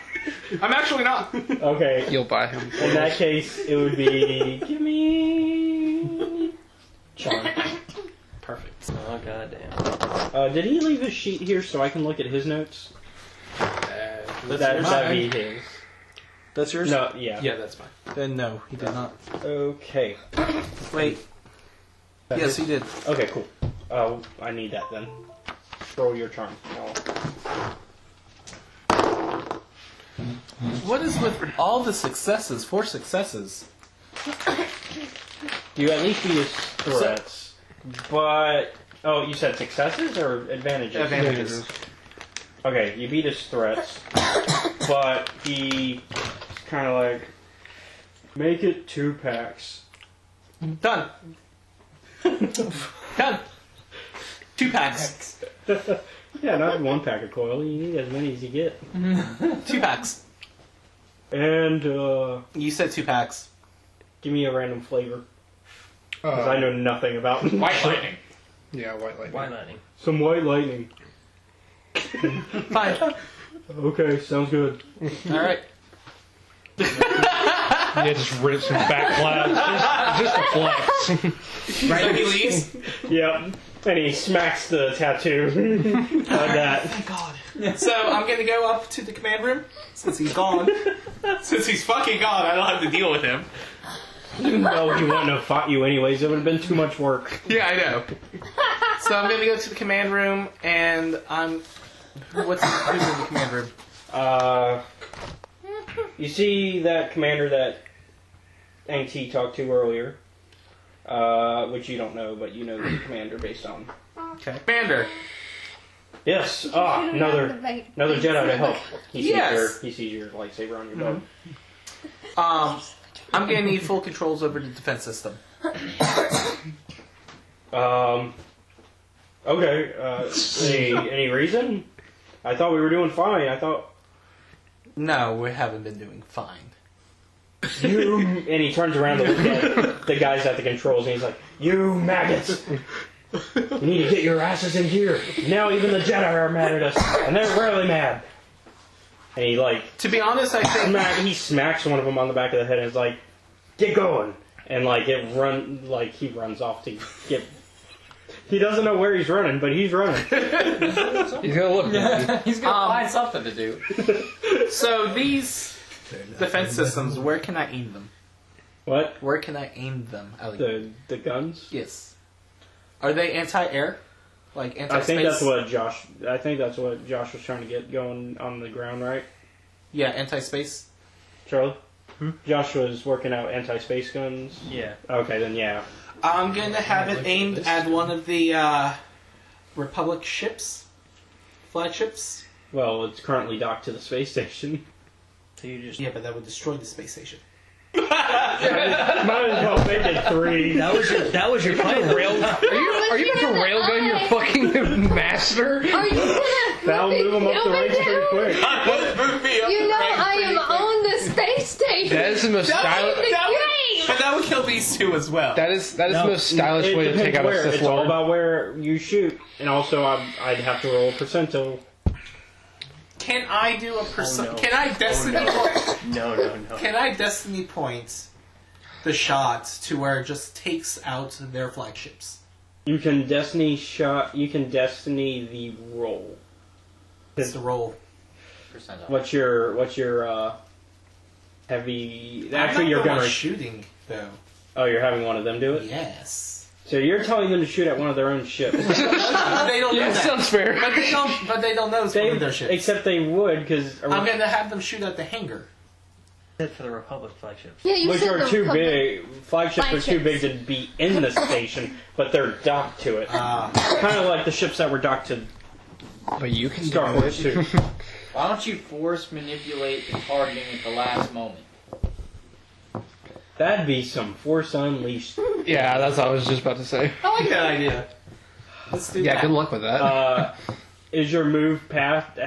I'm actually not. Okay. You'll buy him. In that case, it would be give me charm. Perfect. Oh goddamn. Did he leave his sheet here so I can look at his notes? That'd be his. That's yours? No, yeah. Yeah, that's fine. Then no, he did not. Okay. Wait. Yes, he did. Okay, cool. I need that then. Roll your charm. What is with all the successes? 4 successes. You at least beat his threats. But oh, you said successes or advantages? Advantages. Okay, you beat his threats, but he kind of like make it 2 packs. Done. Done. 2 packs. Yeah, not 1 pack of coil. You need as many as you get. 2 packs. And You said 2 packs. give me a random flavor, because I know nothing about White lightning. Yeah, white lightning. White lightning. some white lightning. Fine. Okay, sounds good. All right. Yeah, just rip some back clouds. Just a flex. Right, so he leaves. Yep. And he smacks the tattoo. Like that. Thank God. So I'm gonna go up to the command room since he's gone. Since he's fucking gone, I don't have to deal with him. No, he wouldn't have fought you anyways. It would have been too much work. Yeah, I know. So I'm gonna go to the command room, and who's in the command room? You see that commander that NT talked to earlier, which you don't know, but you know the commander based on. Okay. Commander. Yes. Another Jedi to help. He sees your lightsaber on your belt. I'm gonna need full controls over the defense system. Okay. Any reason? I thought we were doing fine. I thought. No, we haven't been doing fine. And he turns around to look at the guys at the controls, and he's like, "You maggots! You need to get your asses in here. Now even the Jedi are mad at us, and they're really mad." And he to be honest, I think he smacks one of them on the back of the head, and is like, "Get going!" And he runs off to get. He doesn't know where he's running, but he's running. He's gonna look. He's gonna find something to do. So these defense systems, where can I aim them? What? Where can I aim them? The guns? Yes. Are they anti-air? Like anti-space? I think that's what Josh was trying to get going on the ground, right? Yeah, anti-space. Charlie? Josh was working out anti-space guns? Yeah. Okay, then yeah. I'm going to have it aimed at one of the Republic flagships. Well, it's currently docked to the space station. So you just Yeah, but that would destroy the space station. Might as well make it 3. That was your plan. Are you about to railgun your fucking master? Are you gonna That'll move them up the ranks pretty quick. You know I am on the space station. That is the most stylish. But that would kill these two as well. That is the most stylish way to take out a Sith It's all Lord. about where you shoot, and also I'd have to roll a percentile. Can I do a no. Can I destiny? No. Can I destiny points the shots to where it just takes out their flagships? You can destiny the roll. It's the roll. What's your heavy? Actually, I'm you're not the one gonna shooting though. Oh, you're having one of them do it. Yes. So you're telling them to shoot at one of their own ships. But they don't know that. Sounds fair. But they don't know it's one of their ships. Except they would, because I'm going to have them shoot at the hangar. For the Republic flagships. Yeah, you which said are the too Republic. big. Flagships are too big to be in the station, but they're docked to it. Kind of like the ships that were docked to But you can Star do Wars it. 2. Why don't you force manipulate the targeting at the last moment? That'd be some Force Unleashed. Yeah, that's what I was just about to say. I like that idea. Let's do that. Yeah, good luck with that. Is your move path?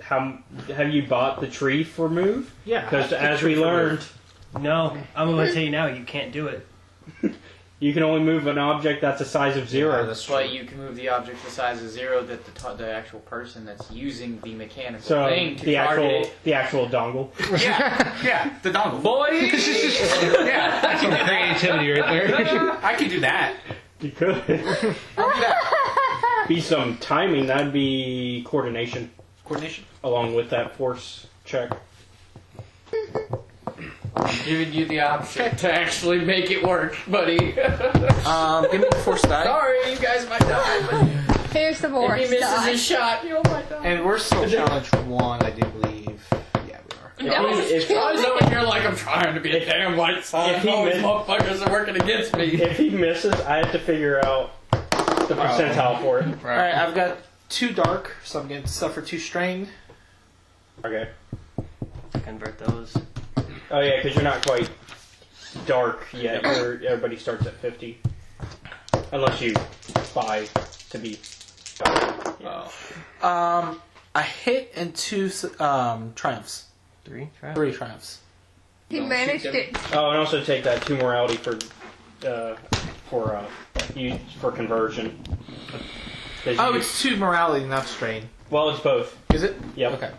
How have you bought the tree for move? Yeah. Because as we learned, No, I'm going to tell you now, you can't do it. you can only move an object that's the size of 0. That's why you can move the object the size of 0 that the actual person that's using the mechanical So thing to the target actual dongle. Yeah, the dongle. Boys! Yeah, I can do that. Creativity right there. I can do that. You could. I'll do that. Be some timing. That'd be coordination, Coordination. along with that force check. Giving you the option to actually make it work, buddy. Give me the force die. Sorry, you guys might die. But Here's the board. if he misses his shot, you might die. And we're still challenge 1, I do believe. Yeah, we are. That was If- cute. I know you're like, I'm trying to be a damn light side. if he All these missed- motherfuckers are working against me. If he misses, I have to figure out the percentile for it. Alright, I've got 2 dark, so I'm going to suffer 2 strain. Okay. Convert those. Oh yeah, because you're not quite dark yet. Everybody starts at 50, unless you buy to be dark. Yeah. A hit and 2 triumphs. 3 trials. 3 triumphs. He managed it. Oh, and also take that 2 morality for conversion. 'Cause Oh, you- it's 2 morality, not strain. well, it's both. Is it? Yep. Okay.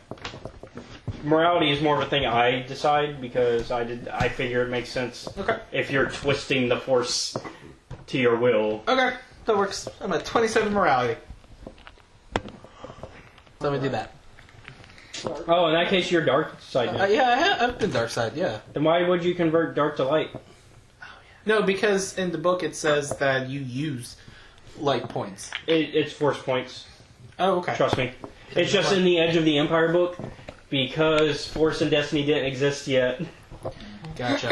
Morality is more of a thing I decide because I figure it makes sense. Okay. If you're twisting the force to your will. Okay, that works. I'm at 27 morality. Let me do that. Oh, in that case, you're dark side now. Yeah, I've been dark side, yeah. Then why would you convert dark to light? No, because in the book it says that you use light points. It's force points. Oh, okay. Trust me. It's just in the Edge of the Empire book because Force and Destiny didn't exist yet. Gotcha.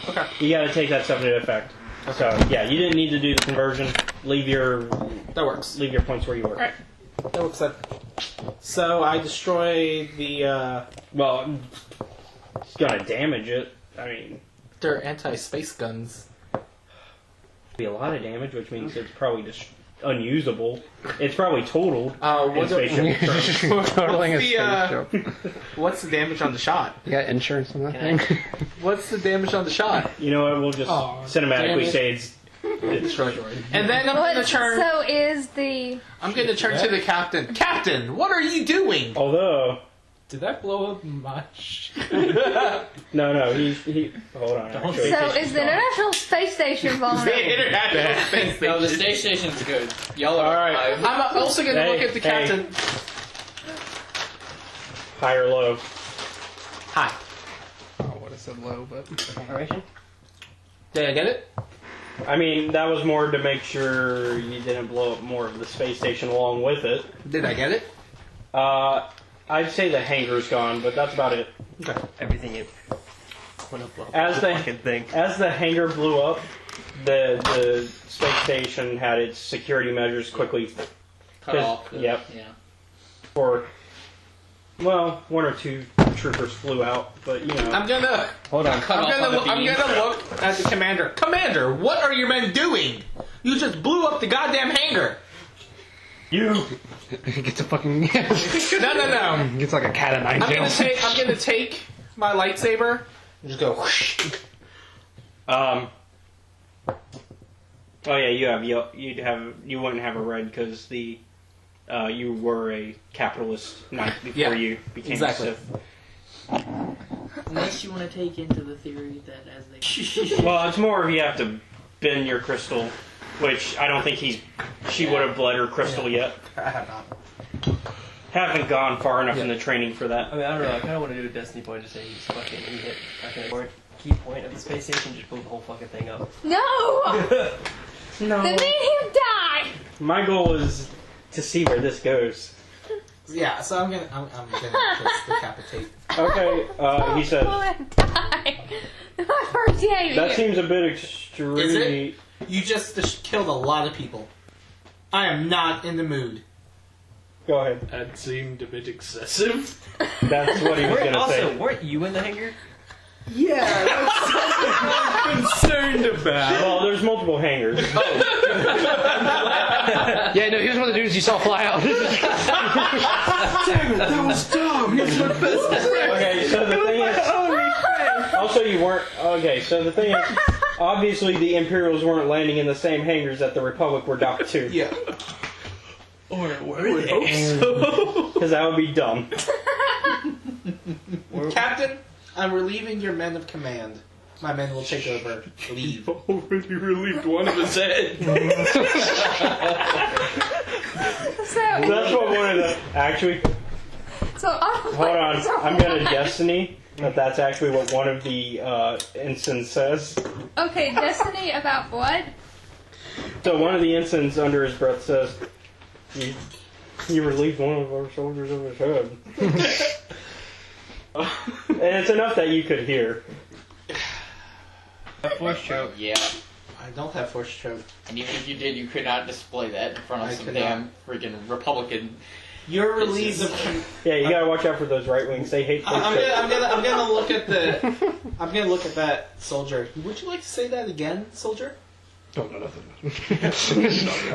Okay. You got to take that stuff into effect. So yeah, you didn't need to do the conversion. Leave your points where you were. Alright. That works then. So I destroy the Well, it's gonna damage it. I mean, they're anti-space guns. be a lot of damage, which means it's probably just unusable. It's probably totaled. in What's spaceship terms. Totaling a the, spaceship. what's the damage on the shot? You got insurance on that thing? What's the damage on the shot? You know what? We'll just cinematically say it's destroyed. And then I'm going to turn. So is the. I'm going to turn to the captain. Captain, what are you doing? Although, did that blow up my shit? no, he. Hold on. actually. So is the International Space Station vulnerable? The International Space Station. No, the space station's good. Y'all are Alright. alive. I'm also going to look at the captain. High or low? Hi. Oh, would have said low, but. Operation? Did I get it? I mean, that was more to make sure you didn't blow up more of the space station along with it. Did I get it? I'd say the hangar's gone, but that's about it. Okay. Everything it went up As the fucking thing. as the hangar blew up, the space station had its security measures quickly Cut off. Yep. Yeah. for Well, one or two troopers flew out, but you know. I'm gonna. Hold on. I'm gonna look at the commander. Commander, what are your men doing? You just blew up the goddamn hangar. You. Gets a fucking. No. Gets like a cat of nine tails. I'm gonna take my lightsaber and just go. Whoosh. Oh yeah, you wouldn't have a red because you were a capitalist knight before you became a Sith. Unless you want to take into the theory that as they... Well, it's more of you have to bend your crystal, which I don't think she would have bled her crystal yet. Haven't gone far enough in the training for that. I mean, I don't know. I kind of want to do a Destiny point to say he's fucking hit fucking key point of the space station, just blow the whole fucking thing up. No! No. Then made him die! My goal is to see where this goes. Yeah, so I'm gonna just decapitate. Okay, he says. Die. My first game. That seems a bit extreme. Is it? You just killed a lot of people. I am not in the mood. Go ahead. That seemed a bit excessive. That's what he was going to say. Also, weren't you in the hangar? Yeah, that's something I'm concerned about. Well, there's multiple hangars. Yeah, no, he was one of the dudes you saw fly out. Damn it, that was dumb. He's my best friend. Okay, so the thing is... Also, you weren't... Okay, so the thing is... Obviously, the Imperials weren't landing in the same hangars that the Republic were docked to. Yeah. Or I would hope so. Because that would be dumb. Captain, I'm relieving your men of command. My men will take over. Leave. You've already relieved one of his head. That's what one of the... Actually... Hold on. I'm going to Destiny. That's actually what one of the ensigns says. Okay, Destiny about what? So one of the ensigns under his breath says, you relieved one of our soldiers of his head. And it's enough that you could hear. A force choke. Yeah. I don't have force choke. And even if you did, you could not display that in front of some damn freaking Republican. Your release of yeah, you gotta watch out for those right wings. They hate. I'm gonna look at the. I'm gonna look at that soldier. Would you like to say that again, soldier? Oh, no, nothing.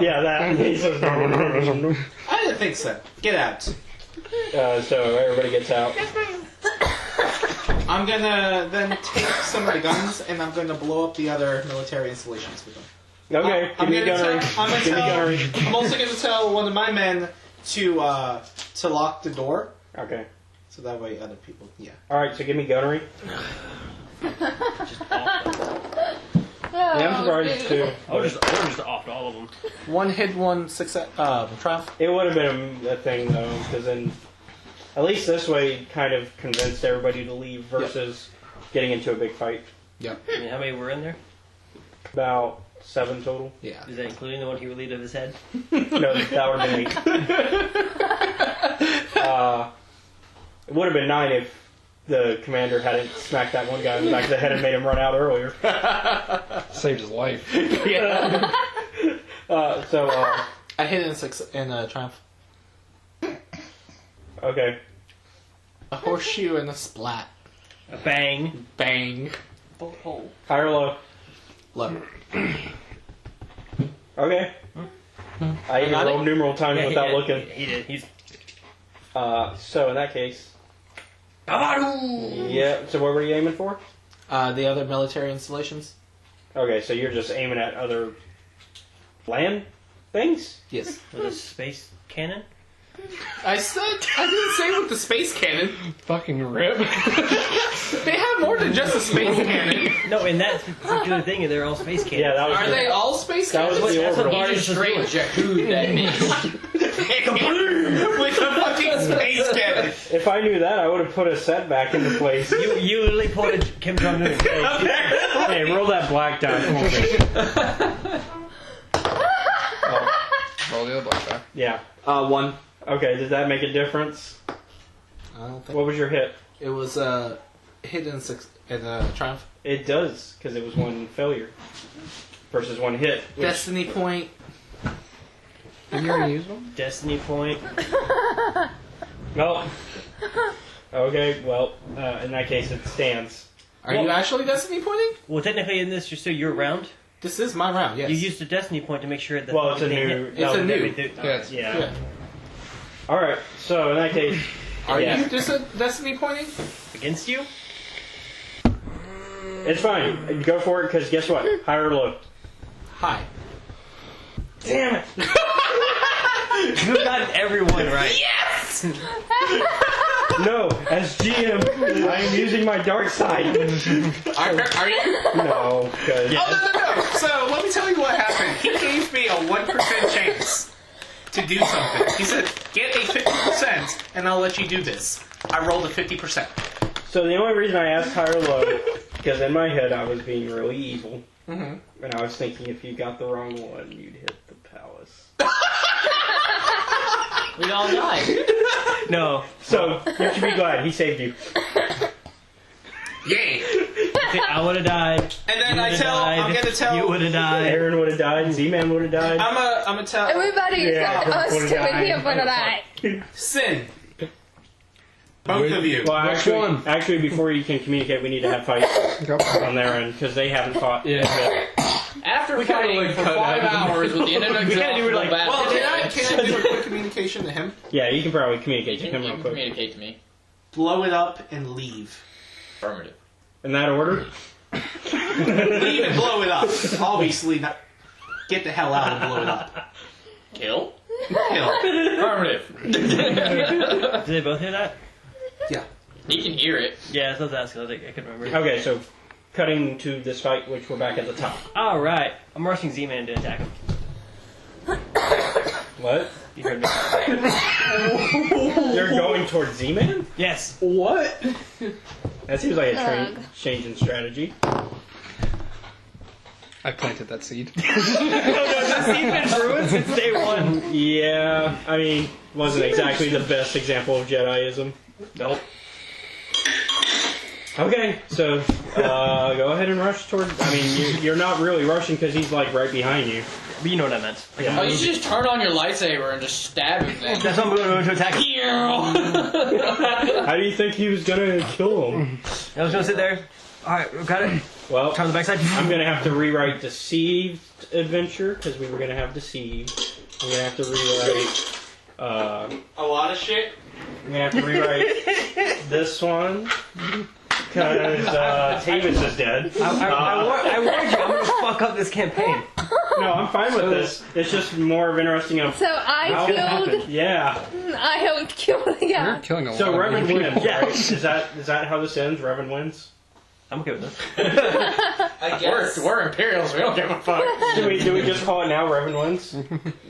Yeah, that. He says, I didn't think so. Get out. So everybody gets out. I'm gonna then take some of the guns and I'm gonna blow up the other military installations with them. Okay, give me gunnery. I'm also gonna tell one of my men to lock the door. Okay. So that way other people, yeah. All right, so give me gunnery. Yeah, I'm surprised too. I would just off all of them. One hit, one success. Triumph. It would have been a thing though, because then at least this way kind of convinced everybody to leave versus getting into a big fight. Yep. I mean, how many were in there? About 7 total. Yeah. Is that including the one he relieved of his head? No, that would have been 8. It would have been 9 if the commander hadn't smacked that one guy in the back of the head and made him run out earlier. Saved his life. Yeah. I hit in Triumph. Okay. A horseshoe and a splat. A bang. Bang. Bolt hole. High or low? Low. Okay. I even rolled numeral times without looking. He did. He's. So in that case. Yeah. So what were you aiming for? The other military installations. Okay, so you're just aiming at other land things? Yes. With a space cannon. I didn't say with the space cannon. Fucking rip. They have more than just a space cannon. No, in that particular thing, they're all space cannons. Yeah, that was. Are they all space cannons? That was the orbital. Large straight Jakku that means. With a fucking space cannon. If I knew that, I would have put a set back into place. You literally put Kim Jong Un. Hey, roll that black die. Come on, baby. Roll the other black die. Yeah. 1. Okay, does that make a difference? I don't think. What was your hit? It was hit in Triumph. It does, because it was one failure versus one hit. Destiny point. Did you already use one? Destiny point. Well, Okay, well, in that case, it stands. Are you actually destiny pointing? Well, technically, in this, just so you're round. This is my round. Yes. You used a destiny point to make sure that. Well, it's a new. It's a new. Yeah. All right. So in that case, are you just a destiny pointing against you? It's fine. Go for it, because guess what? High or low? High. Damn it! You've gotten everyone right. Yes! No, as GM, I am using my dark side. Are you? No, because... Oh, no. So, let me tell you what happened. He gave me a 1% chance to do something. He said, get a 50% and I'll let you do this. I rolled a 50%. So the only reason I asked high or low, because in my head I was being really evil. Mm-hmm. And I was thinking if you got the wrong one, you'd hit the palace. We'd all die. No. So, you should be glad. He saved you. Yay! I would have died. And then I'm gonna tell... You would have died. Aaron would have died. Z-Man would have died. I'm gonna tell... Everybody except us two and him would have died. Sin. Both of you. Well, actually, before you can communicate, we need to have fights on their end, because they haven't fought. Yeah. After fighting for 5 hours with the internet well, can I do a quick communication to him? Yeah, you can probably communicate to him real quick. Communicate to me. Blow it up and leave. Affirmative. In that order? Leave and blow it up. Obviously, not. Get the hell out and blow it up. Kill? Kill. Affirmative. Did they both hear that? Yeah. He can hear it. Yeah, that's what I was asking. I couldn't remember. Okay, so cutting to this fight, which we're back at the top. All right. I'm rushing Z-Man to attack him. What? You heard me. You're going towards Z-Man? Yes. What? That seems like a change in strategy. I planted that seed. No, the seed been ruined since day one. Yeah, I mean, wasn't exactly the best example of Jediism. Nope. Okay, so go ahead and rush toward. I mean, you're not really rushing because he's like right behind you. But you know what I meant. Oh, you should just turn on your lightsaber and just stab him then. That's what I'm going to attack. How do you think he was gonna kill him? I was going to sit there. Alright, got it. Well, turn the backside. I'm gonna have to rewrite Deceived Adventure because we were gonna have Deceived. I'm gonna have to rewrite a lot of shit. I'm gonna have to rewrite this one because Tavis is dead. I warned you, I'm going to fuck up this campaign. No, I'm fine with this. It's just more of interesting of So I killed. Yeah. I helped kill the guy. You're killing a lot. So of Revan people. wins, right? Is that how this ends? Revan wins. I'm okay with this. I guess. We're Imperials, we don't give a fuck. Do we just call it now? Revan wins.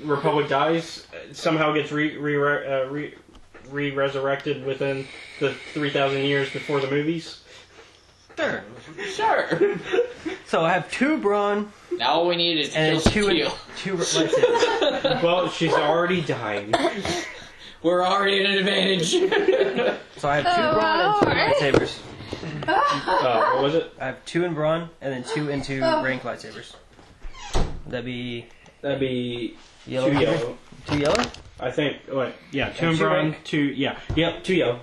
Republic dies. Somehow gets re-resurrected within the 3,000 years before the movies. Sure. Sure. So I have 2 brawn. Now all we need is and to kill. two lightsabers. Well, she's already dying. We're already at an advantage. So I have 2 brawn and 2 lightsabers. What was it? I have 2 in brawn and then 2 into rank lightsabers. That'd be yellow. 2 yellow. 2 yellow? I think. What? Yeah, 2 in And 2 brawn. rank. 2. Yeah. Yep. 2 yellow.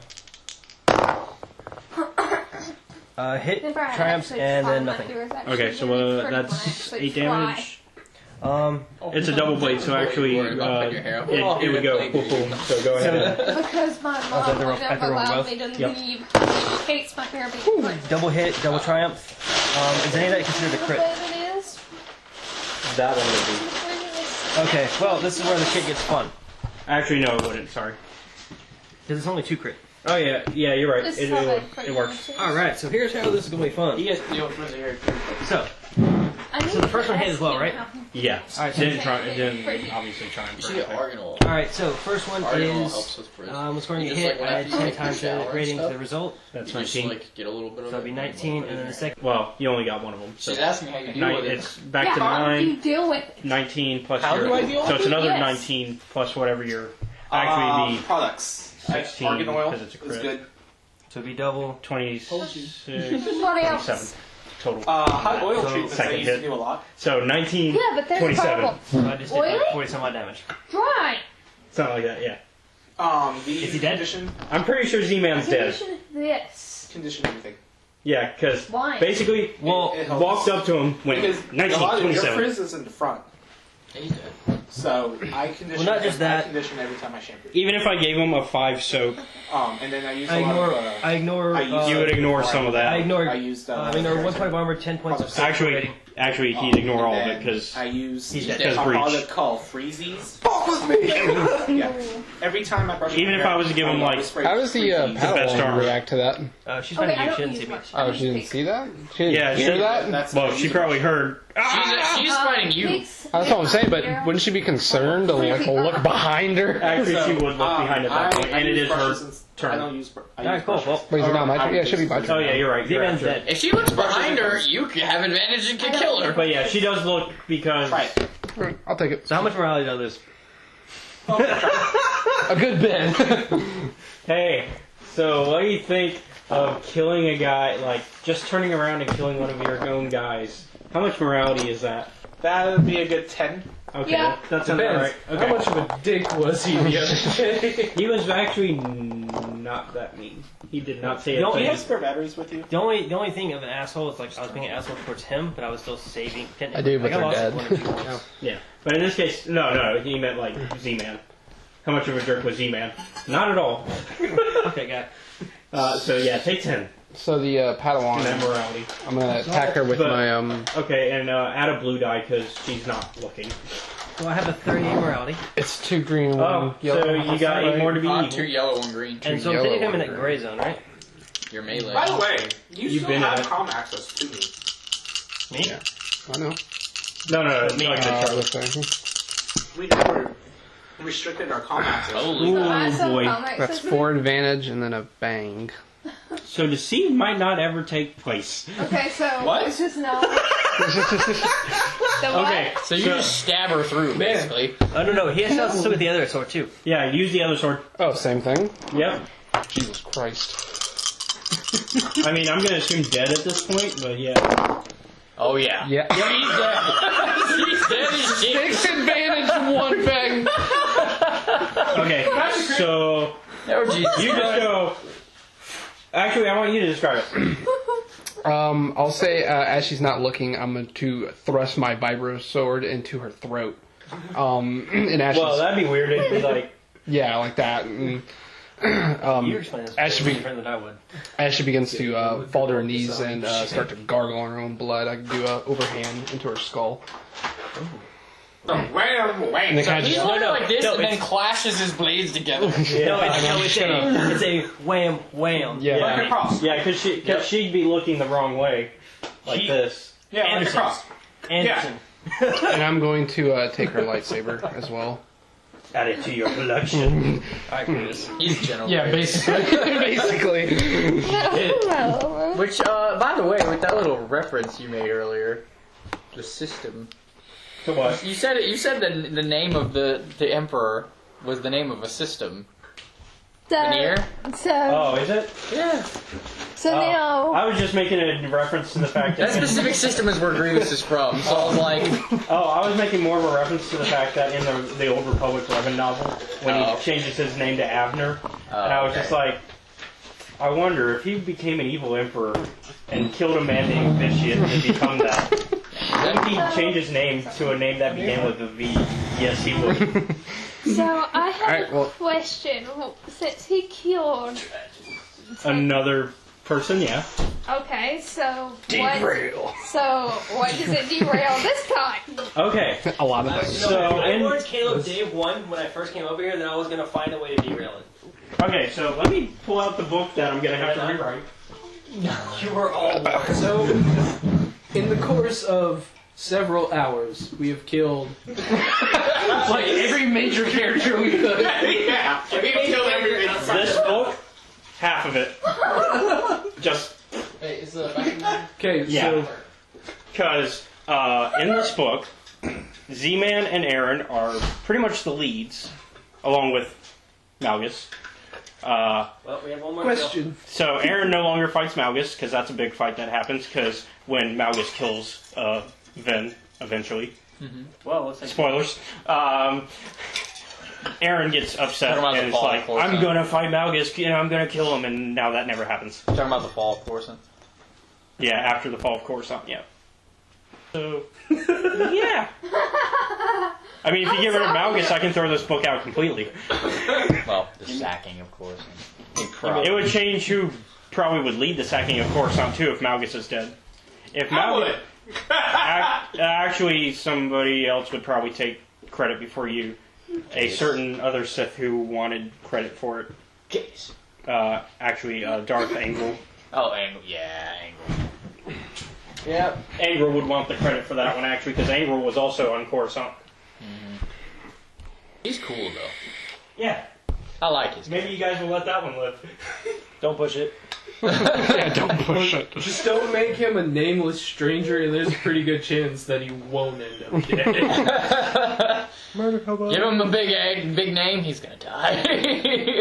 Hit, triumphs, and then nothing. Okay, so that's 8 damage. It's a double blade, so actually it would go. So go ahead. Because my mom would never allow me to leave. She hates my hair being cut. Double hit, double triumph. Is any of that considered a crit? It is. That one would be. Okay, well, this is where the shit gets fun. Actually, no, it wouldn't. Sorry. Because it's only 2 crit. Oh yeah, you're right. This It is how would. I It works. Alright, so here's how this is going to be fun. You guys deal with the hair. So the first one hit as well, right? Yeah. Alright, Didn't obviously try and You see an Argonol. Alright, so first one helps is with frizz. scoring a Just hit. like I add 10 take times your the shower and rating to stuff. the result. That's You just 19. like get a little bit of So it'll be 19, and then the second. Well, you only got one of them. So She's asking how you deal with it. It's back to How do you 9. deal with it? 19 plus How your. do I deal so with it's it? another Yes. 19 plus whatever your. Actually, the products. 16 Argan oil because it's a is crit. good. So it'd be double. 26, Somebody else. 27 total. Hot oil So treatments I second used to hit. do a lot. So 19, Yeah, but there's a 27. problem. So I just did Oily? like 40 some odd damage. Dry. Something like that, yeah. The Is he dead? condition. I'm pretty sure Z-Man's dead. Condition this. Condition everything. Yeah, because Why? basically, Well, It helps. walked up to him, went Because a lot of your 1927. frizz is in the front. He's dead. So I condition. Well, not just that. I condition every time I shampoo. Even if I gave him a 5 soak, And then I use I a lot ignore. of. I ignore. you would ignore some of I that. ignore. I used. I ignore 1 point of armor, 10 points of save Actually, rating. he'd ignore all of it because I use. He's dead. Because a breach. product called Freezies. Yeah. Every time I brush. Even if I was to give him, like, How does the best Padawan armor. react to that? She's Okay, fine. I She don't didn't use see me. much. Oh, she didn't see that? She didn't Yeah, hear she- that? well, she probably heard. She's fighting you. That's what I'm saying, but wouldn't she be concerned to like look behind her? Actually, she would look behind at that point, and it is her I turn. don't use. Alright, cool. Well, Wait, is it not my turn? Yeah, it should be my Oh turn. yeah, you're right. You're Z-Man's right. dead. If she looks behind her, you have advantage and can kill her. But yeah, she does look because. Right. I'll take it. So how much morality did I lose? A good bit. Hey, so what do you think of killing a guy, like just turning around and killing one of your own guys? How much morality is that? That would be a good 10. Okay, Yeah. that sounds alright. Okay. How much of a dick was he the other day? He was actually not that mean. He did not say Don't a Do you thing. have spare batteries with you? The only thing of an asshole is like I was being an asshole towards him, but I was still saving. I do, but got they're lost dead. one or two once. Yeah, but in this case, no, he meant like Z-Man. How much of a jerk was Z-Man? Not at all. Okay, guy. So yeah, take 10. So the And that Padawan, morality. I'm gonna attack her with But- my Okay, and add a blue die because she's not looking. So I have a 38 morality, It's 2 green, 1 Oh, yellow. so you got 8 more to be On evil. 2 yellow, 1 green. and so I'm yellow hitting him in a one. gray zone, right? Your melee. By the way, you You've still been have at it. comm access to me. Me? Yeah. I know. No, me. This thing. We never restricted our comm access. Holy So Ooh, boy. That's 4 advantage and then a bang. So deceit might not ever take place. Okay, so What? it's just no. The what? Okay, So you just stab her through, basically. Oh no, he has to with the other sword too. yeah, use the other sword. Oh, same thing? Yep. Jesus Christ. I mean, I'm gonna assume dead at this point, but yeah. Oh yeah. Yeah. He's dead. He's dead as shit. 6 advantage, 1 bang. Okay, so Oh Jesus. you just go. Actually, I want you to describe it. I'll say as she's not looking, I'm going to thrust my vibro sword into her throat. And as Well, she's, that'd be weird. It'd be like, yeah, like that. And, You explain this as she, better be, than I would. as she begins to fall to her knees and start to gargle on her own blood, I can do a overhand into her skull. And then So kind of he's just, looking like this and then clashes his blades together. No, it's a wham wham. Yeah. Like across. yeah, because she'd be looking the wrong way, like this. Yeah, like Anderson. across. Anderson. and I'm going to take her lightsaber as well. Add it to your collection. Alright, Chris. He's general. Yeah, basically. basically. Which, by the way, with that little reference you made earlier, the system. To what? You said it. You said the name of the Emperor was the name of a system. Veneer. So Oh, is it? Yeah. so now I was just making a reference to the fact That that. specific system is where Grievous is from. So I was like, Oh, I was making more of a reference to the fact that in the Old Republic Revan novel, when Oh. he changes his name to Avner, Oh, and I was okay. just like, I wonder if he became an evil emperor and killed a man named Vitiate to become that. Would he change his name to a name that began with a V? Yes, he would. so I have Alright, a well- question. Since he killed Another person, yeah. okay, so Derail. what does it derail this time? Okay. A lot of things. So, I warned in, Caleb Dave 1 when I first came over here that I was going to find a way to derail it. okay, so let me pull out the book that I'm going to have to rewrite. You were all So, in the course of several hours, we have killed like every major character we could. Yeah, we killed everything. This book, half of it. Just, Wait, is the back Okay, yeah. so Because in this book, Z-Man and Aaron are pretty much the leads, along with Malgus. Well, we have one more question. So Aaron no longer fights Malgus, because that's a big fight that happens, because when Malgus kills Ven, eventually. Well, let's say Spoilers. Aaron gets upset Talking about and the it's fall like, of Coruscant. I'm gonna fight Malgus, and I'm gonna kill him, and now that never happens. Talking about the fall of Coruscant. Yeah, after the fall of Coruscant, yeah. So, yeah. I mean, if you get rid of Malgus, I can throw this book out completely. Well, the sacking of Coruscant. It would change who probably would lead the sacking of Coruscant, too, if Malgus is dead. If Malgus... Actually, somebody else would probably take credit before you. A certain other Sith who wanted credit for it. Jace. Actually, Darth Angle. Oh, Angle. Yeah, Angle. Yeah, Angle would want the credit for that one, actually, because Angle was also on Coruscant. Mm-hmm. He's cool, though. Yeah. I like his. Maybe you guys will let that one live. Don't push it. Yeah, don't push it. Just don't make him a nameless stranger, and there's a pretty good chance that he won't end up dead. Give him a big name, he's gonna die.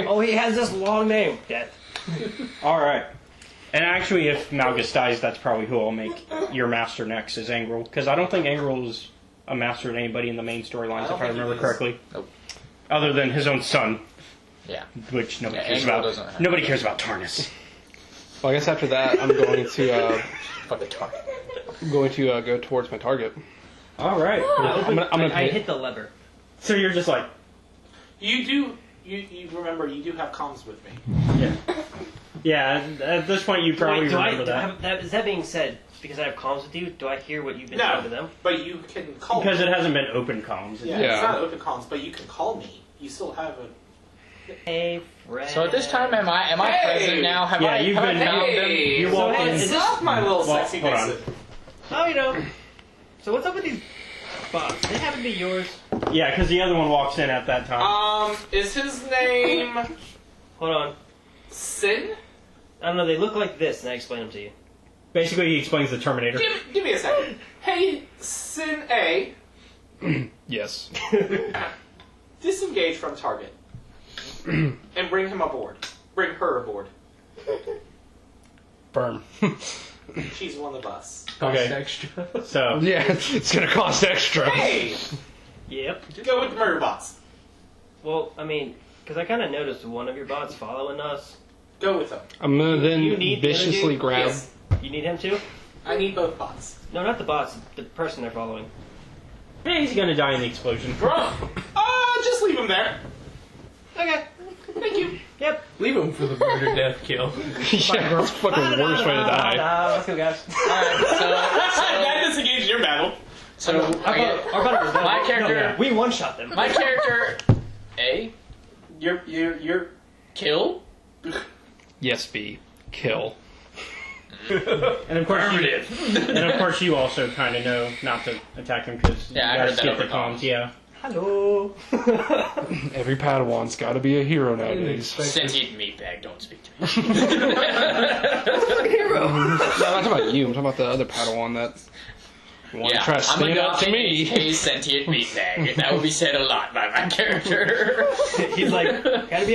Oh, he has this long name. Death. Alright. And actually, if Malgus dies, that's probably who I'll make your master next, is Angrel. Because I don't think Angrel is a master of anybody in the main storylines, if I remember correctly. Nope. Other than his own son. Yeah. Which nobody Yeah, cares Angrel about. doesn't have Nobody cares about Tarnus. Well, I guess after that, I'm going to Fuck the target. go towards my target. Alright. I hit the lever. So you're just like... You remember, you do have comms with me. Yeah. Yeah, at this point you probably remember that. That being said, because I have comms with you, do I hear what you've been saying to them? But you can call Because me. it hasn't been open comms. Yeah, it's not open comms, but you can call me. You still have a... Hey, friend. So at this time, am I present now? Have Yeah, I you've been found them? You walk in. Stop, my little sexy hold on. vixen. Oh, you know. So what's up with these bots? They happen to be yours. Yeah, because the other one walks in at that time. Is his name... Hold on. Sin? I don't know, they look like this, and I explain them to you. Basically, he explains the Terminator. Give me a second. Hey, Sin A, Yes. disengage from target. And bring him aboard. Bring her aboard. Firm. She's on the bus. Okay. Extra. So... Yeah, it's gonna cost extra. Hey! Yep. Go with the murder bots. Well, I mean, because I kind of noticed one of your bots following us. Go with them. I'm gonna then You need the other viciously dude? grab. Yes. You need him too? I need both bots. No, not the bots. The person they're following. Yeah, he's gonna die in the explosion. Just leave him there. Okay. Thank you. Yep. Leave him for the murder death kill. Yeah, that's the fucking worst way to die. Let's go, guys. Alright, That disengaged your battle. so Our buddy was dead. my character, No, yeah. We one-shot them. my character, A, You're kill. Yes, B. Kill. And of course, you also kind of know not to attack him because Yeah, I you heard guys that get the over comms. Yeah. Hello. Every Padawan's gotta be a hero nowadays. Sentient meatbag, don't speak to me. No, I'm not talking about you. I'm talking about the other Padawan that wanted to try to I'm stand up to adopting me. HK's sentient meatbag. That would be said a lot by my character. He's like, had to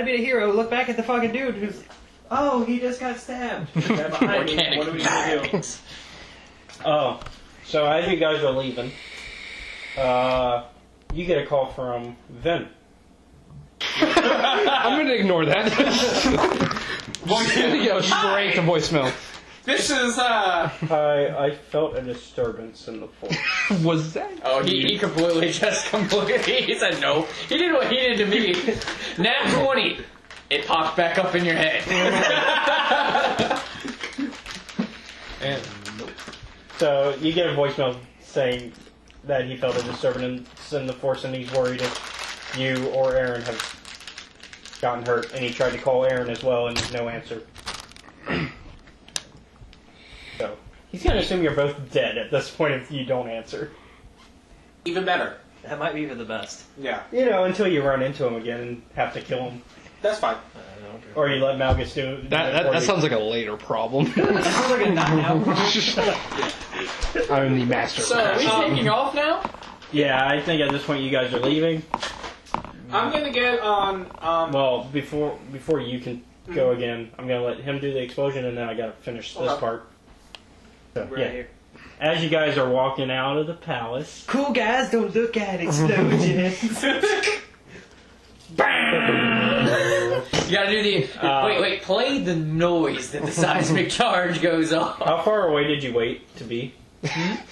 be a hero. Look back at the fucking dude who's. Oh, he just got stabbed. Guy behind me. Organic What are we gonna do? bags. Oh, so as you guys are leaving, you get a call from Vin. I'm gonna ignore that. Go straight to voicemail. This is Hi, I felt a disturbance in the force. Was that? Oh, he completely he said no. He did what he did to me. Nat 20. It popped back up in your head. And so you get a voicemail saying that he felt a disturbance in the force and he's worried if you or Aaron have gotten hurt. And he tried to call Aaron as well and no answer. So he's gonna assume you're both dead at this point if you don't answer. even better. That might be for the best. Yeah. You know, until you run into him again and have to kill him. That's fine. Or you let Malgus do it. That sounds like a later problem. That sounds like a not now. I'm the master. So, are we taking off now? Yeah, I think at this point you guys are leaving. I'm gonna get on. Well, before you can go again, I'm gonna let him do the explosion, and then I gotta finish this part. So, Right here. As you guys are walking out of the palace, Cool guys, don't look at explosions. You gotta do the wait. Play the noise that the seismic charge goes off. How far away did you wait to be?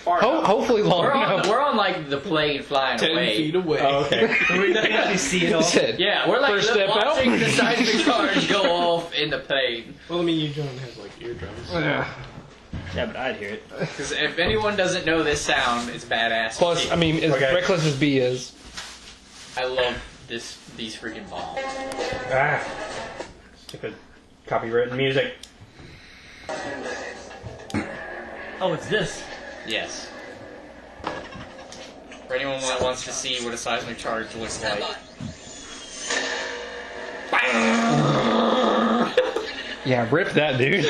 Hopefully long enough. We're on like the plane flying 10 away. feet away. Oh, okay. We don't actually see it all. Yeah, we're like First step watching out. the seismic charge go off in the plane. Well, I mean, you don't have like eardrums. Yeah, but I'd hear it. Because if anyone doesn't know this sound, it's badass. Plus, I mean, as reckless as B is, I love these freaking bombs. Took a copywritten music. Oh, it's this. Yes. For anyone that wants to see what a seismic charge looks like. yeah, rip that dude.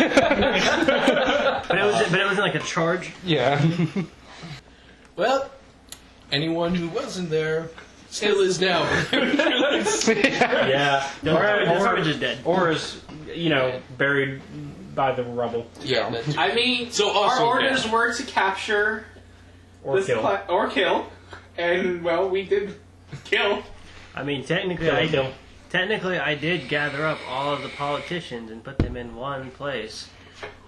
But it wasn't like a charge. Yeah. Well, anyone who wasn't there still is now. Yeah. That's probably just dead. Or is, buried by the rubble. Yeah. I mean, So our also orders were to capture Or kill. or kill, and well, we did kill. I mean, technically, I did gather up all of the politicians and put them in one place.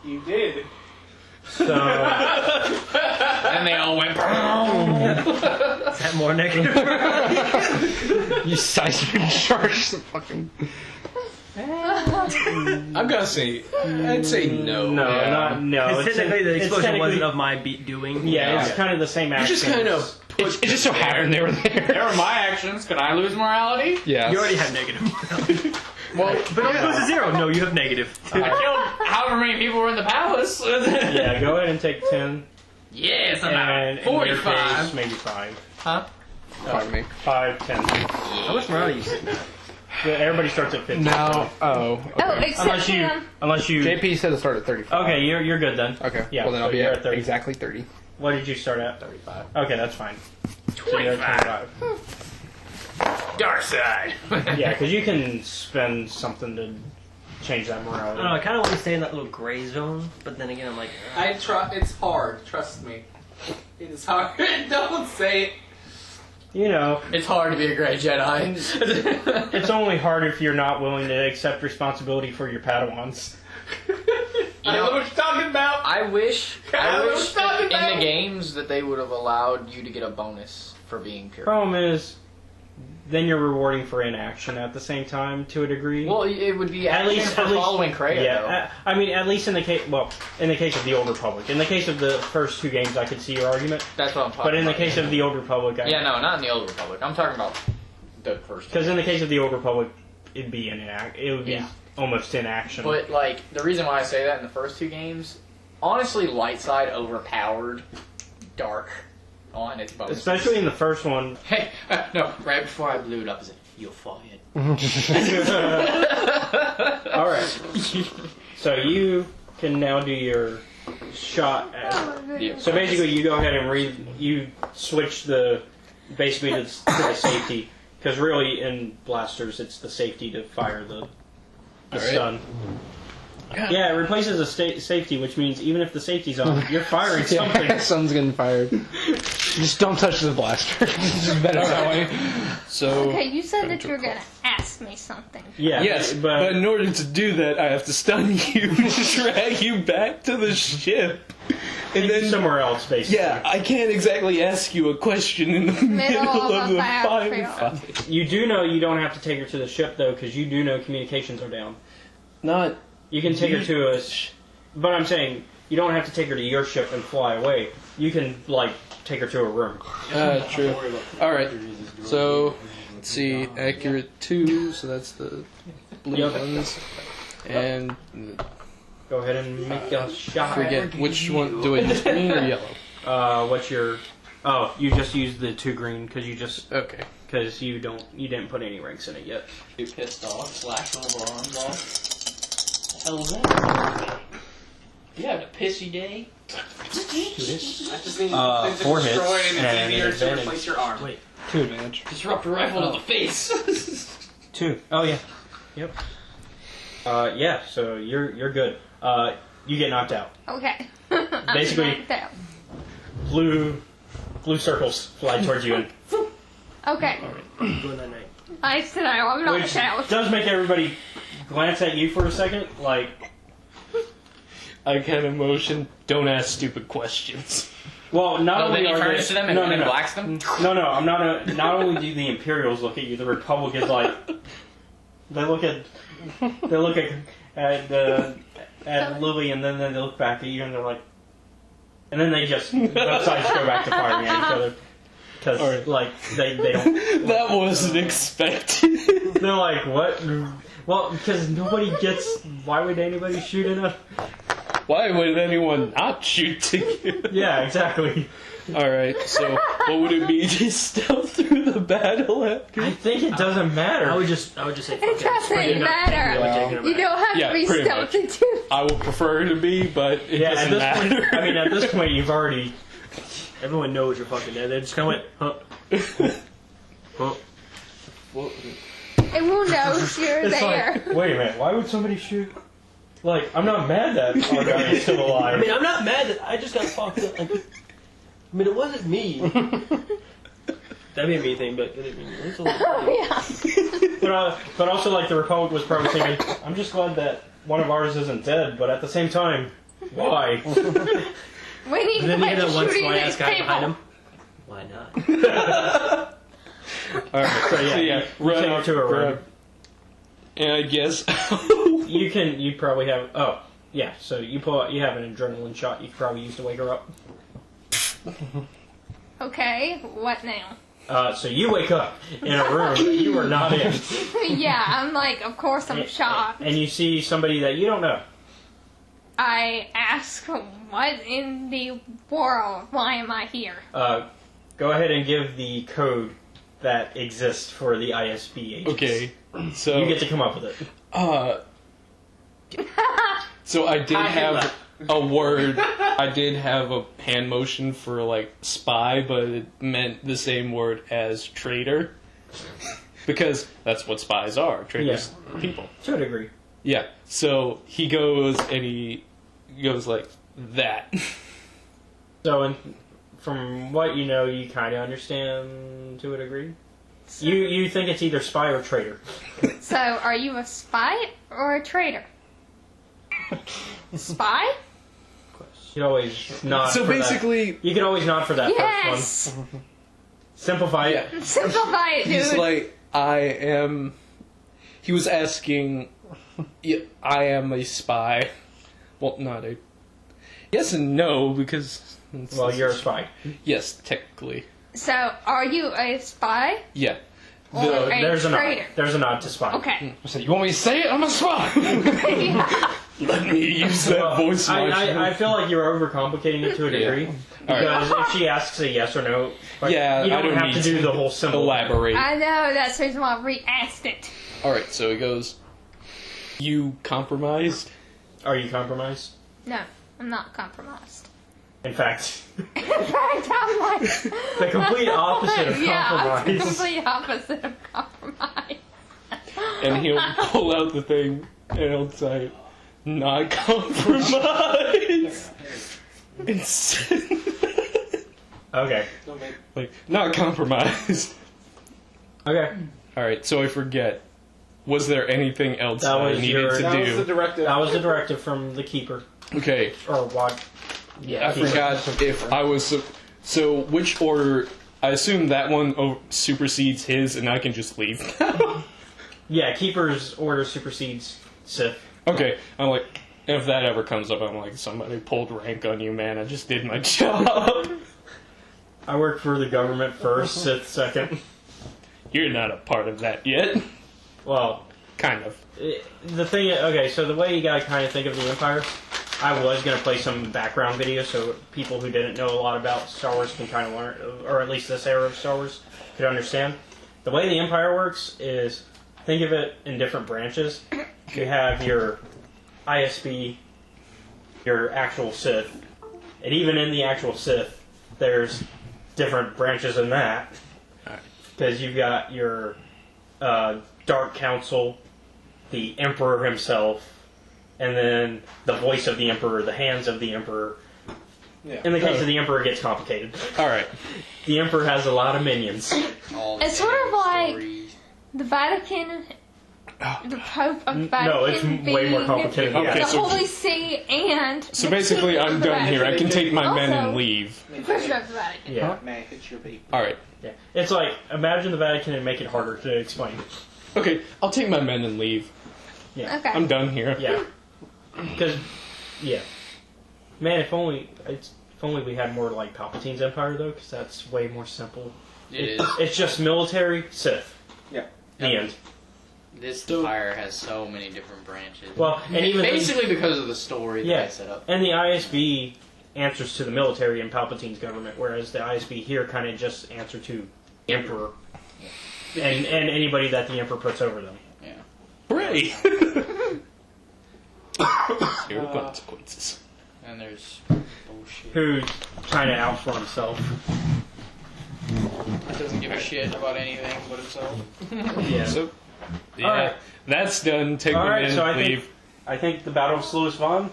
You did. So And they all went. Is that more negative? You seismic charge the fucking. I'm gonna say, I'd say no. no. Because technically, the explosion technically- wasn't of my doing. Yeah, it's kind of the same You action. just kind of It just so happened they were there. There were my actions. Can I lose morality? Yeah. You already have negative. Well, But it goes to 0. No, you have negative. I killed however many people were in the palace. Yeah, go ahead and take 10. Yes, I'm And at in your 45. case, maybe 5. Huh? Pardon me. 5, 10. How much morale are you sitting at? Yeah, everybody starts at 50. Now, Oh, except Unless you. JP said to start at 35. Okay, you're good then. Okay. Yeah, Well, then I'll so be you're at at 30. exactly 30. What did you start at? 35. Okay, that's fine. So you're at 25. Dark side. Yeah, because you can spend something to change that I don't know, morality. I kind of want to stay in that little gray zone, but then again, I'm like, It's hard. Trust me. It is hard. Don't say it. It's hard to be a great Jedi. It's only hard if you're not willing to accept responsibility for your Padawans. I know what you're talking about. I wish I was talking in about. the games that they would have allowed you to get a bonus for being pure. Problem is, then you're rewarding for inaction at the same time to a degree. Well, it would be action for following Kreia, yeah. though. I mean, at least in the case, in the case of the Old Republic. In the case of the first 2 games, I could see your argument. That's what I'm talking about. But in the case of the Old Republic, Yeah, no, not in the Old Republic. I'm talking about the first. Because in the case of the Old Republic, it'd be it would be Yeah. almost inaction. But, like, the reason why I say that in the first 2 games, honestly, light side overpowered dark on its bonus. Especially in the first one. Hey, no, right before I blew it up, I said, "You'll fight." Alright. So you can now do your shot at. So basically, you go ahead and you switch basically to the safety. Because really, in blasters, it's the safety to fire the stun. Yeah, it replaces a safety, which means even if the safety's on, you're firing something. Yeah, something's getting fired. Just don't touch the blaster. It's just better that way. So. Okay, you said that you were gonna ask me something. Yeah. Yes, but in order to do that, I have to stun you, drag you back to the ship, and then somewhere else, basically. Yeah, I can't exactly ask you a question in the middle of the firefight. You do know you don't have to take her to the ship, though, because you do know communications are down. Not. You can take her to a. But I'm saying, you don't have to take her to your ship and fly away. You can, take her to a room. True. Alright, so, let's see, accurate 2, so that's the blue ones. And. Go ahead and make a shot. Forget, which one, do I use green or yellow? What's your. Oh, you just used the 2 green, because you just. Okay. Because you didn't put any ranks in it yet. You pissed off, slash one of our arms off. What the hell is that? You having a pissy day? I just need 4 hits and and it's easier to advantage. replace your arm. Wait, 2 advantage. Disrupt a rifle to the face. 2. Oh yeah. Yep. Yeah. So you're good. You get knocked out. Okay. Basically, blue circles fly towards you. And Okay. go that night. I said I'm not which shout. does make everybody glance at you for a second, like. I kind of motion. Don't ask stupid questions. Well, not only then he are turns they, to them and, and blacks them? No, I'm not. Not only do the Imperials look at you, the Republicans like they look at Lily, and then they look back at you, and they're like, and then they just both sides go back to firing at each other because like they don't. That wasn't expected. They're like, what? Well, because nobody gets. Why would anybody shoot at us? Why would anyone not shoot to you? Yeah, exactly. Alright, so what would it be to stealth through the battle after? I think it doesn't matter. I would just say It doesn't matter. You don't have to be pretty stealthy too. I would prefer to be, but it Yeah, doesn't at this matter. point, I mean, at this point, you've already. Everyone knows you're fucking dead. They just kind of went, huh? Everyone knows you're It's there. like, wait a minute, why would somebody shoot? Like, I'm not mad that our guy is still alive. I mean, I'm not mad that I just got fucked up. Like, I mean, it wasn't me. That'd be a me thing, but it's a little. Oh, yeah. But also, like, the Republic was probably thinking, I'm just glad that one of ours isn't dead, but at the same time, why? We need And then to you hear that one shooting sly these ass guy behind people. him. Why not? Alright, So, yeah, you run take up it to a road. And I guess You probably have, yeah, so you have an adrenaline shot you could probably use to wake her up. Okay, what now? So you wake up in a room that you were not in. Yeah, I'm like, of course I'm shocked. And you see somebody that you don't know. I ask, what in the world? Why am I here? Go ahead and give the code that exists for the ISB agents. Okay, so you get to come up with it. So I did have a word. I did have a hand motion for like spy, but it meant the same word as traitor, because that's what spies are. Traitors, people. To a degree. Yeah. So he goes and he goes like that. So, from what you know, you kind of understand to a degree. You think it's either spy or traitor. So, are you a spy or a traitor? Spy? You could always nod. So for basically, that. You could always nod for that Yes! first one. Simplify it. Simplify it, dude. he's like, I am. He was asking, I am a spy. Well, not a. Yes and no, because. Well, you're a spy. Yes, technically. So, are you a spy? Yeah. Or a there's a traitor? nod. There's a nod to spy. Okay. So you want me to say it? I'm a spy. Let me use that voice. I feel like you're overcomplicating it to a degree. Because if she asks a yes or no, like, you don't have to do the whole symbol. Elaborate. I know, that's the reason why I re-asked it. Alright, so he goes, you compromised? Are you compromised? No, I'm not compromised. In fact, In fact, I'm like... the complete opposite of Yeah, I'm the compromise. complete opposite of compromise. And he'll pull out the thing and he'll say, not compromised. Okay. Like, not compromised. Okay. Alright, so I forget. Was there anything else That I was needed your- to that do? was the directive. That was the directive from the keeper. Okay. Or what? Yeah, I forgot if I was... So, which order... I assume that one supersedes his and I can just leave now? Yeah, keeper's order supersedes Sith. Okay, I'm like... If that ever comes up, I'm like, somebody pulled rank on you, man. I just did my job. I work for the government first, Sith second. You're not a part of that yet. Well, kind of. The thing, okay, so the way you gotta kind of think of the Empire, I was gonna play some background video so people who didn't know a lot about Star Wars can kind of learn, or at least this era of Star Wars could understand. The way the Empire works is, think of it in different branches. You have your ISB, your actual Sith, and even in the actual Sith, there's different branches in that. Because you've got your Dark Council, the Emperor himself, and then the voice of the Emperor, the hands of the Emperor. Yeah. In the case of the Emperor, it gets complicated. Alright. The Emperor has a lot of minions. It's sort of like the Vatican, the Pope of the Vatican No, it's way more complicated than the that. Holy See, and So the basically, King of I'm the done here. I can take my men and Also, leave. the President of the Vatican. Yeah. May I hit your baby? All right. Yeah. It's like, imagine the Vatican and make it harder to explain. Okay, I'll take my men and leave. Yeah. Okay. I'm done here. Yeah. Because, yeah. Man, if only we had more like Palpatine's Empire, though, because that's way more simple. It is. It's just military, Sith. Yeah. The end. This empire has so many different branches. Well, and even basically because of the story that I set up. And the ISB answers to the military and Palpatine's government, whereas the ISB here kind of just answer to the Emperor and anybody that the Emperor puts over them. Yeah. Hooray! Here are consequences. And there's bullshit. Who's trying to out for himself. Doesn't give a shit about anything but himself. Yeah. So, yeah, Alright. that's done. Take my Alright, men so and I leave. think the Battle of Sluis Vaan,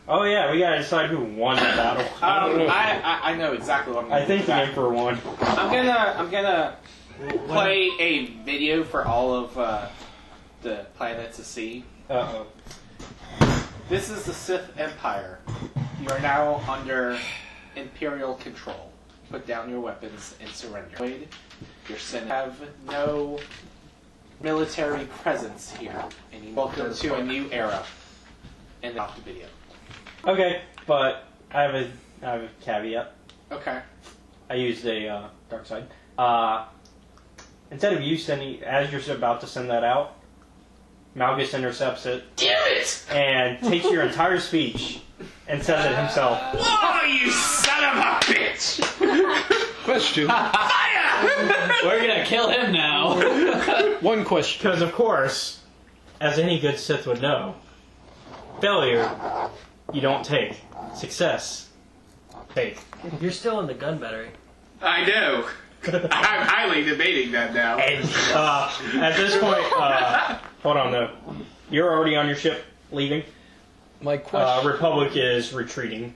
oh yeah, we gotta decide who won that battle. I know exactly what I'm gonna I think do. the Emperor won. I'm gonna play a video for all of the planets to see. Uh-oh. This is the Sith Empire. You are now under Imperial control. Put down your weapons and surrender. Your Senate have no military presence here. And you welcome to a new era. And off the video. Okay, but I have a caveat. Okay. I used a dark side. Instead of you sending, as you're about to send that out, Malgus intercepts it. Damn it! And takes your entire speech and says it himself. Whoa, you son of a bitch! Question. We're gonna kill him now. One question. Because, of course, as any good Sith would know, failure, you don't take. Success, take. You're still in the gun battery. I know. I'm highly debating that now. And at this point, hold on though. You're already on your ship, leaving. My question. Republic is retreating.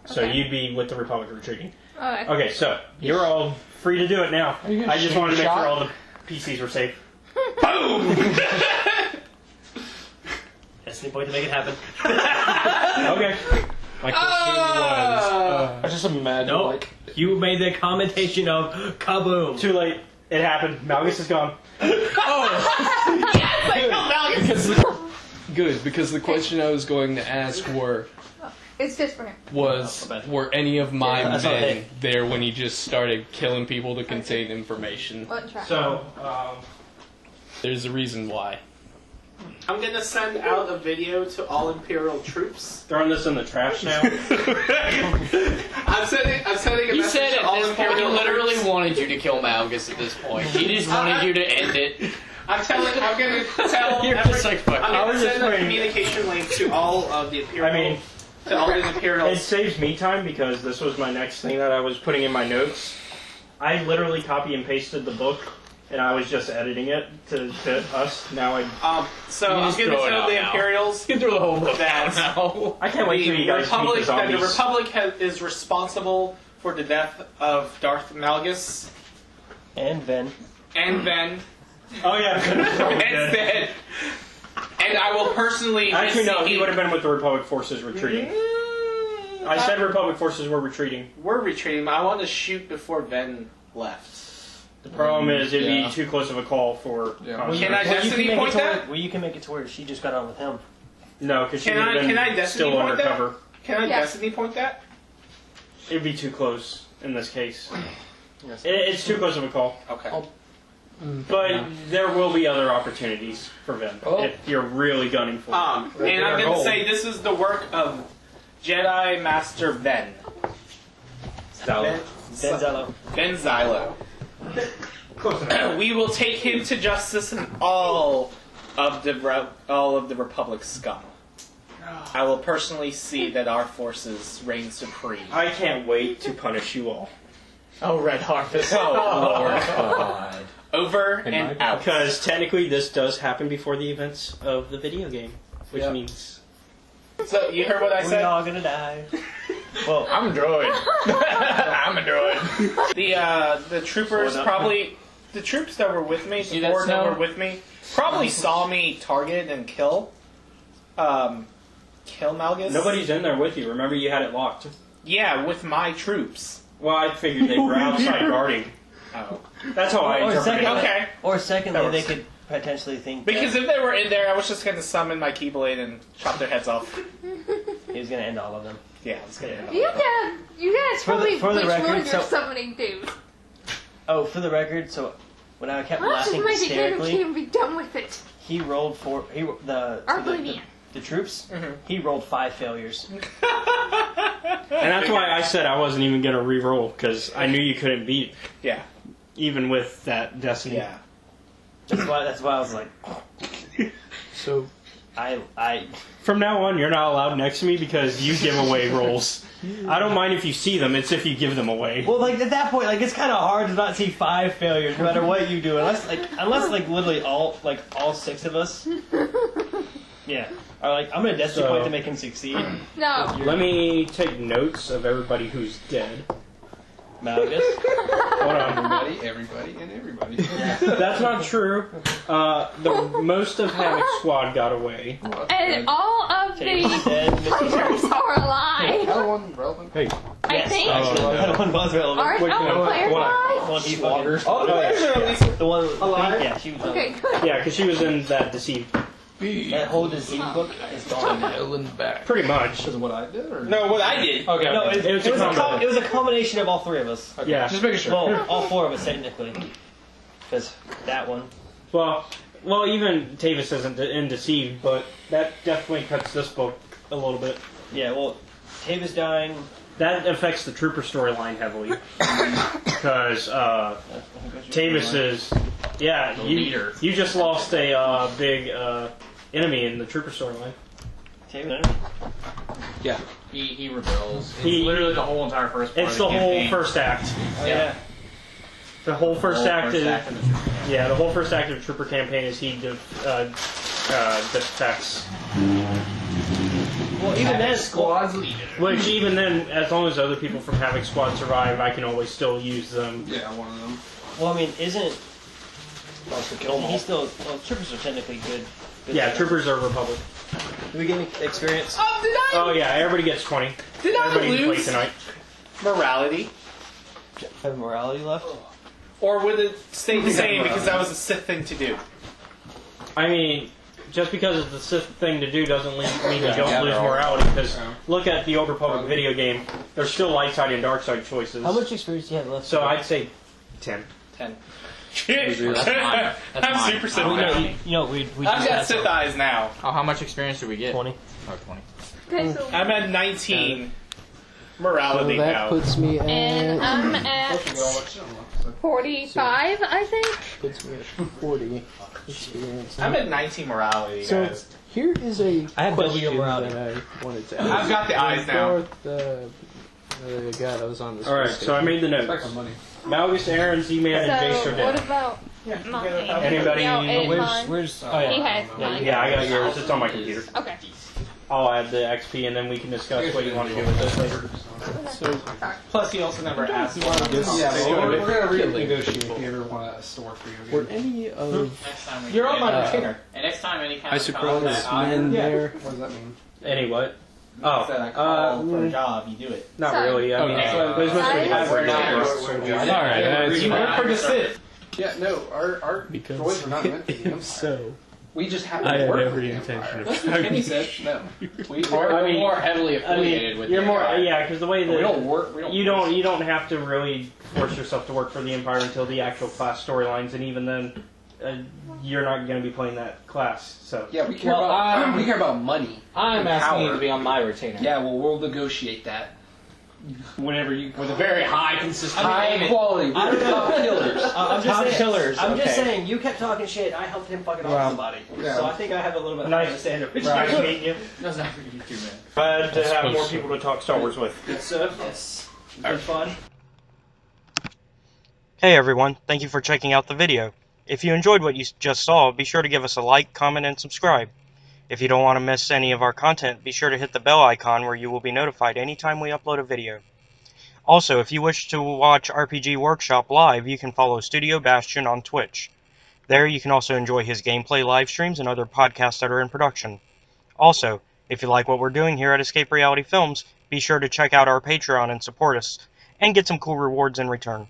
So Okay. you'd be with the Republic retreating. Alright. Okay, so you're all free to do it now. you gonna I just shoot wanted to a make shot? sure all the PCs were safe. Boom! Destiny point to make it happen. Okay. My question was. I just imagine Nope. like. You made the commentation of kaboom. Too late. It happened. Malgus is gone. Good, because the question I was going to ask It's just for him. were any of my Yeah, that's men okay. there when he just started killing people to contain information? Let's try. So, There's a reason why. I'm gonna send out a video to all Imperial troops. throwing this in the trash now. I'm sending a He message said to at all this point he Imperial literally troops. wanted you to kill Malgus at this point. He just wanted you to end it. I'm gonna tell You're just like, fuck. I'm I gonna was just send a waiting. communication link to all of the Imperial. I mean, to all the it Imperials. saves me time because this was my next thing that I was putting in my notes. I literally copy and pasted the book, and I was just editing it to fit us. Now So You I'm just gonna throw it tell out the now. Imperials Get through the whole book that now. I can't wait till you guys meet the that the zombies. Republic is responsible for the death of Darth Malgus And then. and Ben. Oh yeah, And Ben. And I will personally. Actually, no, receive- he would have been with the Republic forces retreating. I said Republic forces were retreating. We're retreating. But I want to shoot before Ben left. The problem is it'd Yeah. be too close of a call for. Can I destiny point that? Well, you can make it to where she just got on with him. No, because she Can would I- have been can I destiny still point that? undercover. Can I Yeah. destiny point that? It'd be too close in this case. It's too close of a call. Okay. But there will be other opportunities for Vin Oh. if you're really gunning for it. And I'm going to say this is the work of Jedi Master Ben. Zalo. Ben Zylo. We will take him to justice and all of the Republic scum. I will personally see that our forces reign supreme. I can't wait to punish you all. Oh, Red Harvest. Oh, Lord God. Over and out. Because technically this does happen before the events of the video game. Which Yep. means... So, you heard what I said? We're all gonna die. Well, I'm a droid. I'm a droid. The troopers probably the troops that were with me, See the that four that snow? were with me, probably saw me target and kill Malgus. Nobody's in there with you. Remember, you had it locked. Yeah, with my troops. Well, I figured they were outside guarding. Oh. That's how I interpreted it. Okay. Or secondly, That they works. could potentially think Because if they were in there, I was just going to summon my Keyblade and chop their heads off. he was going to end all of them. Yeah, I was going to end You guys For the- tell me for the which record, one you're so- summoning dudes. Oh, for the record, so when I kept Let's just laughing make a game of hysterically, and be done with it. he rolled four. The troops. He rolled 5 failures. And that's why I said I wasn't even going to re-roll, because I knew you couldn't beat. Yeah. Even with that Destiny. Yeah. That's why I was like. So, I. From now on, you're not allowed next to me because you give away rolls. I don't mind if you see them; it's if you give them away. Well, like at that point, like it's kind of hard to not see 5 failures, no matter what you do, unless literally all 6 of us. Yeah. Are like, I'm gonna Destiny point to make him succeed. No. Let me take notes of everybody who's dead. Malgus. Hold on. Everybody, and everybody. That's not true. The most of Havoc's squad got away. And all of the players are alive. One relevant. Hey. I think. That one was relevant. Aren't all the players alive? One Eatwalker. Oh, the players are at least The one alive? Yeah, she was Okay, good. Yeah, because she was in that Deceived. That whole disease book is gone now. Ellen back. Pretty much. Because of what I did, or No, what I did. Okay. No, okay. it was a combination of all 3 of us. Okay. Yeah. Just making sure. Well, all 4 of us technically. Because that one. Well, even Tavis isn't in Deceived, but that definitely cuts this book a little bit. Yeah, well, Tavis dying. That affects the Trooper storyline heavily. Because Tavis is... Yeah, you just lost a big enemy in the Trooper storyline. Tavis? Yeah. He rebels. It's He- literally the whole entire first part It's of the the whole campaign. first act. Yeah. The whole first act is... of the Trooper. Yeah, the whole first act of the Trooper campaign is he defects. Well, even then, Squad's leader. Which even then, as long as other people from Havoc Squad survive, I can always still use them. Yeah, one of them. well, I mean, isn't he's still? Well, troopers are technically good. Yeah, Troopers are Republic. Do we get any experience? Oh, did I? Oh yeah, everybody gets 20. Did I Everybody can play lose tonight. morality? Have morality left? Or would it stay the same because that was a Sith thing to do? I mean, just because it's the Sith thing to do doesn't mean you don't lose morality, because look at the Old Republic video game, there's still light side and dark side choices. How much experience do you have left? So I'd say 10. 10. That's mine. I'm super Sith now. You know, we I've just got had Sith eyes now. Oh, how much experience do we get? 20. Oh, 20. Okay, so I'm at 19 So morality that now. puts me and at. I'm at 45, I think. Puts me at 40 experience. I'm at 19 morality, So guys. here is a I have double your question morality. that I wanted to ask. I've got the eyes now. God, I was on this. Alright, so I made the notes. Malgus, Aaron, Z-Man, and Jace So are what dead. about mine? Anybody- No, and Where's- mine. Where's? Oh, yeah. He has mine. Yeah, I got yours. It's on my computer. Okay. I'll add the XP and then we can discuss what you want to do with this later. Plus, he also never asked. Yeah, well, we're gonna renegotiate if you ever want us to work for you. Were any of Next time we You're on my Uh, retainer. And next time any kind I of suppose combat- men Yeah. there? What does that mean? Any what? Said I call for a job, you do it. Not Sorry. really. I mean, Okay. it was supposed to be Sorry. Alright, You work for the Sith. Yeah, no, our because droids are not meant for the Empire. So, We just happen I to had work every for the intention Empire. of talking. Kenny said no. We're I mean- more heavily affiliated with you're the more Empire. yeah, because the way that We don't work. We don't. you don't have to really force yourself to work for the Empire until the actual class storylines, and even then, you're not going to be playing that class. So Yeah, we care about money. I'm asking you to be on my retainer. Yeah, well, we'll negotiate that. Whenever you, with a very high consistent High payment. quality. I don't know. Top killers. I'm just Top saying. killers, I'm just okay. saying. You kept talking shit. I helped him fucking Well, off somebody. yeah. So I think I have a little bit of Nice. understanding. nice meeting you. Doesn't have to be too bad. Glad to have more people to talk Star Wars with. It's it's been fun. Hey everyone, thank you for checking out the video. If you enjoyed what you just saw, be sure to give us a like, comment, and subscribe. If you don't want to miss any of our content, be sure to hit the bell icon where you will be notified anytime we upload a video. Also, if you wish to watch RPG Workshop live, you can follow Studio Bastion on Twitch. There you can also enjoy his gameplay live streams and other podcasts that are in production. Also, if you like what we're doing here at Escape Reality Films, be sure to check out our Patreon and support us, and get some cool rewards in return.